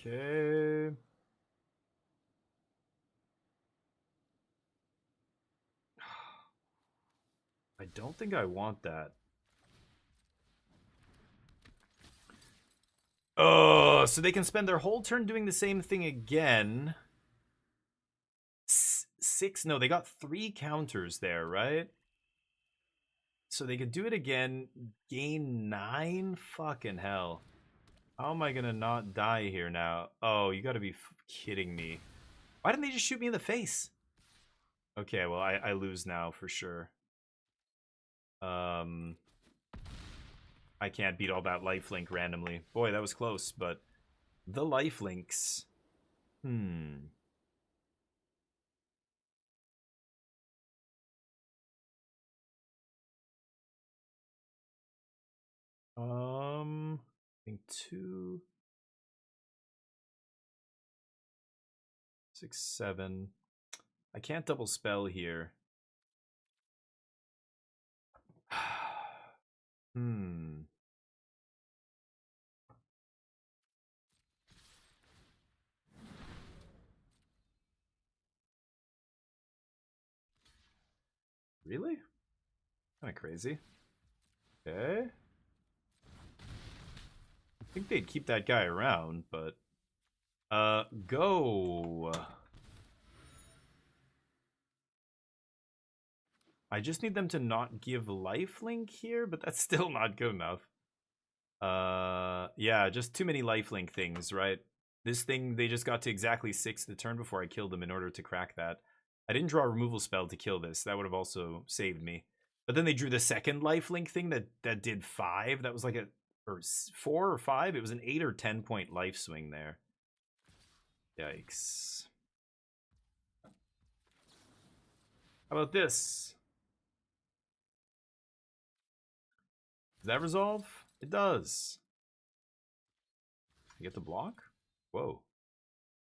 Okay. I don't think I want that. Oh, so they can spend their whole turn doing the same thing again. 6, no, they got 3 counters there, right? So they could do it again, gain 9? Fucking hell. How am I gonna not die here now? Oh, you gotta be kidding me. Why didn't they just shoot me in the face? Okay, well, I lose now for sure. I can't beat all that lifelink randomly. Boy, that was close, but the lifelinks. I think 2, 6, 7. I can't double spell here. Really? Kind of crazy. Okay. I think they'd keep that guy around, but... go! I just need them to not give lifelink here, but that's still not good enough. Yeah, just too many lifelink things, right? This thing, they just got to exactly 6 the turn before I killed them in order to crack that. I didn't draw a removal spell to kill this. That would have also saved me. But then they drew the second lifelink thing that did 5. That was like a... or 4 or 5? It was an 8 or 10 point life swing there. Yikes. How about this? Does that resolve? It does. You get the block? Whoa.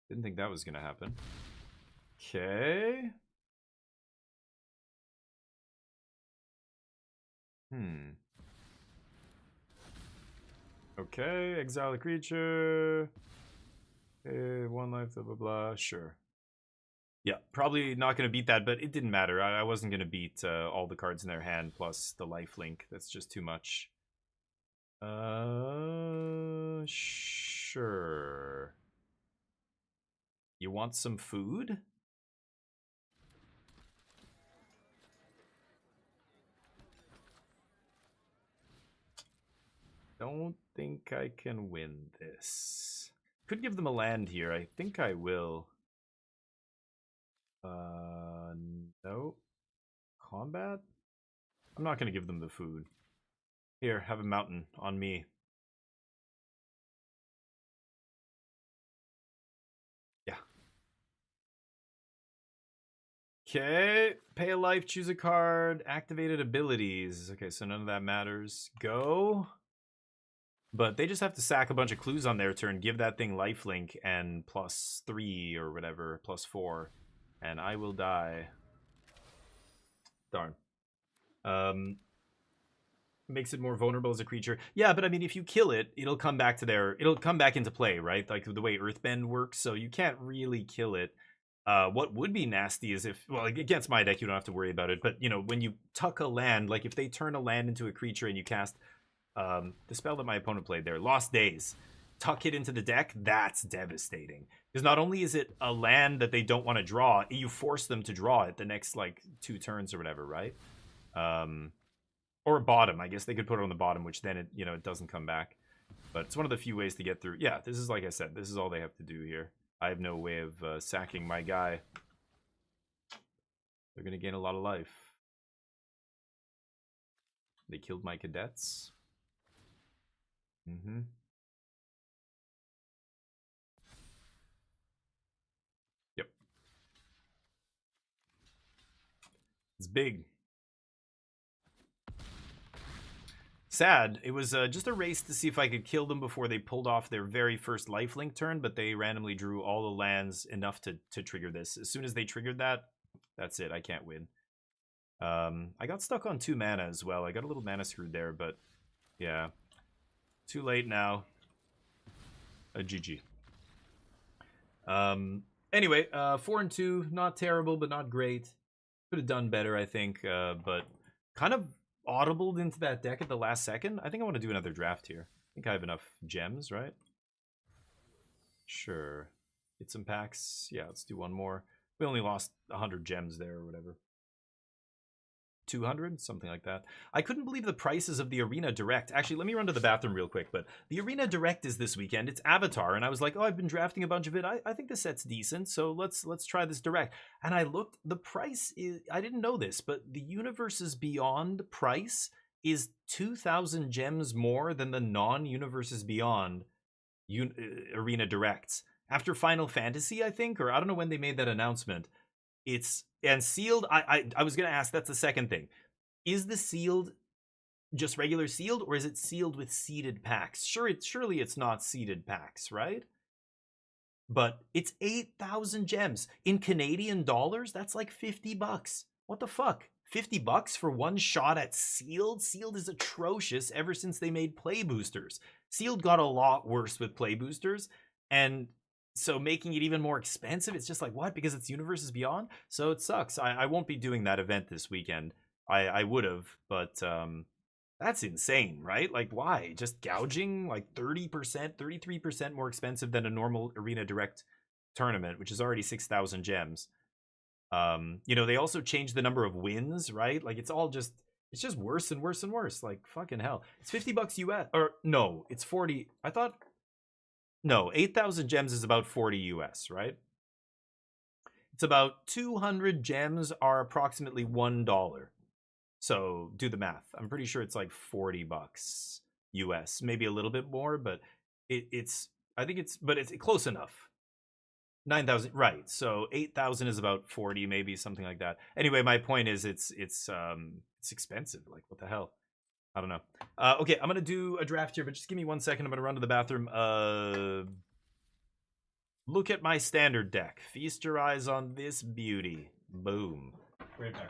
Didn't think that was going to happen. Okay. Okay, exile a creature. Okay, 1 life, blah, blah, blah. Sure. Yeah, probably not going to beat that, but it didn't matter. I wasn't going to beat all the cards in their hand plus the lifelink. That's just too much. Sure. You want some food? Don't think I can win this. Could give them a land here. I think I will. No. Combat? I'm not going to give them the food. Here, have a mountain on me. Yeah. Okay, pay a life, choose a card, activated abilities. Okay, so none of that matters. Go. But they just have to sack a bunch of clues on their turn, give that thing lifelink and +3 or whatever, +4. And I will die. Darn. Makes it more vulnerable as a creature. Yeah, but I mean, if you kill it, it'll come back into play, right? Like the way Earthbend works, so you can't really kill it. What would be nasty is if, well, against my deck, you don't have to worry about it, but, you know, when you tuck a land, like if they turn a land into a creature and you cast the spell that my opponent played there, Lost Days, tuck it into the deck, that's devastating. Because not only is it a land that they don't want to draw, you force them to draw it the next, like, 2 turns or whatever, right? Or bottom, I guess they could put it on the bottom, which then it doesn't come back. But it's one of the few ways to get through. Yeah, this is, like I said, this is all they have to do here. I have no way of sacking my guy. They're going to gain a lot of life. They killed my cadets. Yep. It's big. Sad. It was just a race to see if I could kill them before they pulled off their very first lifelink turn, but they randomly drew all the lands enough to trigger this. As soon as they triggered that, that's it. I can't win. I got stuck on 2 mana as well. I got a little mana screwed there, but yeah. Too late now. A GG. Anyway, 4 and 2, not terrible, but not great. Could have done better, I think, but kind of audibled into that deck at the last second. I think I want to do another draft here. I think I have enough gems, right? Sure. Get some packs. Yeah, let's do one more. We only lost 100 gems there or whatever. 200, something like that. I couldn't believe the prices of the Arena Direct. Actually, let me run to the bathroom real quick, but the Arena Direct is this weekend. It's Avatar, and I was like, oh, I've been drafting a bunch of it. I think this set's decent, so let's try this Direct. And I looked, the price is, I didn't know this, but the Universes Beyond price is 2,000 gems more than the non-Universes Beyond Arena Directs. After Final Fantasy, I think, or I don't know when they made that announcement. It's and sealed. I was gonna ask. That's the second thing. Is the sealed just regular sealed, or is it sealed with seeded packs? Surely it's not seeded packs, right? But it's 8,000 gems in Canadian dollars. That's like $50. What the fuck? $50 for one shot at sealed? Sealed is atrocious ever since they made play boosters. Sealed got a lot worse with play boosters, and so making it even more expensive, it's just like, what? Because it's Universes Beyond? So it sucks. I won't be doing that event this weekend. I would have, but that's insane, right? Like, why? Just gouging like 30%, 33% more expensive than a normal Arena Direct tournament, which is already 6,000 gems. They also changed the number of wins, right? Like, it's just worse and worse and worse. Like, fucking hell. It's $50 US, or no, it's 40. I thought... No, 8,000 gems is about 40 US, right? It's about 200 gems are approximately $1. So do the math. I'm pretty sure it's like $40 US, maybe a little bit more, but it's close enough. 9,000, right? So 8,000 is about 40, maybe something like that. Anyway, my point is it's expensive. Like, what the hell? I don't know. Okay, I'm going to do a draft here, but just give me 1 second. I'm going to run to the bathroom. Look at my standard deck. Feast your eyes on this beauty. Boom. Right back.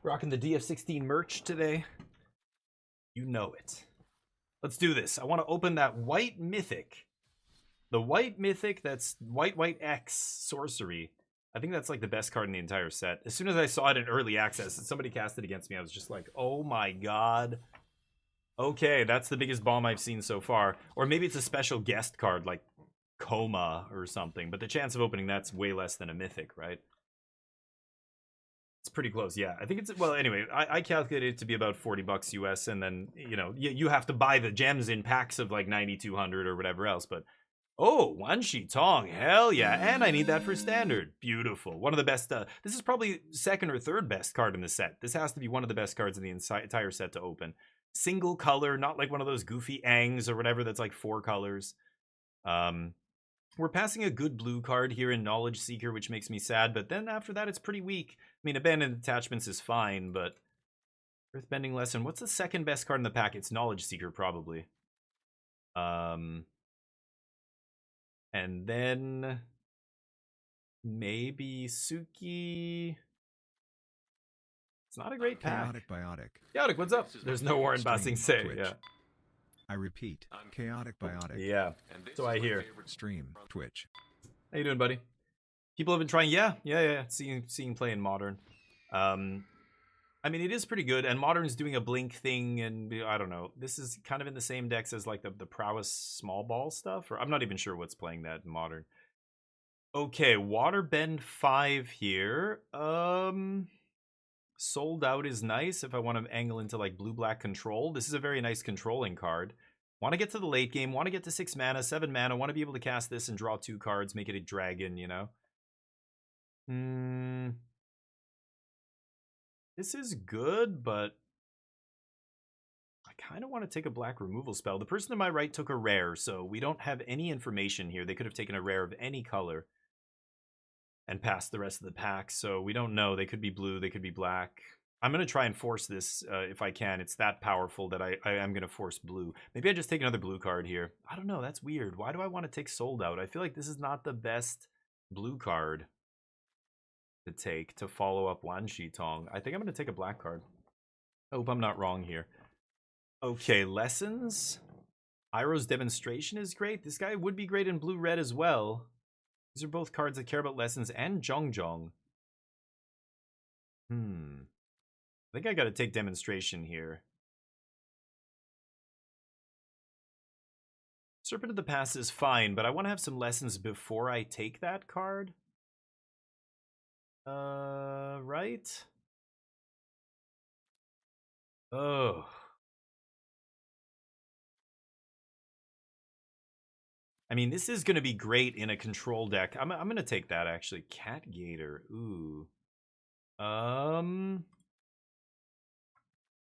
Rocking the DF16 merch today. You know it. Let's do this. I want to open that white mythic. The white mythic that's white X sorcery. I think that's like the best card in the entire set. As soon as I saw it in early access and somebody cast it against me, I was just like, oh my god. Okay, that's the biggest bomb I've seen so far. Or maybe it's a special guest card like Coma or something. But the chance of opening that's way less than a mythic, right? It's pretty close, yeah. I think it's, well, anyway, I calculated it to be about $40 US, and then, you know, you have to buy the gems in packs of like 9,200 or whatever else, but oh, Wan Shi Tong, hell yeah, and I need that for standard. Beautiful. One of the best, this is probably second or third best card in the set. This has to be one of the best cards in the entire set to open. Single color, not like one of those goofy Angs or whatever that's like 4 colors. We're passing a good blue card here in Knowledge Seeker, which makes me sad, but then after that it's pretty weak. I mean, Abandoned Attachments is fine, but Earthbending Lesson, what's the second best card in the pack? It's Knowledge Seeker, probably. And then maybe Suki. It's not a great pack. Chaotic Biotic. Chaotic, what's up? There's no Warren Basing say, Twitch. yeah. I repeat, Chaotic Biotic. Yeah, so I hear. Stream, Twitch. How you doing, buddy? People have been trying, yeah. Seeing play in Modern. I mean, it is pretty good, and Modern's doing a blink thing, and I don't know. This is kind of in the same decks as like the Prowess small ball stuff, or I'm not even sure what's playing that in Modern. Okay, Waterbend 5 here. Sold Out is nice if I want to angle into like blue-black control. This is a very nice controlling card. Want to get to the late game, want to get to 6 mana, 7 mana, want to be able to cast this and draw 2 cards, make it a dragon, you know? This is good, but I kind of want to take a black removal spell. The person to my right took a rare, so we don't have any information here. They could have taken a rare of any color and passed the rest of the pack, so we don't know. They could be blue, they could be black. I'm going to try and force this if I can. It's that powerful that I am going to force blue. Maybe I just take another blue card here. I don't know, that's weird. Why do I want to take Sold Out? I feel like this is not the best blue card to take to follow up Wan Shi Tong. I think I'm going to take a black card. I hope I'm not wrong here. Okay, Lessons. Iroh's Demonstration is great. This guy would be great in blue-red as well. These are both cards that care about Lessons and Zhong. I think I got to take Demonstration here. Serpent of the Past is fine, but I want to have some Lessons before I take that card. Right? Oh. I mean, this is going to be great in a control deck. I'm going to take that, actually. Cat Gator. Ooh.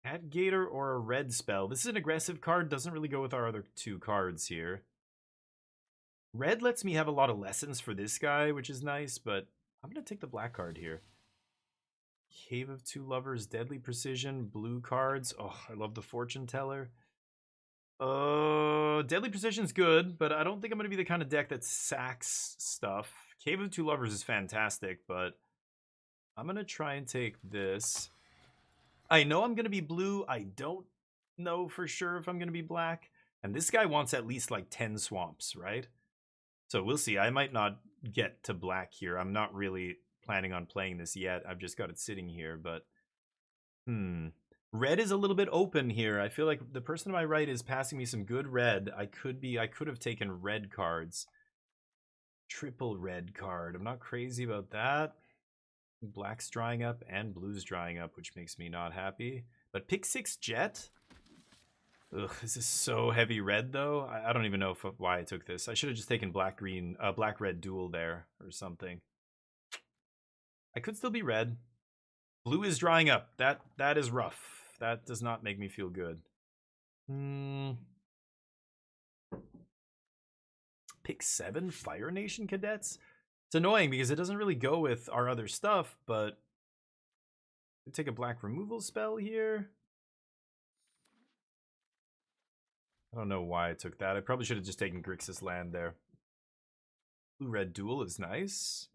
Cat Gator or a red spell. This is an aggressive card. Doesn't really go with our other 2 cards here. Red lets me have a lot of Lessons for this guy, which is nice, but I'm going to take the black card here. Cave of Two Lovers, Deadly Precision, blue cards. Oh, I love the Fortune Teller. Deadly Precision's good, but I don't think I'm going to be the kind of deck that sacks stuff. Cave of Two Lovers is fantastic, but I'm going to try and take this. I know I'm going to be blue. I don't know for sure if I'm going to be black. And this guy wants at least like 10 swamps, right? So we'll see. I might not get to black here. I'm not really planning on playing this yet. I've just got it sitting here, but red is a little bit open here. I feel like the person to my right is passing me some good red. I could have taken red cards. Triple red card. I'm not crazy about that. Black's drying up and blue's drying up, which makes me not happy. But pick 6 Jet? Ugh, this is so heavy red though. I don't even know why I took this. I should have just taken black red dual there or something. I could still be red. Blue is drying up. That is rough. That does not make me feel good. Pick 7 Fire Nation Cadets? It's annoying because it doesn't really go with our other stuff, but we take a black removal spell here. I don't know why I took that. I probably should have just taken Grixis Land there. Blue-red duel is nice.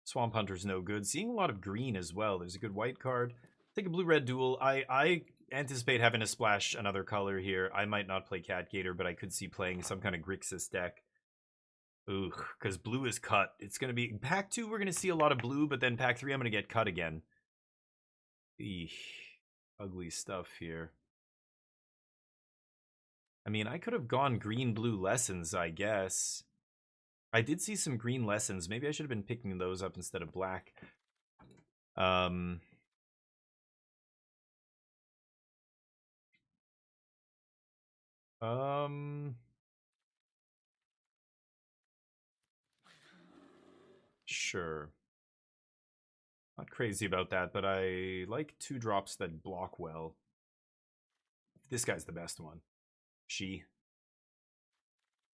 Swamp Hunter's no good. Seeing a lot of green as well. There's a good white card. Take a blue-red duel. I anticipate having to splash another color here. I might not play Catgator, but I could see playing some kind of Grixis deck. Ooh, because blue is cut. It's going to be... Pack 2, we're going to see a lot of blue, but then Pack 3, I'm going to get cut again. Eesh. Ugly stuff here. I mean, I could have gone green-blue lessons, I guess. I did see some green lessons. Maybe I should have been picking those up instead of black. Sure. Not crazy about that, but I like 2 drops that block well. This guy's the best one. She.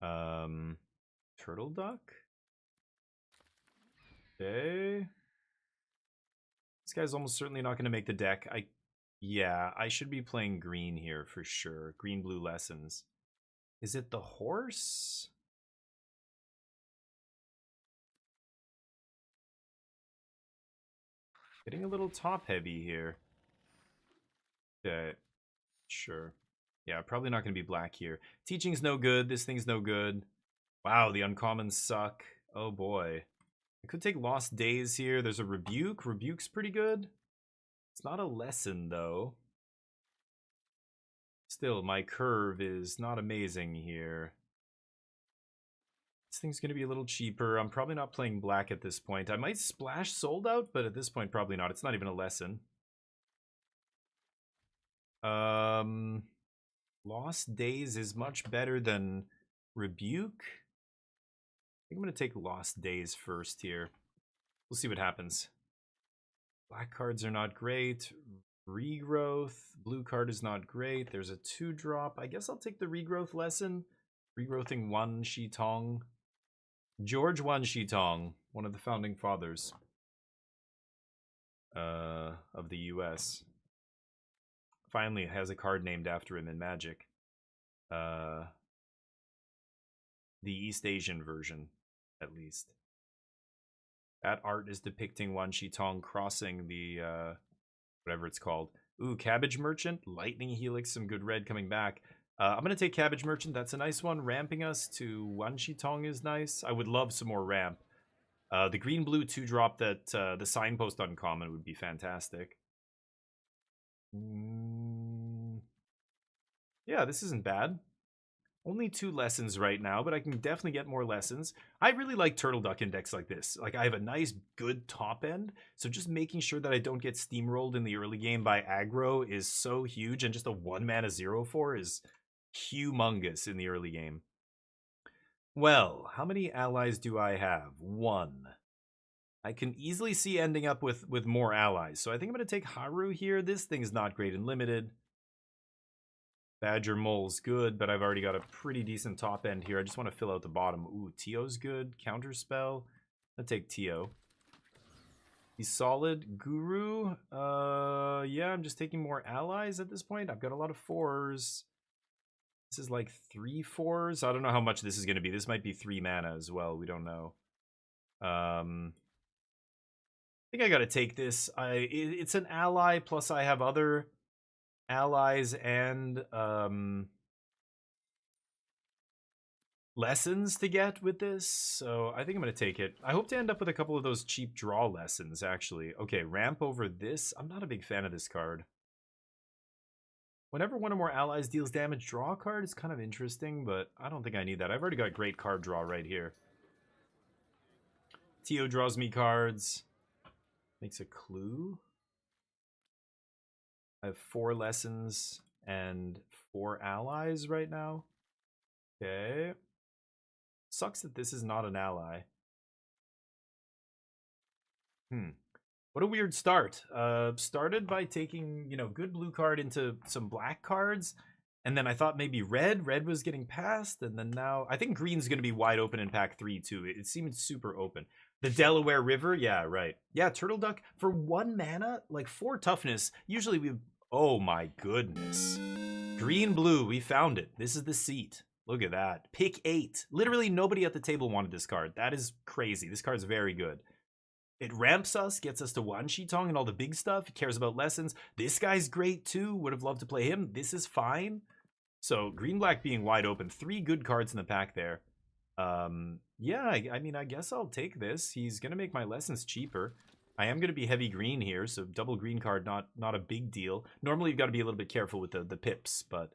Turtle Duck? Okay. This guy's almost certainly not going to make the deck. Yeah, I should be playing green here for sure. Green-blue lessons. Is it the horse? Getting a little top-heavy here. Okay. Sure. Yeah, probably not going to be black here. Teaching's no good. This thing's no good. Wow, the uncommons suck. Oh boy. I could take Lost Days here. There's a Rebuke. Rebuke's pretty good. It's not a lesson, though. Still, my curve is not amazing here. This thing's going to be a little cheaper. I'm probably not playing black at this point. I might splash Sold Out, but at this point, probably not. It's not even a lesson. Lost Days is much better than Rebuke. I think I'm going to take Lost Days first here. We'll see what happens. Black cards are not great. Regrowth. Blue card is not great. There's a 2-drop. I guess I'll take the Regrowth lesson. Regrowthing Wan Shi Tong. George Wan Shi Tong, one of the founding fathers of the US. Finally has a card named after him in Magic. The East Asian version, at least. That art is depicting Wan Shi Tong crossing the, whatever it's called. Ooh, Cabbage Merchant, Lightning Helix, some good red coming back. I'm going to take Cabbage Merchant. That's a nice one. Ramping us to Wan Shi Tong is nice. I would love some more ramp. The green-blue 2-drop that the Signpost uncommon would be fantastic. Yeah, this isn't bad. Only 2 lessons right now, but I can definitely get more lessons. I really like Turtle Duck in decks like this. Like, I have a nice, good top end, so just making sure that I don't get steamrolled in the early game by aggro is so huge, and just a 1-mana 0/4 is humongous in the early game. Well, how many allies do I have? 1. I can easily see ending up with more allies, so I think I'm going to take Haru here. This thing's not great in limited. Badger Mole's good, but I've already got a pretty decent top end here. I just want to fill out the bottom. Ooh, Tio's good. Counterspell. I'll take Tio. He's solid. Guru. Yeah, I'm just taking more allies at this point. I've got a lot of 4s. This is like 3 4s. I don't know how much this is going to be. This might be 3 mana as well. We don't know. I think I got to take this. It's an ally, plus I have other allies and lessons to get with this, so I think I'm going to take it. I hope to end up with a couple of those cheap draw lessons, actually. Okay, ramp over this. I'm not a big fan of this card. Whenever one or more allies deals damage, draw a card is kind of interesting, but I don't think I need that. I've already got great card draw right here. Tio draws me cards. Makes a clue. I have 4 lessons and 4 allies right now. Okay. Sucks that this is not an ally. What a weird start. Started by taking, good blue card into some black cards. And then I thought maybe red. Red was getting passed. And then now I think green's going to be wide open in pack 3 too. It seemed super open. The Delaware River. Yeah, right. Yeah, Turtle Duck for 1 mana, like 4 toughness. Usually we... Oh my goodness. Green blue, we found it. This is the seat. Look at that. Pick 8. Literally nobody at the table wanted this card. That is crazy. This card's very good. It ramps us, gets us to Wan Shitong and all the big stuff. He cares about lessons. This guy's great too. Would have loved to play him. This is fine. So green-black being wide open. 3 good cards in the pack there. Yeah, I mean, I guess I'll take this. He's going to make my lessons cheaper. I am going to be heavy green here, so double green card, not a big deal. Normally, you've got to be a little bit careful with the pips, but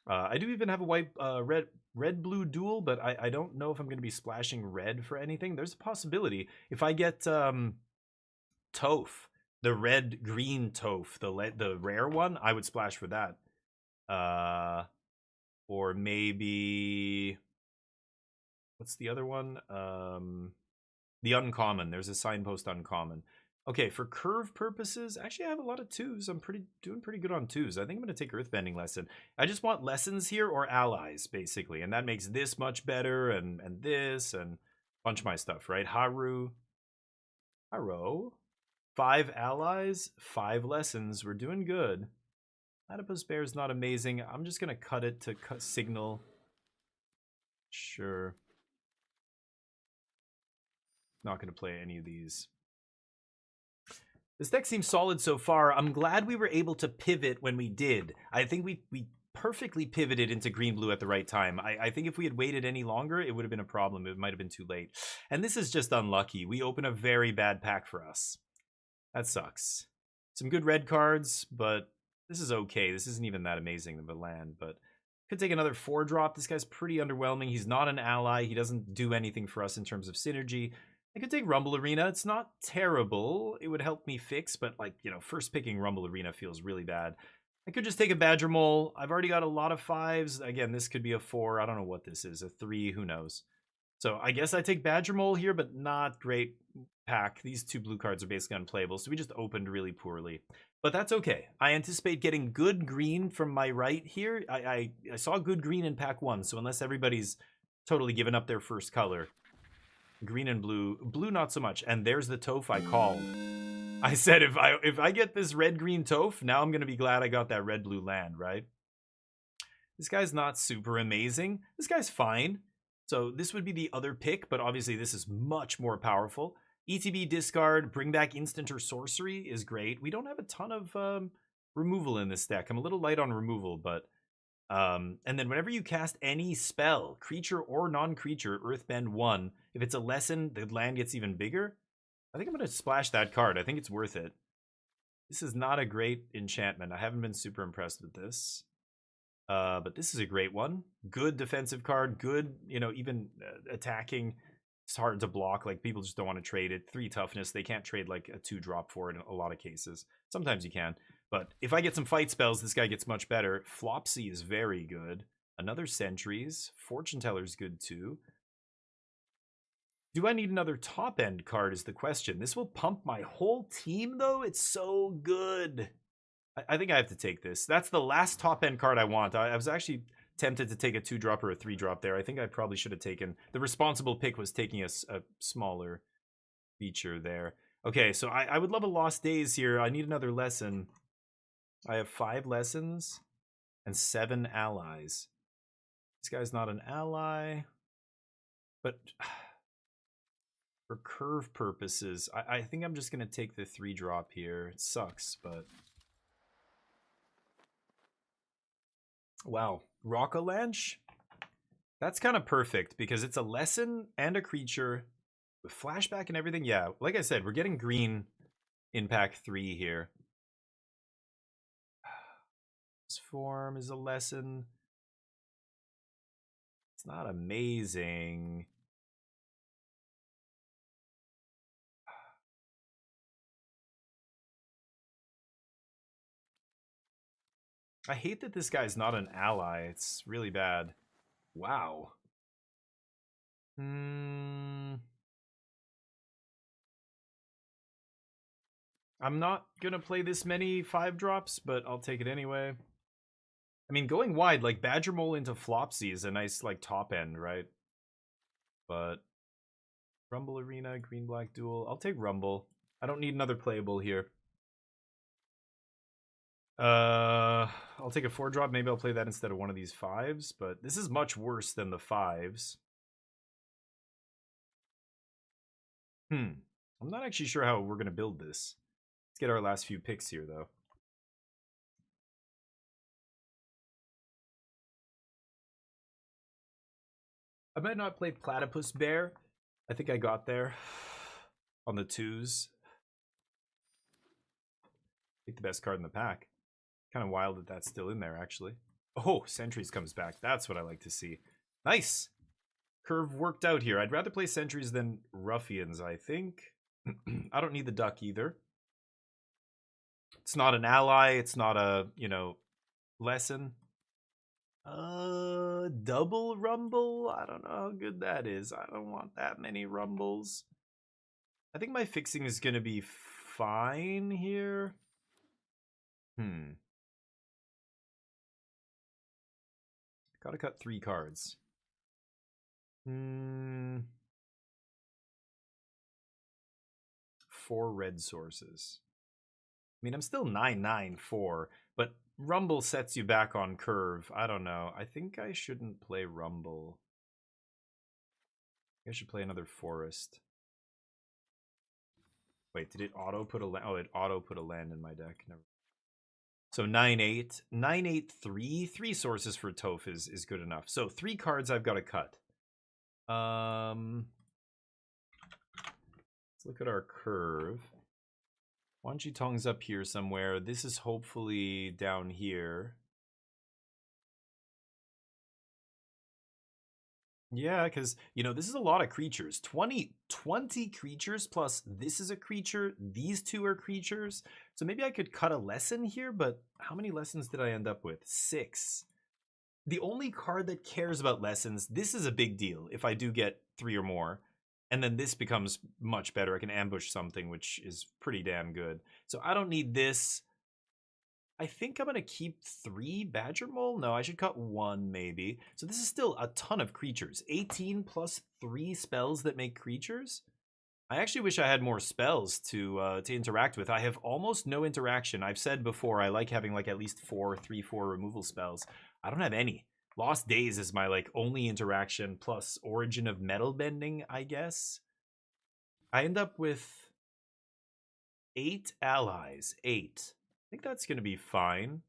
I do even have a white red-blue duel, but I don't know if I'm going to be splashing red for anything. There's a possibility. If I get Toph, the red-green Toph, the rare one, I would splash for that. Or maybe... What's the other one? The uncommon. There's a signpost uncommon. Okay, for curve purposes, actually I have a lot of 2s. I'm doing pretty good on 2s. I think I'm going to take Earthbending lesson. I just want lessons here or allies, basically. And that makes this much better and this and a bunch of my stuff, right? Haro. 5 allies, 5 lessons. We're doing good. Adipose Bear's not amazing. I'm just going to cut it to signal. Sure. Not going to play any of these. This deck seems solid so far. I'm glad we were able to pivot when we did. I think we perfectly pivoted into green-blue at the right time. I think if we had waited any longer, it would have been a problem. It might have been too late. And this is just unlucky. We open a very bad pack for us. That sucks. Some good red cards, but this is okay. This isn't even that amazing of a land, but could take another 4-drop. This guy's pretty underwhelming. He's not an ally. He doesn't do anything for us in terms of synergy. I could take Rumble Arena. It's not terrible. It would help me fix, but like, you know, first picking Rumble Arena feels really bad. I could just take a Badger Mole. I've already got a lot of 5s. Again, this could be a 4. I don't know what this is. A 3, who knows? So I guess I take Badger Mole here, but not great pack. These 2 blue cards are basically unplayable, so we just opened really poorly. But that's okay. I anticipate getting good green from my right here. I saw good green in pack 1, so unless everybody's totally given up their first color, green and blue not so much. And there's the Toph I called. I said if I get this red-green Toph, now I'm going to be glad I got that red-blue land, right? This guy's not super amazing. This guy's fine. So this would be the other pick, but obviously this is much more powerful. ETB discard, bring back instant or sorcery is great. We don't have a ton of removal in this deck. I'm a little light on removal, but and then whenever you cast any spell, creature or non-creature, Earthbend 1, if it's a lesson, the land gets even bigger. I think I'm going to splash that card. I think it's worth it. This is not a great enchantment. I haven't been super impressed with this. But this is a great one. Good defensive card. Good, you know, even attacking. It's hard to block. Like, people just don't want to trade it. 3 toughness. They can't trade, like, a 2-drop for it in a lot of cases. Sometimes you can. But if I get some fight spells, this guy gets much better. Flopsy is very good. Another Sentries. Fortune Teller's good too. Do I need another top-end card is the question. This will pump my whole team, though. It's so good. I think I have to take this. That's the last top-end card I want. I was actually tempted to take a 2-drop or a 3-drop there. I think I probably should have taken... The responsible pick was taking a smaller feature there. Okay, so I would love a Lost Days here. I need another lesson. I have 5 lessons and 7 allies. This guy's not an ally. But for curve purposes, I think I'm just going to take the 3-drop here. It sucks, but... Wow. Rockalanche? That's kind of perfect because it's a lesson and a creature with flashback and everything. Yeah, like I said, we're getting green in pack 3 here. This form is a lesson. It's not amazing. I hate that this guy's not an ally. It's really bad. Wow. I'm not gonna play this many 5-drops, but I'll take it anyway. I mean, going wide, like Badger Mole into Flopsy is a nice, like, top end, right? But Rumble Arena, green-black duel. I'll take Rumble. I don't need another playable here. I'll take a 4-drop. Maybe I'll play that instead of one of these 5s, but this is much worse than the 5s. I'm not actually sure how we're going to build this. Let's get our last few picks here, though. I might not play Platypus Bear. I think I got there on the 2s. I think the best card in the pack. Kind of wild that that's still in there, actually. Oh, Sentries comes back. That's what I like to see. Nice. Curve worked out here. I'd rather play Sentries than Ruffians, I think. I don't need the duck either. It's not an ally. It's not a, you know, lesson. Double rumble? I don't know how good that is. I don't want that many rumbles. I think my fixing is going to be fine here. Gotta cut 3 cards. 4 red sources. I mean, I'm still 9-9-4, but Rumble sets you back on curve. I don't know. I think I shouldn't play Rumble. I should play another Forest. Wait, did it auto put a land? Oh, it auto put a land in my deck. Never. So 9-8. 9-8-3. 3 sources for Toph is good enough. So 3 cards I've got to cut. Let's look at our curve. Wan Shi Tong's up here somewhere. This is hopefully down here. Yeah, because, you know, this is a lot of creatures. 20 creatures plus this is a creature. These 2 are creatures. So maybe I could cut a lesson here, but how many lessons did I end up with? 6. The only card that cares about lessons, this is a big deal if I do get 3 or more. And then this becomes much better. I can ambush something, which is pretty damn good. So I don't need this. I think I'm going to keep 3 Badger Mole. No, I should cut 1 maybe. So this is still a ton of creatures. 18 plus 3 spells that make creatures. I actually wish I had more spells to interact with. I have almost no interaction. I've said before I like having like at least 3-4 removal spells. I don't have any. Lost Days is my like only interaction plus Origin of Metal Bending, I guess. I end up with 8 allies. 8. I think that's going to be fine.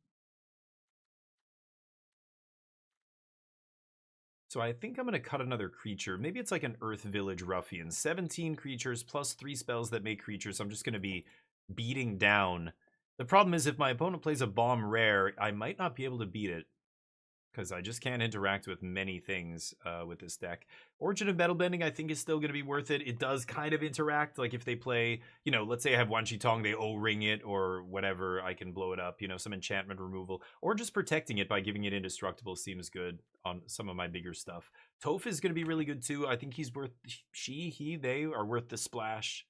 So I think I'm going to cut another creature. Maybe it's like an Earth Village Ruffian. 17 creatures plus 3 spells that make creatures. So I'm just going to be beating down. The problem is if my opponent plays a bomb rare, I might not be able to beat it. Because I just can't interact with many things with this deck. Origin of Metal Bending, I think, is still going to be worth it. It does kind of interact. Like, if they play, you know, let's say I have Wan Shi Tong, they O-ring it or whatever, I can blow it up, you know, some enchantment removal. Or just protecting it by giving it indestructible seems good on some of my bigger stuff. Toph is going to be really good, too. I think he's worth... they are worth the splash.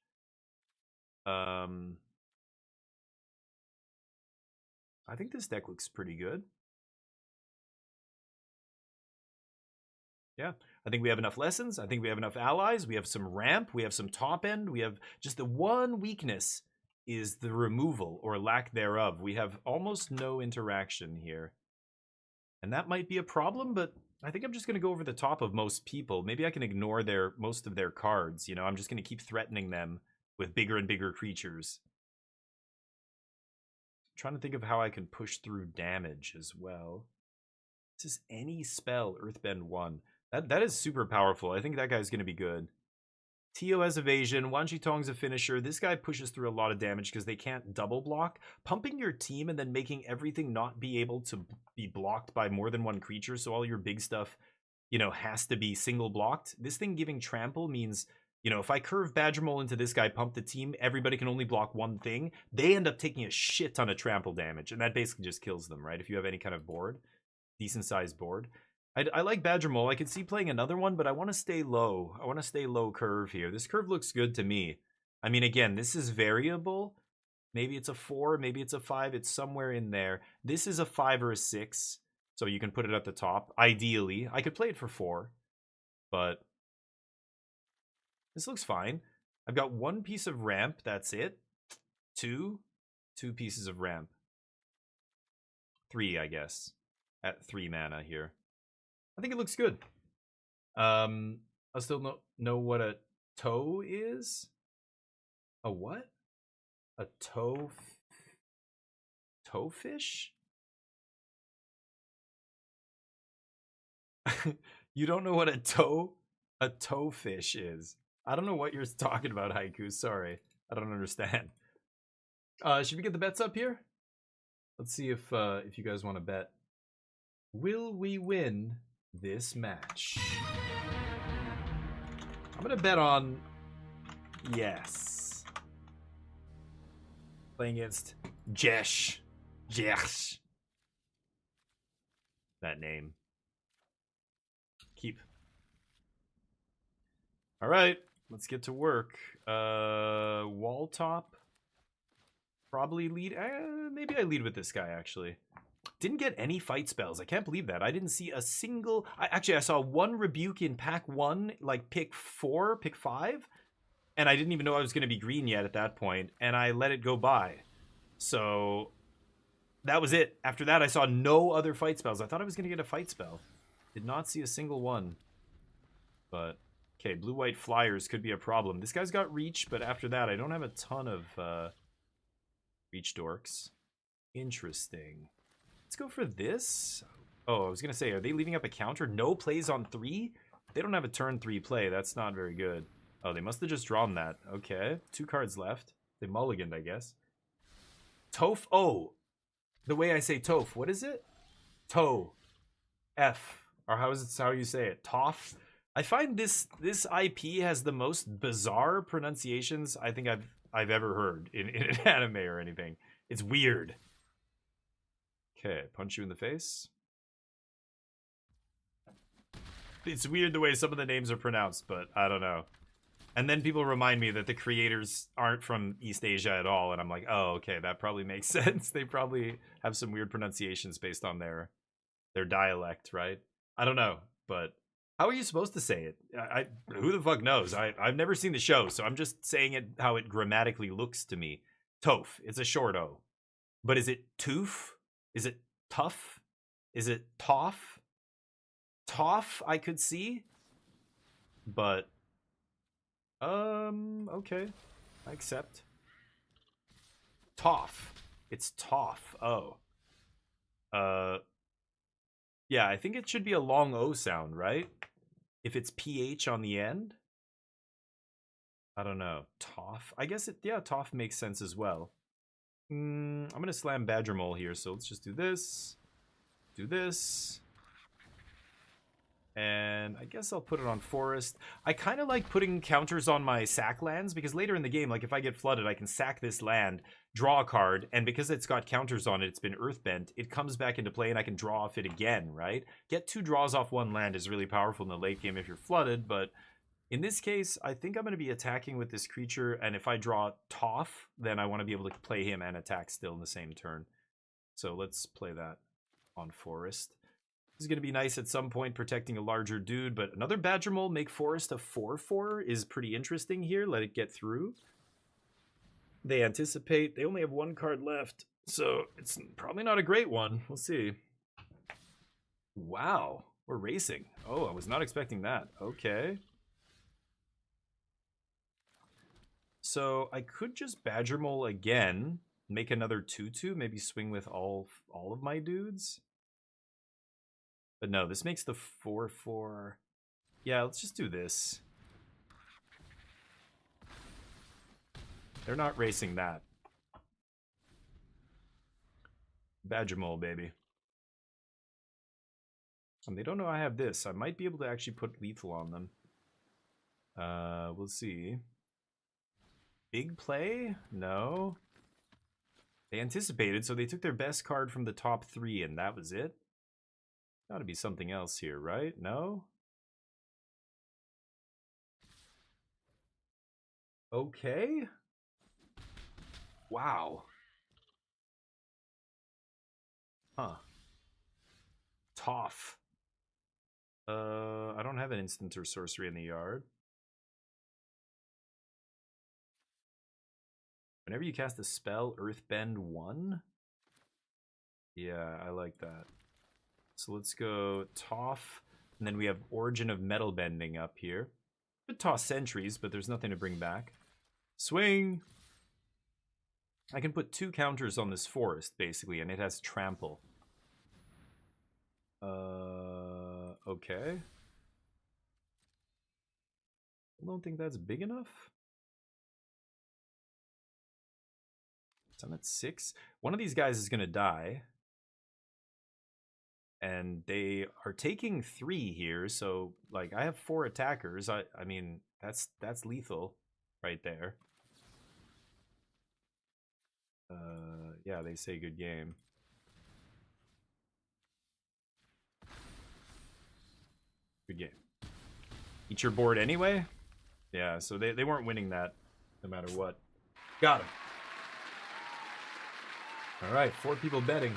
I think this deck looks pretty good. Yeah, I think we have enough lessons. I think we have enough allies. We have some ramp. We have some top end. We have just the one weakness is the removal or lack thereof. We have almost no interaction here. And that might be a problem, but I think I'm just going to go over the top of most people. Maybe I can ignore most of their cards. You know, I'm just going to keep threatening them with bigger and bigger creatures. I'm trying to think of how I can push through damage as well. This is any spell, Earthbend 1. That is super powerful. I think that guy's going to be good. Tio has evasion. Wan Shi Tong's a finisher. This guy pushes through a lot of damage because they can't double block. Pumping your team and then making everything not be able to be blocked by more than one creature, so all your big stuff, you know, has to be single blocked. This thing giving trample means, you know, if I curve Badger Mole into this guy, pump the team, everybody can only block one thing. They end up taking a shit ton of trample damage, and that basically just kills them, right? If you have any kind of board, decent sized board. I like Badger Mole. I could see playing another one, but I want to stay low. I want to stay low curve here. This curve looks good to me. I mean, again, this is variable. Maybe it's a 4, maybe it's a 5. It's somewhere in there. This is a 5 or a 6, so you can put it at the top. Ideally, I could play it for 4, but this looks fine. I've got 1 piece of ramp. That's it. 2 pieces of ramp. 3, I guess, at 3 mana here. I think it looks good. I still know what a toe is. A what? A towfish? You don't know what a towfish is. I don't know what you're talking about, Haiku. Sorry. I don't understand. Should we get the bets up here? Let's see if you guys want to bet. Will we win this match? I'm gonna bet on yes. Playing against Jesh. Jesh. That name. Keep. All right, let's get to work. Wall top. Probably lead. Maybe I lead with this guy, actually. Didn't get any fight spells. I can't believe that. I didn't see a single... Actually, I saw one rebuke in pack 1, like pick 4, pick 5. And I didn't even know I was going to be green yet at that point. And I let it go by. So that was it. After that, I saw no other fight spells. I thought I was going to get a fight spell. Did not see a single one. But, okay, blue-white flyers could be a problem. This guy's got reach, but after that, I don't have a ton of reach dorks. Interesting. Let's go for this. Oh, I was going to say, are they leaving up a counter? No plays on 3? They don't have a turn 3 play. That's not very good. Oh, they must have just drawn that. Okay. 2 cards left. They mulliganed, I guess. Toph. Oh, the way I say Toph. What is it? Toe. F. Or how is it? How you say it? Toph. I find this IP has the most bizarre pronunciations I think I've ever heard in an anime or anything. It's weird. Okay, punch you in the face. It's weird the way some of the names are pronounced, but I don't know. And then people remind me that the creators aren't from East Asia at all, and I'm like, oh, okay, that probably makes sense. They probably have some weird pronunciations based on their dialect, right? I don't know, but how are you supposed to say it? Who the fuck knows? I've never seen the show, so I'm just saying it how it grammatically looks to me. Toph, it's a short O. But is it toof? Is it tough? Is it toff? Toff, I could see. But, okay. I accept. Toff. It's toff. Oh. Yeah, I think it should be a long O sound, right? If it's PH on the end. I don't know. Toff. I guess yeah, toff makes sense as well. I'm going to slam Badger Mole here, so let's just do this. Do this. And I guess I'll put it on Forest. I kind of like putting counters on my sack lands, because later in the game, like if I get flooded, I can sack this land, draw a card, and because it's got counters on it, it's been earthbent, it comes back into play and I can draw off it again, right? Get 2 draws off 1 land is really powerful in the late game if you're flooded, but in this case, I think I'm going to be attacking with this creature, and if I draw Toph, then I want to be able to play him and attack still in the same turn. So let's play that on Forest. This is going to be nice at some point, protecting a larger dude, but another Badger Mole, make Forest a 4/4 is pretty interesting here. Let it get through. They anticipate. They only have 1 card left, so it's probably not a great one. We'll see. Wow, we're racing. Oh, I was not expecting that. Okay. So I could just Badger Mole again, make another 2/2, maybe swing with all of my dudes. But no, this makes the 4/4. Yeah, let's just do this. They're not racing that. Badger Mole, baby. And they don't know I have this. I might be able to actually put lethal on them. We'll see. Big play? No. They anticipated, so they took their best card from the top 3, and that was it? Gotta be something else here, right? No? Okay. Wow. Huh. Toph. I don't have an instant or sorcery in the yard. Whenever you cast a spell, Earthbend 1? Yeah, I like that. So let's go Toph, and then we have Origin of Metal Bending up here. Could toss Sentries, but there's nothing to bring back. Swing. I can put 2 counters on this forest, basically, and it has trample. Okay. I don't think that's big enough. So I'm at 6. One of these guys is going to die. And they are taking 3 here, so, like, I have 4 attackers. I mean, that's lethal right there. Yeah, they say good game. Good game. Eat your board anyway? Yeah, so they weren't winning that no matter what. Got him. Alright, 4 people betting.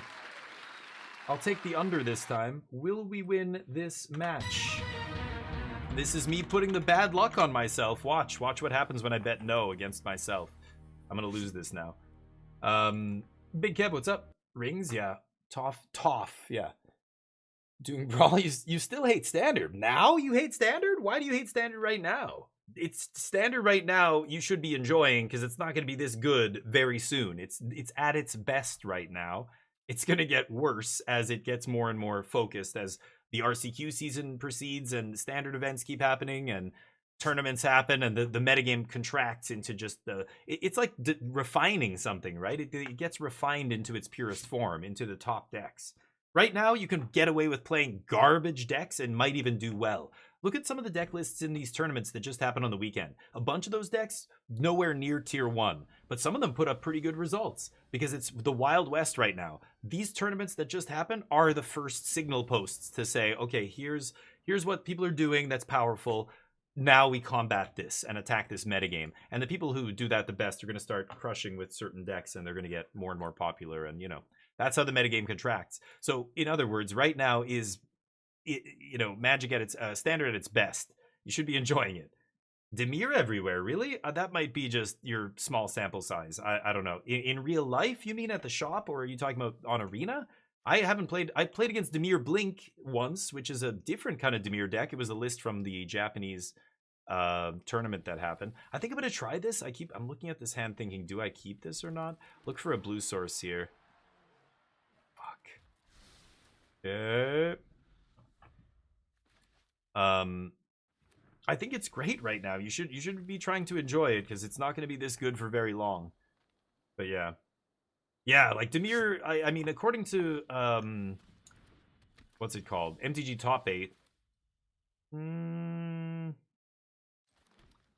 I'll take the under this time. Will we win this match? This is me putting the bad luck on myself. Watch what happens when I bet no against myself. I'm gonna lose this now. Big Kev, what's up? Rings, yeah. Toff, yeah. Doing brawl, you still hate standard. Now you hate standard? Why do you hate standard right now? It's standard right now you should be enjoying because it's not going to be this good very soon. It's at its best right now. It's going to get worse as it gets more and more focused as the RCQ season proceeds and standard events keep happening and tournaments happen and the metagame contracts into just it's like refining something, right? It gets refined into its purest form, into the top decks. Right now, you can get away with playing garbage decks and might even do well. Look at some of the deck lists in these tournaments that just happened on the weekend. A bunch of those decks, nowhere near tier 1. But some of them put up pretty good results because it's the Wild West right now. These tournaments that just happened are the first signal posts to say, okay, here's what people are doing that's powerful. Now we combat this and attack this metagame. And the people who do that the best are going to start crushing with certain decks and they're going to get more and more popular. And, that's how the metagame contracts. So, in other words, right now is, Magic at its standard at its best. You should be enjoying it. Dimir everywhere, really? That might be just your small sample size. I don't know. In real life, you mean at the shop, or are you talking about on Arena? I played against Dimir Blink once, which is a different kind of Dimir deck. It was a list from the Japanese tournament that happened. I think I'm gonna try this. I'm looking at this hand thinking, do I keep this or not? Look for a blue source here. Okay. I think it's great right now. You should be trying to enjoy it because it's not going to be this good for very long. But yeah, like Dimir. I mean, according to what's it called? MTG Top 8.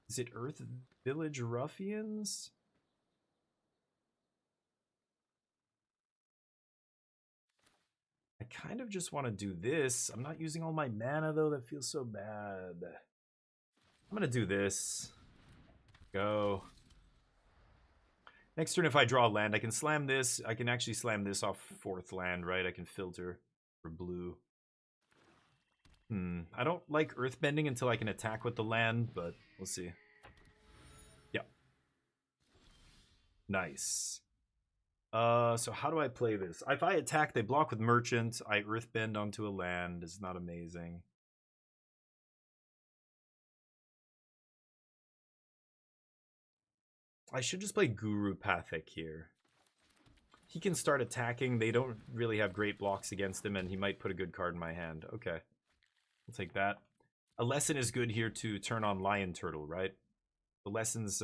Is it Earth Village Ruffians? I kind of just want to do this. I'm not using all my mana, though. That feels so bad. I'm going to do this. Go. Next turn, if I draw a land, I can slam this. I can actually slam this off 4th land, right? I can filter for blue. I don't like earthbending until I can attack with the land, but we'll see. Yeah. Nice. So how do I play this? If I attack, they block with Merchant. I earthbend onto a land. It's not amazing. I should just play Guru Pathik here. He can start attacking. They don't really have great blocks against him, and he might put a good card in my hand. Okay. I'll take that. A lesson is good here to turn on Lion Turtle, right? The lessons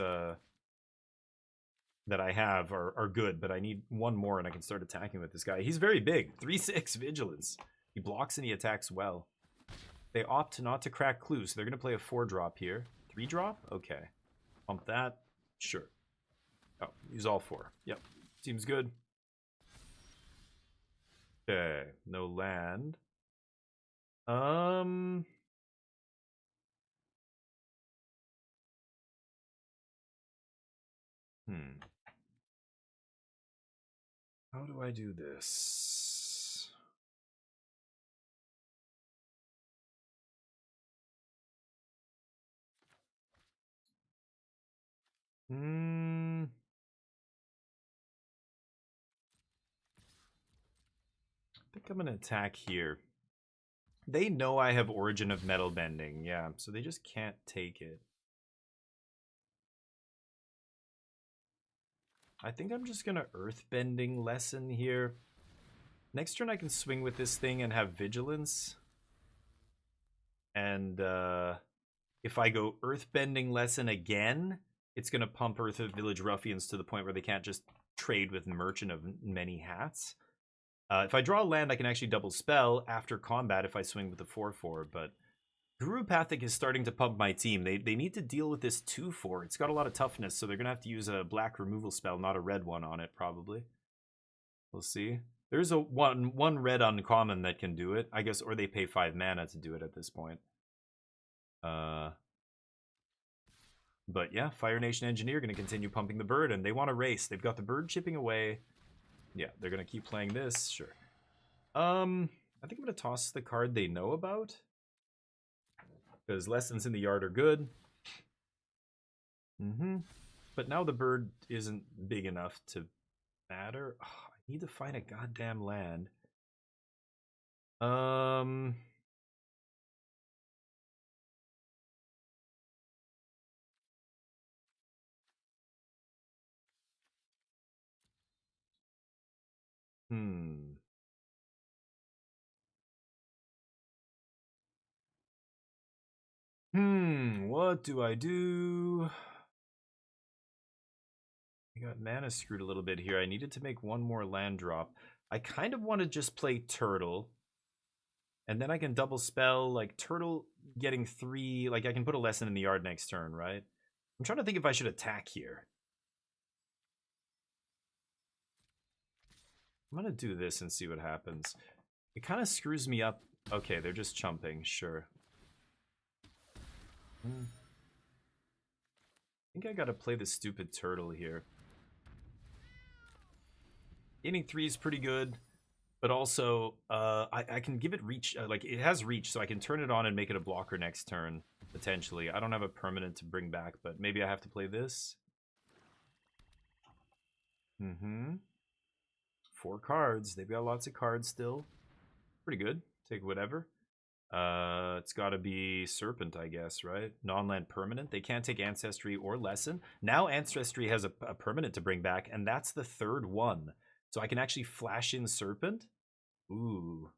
that I have are good, but I need one more and I can start attacking with this guy. He's very big. 3/6 Vigilance. He blocks and he attacks well. They opt not to crack clues, so they're going to play a 4-drop here. 3-drop? Okay. Pump that. Sure. Oh, use all 4. Yep. Seems good. Okay. No land. How do I do this? I think I'm gonna attack here. They know I have Origin of Metal Bending, yeah, so they just can't take it. I think I'm just gonna Earthbending Lesson here. Next turn I can swing with this thing and have Vigilance. And if I go Earthbending Lesson again, it's gonna pump Earth of Village Ruffians to the point where they can't just trade with Merchant of Many Hats. If I draw a land, I can actually double spell after combat if I swing with the 4/4, but Gurupathic is starting to pump my team. They need to deal with this 2/4. It's got a lot of toughness, so they're going to have to use a black removal spell, not a red one on it, probably. We'll see. There's a one red uncommon that can do it, I guess, or they pay 5 mana to do it at this point. But yeah, Fire Nation Engineer going to continue pumping the bird, and they want to race. They've got the bird chipping away. Yeah, they're going to keep playing this, sure. I think I'm going to toss the card they know about. Because lessons in the yard are good. But now the bird isn't big enough to matter. Oh, I need to find a goddamn land. What do I do? I got mana screwed a little bit here. I needed to make one more land drop. I kind of want to just play Turtle. And then I can double spell, like, Turtle getting 3. Like, I can put a lesson in the yard next turn, right? I'm trying to think if I should attack here. I'm going to do this and see what happens. It kind of screws me up. Okay, they're just chumping, sure. I think I gotta play the stupid Turtle here. Gaining 3 is pretty good, but also I can give it reach. Like, it has reach, so I can turn it on and make it a blocker next turn, potentially. I don't have a permanent to bring back, but maybe I have to play this. 4 cards. They've got lots of cards still. Pretty good. Take whatever. It's got to be Serpent, I guess, right? Non-land permanent. They can't take Ancestry or Lesson. Now Ancestry has a permanent to bring back, and that's the 3rd one. So I can actually flash in Serpent. Ooh.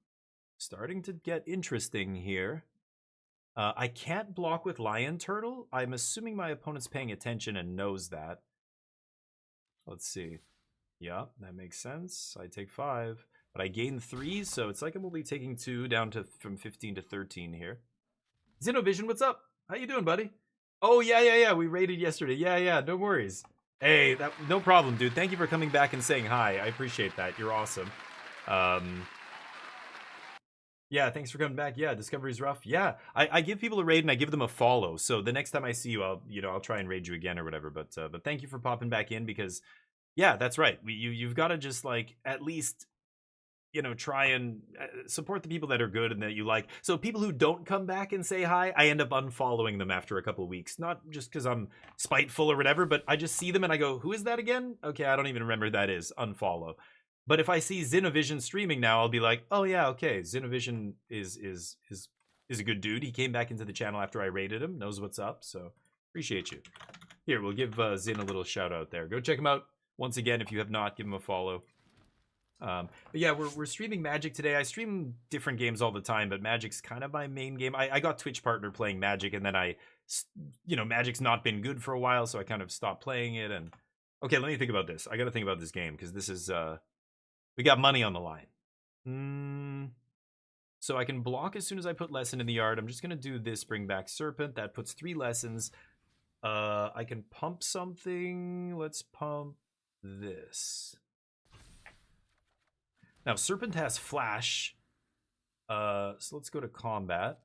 Starting to get interesting here. I can't block with Lion Turtle. I'm assuming my opponent's paying attention and knows that. Let's see. Yeah, that makes sense. I take 5. But I gain 3, so it's like I'm only taking 2 down to from 15 to 13 here. Xenovision, what's up? How you doing, buddy? Oh, yeah. We raided yesterday. Yeah, no worries. Hey, no problem, dude. Thank you for coming back and saying hi. I appreciate that. You're awesome. Yeah, thanks for coming back. Yeah, Discovery's rough. Yeah, I give people a raid and I give them a follow. So the next time I see you, I'll try and raid you again or whatever. But thank you for popping back in because, yeah, that's right. You've got to just like at least, try and support the people that are good and that you like. So people who don't come back and say hi, I end up unfollowing them after a couple of weeks. Not just because I'm spiteful or whatever, but I just see them and I go, who is that again? Okay, I don't even remember who that is. Unfollow. But if I see Xenovision streaming now, I'll be like, oh yeah, okay. Xenovision is a good dude. He came back into the channel after I raided him. Knows what's up. So appreciate you. Here, we'll give Zin a little shout out there. Go check him out. Once again, if you have not, give him a follow. But yeah, we're streaming Magic today. I stream different games all the time, but Magic's kind of my main game. I got Twitch partner playing Magic, and then Magic's not been good for a while, so I kind of stopped playing it. And okay, let me think about this. I got to think about this game because this is we got money on the line. So I can block as soon as I put Lesson in the yard. I'm just gonna do this. Bring back Serpent. That puts 3 lessons. I can pump something. Let's pump this. Now, Serpent has Flash, so let's go to combat.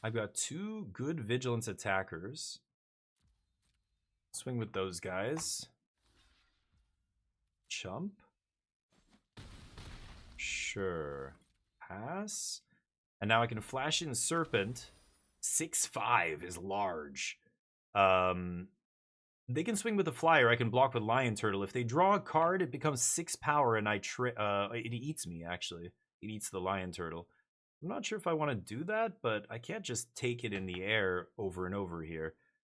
I've got 2 good Vigilance attackers. Swing with those guys. Chump. Sure. Pass. And now I can flash in Serpent. 6/5 is large. They can swing with the flyer. I can block with Lion Turtle. If they draw a card, it becomes 6 power, and it eats me, actually. It eats the Lion Turtle. I'm not sure if I want to do that, but I can't just take it in the air over and over here.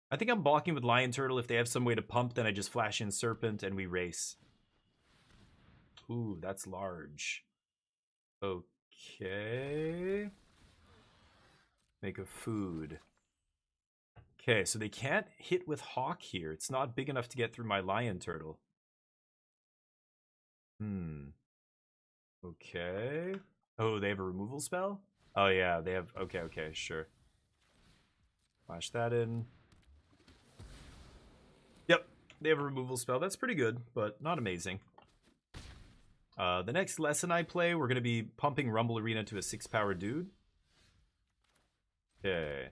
I think I'm balking with Lion Turtle. If they have some way to pump, then I just flash in Serpent and we race. Ooh, that's large. Okay. Make a food. Okay, so they can't hit with Hawk here. It's not big enough to get through my Lion Turtle. Okay. Oh, they have a removal spell? Oh, yeah, they have... Okay, okay, sure. Flash that in. Yep, they have a removal spell. That's pretty good, but not amazing. The next lesson I play, we're going to be pumping Rumble Arena to a 6-power dude. Okay,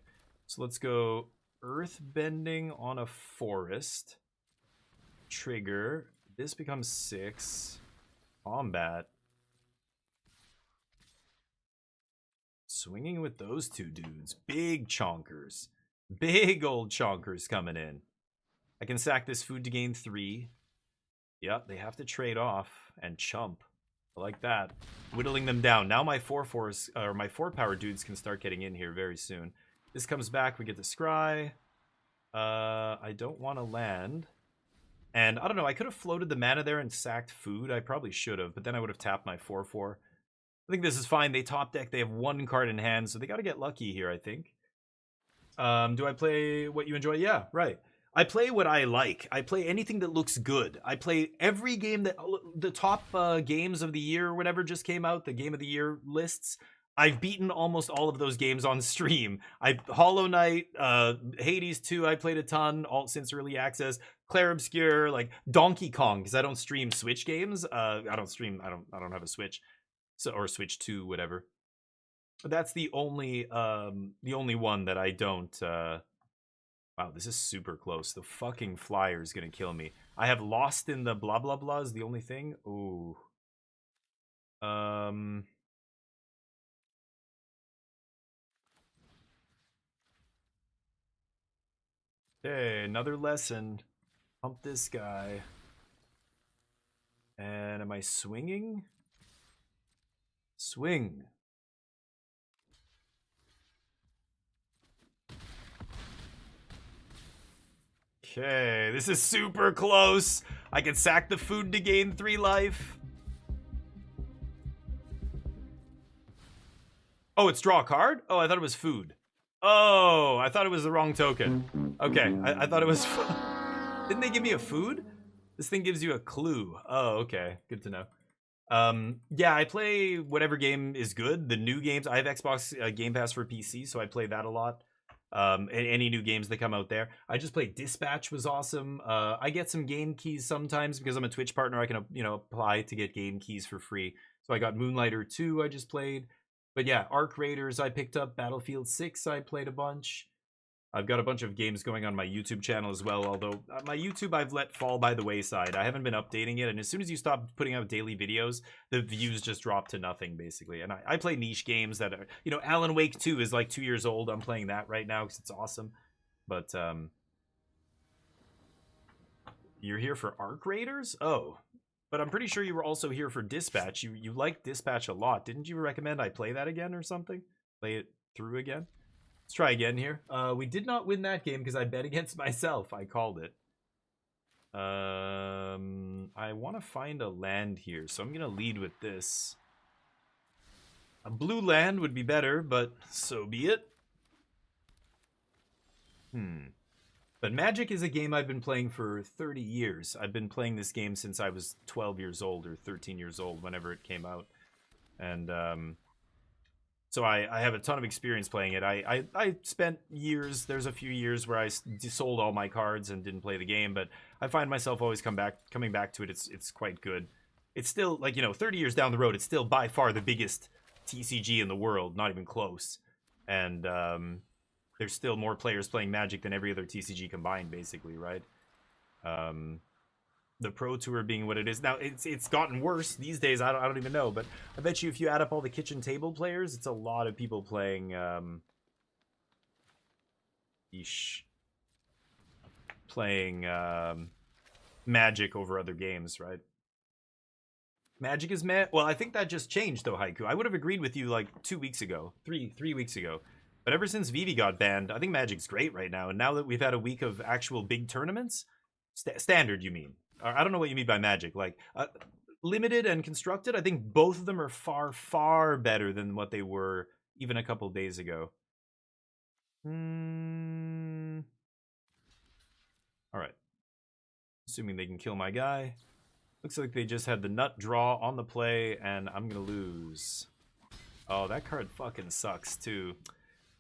so let's go Earthbending on a forest. Trigger. This becomes 6. Combat. Swinging with those two dudes. Big chonkers. Big old chonkers coming in. I can sack this food to gain 3. Yep, they have to trade off and chump. I like that. Whittling them down. Now my 4-power dudes can start getting in here very soon. This comes back. We get the Scry. I don't want to land. And I don't know. I could have floated the mana there and sacked food. I probably should have, but then I would have tapped my 4/4. I think this is fine. They top deck. They have 1 card in hand, so they got to get lucky here, I think. Do I play what you enjoy? Yeah, right. I play what I like. I play anything that looks good. I play every game that... The top games of the year or whatever just came out, the Game of the Year lists. I've beaten almost all of those games on stream. Hollow Knight, Hades 2, I played a ton, all since early access. Clair Obscur, like Donkey Kong, because I don't stream Switch games. I don't have a Switch. So, or Switch 2, whatever. But that's the only one that I don't... Wow, this is super close. The fucking flyer is gonna kill me. I have Lost in the blah blah blah is the only thing. Ooh. Okay, another lesson. Pump this guy. And am I swinging? Swing. Okay, this is super close. I can sack the food to gain 3 life. Oh, it's draw a card? Oh, I thought it was food. Oh, I thought it was the wrong token. Okay, I thought it was... Didn't they give me a food? This thing gives you a clue. Oh, okay. Good to know. Yeah, I play whatever game is good. The new games, I have Xbox Game Pass for PC, so I play that a lot. Any new games that come out there. I just played Dispatch, was awesome. I get some game keys sometimes because I'm a Twitch partner. I can, apply to get game keys for free. So I got Moonlighter 2 I just played. But yeah, Arc Raiders I picked up. Battlefield 6 I played a bunch. I've got a bunch of games going on my YouTube channel as well, although my YouTube I've let fall by the wayside. I haven't been updating it, and as soon as you stop putting out daily videos, the views just drop to nothing, basically. And I play niche games that are, Alan Wake 2 is like 2 years old. I'm playing that right now because it's awesome. But, you're here for Arc Raiders? Oh, but I'm pretty sure you were also here for Dispatch. You liked Dispatch a lot. Didn't you recommend I play that again or something? Play it through again? Let's try again here. We did not win that game because I bet against myself. I called it. I want to find a land here, so I'm going to lead with this. A blue land would be better, but so be it. But Magic is a game I've been playing for 30 years. I've been playing this game since I was 12 years old or 13 years old, whenever it came out. And, so I have a ton of experience playing it. I spent years, there's a few years where I sold all my cards and didn't play the game, but I find myself always coming back to it. It's quite good. It's still, 30 years down the road, it's still by far the biggest TCG in the world, not even close. And there's still more players playing Magic than every other TCG combined, basically, right? The Pro Tour being what it is now, it's gotten worse these days. I don't even know, but I bet you if you add up all the kitchen table players, it's a lot of people playing Magic over other games, right? Magic is well, I think that just changed though, Haiku. I would have agreed with you like 2 weeks ago, three weeks ago. But ever since Vivi got banned, I think Magic's great right now. And now that we've had a week of actual big tournaments, standard, you mean? Or I don't know what you mean by Magic. Like limited and constructed, I think both of them are far, far better than what they were even a couple days ago. All right. Assuming they can kill my guy. Looks like they just had the nut draw on the play, and I'm gonna lose. Oh, that card fucking sucks too.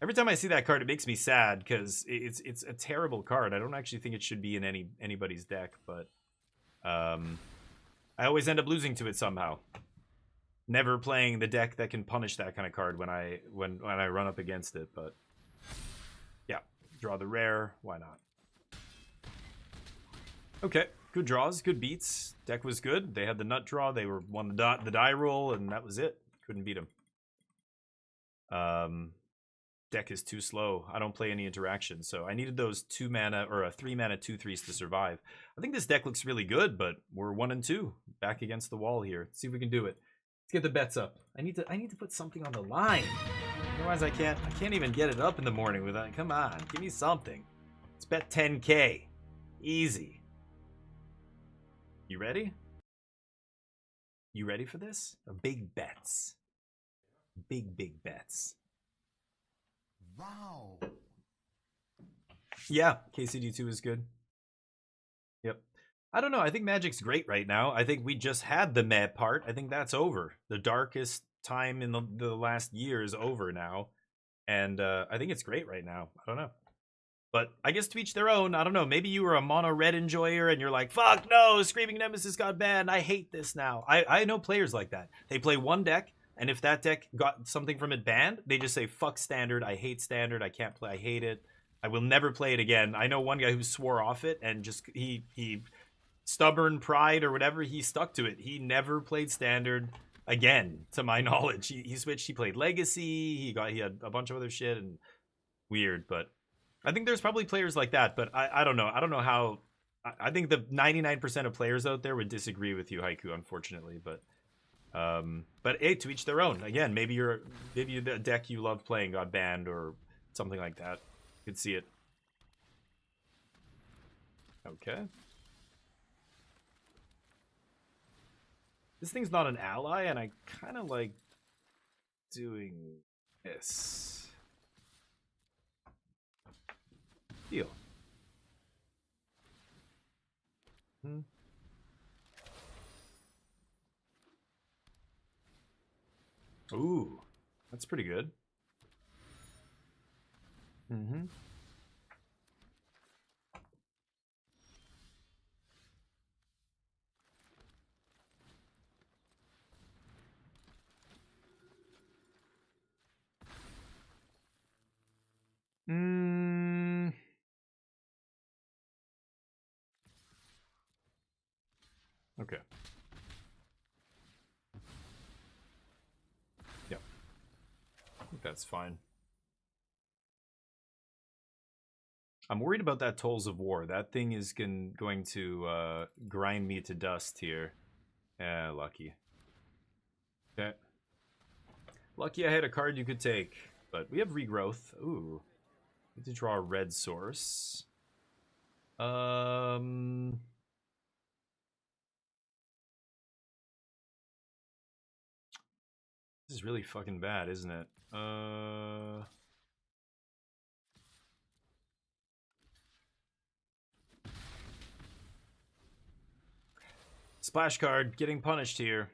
Every time I see that card, it makes me sad because it's a terrible card. I don't actually think it should be in anybody's deck, but I always end up losing to it somehow. Never playing the deck that can punish that kind of card when I run up against it, but yeah, draw the rare. Why not? Okay, good draws, good beats. Deck was good. They had the nut draw. They won the die roll, and that was it. Couldn't beat them. Deck is too slow. I don't play any interaction, so I needed those 2 mana or a 3 mana 2/3s to survive. I think this deck looks really good, but we're 1 and 2 back against the wall here. Let's see if we can do it. Let's get the bets up. I need to put something on the line. Otherwise, I can't even get it up in the morning without. Come on, give me something. Let's bet 10K. Easy. You ready? You ready for this? Big bets. Big bets. Wow. Yeah, KCD2 is good. Yep. I don't know. I think Magic's great right now. I think we just had the meh part. I think that's over. The darkest time in the last year is over now. And I think it's great right now. I don't know. But I guess to each their own. I don't know. Maybe you were a mono red enjoyer and you're like, fuck no, Screaming Nemesis got banned. I hate this now. I know players like that. They play one deck, and if that deck got something from it banned, they just say, fuck standard. I hate standard. I can't play. I hate it. I will never play it again. I know one guy who swore off it and just he stubborn pride or whatever, he stuck to it. He never played standard again, to my knowledge. He switched. He played Legacy. He had a bunch of other shit and weird, but I think there's probably players like that, but I don't know. I don't know how. I think the 99% of players out there would disagree with you, Haiku, unfortunately. But hey, to each their own. Again, maybe the deck you love playing got banned or something like that. You could see it. Okay. This thing's not an ally, and I kind of like doing this. Deal. Ooh, that's pretty good. Mm-hmm. Okay. Yep. I think that's fine. I'm worried about that Tolls of War. That thing is going to grind me to dust here. Lucky. Okay. Lucky I had a card you could take. But we have Regrowth. Ooh. Need to draw a red source. This is really fucking bad, isn't it? Splash card, getting punished here.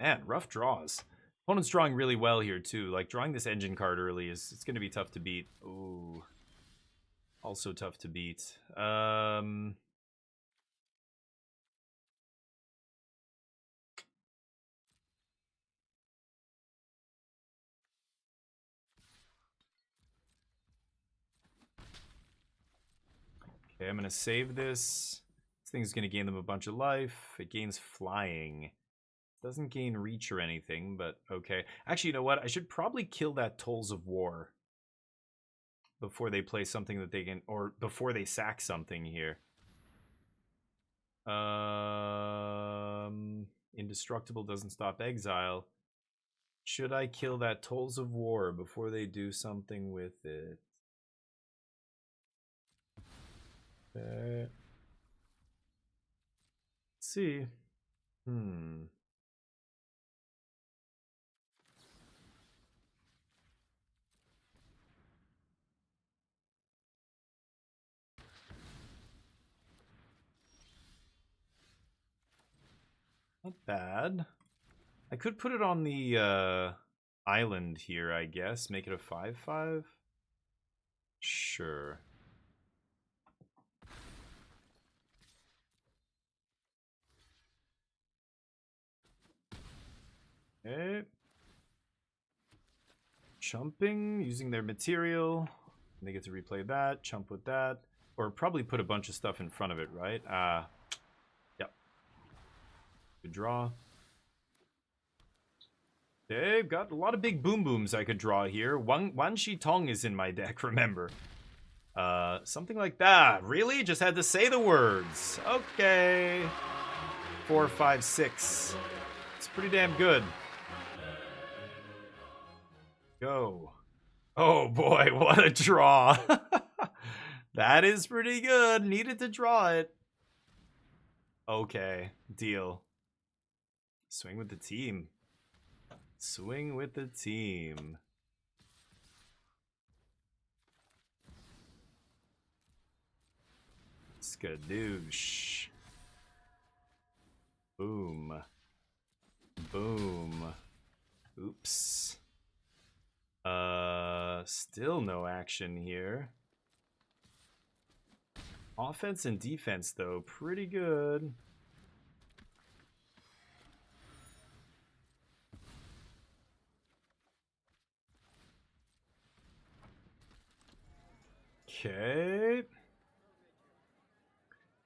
Man, rough draws. Opponent's drawing really well here, too. Like, drawing this engine card early it's going to be tough to beat. Ooh. Also tough to beat. Okay, I'm going to save this. This thing's going to gain them a bunch of life. It gains flying. Doesn't gain reach or anything, but okay. Actually, you know what? I should probably kill that Tolls of War before they play something that they can, or before they sack something here. Indestructible doesn't stop exile. Should I kill that Tolls of War before they do something with it? Let's see. Not bad. I could put it on the island here, I guess. Make it a 5/5. Sure. Okay. Chumping, using their material. They get to replay that, chump with that. Or probably put a bunch of stuff in front of it, right? Yep. Good draw. Okay, got a lot of big boom booms I could draw here. Wan Shi Tong is in my deck, remember. Something like that. Really? Just had to say the words. Okay. 4, 5, 6. It's pretty damn good. Go. Oh boy, what a draw. That is pretty good. Needed to draw it. Okay, deal. Swing with the team. Swing with the team. Skadoosh. Boom. Boom. Oops. Still no action here. Offense and defense, though, pretty good. Okay.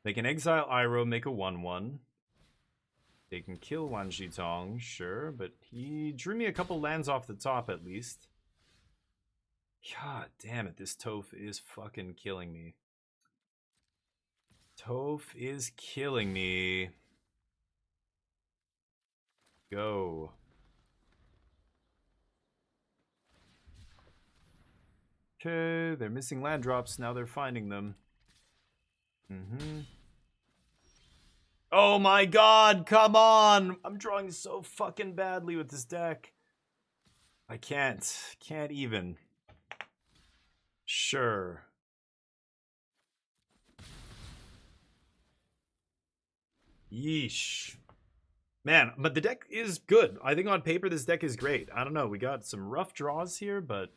They can exile Iroh, make a 1/1. They can kill Wan Shi Tong, sure, but he drew me a couple lands off the top at least. God damn it, this Toph is fucking killing me. Toph is killing me. Go. Okay, they're missing land drops, now they're finding them. Oh my god, come on! I'm drawing so fucking badly with this deck. I can't even. Sure. Yeesh. Man, but the deck is good. I think on paper this deck is great. I don't know, we got some rough draws here, but...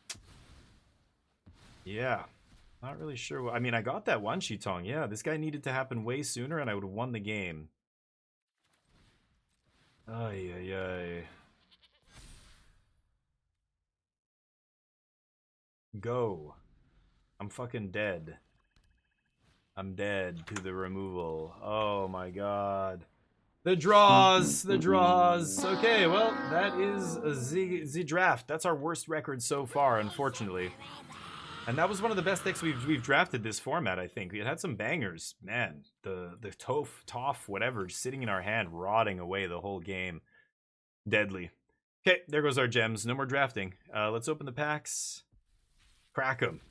yeah. Not really sure. I mean, I got that Wan Shi Tong. Yeah, this guy needed to happen way sooner and I would have won the game. Ay, ay, ay. Go. I'm fucking dead. I'm dead to the removal. Oh my god. The draws! The draws! Okay, well, that is the draft. That's our worst record so far, unfortunately. And that was one of the best decks we've drafted this format, I think. We had some bangers. Man, the Toph, whatever, just sitting in our hand, rotting away the whole game. Deadly. Okay, there goes our gems. No more drafting. Let's open the packs. Crack them.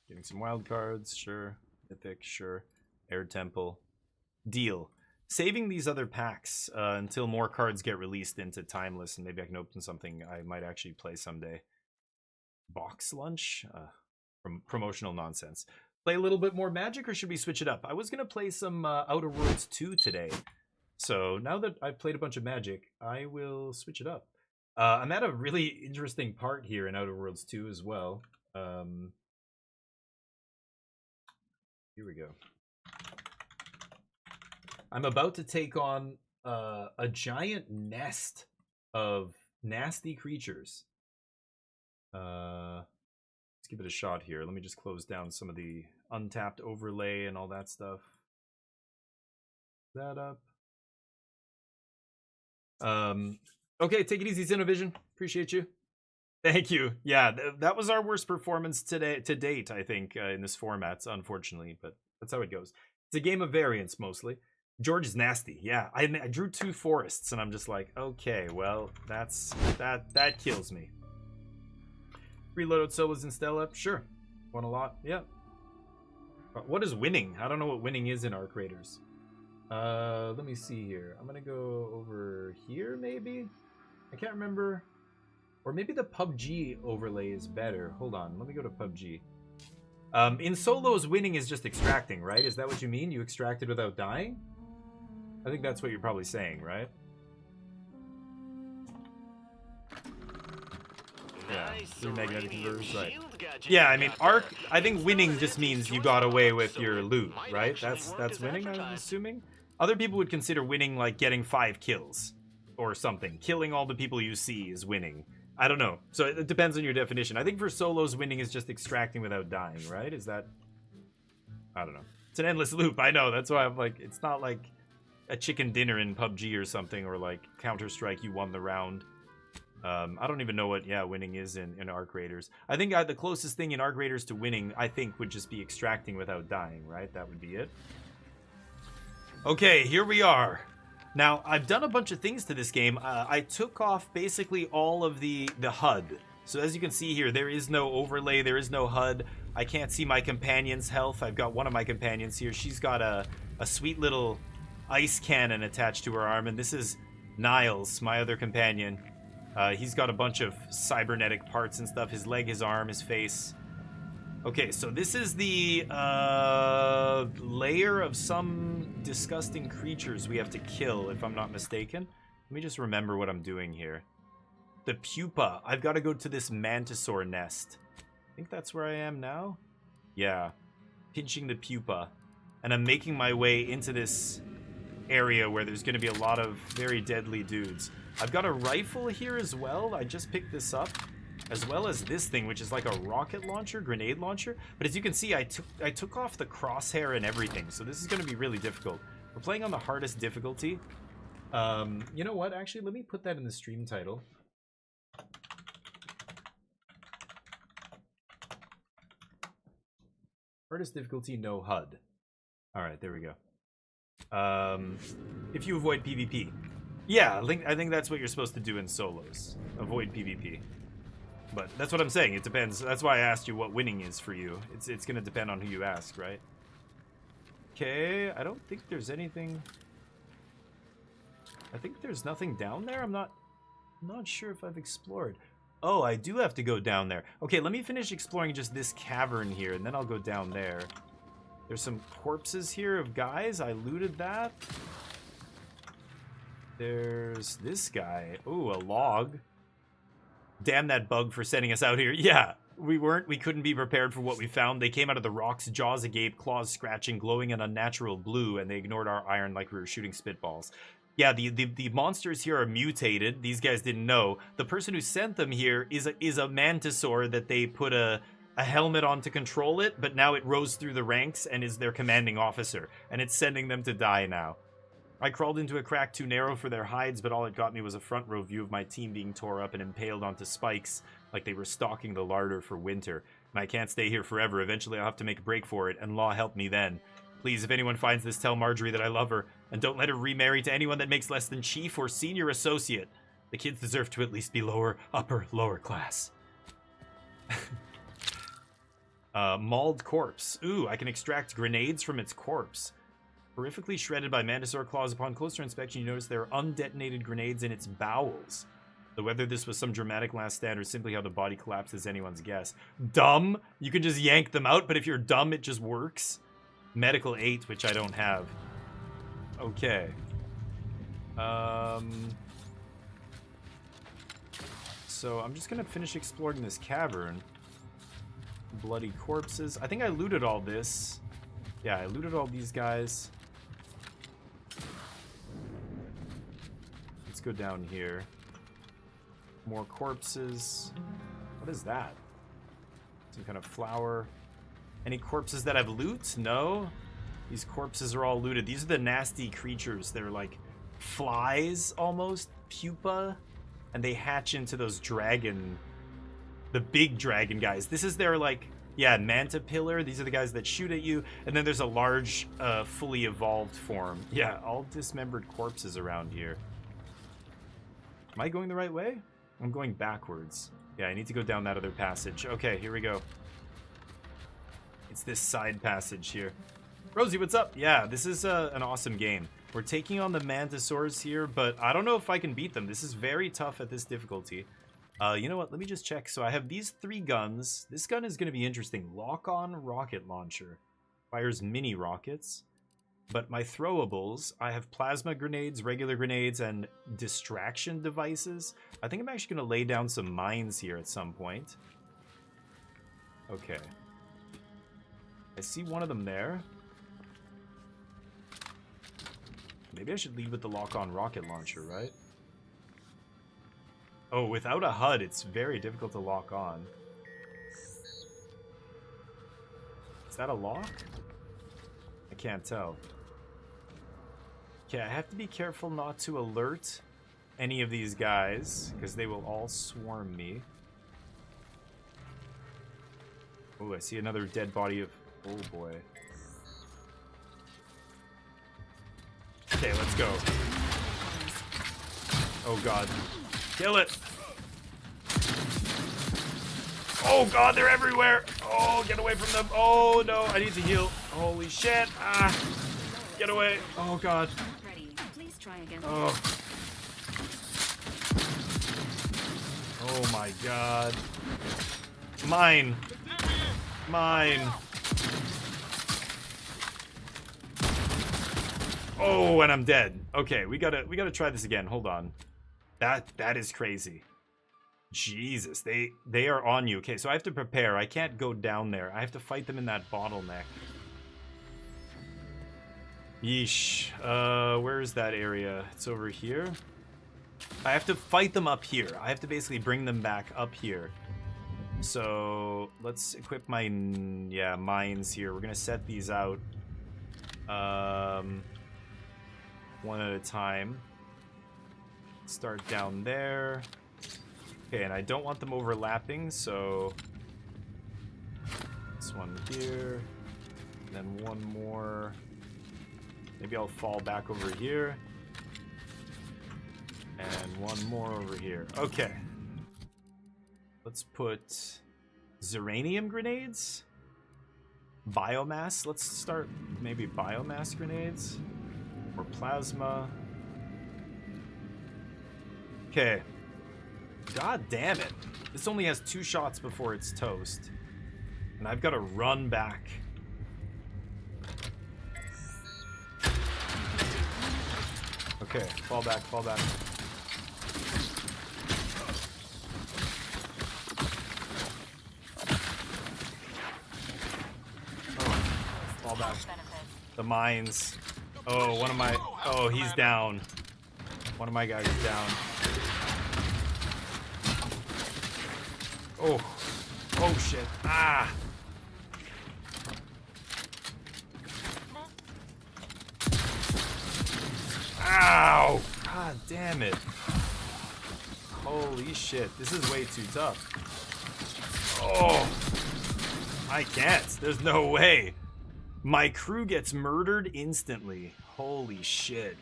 Getting some wild cards, sure. Mythic, sure. Air Temple. Deal. Saving these other packs until more cards get released into Timeless, and maybe I can open something I might actually play someday. Box Lunch? Promotional nonsense. Play a little bit more Magic, or should we switch it up? I was going to play some Outer Worlds 2 today. So now that I've played a bunch of Magic, I will switch it up. I'm at a really interesting part here in Outer Worlds 2 as well. Here we go. I'm about to take on a giant nest of nasty creatures. Let's give it a shot here. Let me just close down some of the untapped overlay and all that stuff. That up. Okay, take it easy, Xenovision. Appreciate you. Thank you. Yeah, that was our worst performance to date, I think, in this format, unfortunately, but that's how it goes. It's a game of variance, mostly. George is nasty. Yeah, I drew 2 forests, and I'm just like, okay, well, that kills me. Reloaded solos in Stella, sure. Won a lot, yeah. But what is winning? I don't know what winning is in Arc Raiders. Let me see here. I'm gonna go over here, maybe? I can't remember. Or maybe the PUBG overlay is better. Hold on, let me go to PUBG. In solos, winning is just extracting, right? Is that what you mean? You extracted without dying? I think that's what you're probably saying, right? Yeah, 3 magnetic converters, right. Yeah, I mean, Arc, I think winning just means you got away with your loot, right? That's winning, I'm assuming? Other people would consider winning like getting 5 kills or something. Killing all the people you see is winning. I don't know. So it depends on your definition. I think for solos, winning is just extracting without dying, right? Is that... I don't know. It's an endless loop, I know. That's why I'm like, it's not like a chicken dinner in PUBG or something, or like Counter-Strike, you won the round. I don't even know what, winning is in Arc Raiders. I think the closest thing in Arc Raiders to winning, I think, would just be extracting without dying, right? That would be it. Okay, here we are. Now, I've done a bunch of things to this game. I took off basically all of the HUD. So as you can see here, there is no overlay, there is no HUD. I can't see my companion's health. I've got one of my companions here. She's got a sweet little ice cannon attached to her arm, and this is Niles, my other companion. He's got a bunch of cybernetic parts and stuff. His leg, his arm, his face. Okay, so this is the lair of some disgusting creatures we have to kill, if I'm not mistaken. Let me just remember what I'm doing here. The pupa. I've got to go to this mantisaur nest. I think that's where I am now. Yeah. Pinching the pupa. And I'm making my way into this area where there's going to be a lot of very deadly dudes. I've got a rifle here as well. I just picked this up. As well as this thing, which is like a rocket launcher, grenade launcher. But as you can see, I took off the crosshair and everything. So this is going to be really difficult. We're playing on the hardest difficulty. You know what? Actually, let me put that in the stream title. Hardest difficulty, no HUD. Alright, there we go. If you avoid PvP. Yeah, I think that's what you're supposed to do in solos. Avoid PvP. But that's what I'm saying, it depends. That's why I asked you what winning is for you. It's gonna depend on who you ask, right? Okay, I don't think there's anything... I think there's nothing down there? I'm not sure if I've explored. Oh, I do have to go down there. Okay, let me finish exploring just this cavern here, and then I'll go down there. There's some corpses here of guys. I looted that. There's this guy. Ooh, a log. Damn that bug for sending us out here. Yeah, we couldn't be prepared for what we found. They came out of the rocks, jaws agape, claws scratching, glowing an unnatural blue, and they ignored our iron like we were shooting spitballs. Yeah, the monsters here are mutated. These guys didn't know. The person who sent them here is a mantisaur that they put a helmet on to control it, but now it rose through the ranks and is their commanding officer, and it's sending them to die now. I crawled into a crack too narrow for their hides, but all it got me was a front row view of my team being tore up and impaled onto spikes like they were stalking the larder for winter. And I can't stay here forever. Eventually I'll have to make a break for it, and law help me then. Please, if anyone finds this, tell Marjorie that I love her, and don't let her remarry to anyone that makes less than chief or senior associate. The kids deserve to at least be lower class. Mauled corpse. Ooh, I can extract grenades from its corpse. Horrifically shredded by mantisaur claws. Upon closer inspection, you notice there are undetonated grenades in its bowels. Though whether this was some dramatic last stand or simply how the body collapsed is anyone's guess. Dumb? You can just yank them out, but if you're dumb, it just works. Medical 8, which I don't have. Okay. So I'm just gonna finish exploring this cavern. Bloody corpses. I think I looted all this. Yeah, I looted all these guys. Let's go down here. More corpses. What is that? Some kind of flower. Any corpses that have loot? No. These corpses are all looted. These are the nasty creatures. They're like flies almost. Pupa. And they hatch into those dragon... The big dragon guys. This is their like Yeah, Manta Pillar. These are the guys that shoot at you. And then there's a large, fully evolved form. Yeah, all dismembered corpses around here. Am I going the right way? I'm going backwards. Yeah, I need to go down that other passage. Okay, here we go. It's this side passage here. Rosie, what's up? Yeah, this is an awesome game. We're taking on the Mantisaurs here, but I don't know if I can beat them. This is very tough at this difficulty. You know what? Let me just check. So I have these 3 guns. This gun is going to be interesting. Lock-on rocket launcher. Fires mini rockets. But my throwables, I have plasma grenades, regular grenades, and distraction devices. I think I'm actually going to lay down some mines here at some point. Okay. I see one of them there. Maybe I should lead with the lock-on rocket launcher, right? Oh, without a HUD, it's very difficult to lock on. Is that a lock? I can't tell. Okay, I have to be careful not to alert any of these guys, because they will all swarm me. Oh, I see another dead body of... Oh, boy. Okay, let's go. Oh, God. Kill it! Oh, God, they're everywhere! Oh, get away from them! Oh, no, I need to heal. Holy shit! Ah! Get away! Oh, God. Ready. Please try again. Oh. Oh my God. Mine. Mine. Oh, and I'm dead. Okay, we gotta try this again. Hold on. That is crazy. Jesus, they are on you. Okay, so I have to prepare. I can't go down there. I have to fight them in that bottleneck. Yeesh. Where's that area? It's over here. I have to fight them up here. I have to basically bring them back up here. So let's equip my mines here. We're gonna set these out one at a time. Start down there. Okay, and I don't want them overlapping, so this one here, and then one more. Maybe I'll fall back over here. And one more over here. Okay. Let's put Zeranium grenades? Biomass? Let's start maybe biomass grenades? Or plasma. Okay. God damn it. This only has 2 shots before it's toast. And I've got to run back. Okay, fall back, fall back. Oh, fall back. The mines. Oh, one of my... Oh, he's down. One of my guys is down. Oh. Oh, shit. Ah. Ow! God damn it. Holy shit. This is way too tough. Oh. I can't. There's no way. My crew gets murdered instantly. Holy shit.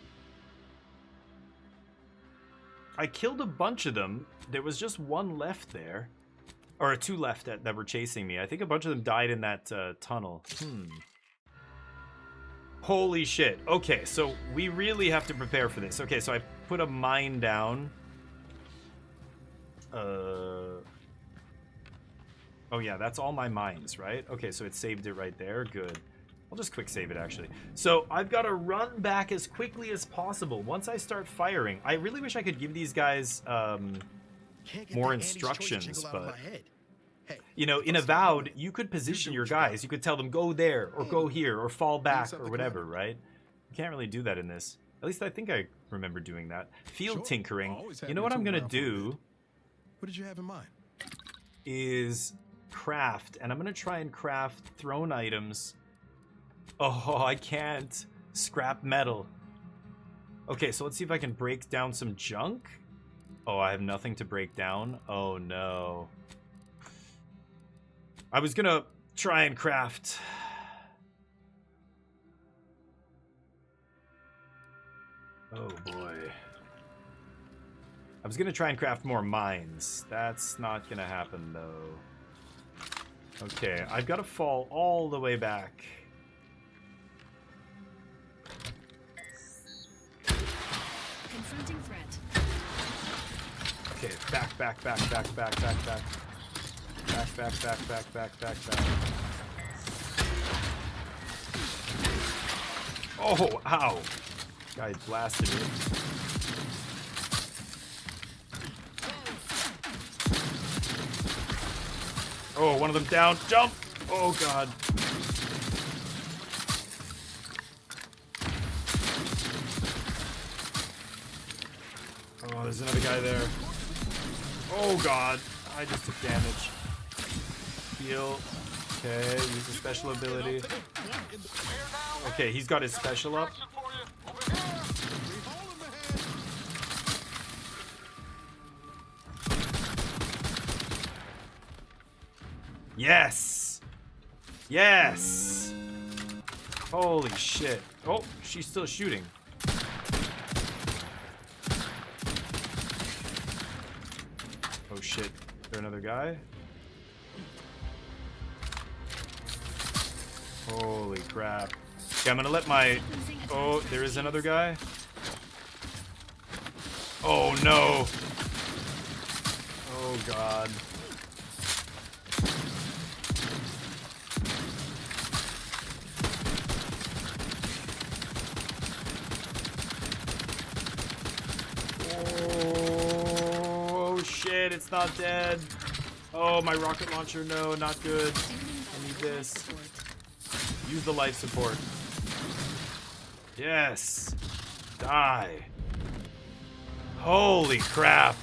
I killed a bunch of them. There was just one left there. Or 2 left that were chasing me. I think a bunch of them died in that tunnel. Holy shit. Okay, so we really have to prepare for this. Okay, so I put a mine down. Oh yeah, that's all my mines, right? Okay, so it saved it right there. Good. I'll just quick save it, actually. So I've got to run back as quickly as possible once I start firing. I really wish I could give these guys more instructions, but... You know, in Avowed, you could position your guys. You could tell them, go there, or go here, or fall back, or whatever, right? You can't really do that in this. At least I think I remember doing that. Field tinkering. You know what I'm going to do? What did you have in mind? Is craft. And I'm going to try and craft thrown items. Oh, I can't. Scrap metal. Okay, so let's see if I can break down some junk. Oh, I have nothing to break down. Oh, no. I was gonna try and craft. Oh boy. I was gonna try and craft more mines. That's not gonna happen though. Okay, I've gotta fall all the way back. Confronting threat. Okay, back. Back. Oh, ow. Guy blasted me. Oh, one of them down. Jump! Oh, God. Oh, there's another guy there. Oh, God. I just took damage. Heal. Okay, use a special ability. Okay, he's got his special up. Yes! Yes! Holy shit. Oh, she's still shooting. Oh shit. Is there another guy? Holy crap. Okay, I'm gonna let my... Oh, there is another guy? Oh no! Oh god. Oh shit, it's not dead. Oh, my rocket launcher, no, not good. I need this. Use the life support. Yes. Die. Holy crap.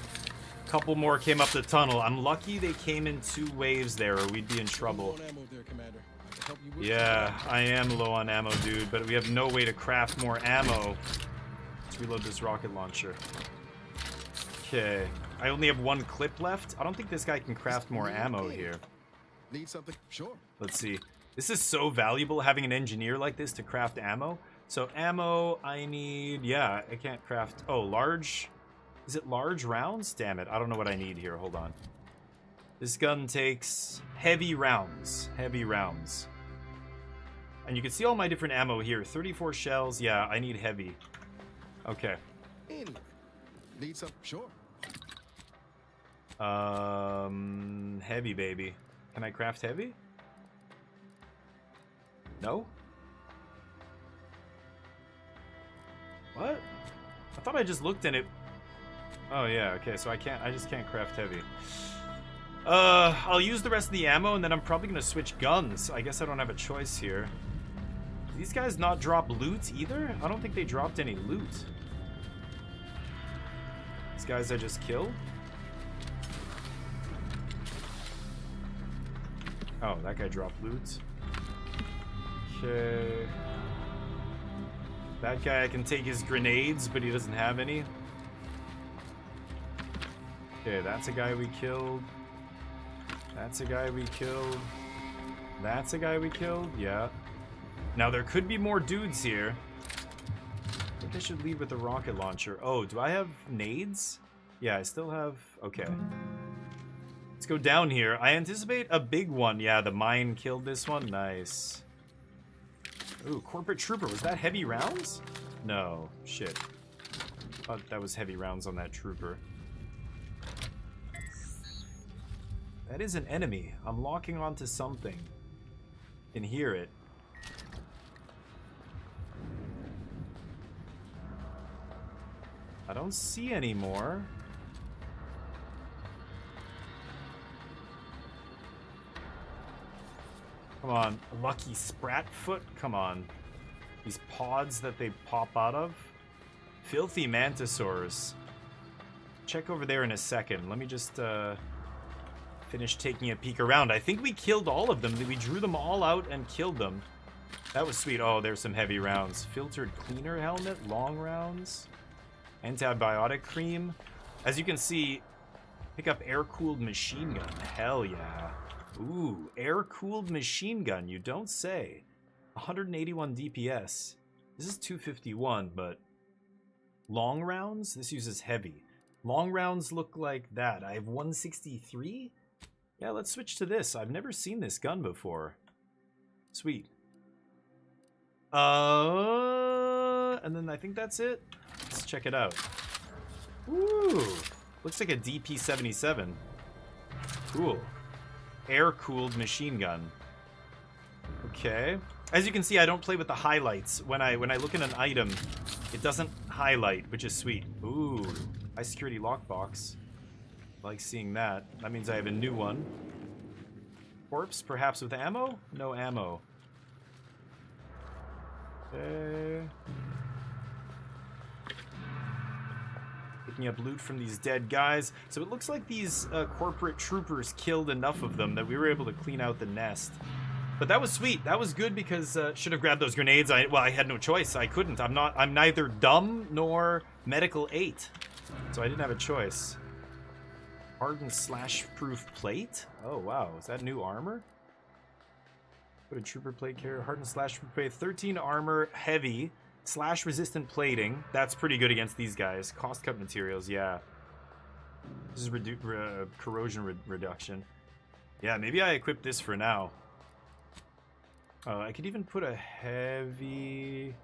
Couple more came up the tunnel. I'm lucky they came in 2 waves there or we'd be in trouble. Yeah, I am low on ammo, dude, but we have no way to craft more ammo. Let's reload this rocket launcher. Okay. I only have 1 clip left. I don't think this guy can craft more ammo here. Need something? Sure. Let's see. This is so valuable having an engineer like this to craft ammo. So ammo, I need... Yeah, I can't craft... Oh, large... Is it large rounds? Damn it, I don't know what I need here. Hold on. This gun takes heavy rounds. Heavy rounds. And you can see all my different ammo here. 34 shells. Yeah, I need heavy. Okay. Need some? Sure. Heavy, baby. Can I craft heavy? No? What? I thought I just looked in it. Oh yeah, okay, so I just can't craft heavy. I'll use the rest of the ammo and then I'm probably gonna switch guns. I guess I don't have a choice here. Do these guys not drop loot either? I don't think they dropped any loot. These guys I just killed? Oh, that guy dropped loot. Okay. That guy, I can take his grenades, but he doesn't have any. Okay, that's a guy we killed. That's a guy we killed. That's a guy we killed, yeah. Now, there could be more dudes here. I think I should lead with the rocket launcher. Oh, do I have nades? Yeah, I still have... Okay. Let's go down here. I anticipate a big one. Yeah, the mine killed this one. Nice. Ooh, corporate trooper. Was that heavy rounds? No. Shit. Thought that was heavy rounds on that trooper. That is an enemy. I'm locking onto something. Can hear it. I don't see any more. Come on, lucky Spratfoot. Come on. These pods that they pop out of. Filthy mantisaurs. Check over there in a second. Let me just finish taking a peek around. I think we killed all of them. We drew them all out and killed them. That was sweet. Oh, there's some heavy rounds. Filtered cleaner helmet, long rounds. Antibiotic cream. As you can see, pick up air-cooled machine gun. Hell yeah. Ooh, air-cooled machine gun, you don't say. 181 DPS. This is 251, but long rounds? This uses heavy. Long rounds look like that. I have 163? Yeah, let's switch to this. I've never seen this gun before. Sweet. And then I think that's it. Let's check it out. Ooh, looks like a DP77. Cool. Air-cooled machine gun. Okay. As you can see, I don't play with the highlights. When I look at an item, it doesn't highlight, which is sweet. Ooh, high security lockbox. Like seeing that. That means I have a new one. Corpse, perhaps with ammo? No ammo. Okay. Picking up loot from these dead guys. So it looks like these corporate troopers killed enough of them that we were able to clean out the nest. But that was sweet. That was good because should have grabbed those grenades. I had no choice. I couldn't. I'm neither dumb nor medical 8. So I didn't have a choice. Hardened slash-proof plate? Oh, wow. Is that new armor? Put a trooper plate carrier. Hardened slash-proof plate. 13 armor, heavy, slash-resistant plating. That's pretty good against these guys. Cost cut materials, yeah. This is corrosion reduction. Yeah, maybe I equip this for now. I could even put a heavy...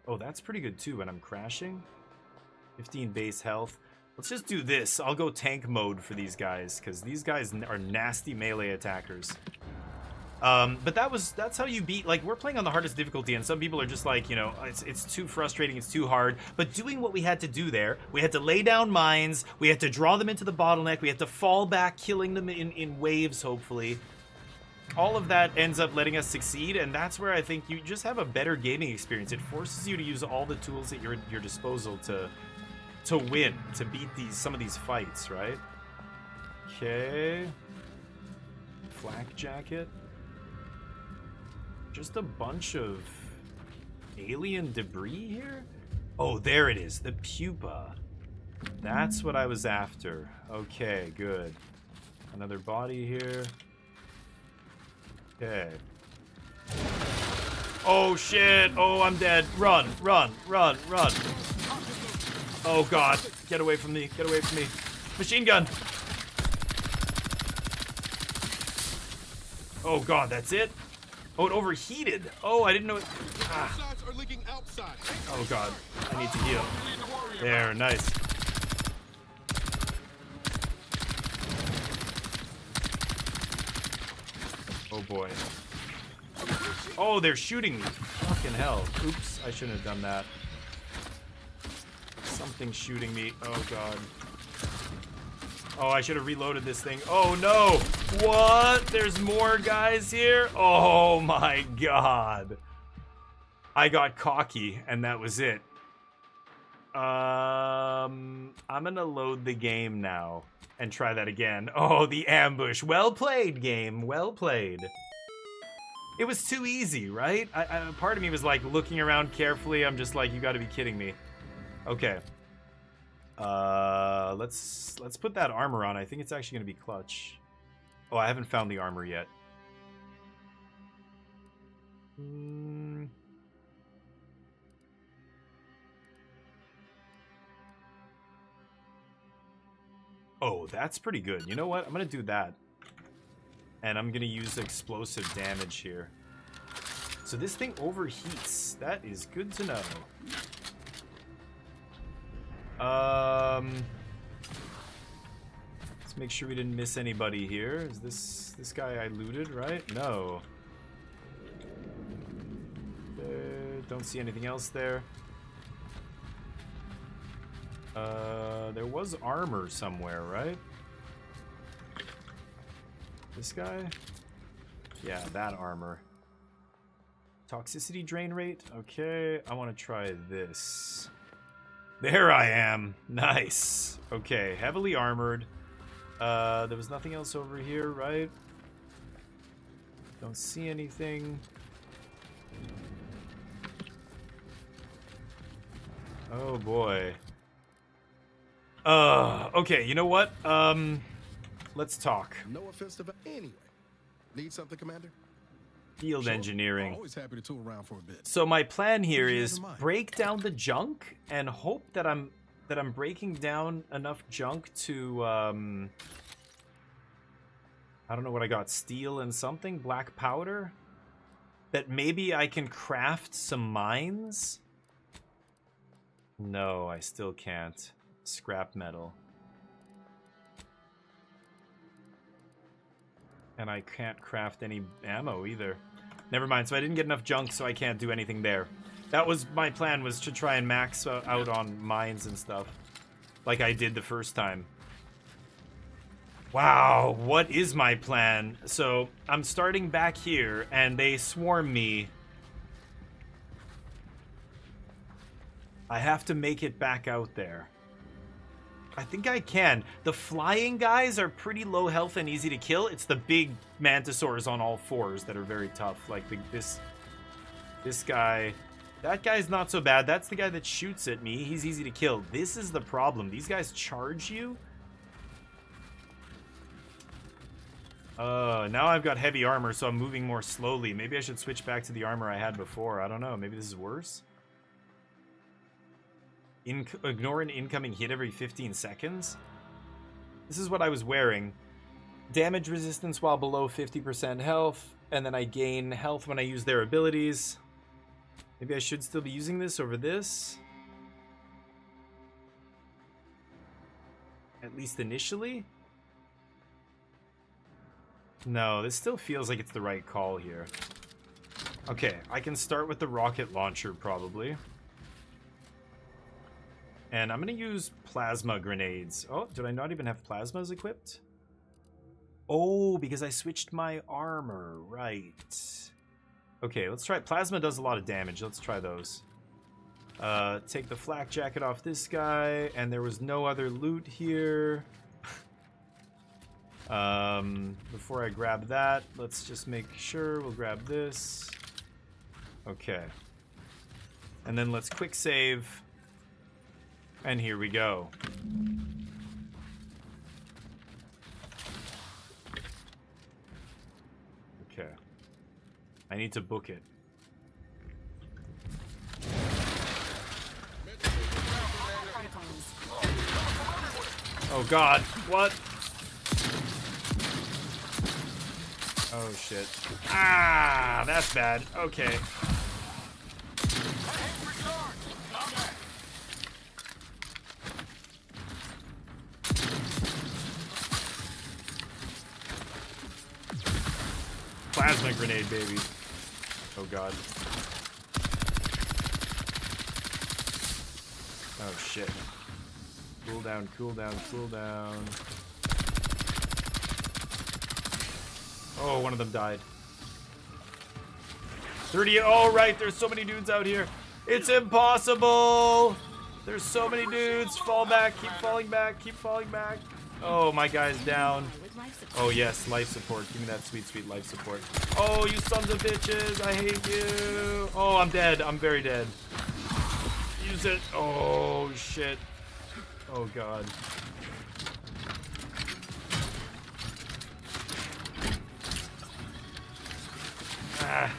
Oh, that's pretty good too when I'm crashing. 15 base health. Let's just do this. I'll go tank mode for these guys, because these guys are nasty melee attackers. But that's how you beat, like, we're playing on the hardest difficulty, and some people are just like, you know, it's too frustrating, it's too hard. But doing what we had to do there, we had to lay down mines, we had to draw them into the bottleneck, we had to fall back, killing them in waves, hopefully. All of that ends up letting us succeed, and that's where I think you just have a better gaming experience. It forces you to use all the tools at your disposal to win, to beat some of these fights, right? Okay. Flak jacket. Just a bunch of alien debris here? Oh, there it is, the pupa. That's what I was after. Okay, good. Another body here. Okay. Oh shit! Oh, I'm dead. Run, run, run, run. Oh god. Get away from me. Get away from me. Machine gun. Oh god, that's it? Oh, it overheated. Oh, I didn't know it. Ah. Oh god. I need to heal. There, nice. Oh boy. Oh, they're shooting me. Fucking hell. Oops, I shouldn't have done that. Something's shooting me. Oh god. Oh, I should have reloaded this thing. Oh no! What? There's more guys here? Oh my god. I got cocky and that was it. I'm gonna load the game now and try that again. Oh, the ambush. Well played, game. Well played. It was too easy, right? Part of me was like looking around carefully. I'm just like, you gotta be kidding me. Okay. Let's put that armor on. I think it's actually gonna be clutch. Oh, I haven't found the armor yet. Oh, that's pretty good. You know what? I'm gonna do that. And I'm gonna use explosive damage here. So this thing overheats. That is good to know. Let's make sure we didn't miss anybody here. Is this guy I looted, right? No. Don't see anything else there. There was armor somewhere, right? This guy? Yeah, that armor. Toxicity drain rate? Okay, I want to try this. There I am. Nice. Okay, heavily armored. There was nothing else over here, right? Don't see anything. Oh boy. Okay, you know what? let's talk. No offense to anyway. Need something, Commander? Field Sure. engineering. Always happy to tool around for a bit. So my plan here What do you have is in mind? break down the junk and hope that I'm breaking down enough junk to I don't know what I got, steel and something, black powder, that maybe I can craft some mines. No, I still can't. Scrap metal. And I can't craft any ammo either. Never mind, so I didn't get enough junk, so I can't do anything there. That was my plan, was to try and max out on mines and stuff. Like I did the first time. Wow, what is my plan? So, I'm starting back here, and they swarm me. I have to make it back out there. I think I can. The flying guys are pretty low health and easy to kill. It's the big mantisaurs on all fours that are very tough. Like this guy. That guy's not so bad. That's the guy that shoots at me. He's easy to kill. This is the problem. These guys charge you. Now I've got heavy armor, so I'm moving more slowly. Maybe I should switch back to the armor I had before. I don't know. Maybe this is worse. Ignore an incoming hit every 15 seconds. This is what I was wearing. Damage resistance while below 50% health, and then I gain health when I use their abilities. Maybe I should still be using this over this. At least initially. No, this still feels like it's the right call here. Okay, I can start with the rocket launcher probably. And I'm going to use plasma grenades. Oh, did I not even have plasmas equipped? Oh, because I switched my armor. Right. Okay, let's try it. Plasma does a lot of damage. Let's try those. Take the flak jacket off this guy. And there was no other loot here. Before I grab that, let's just make sure. We'll grab this. Okay. And then let's quick save. And here we go. Okay. I need to book it. Oh god, what? Oh shit. Ah, that's bad. Okay. Plasma grenade, baby. Oh god. Oh shit. Cool down, cool down, cool down. Oh, one of them died. 30. Oh, right. There's so many dudes out here. It's impossible. There's so many dudes. Fall back. Keep falling back. Keep falling back. Oh, my guy's down. Oh, yes. Life support. Give me that sweet, sweet life support. Oh, you sons of bitches. I hate you. Oh, I'm dead. I'm very dead. Use it. Oh, shit. Oh, God. Ah.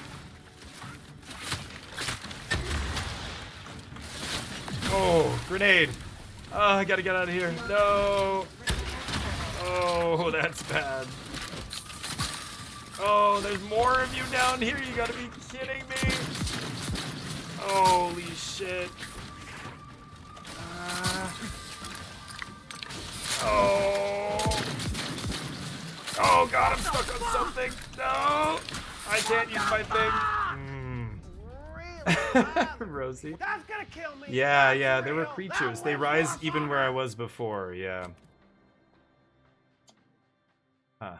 Oh, grenade. Oh, I gotta get out of here. No. Oh, that's bad. Oh, there's more of you down here. You gotta be kidding me. Holy shit. Oh. Oh, God, I'm stuck on something. No. I can't use my thing. Rosie. That's gonna kill me. Yeah, That's yeah, there were real. creatures. That They lives rise on even where I fire. was before, yeah. Huh.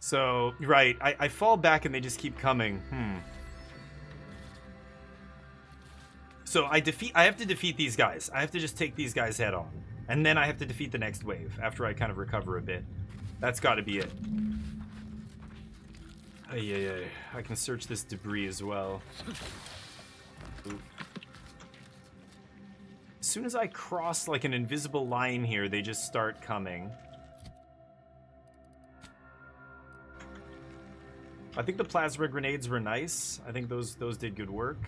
So, right, I fall back and they just keep coming. So I have to defeat these guys. I have to just take these guys head on. And then I have to defeat the next wave after I kind of recover a bit. That's gotta be it. Yeah. I can search this debris as well. Ooh. As soon as I cross like an invisible line here, they just start coming. I think the plasma grenades were nice. I think those did good work.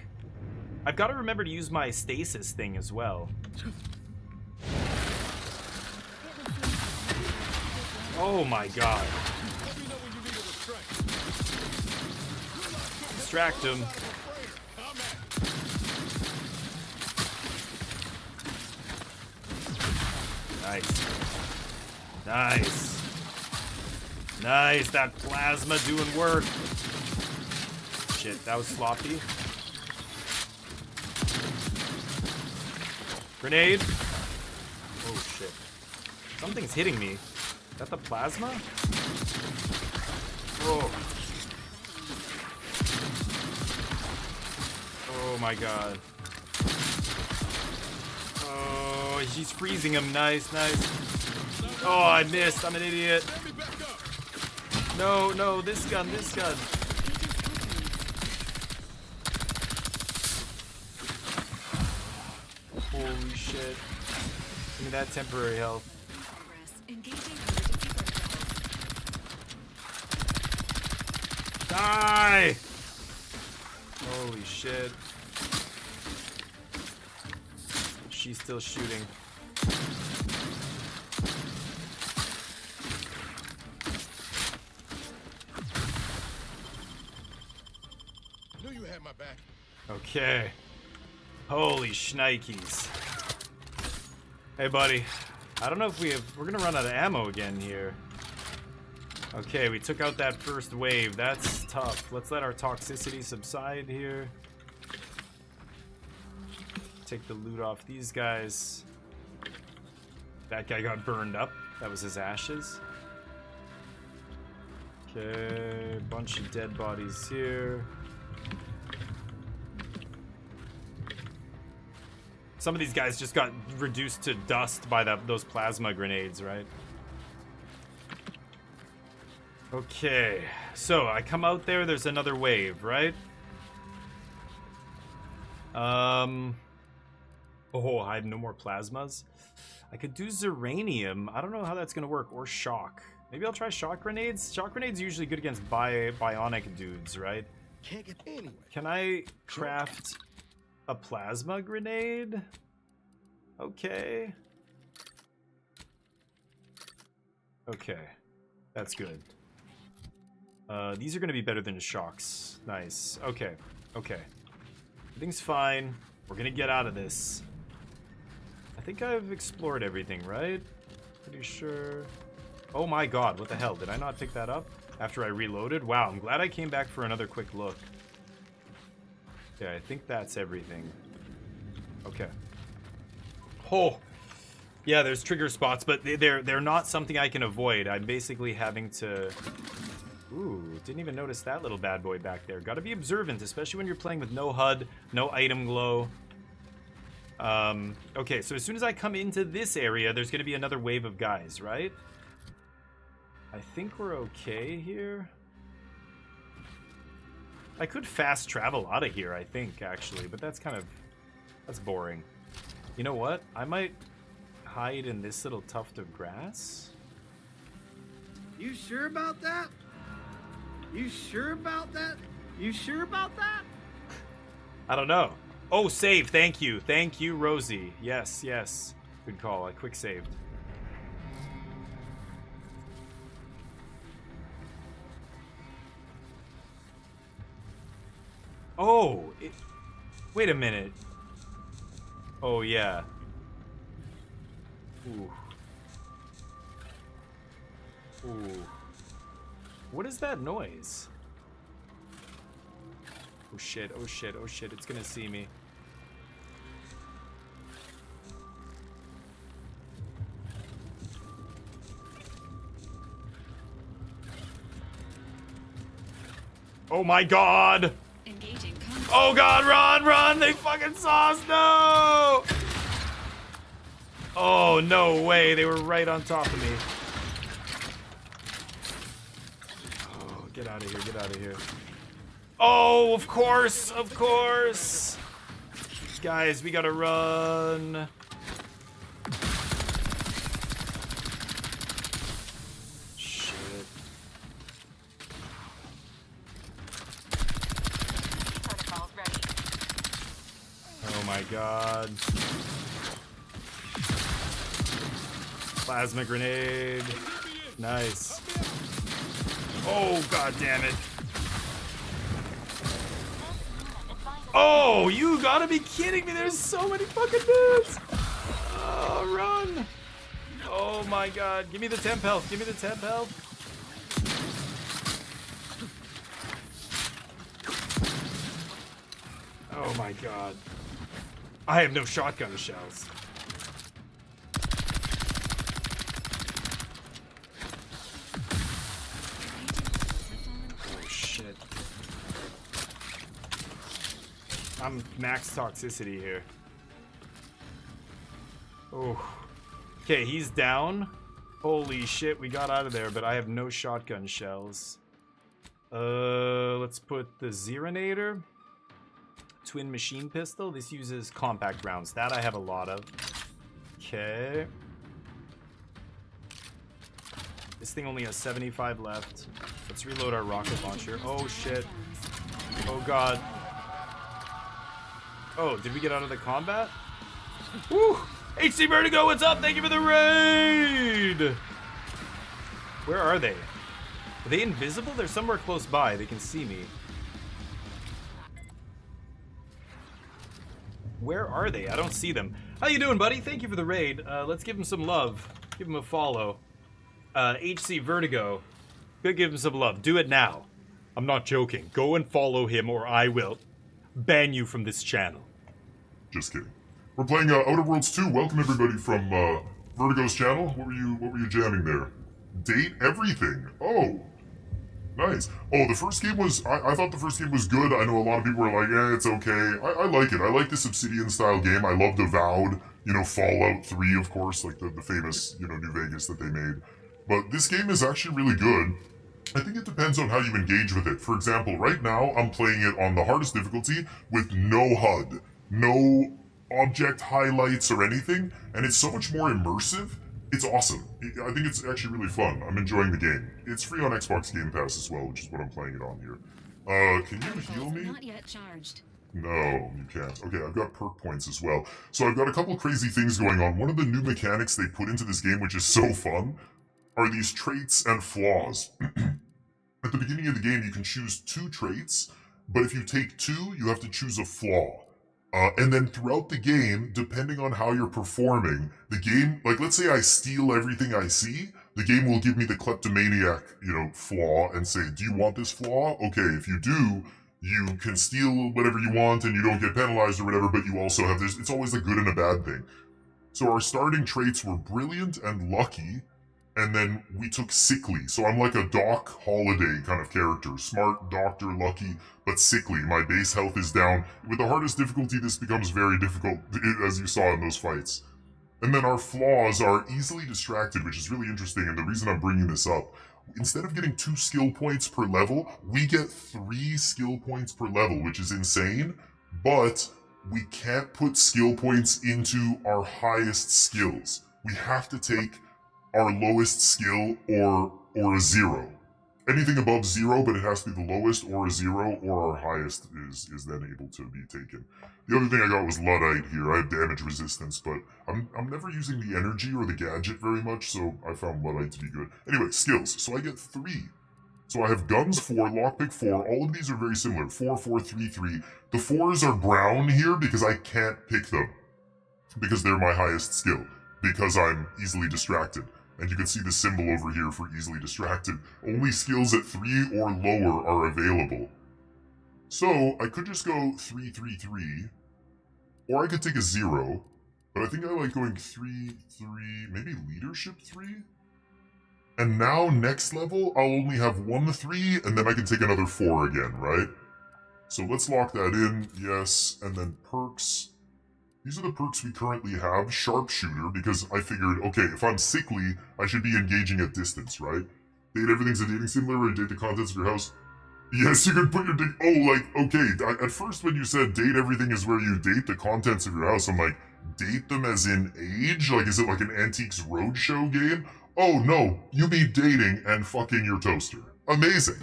I've got to remember to use my stasis thing as well. Oh my god. Distract him. Nice. Nice. Nice, that plasma doing work. Shit, that was sloppy. Grenade. Oh shit. Something's hitting me. Is that the plasma? Oh. Oh my god. Oh, he's freezing him. Nice, nice. Oh, I missed. I'm an idiot. No, no, this gun, this gun. Holy shit. Give me that temporary health. Die! Holy shit. She's still shooting. Knew you had my back. Okay. Holy shnikes. Hey, buddy. I don't know if we're gonna run out of ammo again here. Okay, we took out that first wave. That's tough. Let's let our toxicity subside here. Take the loot off these guys. That guy got burned up. That was his ashes. Okay, bunch of dead bodies here. Some of these guys just got reduced to dust by those plasma grenades, right? Okay, so I come out there, there's another wave, right? Oh, I have no more plasmas. I could do Zeranium. I don't know how that's gonna work, or shock. Maybe I'll try shock grenades. Shock grenades are usually good against bionic dudes, right? Can't get anywhere. Can I craft a plasma grenade? Okay. Okay, that's good. These are gonna be better than shocks. Nice. Okay. Okay. Everything's fine. We're gonna get out of this. I think I've explored everything, right? Pretty sure. Oh my god, what the hell? Did I not pick that up after I reloaded? Wow, I'm glad I came back for another quick look. Yeah, I think that's everything. Okay. Oh! Yeah, there's trigger spots, but they're not something I can avoid. I'm basically having to... Ooh, didn't even notice that little bad boy back there. Gotta be observant, especially when you're playing with no HUD, no item glow. Okay, so as soon as I come into this area, there's gonna be another wave of guys, right? I think we're okay here. I could fast travel out of here, I think, actually, but that's boring. You know what? I might hide in this little tuft of grass. You sure about that? You sure about that? You sure about that? I don't know. Oh, save. Thank you. Thank you, Rosie. Yes, yes. Good call. I quick saved. Oh, wait a minute. Oh, yeah. Ooh. Ooh. What is that noise? Oh shit, oh shit, oh shit, it's gonna see me. Oh my god! Engaging contact. Oh god, run, run! They fucking saw us! No! Oh, no way, they were right on top of me. Oh, get out of here, get out of here. Oh, of course, of course! Guys, we gotta run. Shit. my god. Plasma grenade. Nice. Oh, god damn it. Oh, you gotta be kidding me. There's so many fucking dudes. Oh, run. Oh my god. Give me the temp health. Give me the temp health. Oh my god. I have no shotgun shells. Oh shit. I'm max toxicity here. Oh. Okay, he's down. Holy shit, we got out of there, but I have no shotgun shells. Let's put the Zeronator. Twin machine pistol. This uses compact rounds. That I have a lot of. Okay. This thing only has 75 left. Let's reload our rocket launcher. Oh shit. Oh god. Oh, did we get out of the combat? Woo! HC Vertigo, what's up? Thank you for the raid! Where are they? Are they invisible? They're somewhere close by. They can see me. Where are they? I don't see them. How you doing, buddy? Thank you for the raid. Let's give him some love. Give him a follow. HC Vertigo. Go give him some love. Do it now. I'm not joking. Go and follow him or I will ban you from this channel. Just kidding. We're playing Outer Worlds 2. Welcome everybody from Vertigo's channel. What were you jamming there? Date everything. Oh, nice. Oh, the first game was. I thought the first game was good. I know a lot of people were like, "Eh, it's okay." I like it. I like this Obsidian style game. I love Avowed. You know, Fallout 3, of course, like the famous New Vegas that they made. But this game is actually really good. I think it depends on how you engage with it. For example, right now I'm playing it on the hardest difficulty with no HUD, no object highlights or anything, and it's so much more immersive. It's awesome. I think it's actually really fun. I'm enjoying the game. It's free on Xbox Game Pass as well, which is what I'm playing it on here. Can you heal me? Not yet charged. No, you can't. Okay, I've got perk points as well. So I've got a couple crazy things going on. One of the new mechanics they put into this game, which is so fun, are these traits and flaws. At the beginning of the game, you can choose 2 traits, but if you take 2, you have to choose a flaw. And then throughout the game, depending on how you're performing, the game, like let's say I steal everything I see, the game will give me the kleptomaniac, flaw and say, do you want this flaw? Okay, if you do, you can steal whatever you want and you don't get penalized or whatever, but you also have this, it's always a good and a bad thing. So our starting traits were brilliant and lucky, and then we took sickly. So I'm like a Doc Holliday kind of character. Smart, doctor, lucky, but sickly. My base health is down. With the hardest difficulty, this becomes very difficult, as you saw in those fights. And then our flaws are easily distracted, which is really interesting, and the reason I'm bringing this up, instead of getting 2 skill points per level, we get 3 skill points per level, which is insane, but we can't put skill points into our highest skills. We have to take our lowest skill or a 0. Anything above 0, but it has to be the lowest or a 0, or our highest is then able to be taken. The other thing I got was Luddite here. I have damage resistance, but I'm never using the energy or the gadget very much, so I found Luddite to be good. Anyway, skills. So I get 3. So I have guns 4, lockpick 4. All of these are very similar. 4, 4, 3, 3. The 4s are brown here because I can't pick them, because they're my highest skill, because I'm easily distracted. And you can see the symbol over here for easily distracted. Only skills at 3 or lower are available. So I could just go 3, 3, 3, or I could take a 0, but I think I like going 3, 3, maybe leadership 3? And now next level, I'll only have 1 3, and then I can take another 4 again, right? So let's lock that in, yes, and then perks. These are the perks we currently have. Sharpshooter, because I figured, okay, if I'm sickly, I should be engaging at distance, right? Date everything's a dating simulator where you date the contents of your house. Yes, you can put your date. Oh, like, okay. At first when you said date everything is where you date the contents of your house, I'm like, date them as in age? Like, is it like an Antiques Roadshow game? Oh, no. You mean dating and fucking your toaster. Amazing.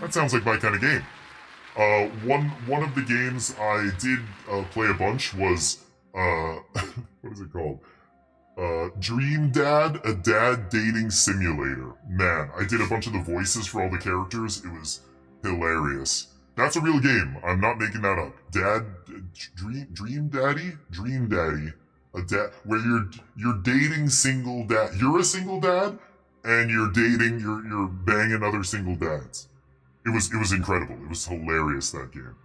That sounds like my kind of game. One of the games I did play a bunch was what is it called? Dream Dad, a dad dating simulator. Man, I did a bunch of the voices for all the characters. It was hilarious. That's a real game. I'm not making that up. Dream Daddy, a dad where you're dating single dad. You're a single dad, and you're banging other single dads. It was incredible. It was hilarious, that game.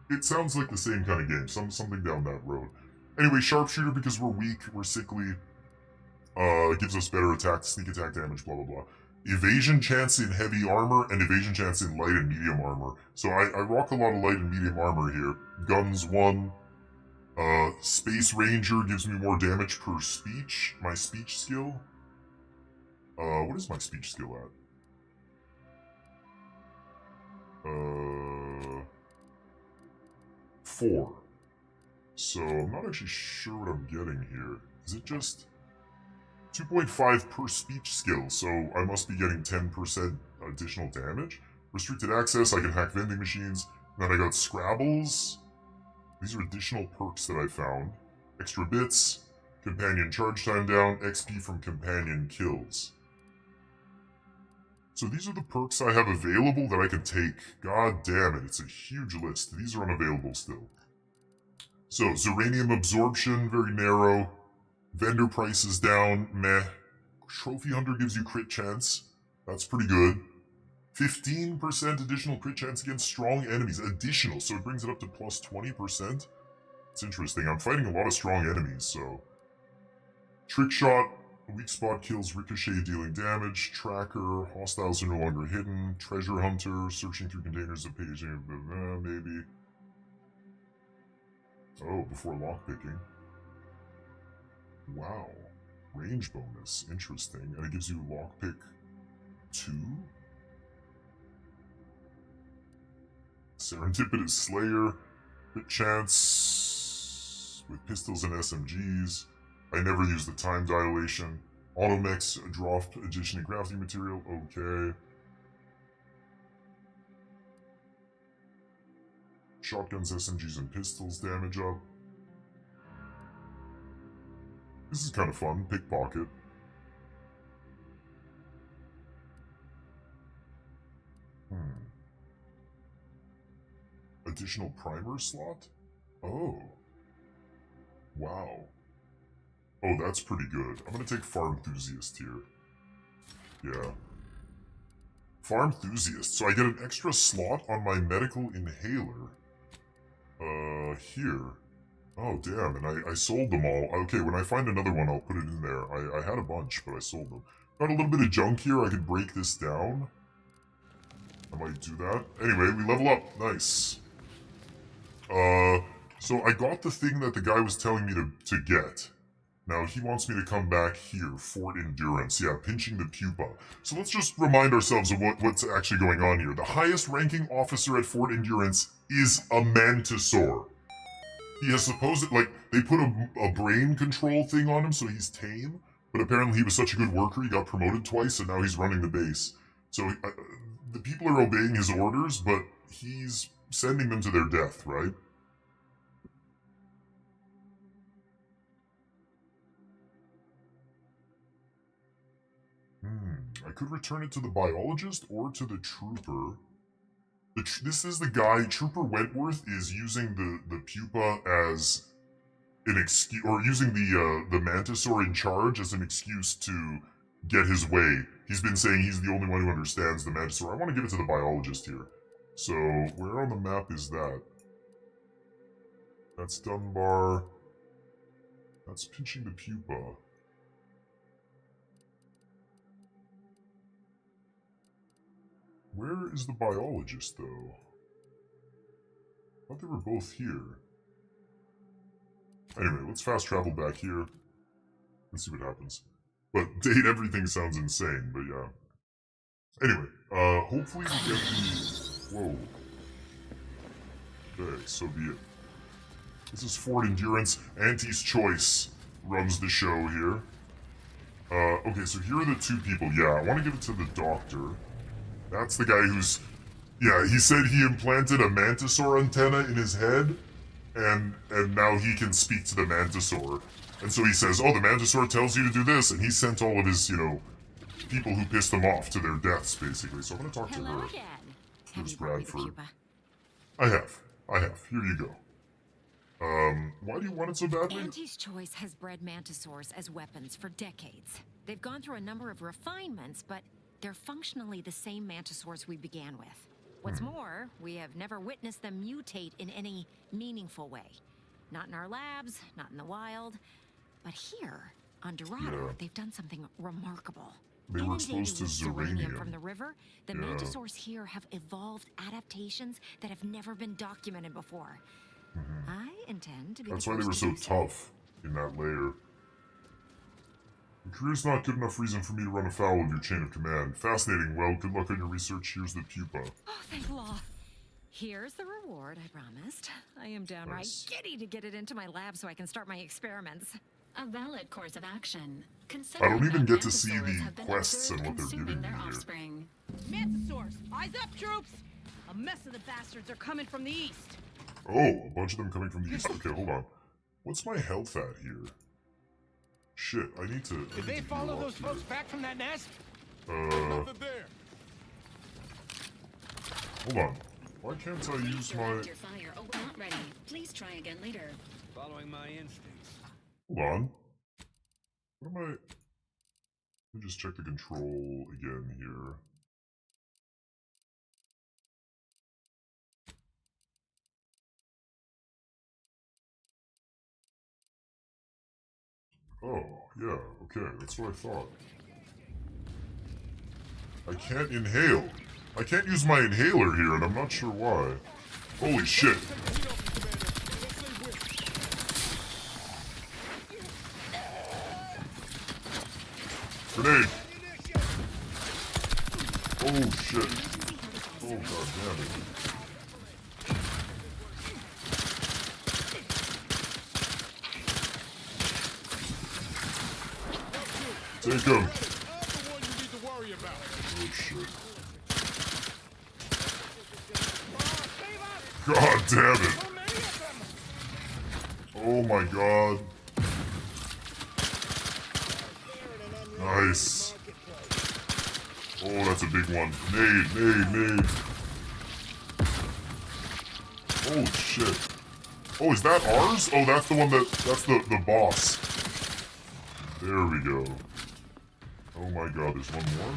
It sounds like the same kind of game. Something down that road. Anyway, sharpshooter because we're weak, we're sickly. Gives us better attack, sneak attack damage, blah blah blah. Evasion chance in heavy armor and evasion chance in light and medium armor. So I rock a lot of light and medium armor here. Guns 1. Space Ranger gives me more damage per speech. My speech skill. What is my speech skill at? 4. So I'm not actually sure what I'm getting here. Is it just 2.5 per speech skill? So I must be getting 10% additional damage. Restricted access, I can hack vending machines. And then I got Scrabbles. These are additional perks that I found. Extra bits, companion charge time down, XP from companion kills. So these are the perks I have available that I can take. God damn it, it's a huge list. These are unavailable still. So, Zeranium Absorption, very narrow. Vendor prices down, meh. Trophy Hunter gives you crit chance. That's pretty good. 15% additional crit chance against strong enemies. Additional, so it brings it up to plus 20%. It's interesting. I'm fighting a lot of strong enemies, so... Trick Shot, weak spot kills ricochet dealing damage. Tracker, hostiles are no longer hidden. Treasure Hunter, searching through containers of page, maybe. Oh, before lockpicking. Wow. Range bonus. Interesting. And it gives you lockpick 2? Serendipitous Slayer. Crit chance with pistols and SMGs. I never use the time dilation. Automex dropped addition and crafting material. Okay. Shotguns, SMGs, and pistols damage up. This is kind of fun. Pickpocket. Additional primer slot? Oh. Wow. Oh, that's pretty good. I'm gonna take Farm Enthusiast here. Yeah. Farm Enthusiast. So I get an extra slot on my medical inhaler. Here. Oh, damn, and I sold them all. Okay, when I find another one, I'll put it in there. I had a bunch, but I sold them. Got a little bit of junk here. I could break this down. I might do that. Anyway, we level up. Nice. So I got the thing that the guy was telling me to get. Now, he wants me to come back here, Fort Endurance. Yeah, pinching the pupa. So let's just remind ourselves of what's actually going on here. The highest ranking officer at Fort Endurance is a Mantisaur. He has they put a brain control thing on him, so he's tame. But apparently he was such a good worker, he got promoted twice, and now he's running the base. So the people are obeying his orders, but he's sending them to their death, right? I could return it to the biologist or to the trooper. This is the guy, Trooper Wentworth is using the pupa as an excuse, or using the Mantisaur in charge as an excuse to get his way. He's been saying he's the only one who understands the Mantisaur. I want to give it to the biologist here. So, where on the map is that? That's Dunbar. That's pinching the pupa. Where is the biologist, though? I thought they were both here. Anyway, let's fast travel back here and see what happens. But date everything sounds insane, but yeah. Anyway, hopefully we get the... Whoa. Okay, so be it. This is Fort Endurance. Auntie's Choice runs the show here. Okay, so here are the two people. Yeah, I want to give it to the doctor. That's the guy who's Yeah, he said he implanted a mantisaur antenna in his head, and now he can speak to the mantisaur. And so he says, oh, the mantisaur tells you to do this, and he sent all of his, people who pissed him off to their deaths, basically. So I'm gonna talk to her. Again. Here's Have you brought me the Bradford. pupa? I have. Here you go. Why do you want it so badly? Auntie's Choice has bred mantisaurs as weapons for decades. They've gone through a number of refinements, but they're functionally the same mantisaurs we began with. What's more, we have never witnessed them mutate in any meaningful way. Not in our labs, not in the wild, but here, on Dorado, Yeah. they've done something remarkable. They were exposed to Inundated with Zeranium. from the river, the Yeah. mantisaurs here have evolved adaptations that have never been documented before. I intend to be That's the why they first were to so do tough in that layer. Your career's not good enough reason for me to run afoul of your chain of command. Fascinating. Well, good luck on your research. Here's the pupa. Oh, thank law. Here's the reward I promised. I am downright Nice. giddy to get it into my lab so I can start my experiments. A valid course of action. I don't even get to see Mantisaurs the have been quests and observed what they're consuming giving their me here. offspring. Mantisaurs, eyes up, troops! A mess of the bastards are coming from the east. Oh, a bunch of them coming from the east. Okay, hold on. What's my health at here? Shit, I need to. Did they follow those folks back from that nest? Nothing there. Hold on. Why can't I use my? Direct your fire. Oh, we're not ready. Please try again later. Following my instincts. Hold on. What am I? Let me just check the control again here. Oh, yeah, okay, that's what I thought. I can't inhale. I can't use my inhaler here, and I'm not sure why. Holy shit. Grenade! Oh shit. Oh god damn it. Take him! I'm the one you need to worry about. Oh shit. God damn it! Oh my god. Nice. Oh, that's a big one. Nade. Oh shit. Oh, is that ours? Oh, that's the one that's the boss. There we go. Oh my god, there's one more?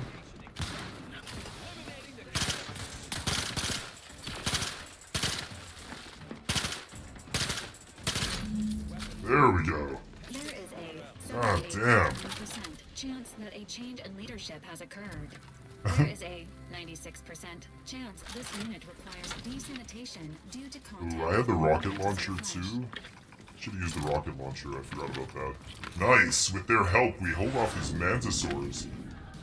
There we go. There is a Ah, damn. 78% chance that a change in leadership has occurred. There is a 96% chance this unit requires desanitation due to contact. Ooh, I have the with rocket mantisaur launcher flesh. too. Should have used the rocket launcher, I forgot about that. Nice! With their help, we hold off these mantisaurs.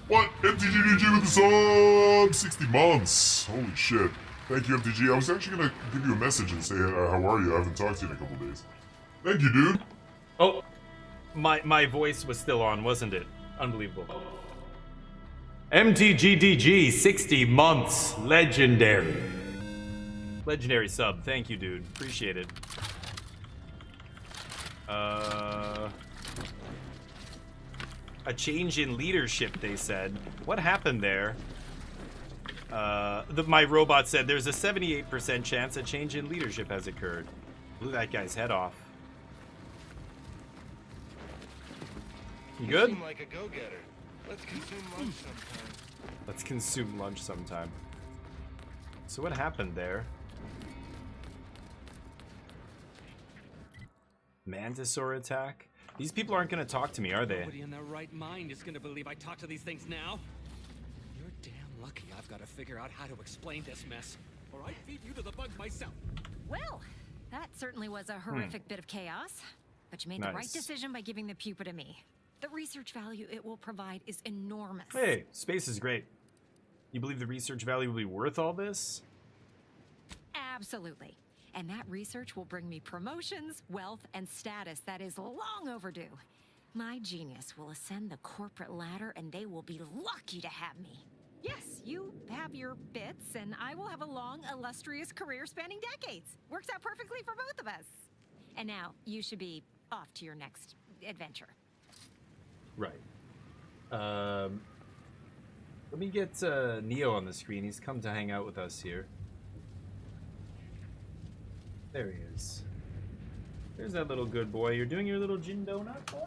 What? MTGDG with the sub! 60 months! Holy shit. Thank you, MTG. I was actually gonna give you a message and say, how are you? I haven't talked to you in a couple days. Thank you, dude! Oh, my voice was still on, wasn't it? Unbelievable. MTGDG, 60 months. Legendary. Legendary sub. Thank you, dude. Appreciate it. A change in leadership, they said. What happened there? My robot said there's a 78% chance a change in leadership has occurred. Blew that guy's head off. You good? Seem like a go-getter. Let's consume lunch sometime. Let's consume lunch sometime. So what happened there? Mantisaur attack? These people aren't gonna talk to me, are they? Nobody in their right mind is gonna believe I talk to these things now. You're damn lucky I've got to figure out how to explain this mess, or I'd feed you to the bugs myself. Well, that certainly was a horrific bit of chaos. But you made the right Nice. decision by giving the pupa to me. The research value it will provide is enormous. Hey, space is great. You believe the research value will be worth all this? Absolutely. And that research will bring me promotions, wealth, and status that is long overdue. My genius will ascend the corporate ladder and they will be lucky to have me. Yes, you have your bits, and I will have a long, illustrious career spanning decades. Works out perfectly for both of us. And now, you should be off to your next adventure. Right. Let me get Neo on the screen. He's come to hang out with us here. There he is. There's that little good boy. You're doing your little gin donut, boy?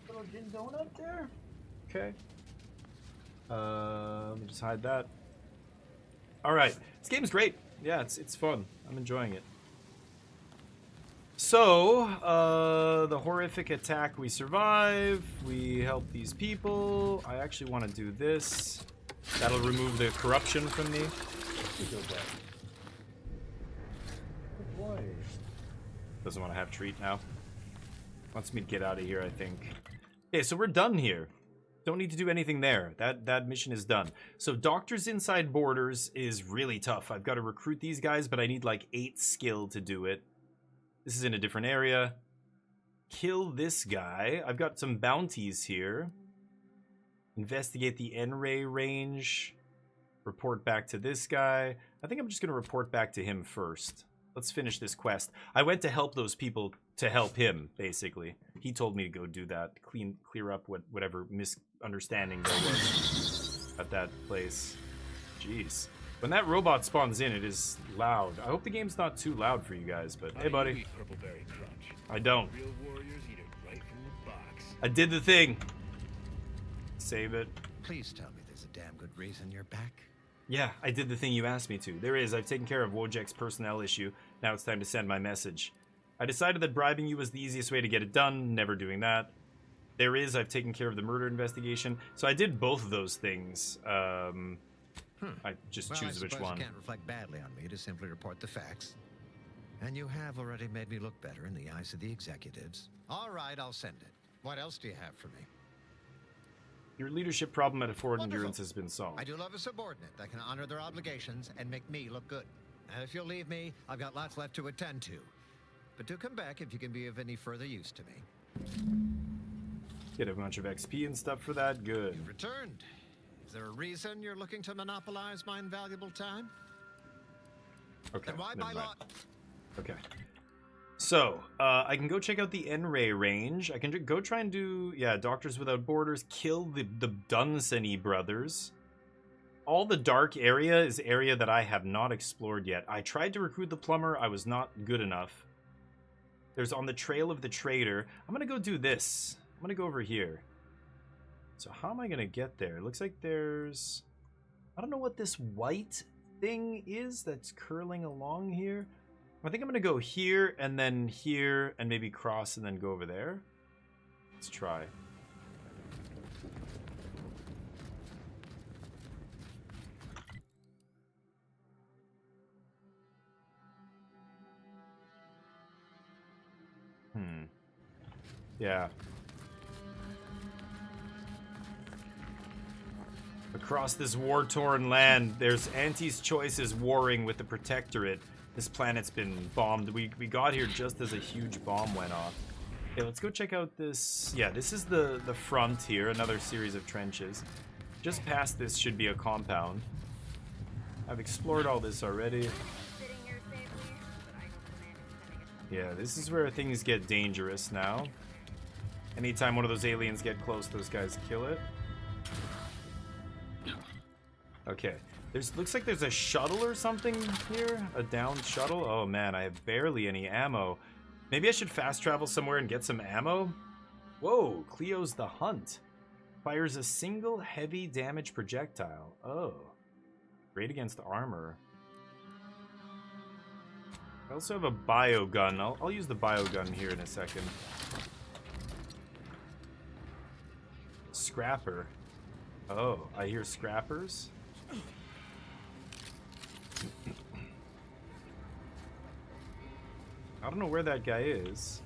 Little gin donut there? Okay. Let me just hide that. Alright. This game's great. Yeah, it's fun. I'm enjoying it. So, the horrific attack, we survive. We help these people. I actually want to do this. That'll remove the corruption from me. Good boy. Doesn't want to have treat now. Wants me to get out of here, I think. Okay, so we're done here. Don't need to do anything there. That mission is done. So Doctors Inside Borders is really tough. I've got to recruit these guys, but I need like 8 skill to do it. This is in a different area. Kill this guy. I've got some bounties here. Investigate the N-Ray range. Report back to this guy. I think I'm just going to report back to him first. Let's finish this quest. I went to help those people to help him, basically. He told me to go do that. Clear up whatever misunderstanding there was at that place. Jeez. When that robot spawns in, it is loud. I hope the game's not too loud for you guys, but hey, buddy. I don't. I did the thing. Save it. Please tell me there's a damn good reason you're back. Yeah, I did the thing you asked me to. There is. I've taken care of Wojek's personnel issue. Now it's time to send my message. I decided that bribing you was the easiest way to get it done. Never doing that. There is. I've taken care of the murder investigation. So I did both of those things. I just choose which one. You can't reflect badly on me to simply report the facts. And you have already made me look better in the eyes of the executives. All right, I'll send it. What else do you have for me? Your leadership problem at Forward Wonderful. Endurance has been solved. I do love a subordinate that can honor their obligations and make me look good. And if you'll leave me, I've got lots left to attend to. But do come back if you can be of any further use to me. Get a bunch of XP and stuff for that. Good. You've returned. Is there a reason you're looking to monopolize my invaluable time? Okay. Then why never by mind. law? Okay. So, I can go check out the N-Ray range. I can go try and do, yeah, Doctors Without Borders, kill the Dunsany brothers. All the dark area is area that I have not explored yet. I tried to recruit the plumber. I was not good enough. There's On the Trail of the Traitor. I'm going to go do this. I'm going to go over here. So how am I going to get there? It looks like there's... I don't know what this white thing is that's curling along here. I think I'm going to go here and maybe cross and then go over there. Let's try. Yeah. Across this war-torn land, there's Auntie's Choices warring with the Protectorate. This planet's been bombed. We got here just as a huge bomb went off. Okay, let's go check out this. Yeah, this is the front here, another series of trenches. Just past this should be a compound. I've explored all this already. Yeah, this is where things get dangerous now. Anytime one of those aliens get close, those guys kill it. Okay. Looks like there's a shuttle or something here. A downed shuttle. Oh man, I have barely any ammo. Maybe I should fast travel somewhere and get some ammo? Whoa, Cleo's the Hunt. Fires a single heavy damage projectile. Oh. Great against armor. I also have a biogun. I'll use the biogun here in a second. Scrapper. Oh, I hear scrappers. I don't know where that guy is.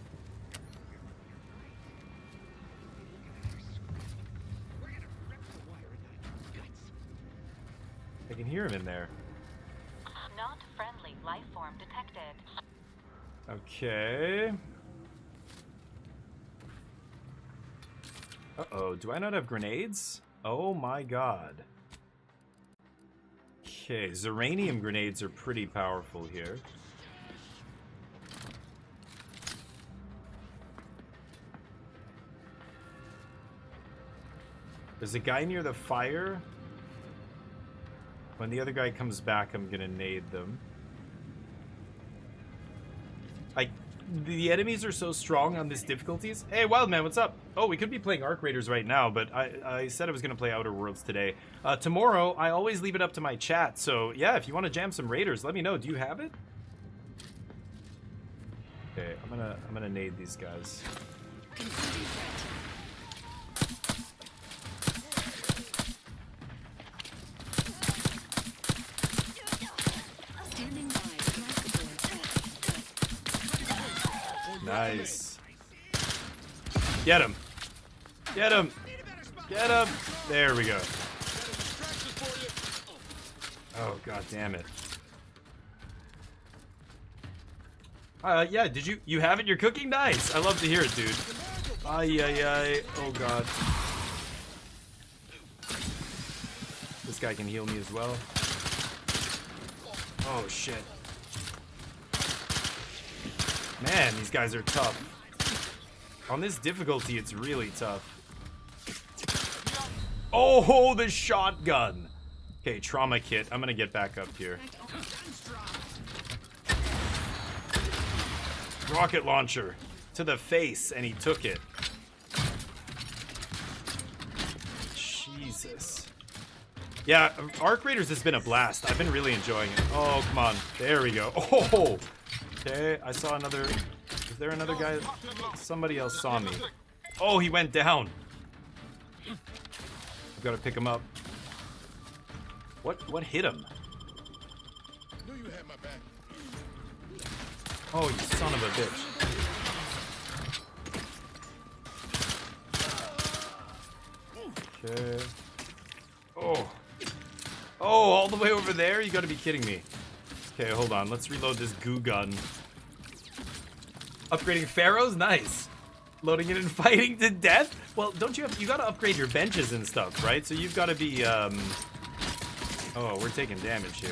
I can hear him in there. Not friendly life form detected. Okay. Uh-oh, do I not have grenades? Oh my god. Okay, Zeranium grenades are pretty powerful here. There's a guy near the fire. When the other guy comes back, I'm gonna nade them. The enemies are so strong on this difficulties. Hey, Wildman, what's up? Oh, we could be playing Arc Raiders right now, but I said I was gonna play Outer Worlds today. Tomorrow, I always leave it up to my chat, so yeah, if you want to jam some Raiders, let me know. Do you have it? Okay, I'm gonna nade these guys. Nice. Get him. Get him. Get him. There we go. Oh, god damn it. Yeah, did you have it? You're cooking? Nice. I love to hear it, dude. Ay, ay, ay. Oh, god. This guy can heal me as well. Oh, shit. Man, these guys are tough. On this difficulty, it's really tough. Oh, the shotgun. Okay, trauma kit. I'm gonna get back up here. Rocket launcher to the face, and he took it. Jesus. Yeah, Arc Raiders has been a blast. I've been really enjoying it. Oh, come on. There we go. Oh! Okay, I saw another... Is there another guy? Somebody else saw me. Oh, he went down. I've got to pick him up. What hit him? Oh, you son of a bitch. Okay. Oh. Oh, all the way over there? You gotta be kidding me. Okay, hold on. Let's reload this goo gun. Upgrading pharaohs? Nice. Loading it and fighting to death? Well, don't you have... You gotta upgrade your benches and stuff, right? So you've gotta be, Oh, we're taking damage here.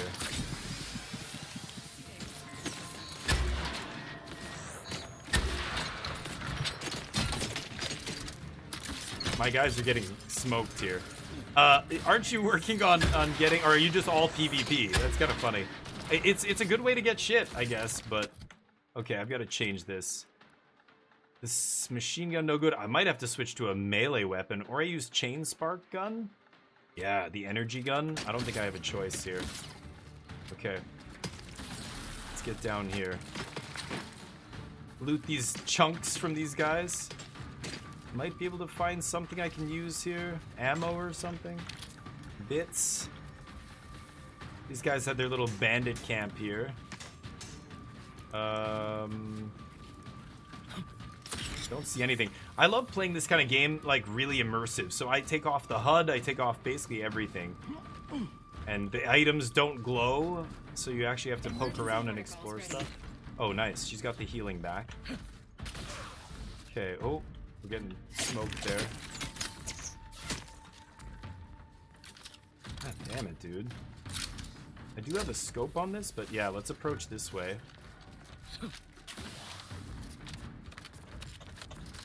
My guys are getting smoked here. Aren't you working on getting... Or are you just all PvP? That's kind of funny. It's a good way to get shit, I guess, but... Okay, I've got to change this. This machine gun, no good. I might have to switch to a melee weapon, or I use chain spark gun? Yeah, the energy gun. I don't think I have a choice here. Okay. Let's get down here. Loot these chunks from these guys. Might be able to find something I can use here. Ammo or something. Bits. These guys had their little bandit camp here. Don't see anything. I love playing this kind of game, like, really immersive. So I take off the HUD, I take off basically everything. And the items don't glow, so you actually have to poke around and explore stuff. Oh, nice. She's got the healing back. Okay, oh, we're getting smoked there. God damn it, dude. I do have a scope on this, but yeah, let's approach this way.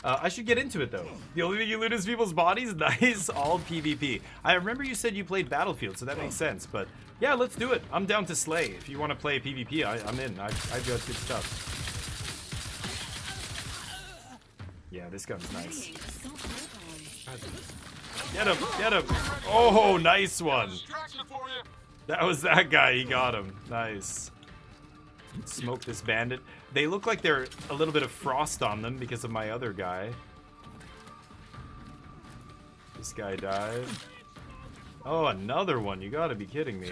I should get into it, though. The only thing you loot is people's bodies? Nice, all PvP. I remember you said you played Battlefield, so that makes sense. But yeah, let's do it. I'm down to slay. If you want to play PvP, I'm in. I've got good stuff. Yeah, this gun's nice. Get him, get him. Oh, nice one. That was that guy, he got him. Nice. Smoke this bandit. They look like they're a little bit of frost on them because of my other guy. This guy died. Oh, another one. You gotta be kidding me.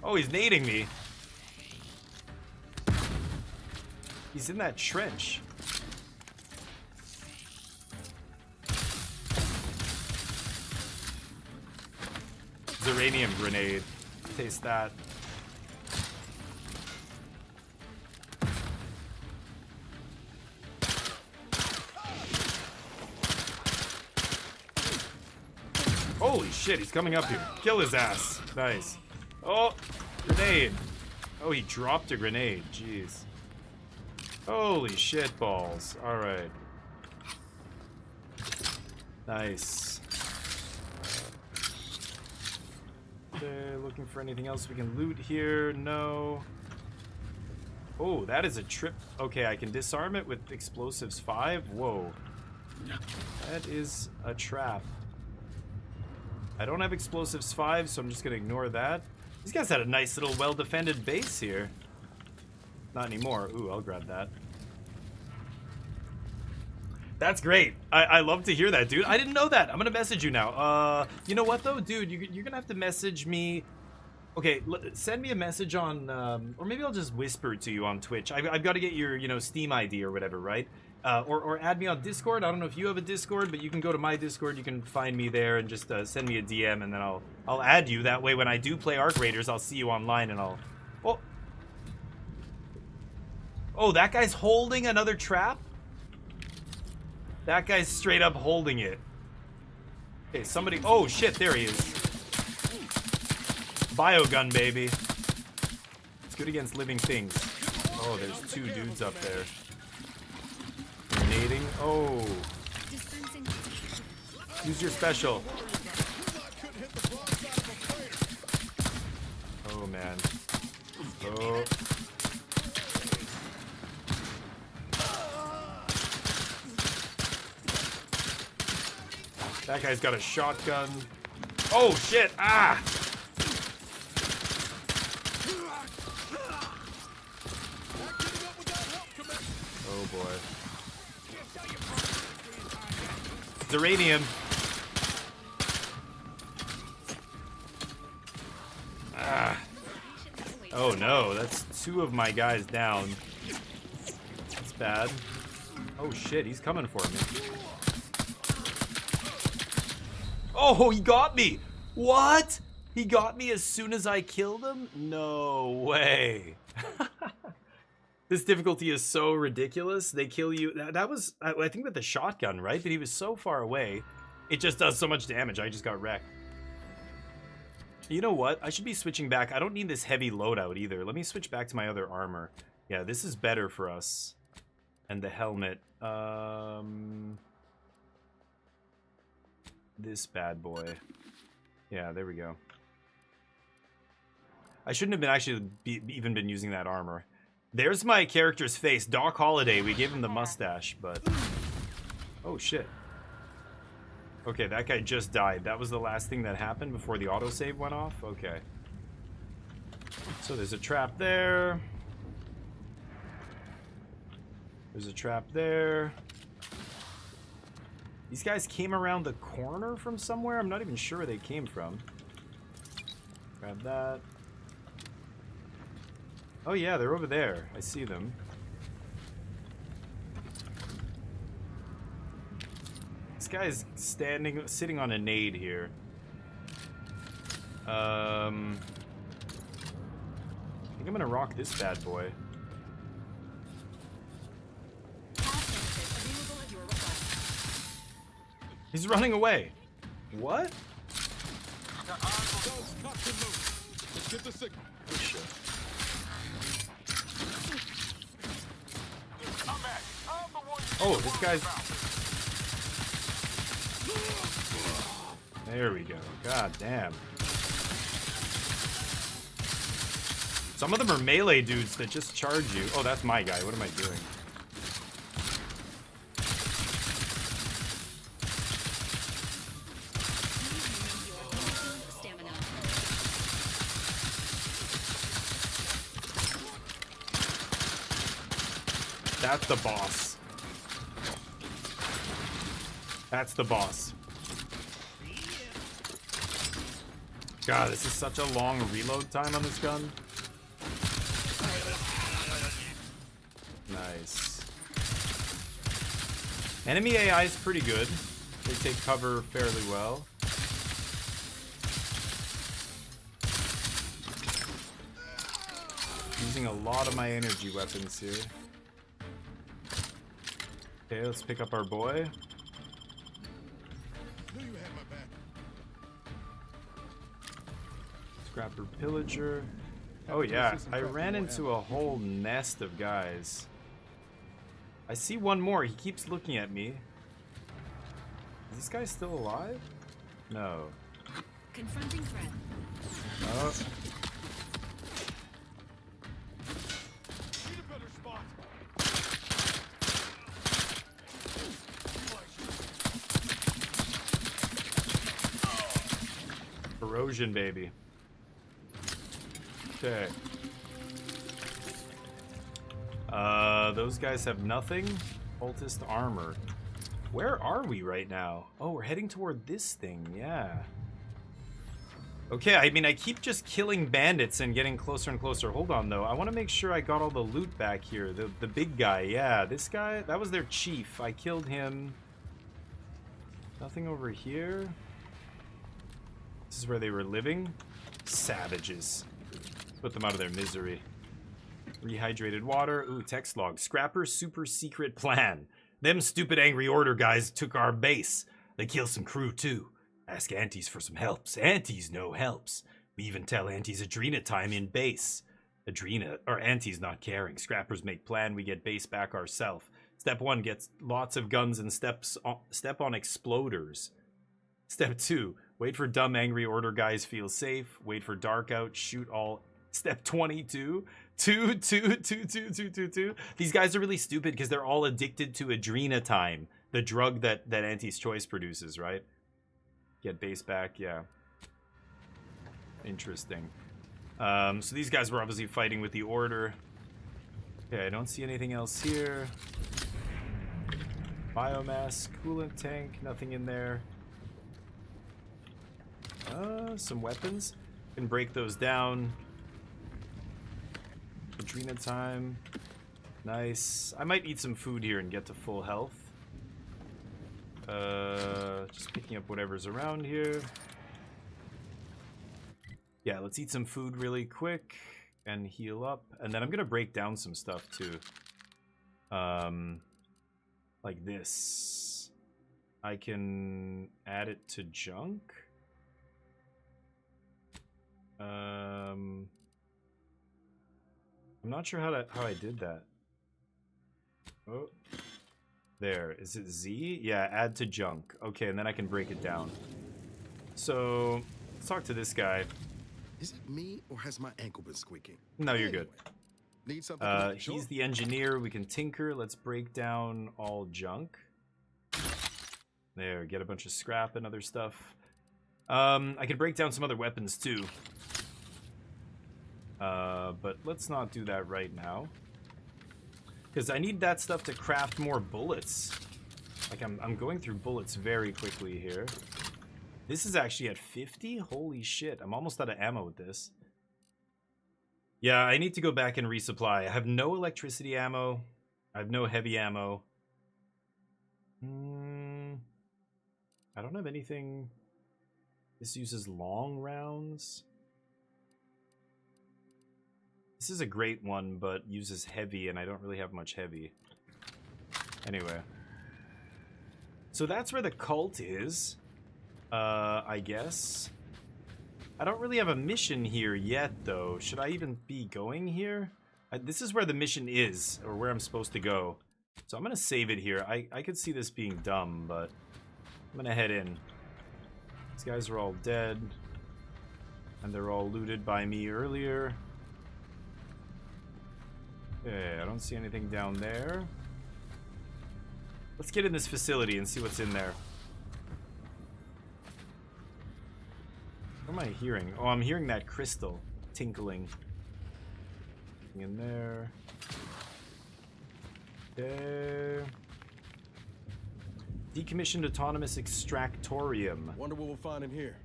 Oh, he's nading me. He's in that trench. Zeranium grenade. Taste that. Holy shit, he's coming up here. Kill his ass. Nice. Oh, grenade. Oh, he dropped a grenade. Jeez. Holy shit balls. All right. Nice. Okay, looking for anything else we can loot here. No. Oh, that is a trip. Okay, I can disarm it with explosives 5. Whoa. That is a trap. I don't have explosives 5, so I'm just gonna ignore that. These guys had a nice little well-defended base here. Not anymore. Ooh, I'll grab that. That's great. I love to hear that, dude. I didn't know that. I'm gonna message you now. You know what though, dude? You're gonna have to message me. Okay, send me a message on, or maybe I'll just whisper to you on Twitch. I've got to get your, Steam ID or whatever, right? Or add me on Discord. I don't know if you have a Discord, but you can go to my Discord. You can find me there and just send me a DM, and then I'll add you. That way, when I do play Arc Raiders, I'll see you online, and I'll. Oh, that guy's holding another trap. That guy's straight up holding it. Okay, somebody. Oh shit! There he is. Biogun, baby. It's good against living things. Oh, there's 2 dudes up there. Grenading. Oh. Use your special. Oh, man. Oh. That guy's got a shotgun. Oh, shit. Ah! Oh boy. Zeranium. Ah. Oh no, that's 2 of my guys down. That's bad. Oh shit, he's coming for me. Oh, he got me! What? He got me as soon as I killed him? No way. This difficulty is so ridiculous. They kill you. That was, I think, with the shotgun, right? But he was so far away. It just does so much damage. I just got wrecked. You know what? I should be switching back. I don't need this heavy loadout either. Let me switch back to my other armor. Yeah, this is better for us. And the helmet. This bad boy. Yeah, there we go. I shouldn't have been actually even been using that armor. There's my character's face, Doc Holliday. We gave him the mustache, but... Oh, shit. Okay, that guy just died. That was the last thing that happened before the autosave went off? Okay. So there's a trap there. There's a trap there. These guys came around the corner from somewhere? I'm not even sure where they came from. Grab that. Oh yeah, they're over there. I see them. This guy's sitting on a nade here. I think I'm gonna rock this bad boy. He's running away. What? Let's get the signal. Oh shit. Oh, this guy's... There we go. God damn. Some of them are melee dudes that just charge you. Oh, that's my guy. What am I doing? That's the boss. That's the boss. God, this is such a long reload time on this gun. Nice. Enemy AI is pretty good. They take cover fairly well. Using a lot of my energy weapons here. Okay, let's pick up our boy. Scrapper Pillager. Oh yeah, I ran into a whole nest of guys. I see one more. He keeps looking at me. Is this guy still alive? No. Confronting threat. Oh. Erosion, baby. Okay. Those guys have nothing. Cultist armor. Where are we right now? Oh, we're heading toward this thing. Yeah. Okay, I mean, I keep just killing bandits and getting closer and closer. Hold on, though. I want to make sure I got all the loot back here. The big guy. Yeah, this guy. That was their chief. I killed him. Nothing over here. This is where they were living. Savages. Put them out of their misery. Rehydrated water. Ooh, text log. Scrapper super secret plan. Them stupid angry order guys took our base. They killed some crew too. Ask Antes for some helps. Antes no helps. We even tell Antes Adrena time in base. Adrena, or Antes not caring. Scrappers make plan, we get base back ourself. Step 1, gets lots of guns and step on exploders. Step 2, wait for dumb angry order guys feel safe. Wait for dark out, shoot all. Step 22, two. These guys are really stupid because they're all addicted to Adrena time, the drug that Antes Choice produces, right? Get base back, yeah. Interesting. So these guys were obviously fighting with the order. Okay, I don't see anything else here. Biomass, coolant tank, nothing in there. Some weapons. Can break those down. Adrena time. Nice. I might eat some food here and get to full health. Just picking up whatever's around here. Yeah, let's eat some food really quick and heal up. And then I'm gonna break down some stuff too. Like this. I can add it to junk. I'm not sure how I did that. Oh. There. Is it Z? Yeah, add to junk. Okay, and then I can break it down. So, let's talk to this guy. Is it me, or has my ankle been squeaking? No, you're good. Need something? He's the engineer. We can tinker. Let's break down all junk. There, get a bunch of scrap and other stuff. I can break down some other weapons too. But let's not do that right now. Because I need that stuff to craft more bullets. Like, I'm going through bullets very quickly here. This is actually at 50? Holy shit, I'm almost out of ammo with this. Yeah, I need to go back and resupply. I have no electricity ammo. I have no heavy ammo. I don't have anything... This uses long rounds. This is a great one, but uses heavy, and I don't really have much heavy. Anyway. So that's where the cult is. I guess. I don't really have a mission here yet, though. Should I even be going here? This is where the mission is, or where I'm supposed to go. So I'm gonna save it here. I could see this being dumb, but I'm gonna head in. These guys are all dead. And they're all looted by me earlier. Okay, I don't see anything down there. Let's get in this facility and see what's in there. What am I hearing? Oh, I'm hearing that crystal tinkling. Nothing in there. Okay. Decommissioned autonomous extractorium. Wonder what we'll find in here.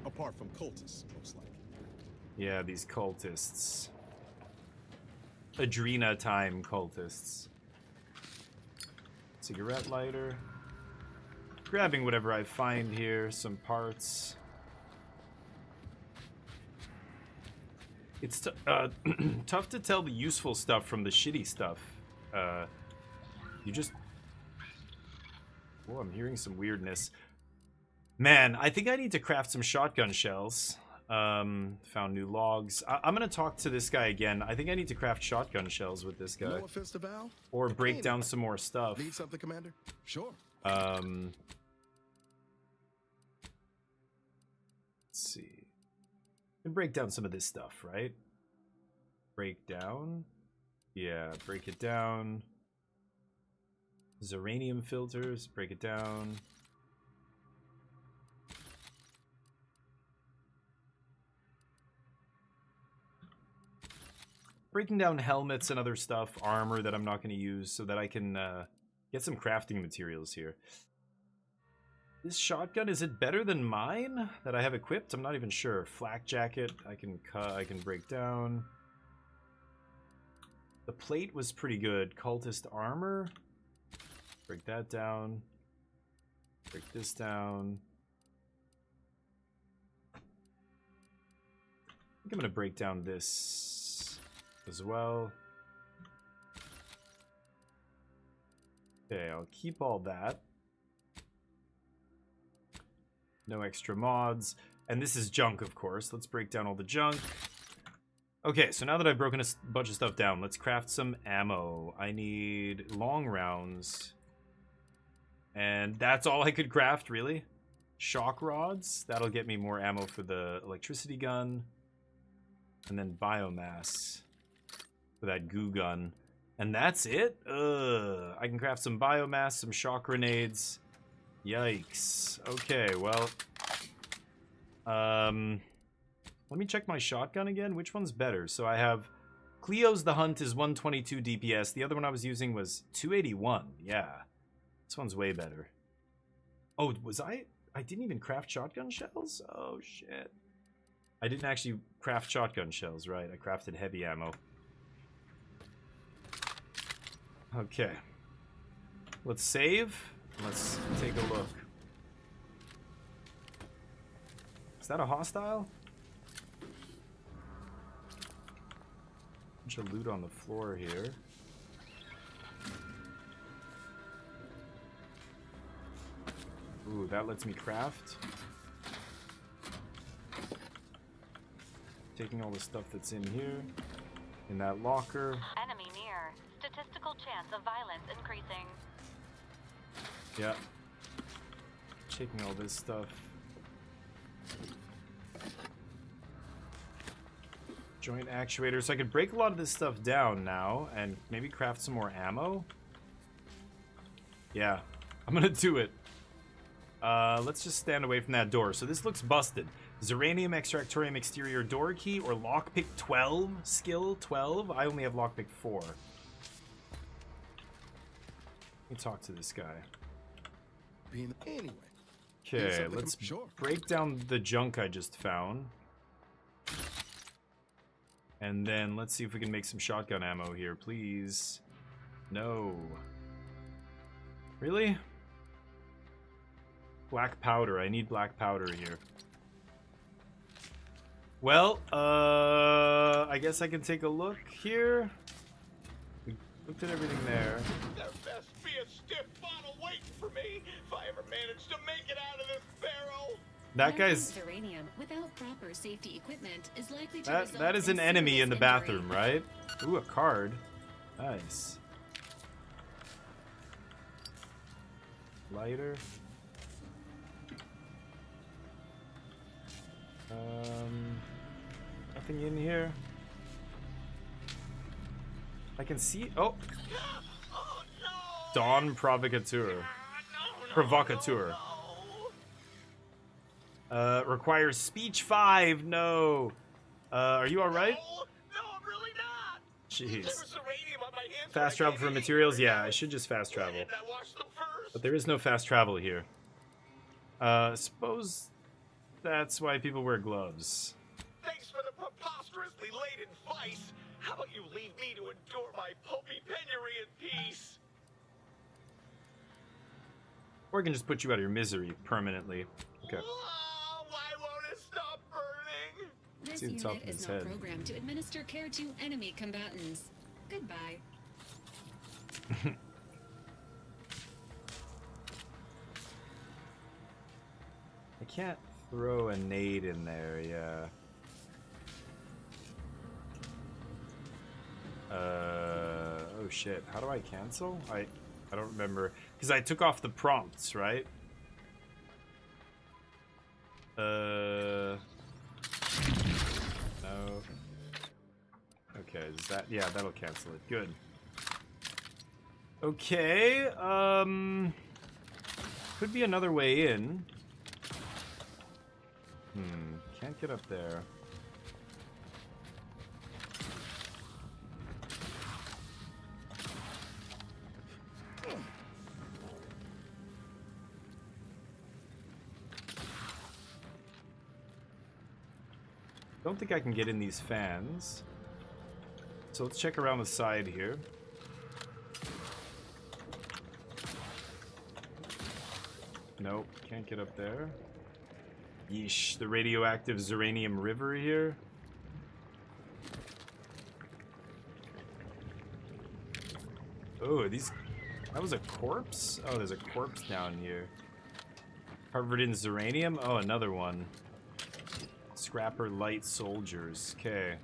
Apart from cultists, most likely. Yeah, these cultists. Adrena time cultists. Cigarette lighter. Grabbing whatever I find here. Some parts. It's tough to tell the useful stuff from the shitty stuff. You just... Oh, I'm hearing some weirdness. Man, I think I need to craft some shotgun shells. Found new logs. I'm gonna talk to this guy again. I think I need to craft shotgun shells with this guy. No offense to Val. Or break down some more stuff. Need something, Commander? Sure. Let's see. And break down some of this stuff, right? Break down. Yeah, break it down. Zeranium filters, break it down. Breaking down helmets and other stuff, armor that I'm not going to use so that I can get some crafting materials here. This shotgun, is it better than mine that I have equipped? I'm not even sure. Flak jacket, I can cut, I can break down. The plate was pretty good. Cultist armor. Break that down. Break this down. I think I'm gonna break down this as well. Okay, I'll keep all that. No extra mods. And this is junk, of course. Let's break down all the junk. Okay, so now that I've broken a bunch of stuff down, let's craft some ammo. I need long rounds. And that's all I could craft, really. Shock rods. That'll get me more ammo for the electricity gun. And then biomass for that goo gun. And that's it? Ugh. I can craft some biomass, some shock grenades. Yikes. Okay, well... let me check my shotgun again. Which one's better? So I have... Cleo's The Hunt is 122 DPS. The other one I was using was 281. Yeah. This one's way better. Oh, was I didn't even craft shotgun shells? Oh, shit. I didn't actually craft shotgun shells, right? I crafted heavy ammo. Okay. Let's save. Let's take a look. Is that a hostile? Bunch of loot on the floor here. Ooh, that lets me craft. Taking all the stuff that's in here. In that locker. Enemy near. Statistical chance of violence increasing. Yeah. Taking all this stuff. Joint actuator. So I could break a lot of this stuff down now and maybe craft some more ammo. Yeah, I'm gonna do it. Let's just stand away from that door. So this looks busted. Zeranium Extractorium exterior door key or lockpick 12? Skill 12? I only have lockpick 4. Let me talk to this guy. Anyway. Okay, let's break down the junk I just found. And then let's see if we can make some shotgun ammo here, please. No. Really? Black powder. I need black powder here. Well, I guess I can take a look here. We looked at everything there. There best be a stiff bottle waiting for me if I ever manage to make it out of this barrel. That guy's... Uranium without proper safety equipment is likely to That is an enemy in the bathroom, right? Ooh, a card. Nice. Lighter. Nothing in here. I can see... Oh! Dawn Provocateur. Provocateur. Requires speech 5. No. Are you alright? No, I'm really not. Jeez. Fast travel for materials? Yeah, I should just fast travel. But there is no fast travel here. Suppose that's why people wear gloves. Thanks for the preposterously late advice. How about you leave me to endure my pulpy penury in peace? Or I can just put you out of your misery permanently. Okay. Oh, why won't it stop burning? This See the top unit of his is not head. programmed to administer care to enemy combatants. Goodbye. I can't Throw a nade in there, yeah. Oh shit, how do I cancel? I don't remember, because I took off the prompts, right? No. Okay, is that, yeah, that'll cancel it. Good. Okay, could be another way in. Can't get up there. Don't think I can get in these fans. So let's check around the side here. Nope, can't get up there. Yeesh, the radioactive Zeranium River here. Oh, are these... That was a corpse? Oh, there's a corpse down here. Covered in Zeranium? Oh, another one. Scrapper Light Soldiers. Okay.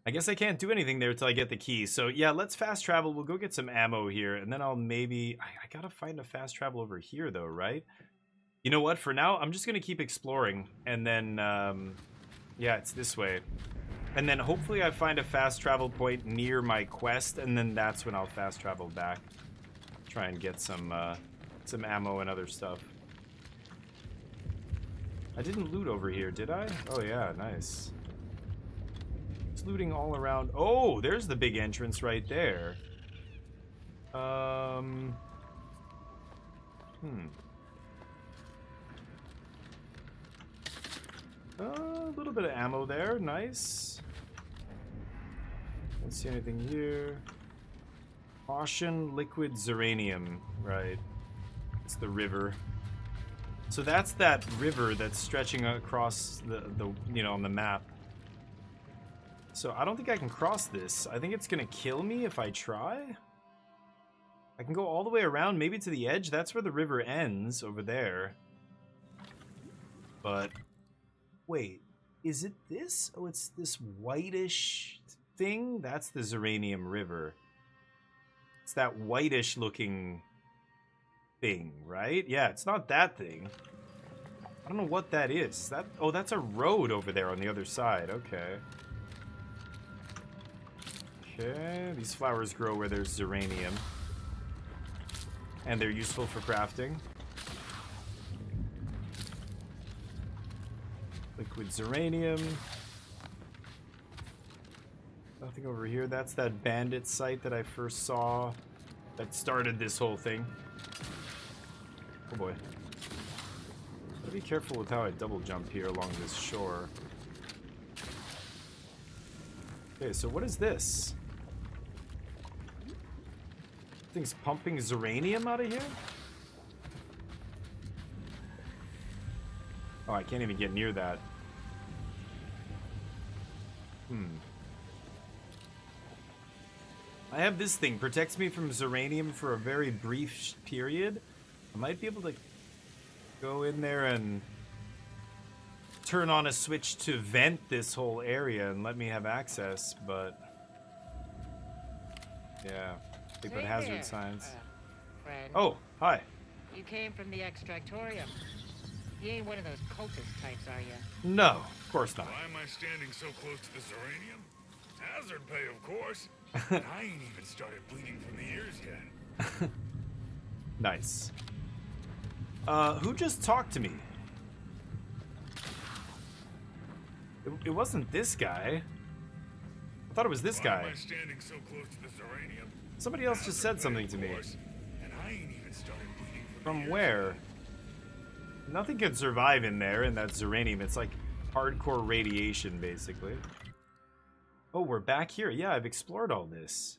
I guess I can't do anything there until I get the key. So yeah, let's fast travel. We'll go get some ammo here, and then I'll maybe... I gotta find a fast travel over here though, right? You know what? For now, I'm just gonna keep exploring, and then... yeah, it's this way. And then hopefully I find a fast travel point near my quest, and then that's when I'll fast travel back. Try and get some ammo and other stuff. I didn't loot over here, did I? Oh yeah, nice. It's looting all around. Oh, there's the big entrance right there. A little bit of ammo there, nice. Don't see anything here. Caution liquid Zeranium, right. It's the river. So that's that river that's stretching across the you know, on the map. So I don't think I can cross this. I think it's gonna kill me if I try. I can go all the way around, maybe to the edge. That's where the river ends, over there. But wait, is it this? Oh, it's this whitish thing? That's the Zeranium River. It's that whitish looking thing, right? Yeah, it's not that thing. I don't know what that is. Is that... Oh, that's a road over there on the other side. Okay. Okay, these flowers grow where there's Zeranium. And they're useful for crafting. Liquid Zeranium. Nothing over here. That's that bandit site that I first saw that started this whole thing. Oh boy. Gotta be careful with how I double jump here along this shore. Okay, so what is this? Thing's pumping Zeranium out of here? Oh, I can't even get near that. I have this thing. Protects me from Zeranium for a very brief period. I might be able to go in there and turn on a switch to vent this whole area and let me have access, but... Yeah. They put hazard signs. Friend. Oh, hi. You came from the Extractorium. You ain't one of those cultist types, are you? No, of course not. Why am I standing so close to the Zeranium? Hazard pay, of course. And I ain't even started bleeding from the ears yet. Nice. Who just talked to me? It wasn't this guy. I thought it was this guy. Why am I standing so close to the Zeranium? Somebody else just said something to me. And I ain't even started bleeding From where? Nothing can survive in there, in that Zeranium. It's like hardcore radiation, basically. Oh, we're back here. Yeah, I've explored all this.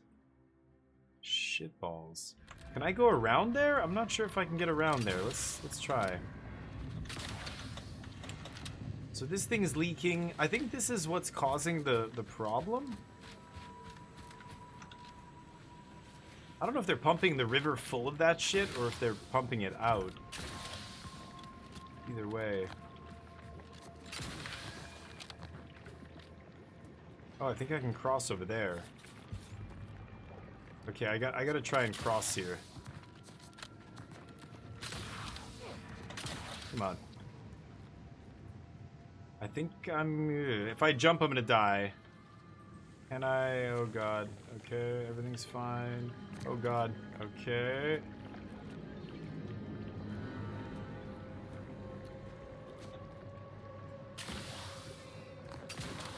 Shitballs. Can I go around there? I'm not sure if I can get around there. Let's try. So this thing is leaking. I think this is what's causing the problem. I don't know if they're pumping the river full of that shit or if they're pumping it out. either way. Oh, I think I can cross over there. Okay, I gotta try and cross here. Come on. I think if I jump, I'm gonna die. Can I? Oh god. Okay, everything's fine. Oh god. Okay.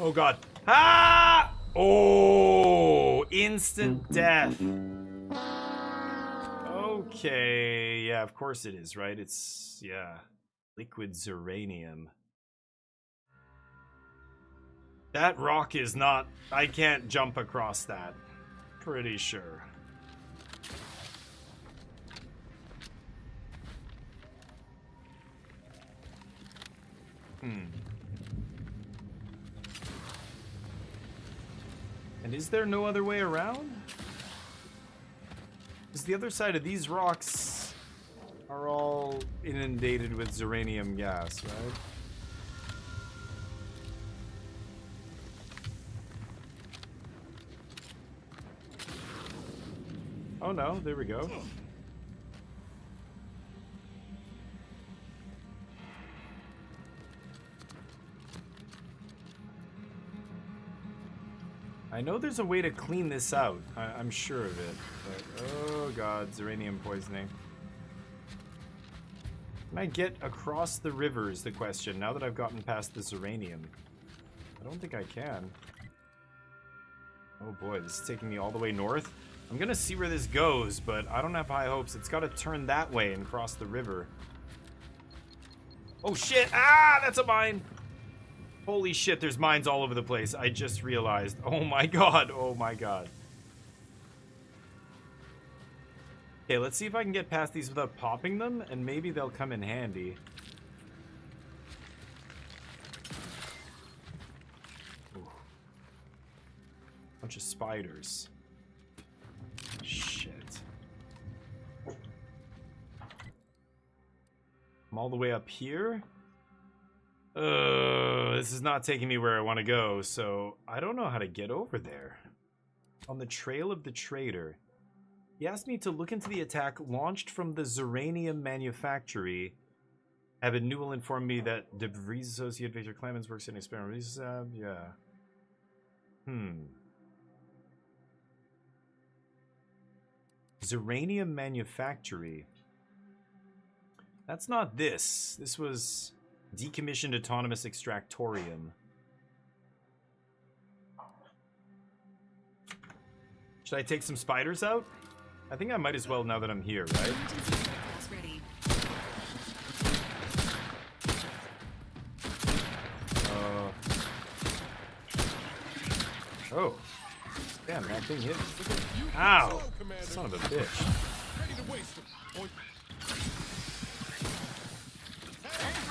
Oh god. Ah! Oh! Instant death. Okay. Yeah, of course it is, right? It's, yeah. Liquid Zeranium. That rock is not... I can't jump across that. Pretty sure. And is there no other way around? Because the other side of these rocks are all inundated with Zeranium gas, right? Oh no, there we go. I know there's a way to clean this out. I'm sure of it. But, oh god, Zeranium poisoning. Can I get across the river is the question, now that I've gotten past the Zeranium. I don't think I can. Oh boy, this is taking me all the way north. I'm gonna see where this goes, but I don't have high hopes. It's gotta turn that way and cross the river. Oh shit! Ah, that's a mine! Holy shit, there's mines all over the place. I just realized. Oh my god, oh my god. Okay, let's see if I can get past these without popping them, and maybe they'll come in handy. Ooh. Bunch of spiders. Shit. I'm all the way up here. This is not taking me where I want to go, so I don't know how to get over there. On the trail of the trader. He asked me to look into the attack launched from the Zeranium manufactory. Evan Newell informed me that De Vries associate Victor Clemens works in experimental rehab. Yeah. Zeranium manufactory. That's not this. This was decommissioned autonomous extractorium. Should I take some spiders out? I think I might as well now that I'm here, right? Oh. Damn, that thing hit. Ow! Son of a bitch.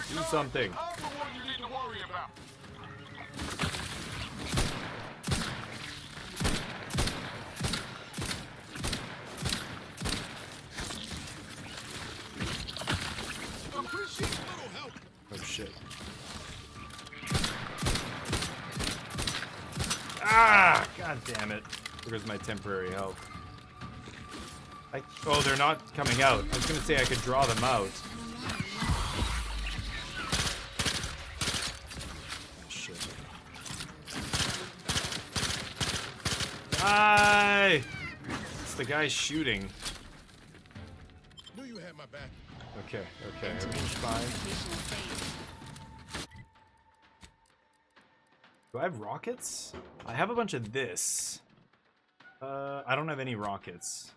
Do something. Oh shit. Ah! God damn it. There goes my temporary health. Oh, they're not coming out. I was gonna say I could draw them out. Shit. Die! It's the guy shooting. Knew you had my back. Okay, everything's fine. Do I have rockets? I have a bunch of this. I don't have any rockets.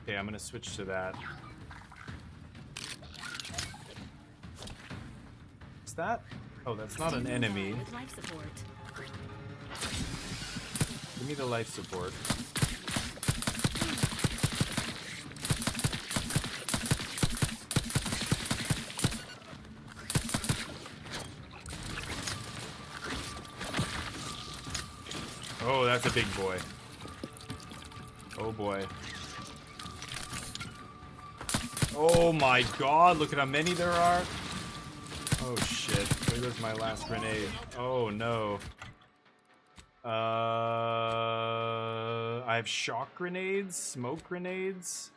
Okay, I'm gonna switch to that. Is that? Oh, that's not an enemy. Give me the life support. Oh, that's a big boy. Oh boy. Oh my god, look at how many there are. Oh shit, there goes my last grenade. Oh no. I have shock grenades, smoke grenades.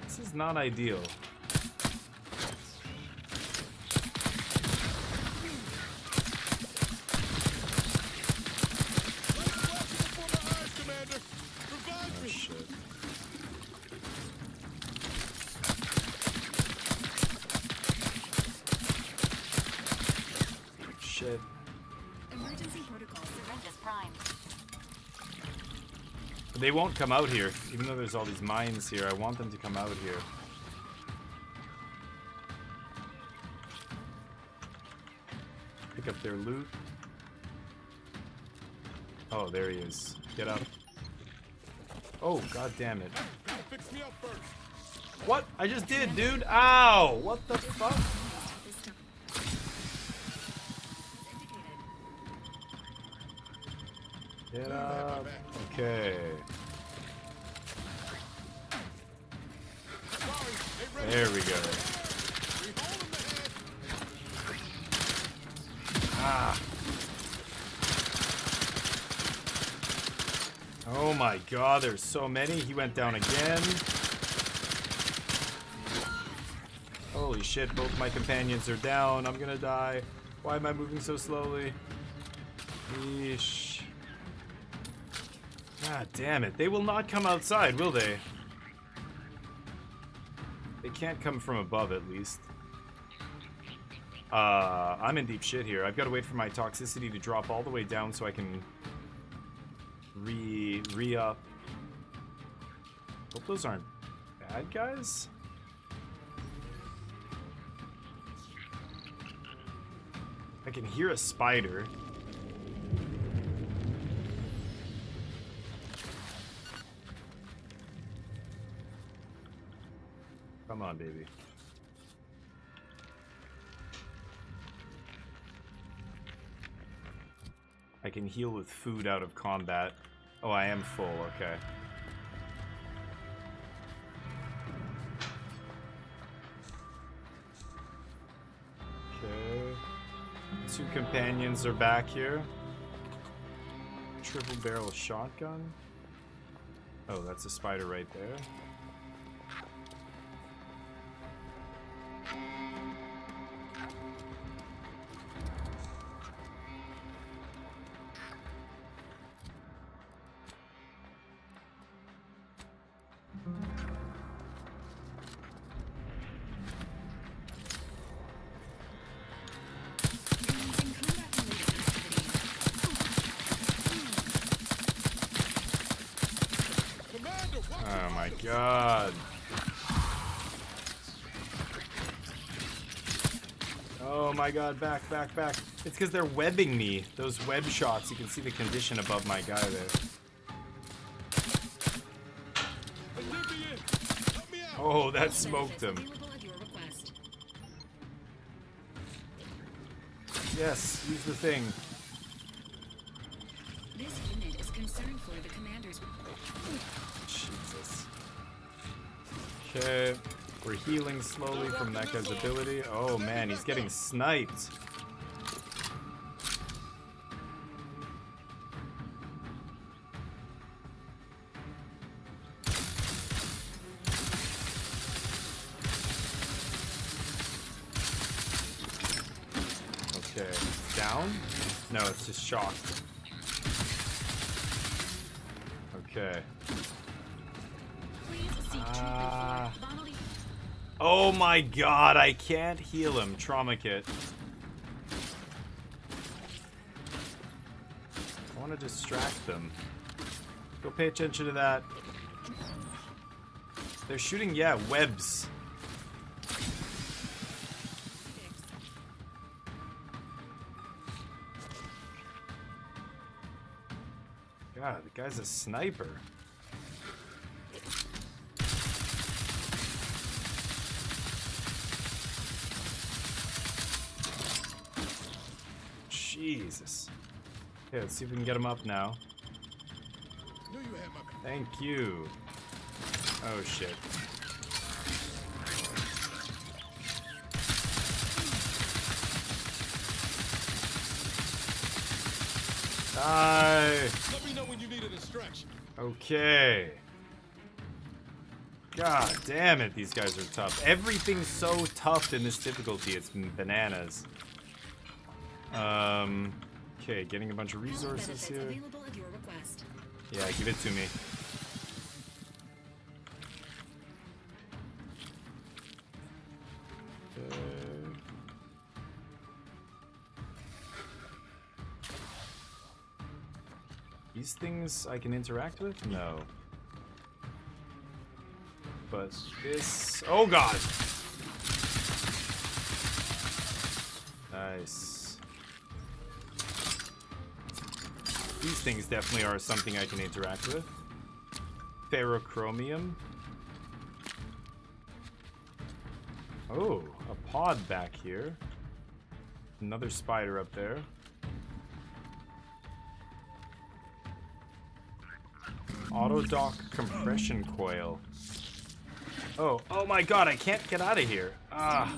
This is not ideal. Oh shit. Shit. Emergency protocol. Syringes primed. They won't come out here, even though there's all these mines here. I want them to come out here. Pick up their loot. Oh, there he is. Get up. Oh, god damn it. What? I just did, dude. Ow! What the fuck? Get up. Okay. There we go. Ah. Oh my god, there's so many. He went down again. Holy shit, both my companions are down. I'm gonna die. Why am I moving so slowly? Yeesh. God damn it. They will not come outside, will they? They can't come from above, at least. I'm in deep shit here. I've got to wait for my toxicity to drop all the way down so I can re-up. Hope those aren't bad guys. I can hear a spider. Come on, baby. I can heal with food out of combat. Oh, I am full, okay. Okay. Two companions are back here. Triple barrel shotgun. Oh, that's a spider right there. Oh my god. Oh my god, back, back, back. It's because they're webbing me. Those web shots, you can see the condition above my guy there. Oh, that smoked him. Yes, use the thing. This unit is concerned for the commander's. Jesus. Okay, we're healing slowly from that guy's ability. Oh man, he's getting sniped. Okay, down? No, it's just shocked. Okay. Oh my god, I can't heal him. Trauma kit. I want to distract them. Go pay attention to that. They're shooting, yeah, webs. God, the guy's a sniper. Jesus. Okay, let's see if we can get him up now. Thank you. Oh shit. Die. Let me know when you need a distraction. Okay. God damn it, these guys are tough. Everything's so tough in this difficulty. It's bananas. Okay, getting a bunch of resources here. Yeah, give it to me. These things I can interact with? No. But this... Oh god! Nice. These things definitely are something I can interact with. Ferrochromium. Oh, a pod back here. Another spider up there. Autodock compression coil. Oh my god, I can't get out of here. Ah.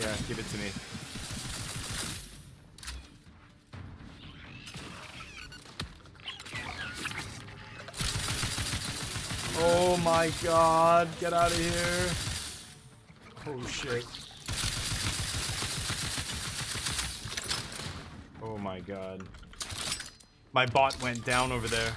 Yeah, give it to me. Oh my god, get out of here. Oh shit. Oh my god. My bot went down over there.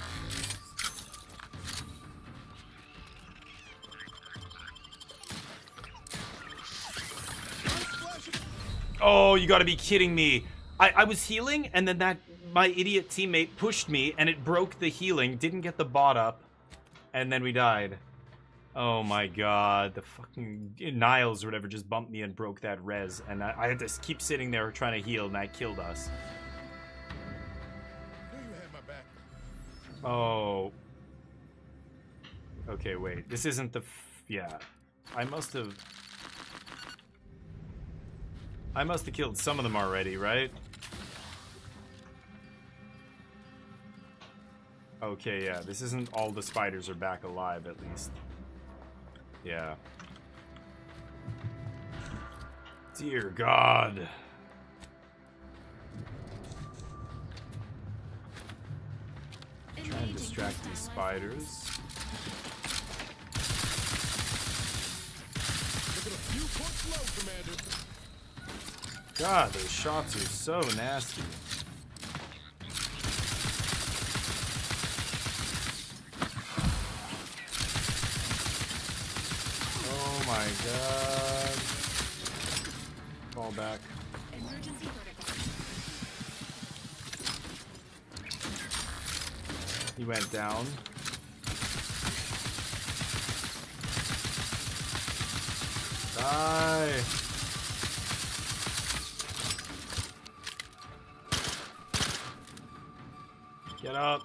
Oh, you gotta be kidding me. I was healing, and then my idiot teammate pushed me, and it broke the healing, didn't get the bot up, and then we died. Oh my god, the fucking Niles or whatever just bumped me and broke that res, and I had to keep sitting there trying to heal, and that killed us. Oh. Okay, wait. This isn't the... yeah. I must have killed some of them already, right? Okay, yeah. This isn't all the spiders are back alive, at least. Yeah. Dear God. Try and distract these spiders. God, those shots are so nasty. Oh my god. Fall back. Emergency protocol. He went down. Die. Get up.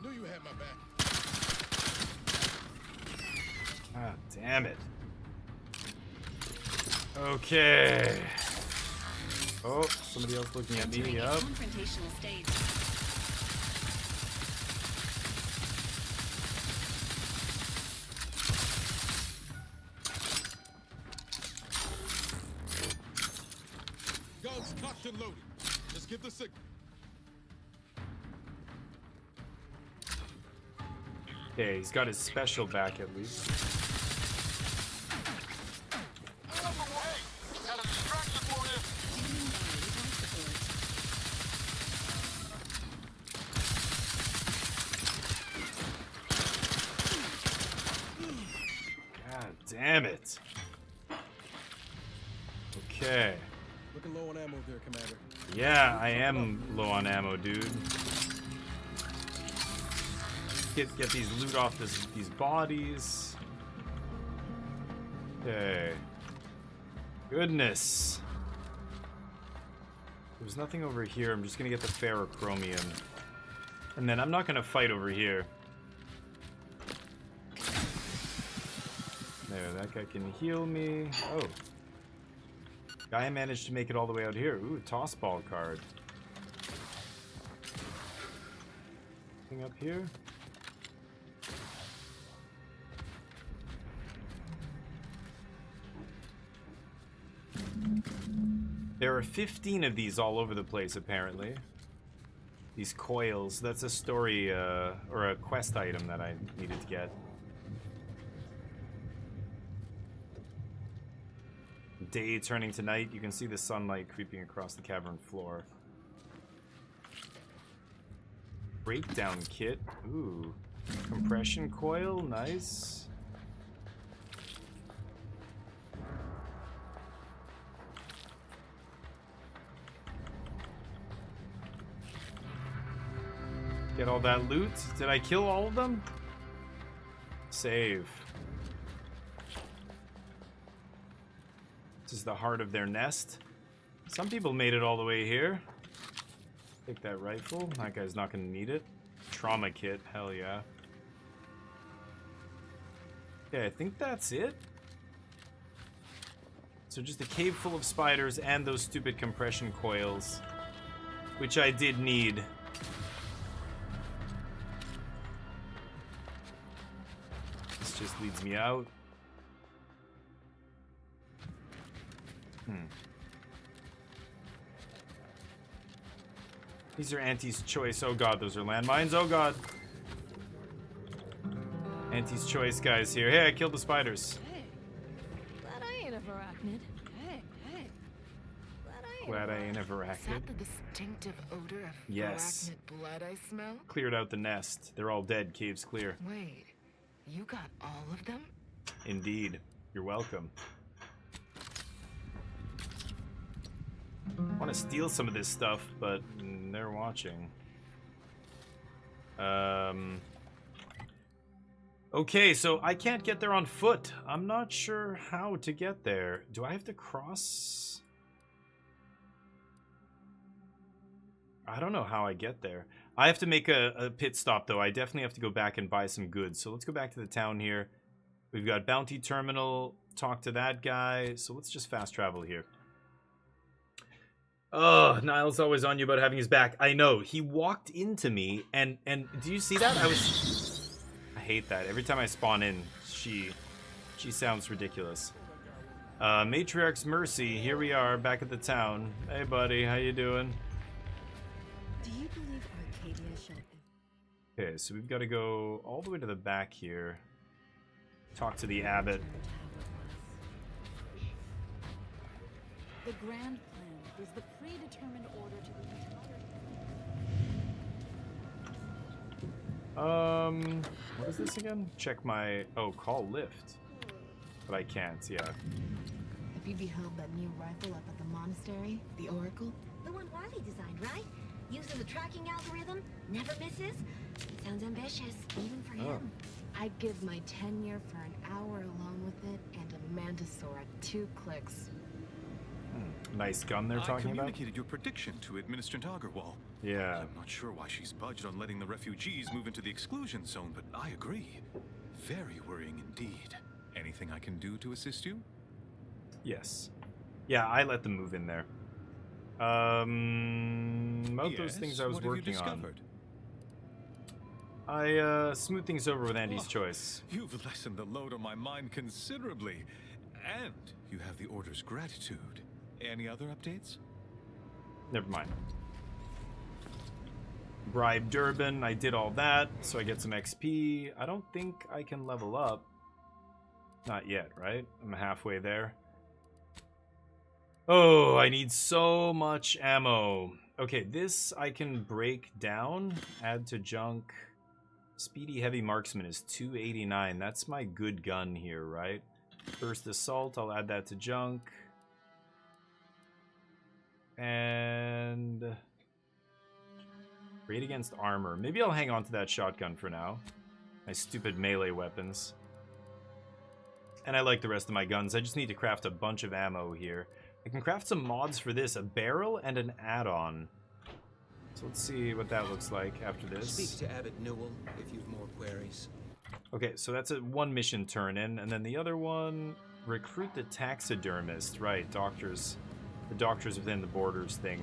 Knew you had my back. Ah, damn it. Okay. Oh, somebody else looking at me. Yup. Confrontational state. Guns cocked and loaded. Just give the signal. Okay, he's got his special back at least. God damn it. Okay. Looking low on ammo there, Commander. Yeah, I am low on ammo, dude. Get these loot off these bodies. Okay. Goodness. There's nothing over here. I'm just gonna get the ferrochromium. And then I'm not gonna fight over here. There, that guy can heal me. Oh. Guy managed to make it all the way out here. Ooh, toss ball card. Anything up here? There are 15 of these all over the place, apparently. These coils. That's a story, or a quest item that I needed to get. Day turning to night. You can see the sunlight creeping across the cavern floor. Breakdown kit. Ooh. Compression coil. Nice. Get all that loot. Did I kill all of them? Save. This is the heart of their nest. Some people made it all the way here. Take that rifle. That guy's not gonna need it. Trauma kit. Hell yeah. Okay, I think that's it. So just a cave full of spiders and those stupid compression coils, which I did need. This just leads me out. These are Auntie's Choice. Oh god, those are landmines. Oh god. Auntie's Choice guys here. Hey, I killed the spiders. Hey, glad I ain't a arachnid. Hey, Glad I ain't ever Is arachnid. that the distinctive odor of Yes. arachnid blood I smell? Cleared out the nest. They're all dead. Cave's clear. Wait, you got all of them? Indeed. You're welcome. I want to steal some of this stuff, but they're watching. Okay, so I can't get there on foot. I'm not sure how to get there. Do I have to cross? I don't know how I get there. I have to make a pit stop, though. I definitely have to go back and buy some goods. So let's go back to the town here. We've got Bounty Terminal. Talk to that guy. So let's just fast travel here. Oh, Niall's always on you about having his back. I know. He walked into me, and do you see that? I hate that. Every time I spawn in, she sounds ridiculous. Matriarch's Mercy, here we are, back at the town. Hey, buddy, how you doing? Do you believe Arcadia shall... Okay, so we've got to go all the way to the back here. Talk to the abbot. The grand plan is the predetermined order to the What is this again? Check my... Oh, call lift. But I can't, yeah. Have you beheld that new rifle up at the monastery? The Oracle? The one Wiley designed, right? Using the tracking algorithm, never misses. Sounds ambitious, even for him. I'd give my tenure for an hour alone with it and a mantisaur at 2 clicks. Nice gun they're talking I about. communicated your prediction to Administrator Agarwal. Yeah. I'm not sure why she's budged on letting the refugees move into the exclusion zone, but I agree. Very worrying indeed. Anything I can do to assist you? Yes. Yeah, I let them move in there. About those things I was what have you working on. discovered? I smooth things over with Andy's choice. You've lessened the load on my mind considerably. And you have the Order's gratitude. Any other updates? Never mind. Bribe Durbin, I did all that, so I get some XP. I don't think I can level up. Not yet, right? I'm halfway there. Oh, I need so much ammo. Okay, this I can break down. Add to junk. Speedy Heavy Marksman is 289. That's my good gun here, right? First Assault, I'll add that to junk. And... Raid against armor. Maybe I'll hang on to that shotgun for now. My stupid melee weapons. And I like the rest of my guns. I just need to craft a bunch of ammo here. I can craft some mods for this. A barrel and an add-on. So let's see what that looks like after this. Speak to Abbot Newell if you've more queries. Okay, so that's a one mission turn in, and then the other one, recruit the taxidermist. Right, doctors, the doctors within the borders thing.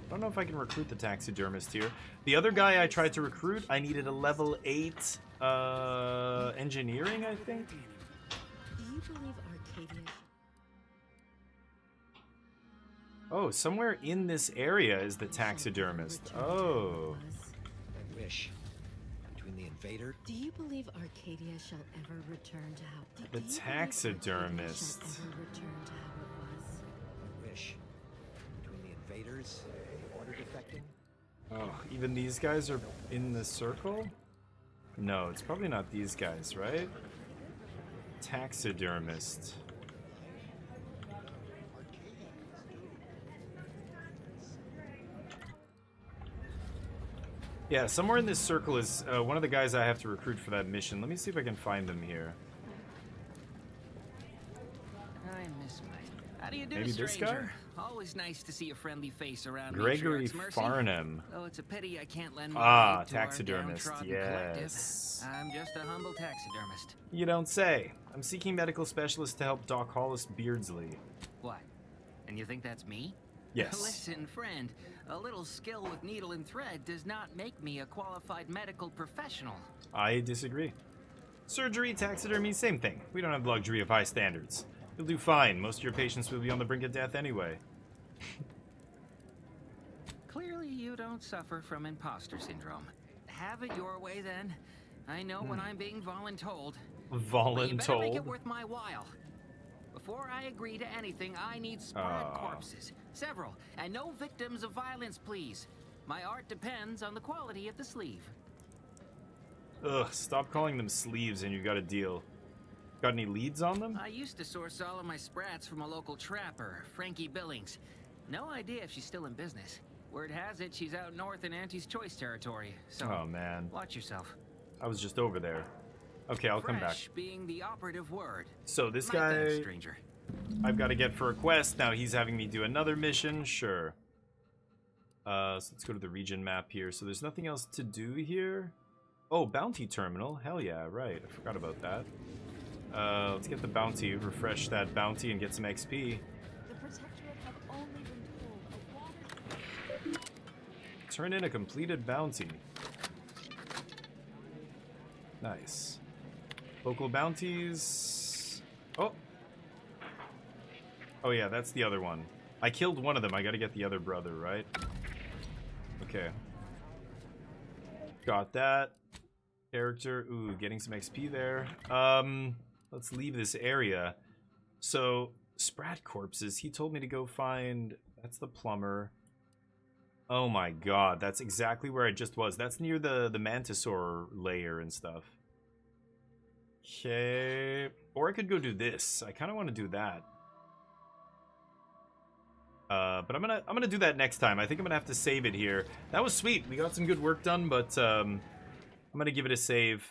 I don't know if I can recruit the taxidermist here. The other guy I tried to recruit, I needed a level 8 engineering, I think. Do you believe Arcadia... Oh, somewhere in this area is the taxidermist. Oh. I wish. Between the invader. Do you believe Arcadia shall ever return to how? The taxidermist. I wish. Between the invaders, the order defecting. Oh, even these guys are in the circle? No, it's probably not these guys, right? Taxidermist. Yeah, somewhere in this circle is one of the guys I have to recruit for that mission. Let me see if I can find them here. I miss my... How do you do, Maybe stranger? this guy? Always nice to see a friendly face around Gregory Matriarch's Mercy. Farnham. Oh, it's a pity I can't lend my Ah, aid to our taxidermist, downtrodden yes. collective. I'm just a humble taxidermist. You don't say. I'm seeking medical specialists to help Doc Hollis Beardsley. What? And you think that's me? Yes. Listen, friend, a little skill with needle and thread does not make me a qualified medical professional. I disagree. Surgery, taxidermy, same thing. We don't have the luxury of high standards. You'll do fine. Most of your patients will be on the brink of death anyway. Clearly you don't suffer from imposter syndrome. Have it your way then. I know when I'm being voluntold. But you better make it Voluntold? worth my while. Before I agree to anything, I need spread corpses. Several. And no victims of violence, please. My art depends on the quality of the sleeve. Ugh, stop calling them sleeves and you got a deal. Got any leads on them? I used to source all of my sprats from a local trapper, Frankie Billings. No idea if she's still in business. Word has it she's out north in Auntie's Choice territory. So Oh, man. watch yourself. I was just over there. Okay, I'll come back. Fresh being the operative word. So this My guy, thanks, stranger. I've got to get for a quest. Now he's having me do another mission. Sure. So let's go to the region map here. So there's nothing else to do here. Oh, bounty terminal. Hell yeah, right. I forgot about that. Let's get the bounty, refresh that bounty, and get some XP. The Protectorate have only been told a water. Turn in a completed bounty. Nice. Local bounties. Oh. Oh yeah, that's the other one. I killed one of them. I gotta get the other brother, right? Okay. Got that. Character. Ooh, getting some XP there. Let's leave this area. So, Sprat corpses. He told me to go find... That's the plumber. Oh my god, that's exactly where I just was. That's near the Mantisaur lair and stuff. Okay. Or I could go do this. I kind of want to do that. But I'm gonna do that next time. I think I'm gonna have to save it here. That was sweet. We got some good work done, but I'm gonna give it a save.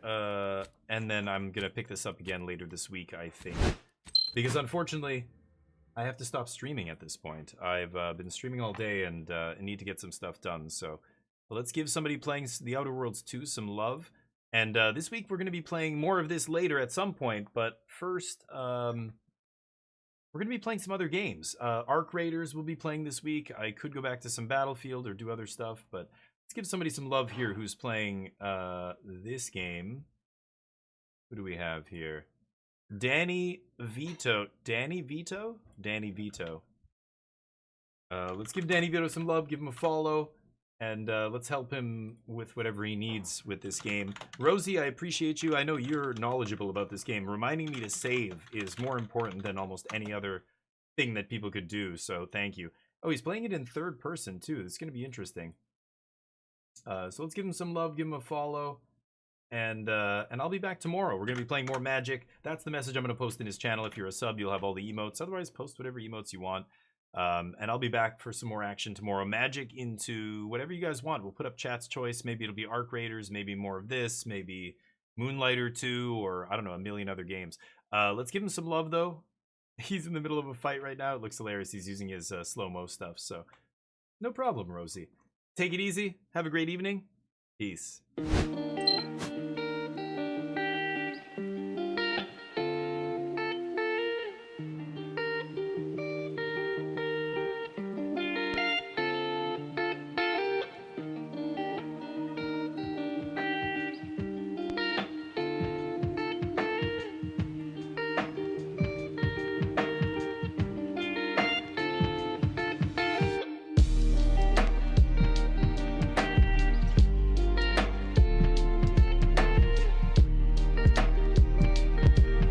And then I'm gonna pick this up again later this week, I think. Because unfortunately, I have to stop streaming at this point. I've been streaming all day and need to get some stuff done. So let's give somebody playing The Outer Worlds 2 some love. And this week we're going to be playing more of this later at some point. But first, we're going to be playing some other games. Arc Raiders will be playing this week. I could go back to some Battlefield or do other stuff. But let's give somebody some love here who's playing this game. Who do we have here? Danny Vito. Danny Vito? Danny Vito. Let's give Danny Vito some love, give him a follow, and let's help him with whatever he needs with this game. Rosie, I appreciate you. I know you're knowledgeable about this game. Reminding me to save is more important than almost any other thing that people could do, so thank you. Oh, he's playing it in third person, too. This is going to be interesting. So let's give him some love, give him a follow. And I'll be back tomorrow. We're going to be playing more Magic. That's the message I'm going to post in his channel. If you're a sub, you'll have all the emotes. Otherwise, post whatever emotes you want. And I'll be back for some more action tomorrow. Magic into whatever you guys want. We'll put up chat's choice. Maybe it'll be Arc Raiders. Maybe more of this. Maybe Moonlighter 2. Or, I don't know, a million other games. Let's give him some love, though. He's in the middle of a fight right now. It looks hilarious. He's using his slow-mo stuff. So, no problem, Rosie. Take it easy. Have a great evening. Peace.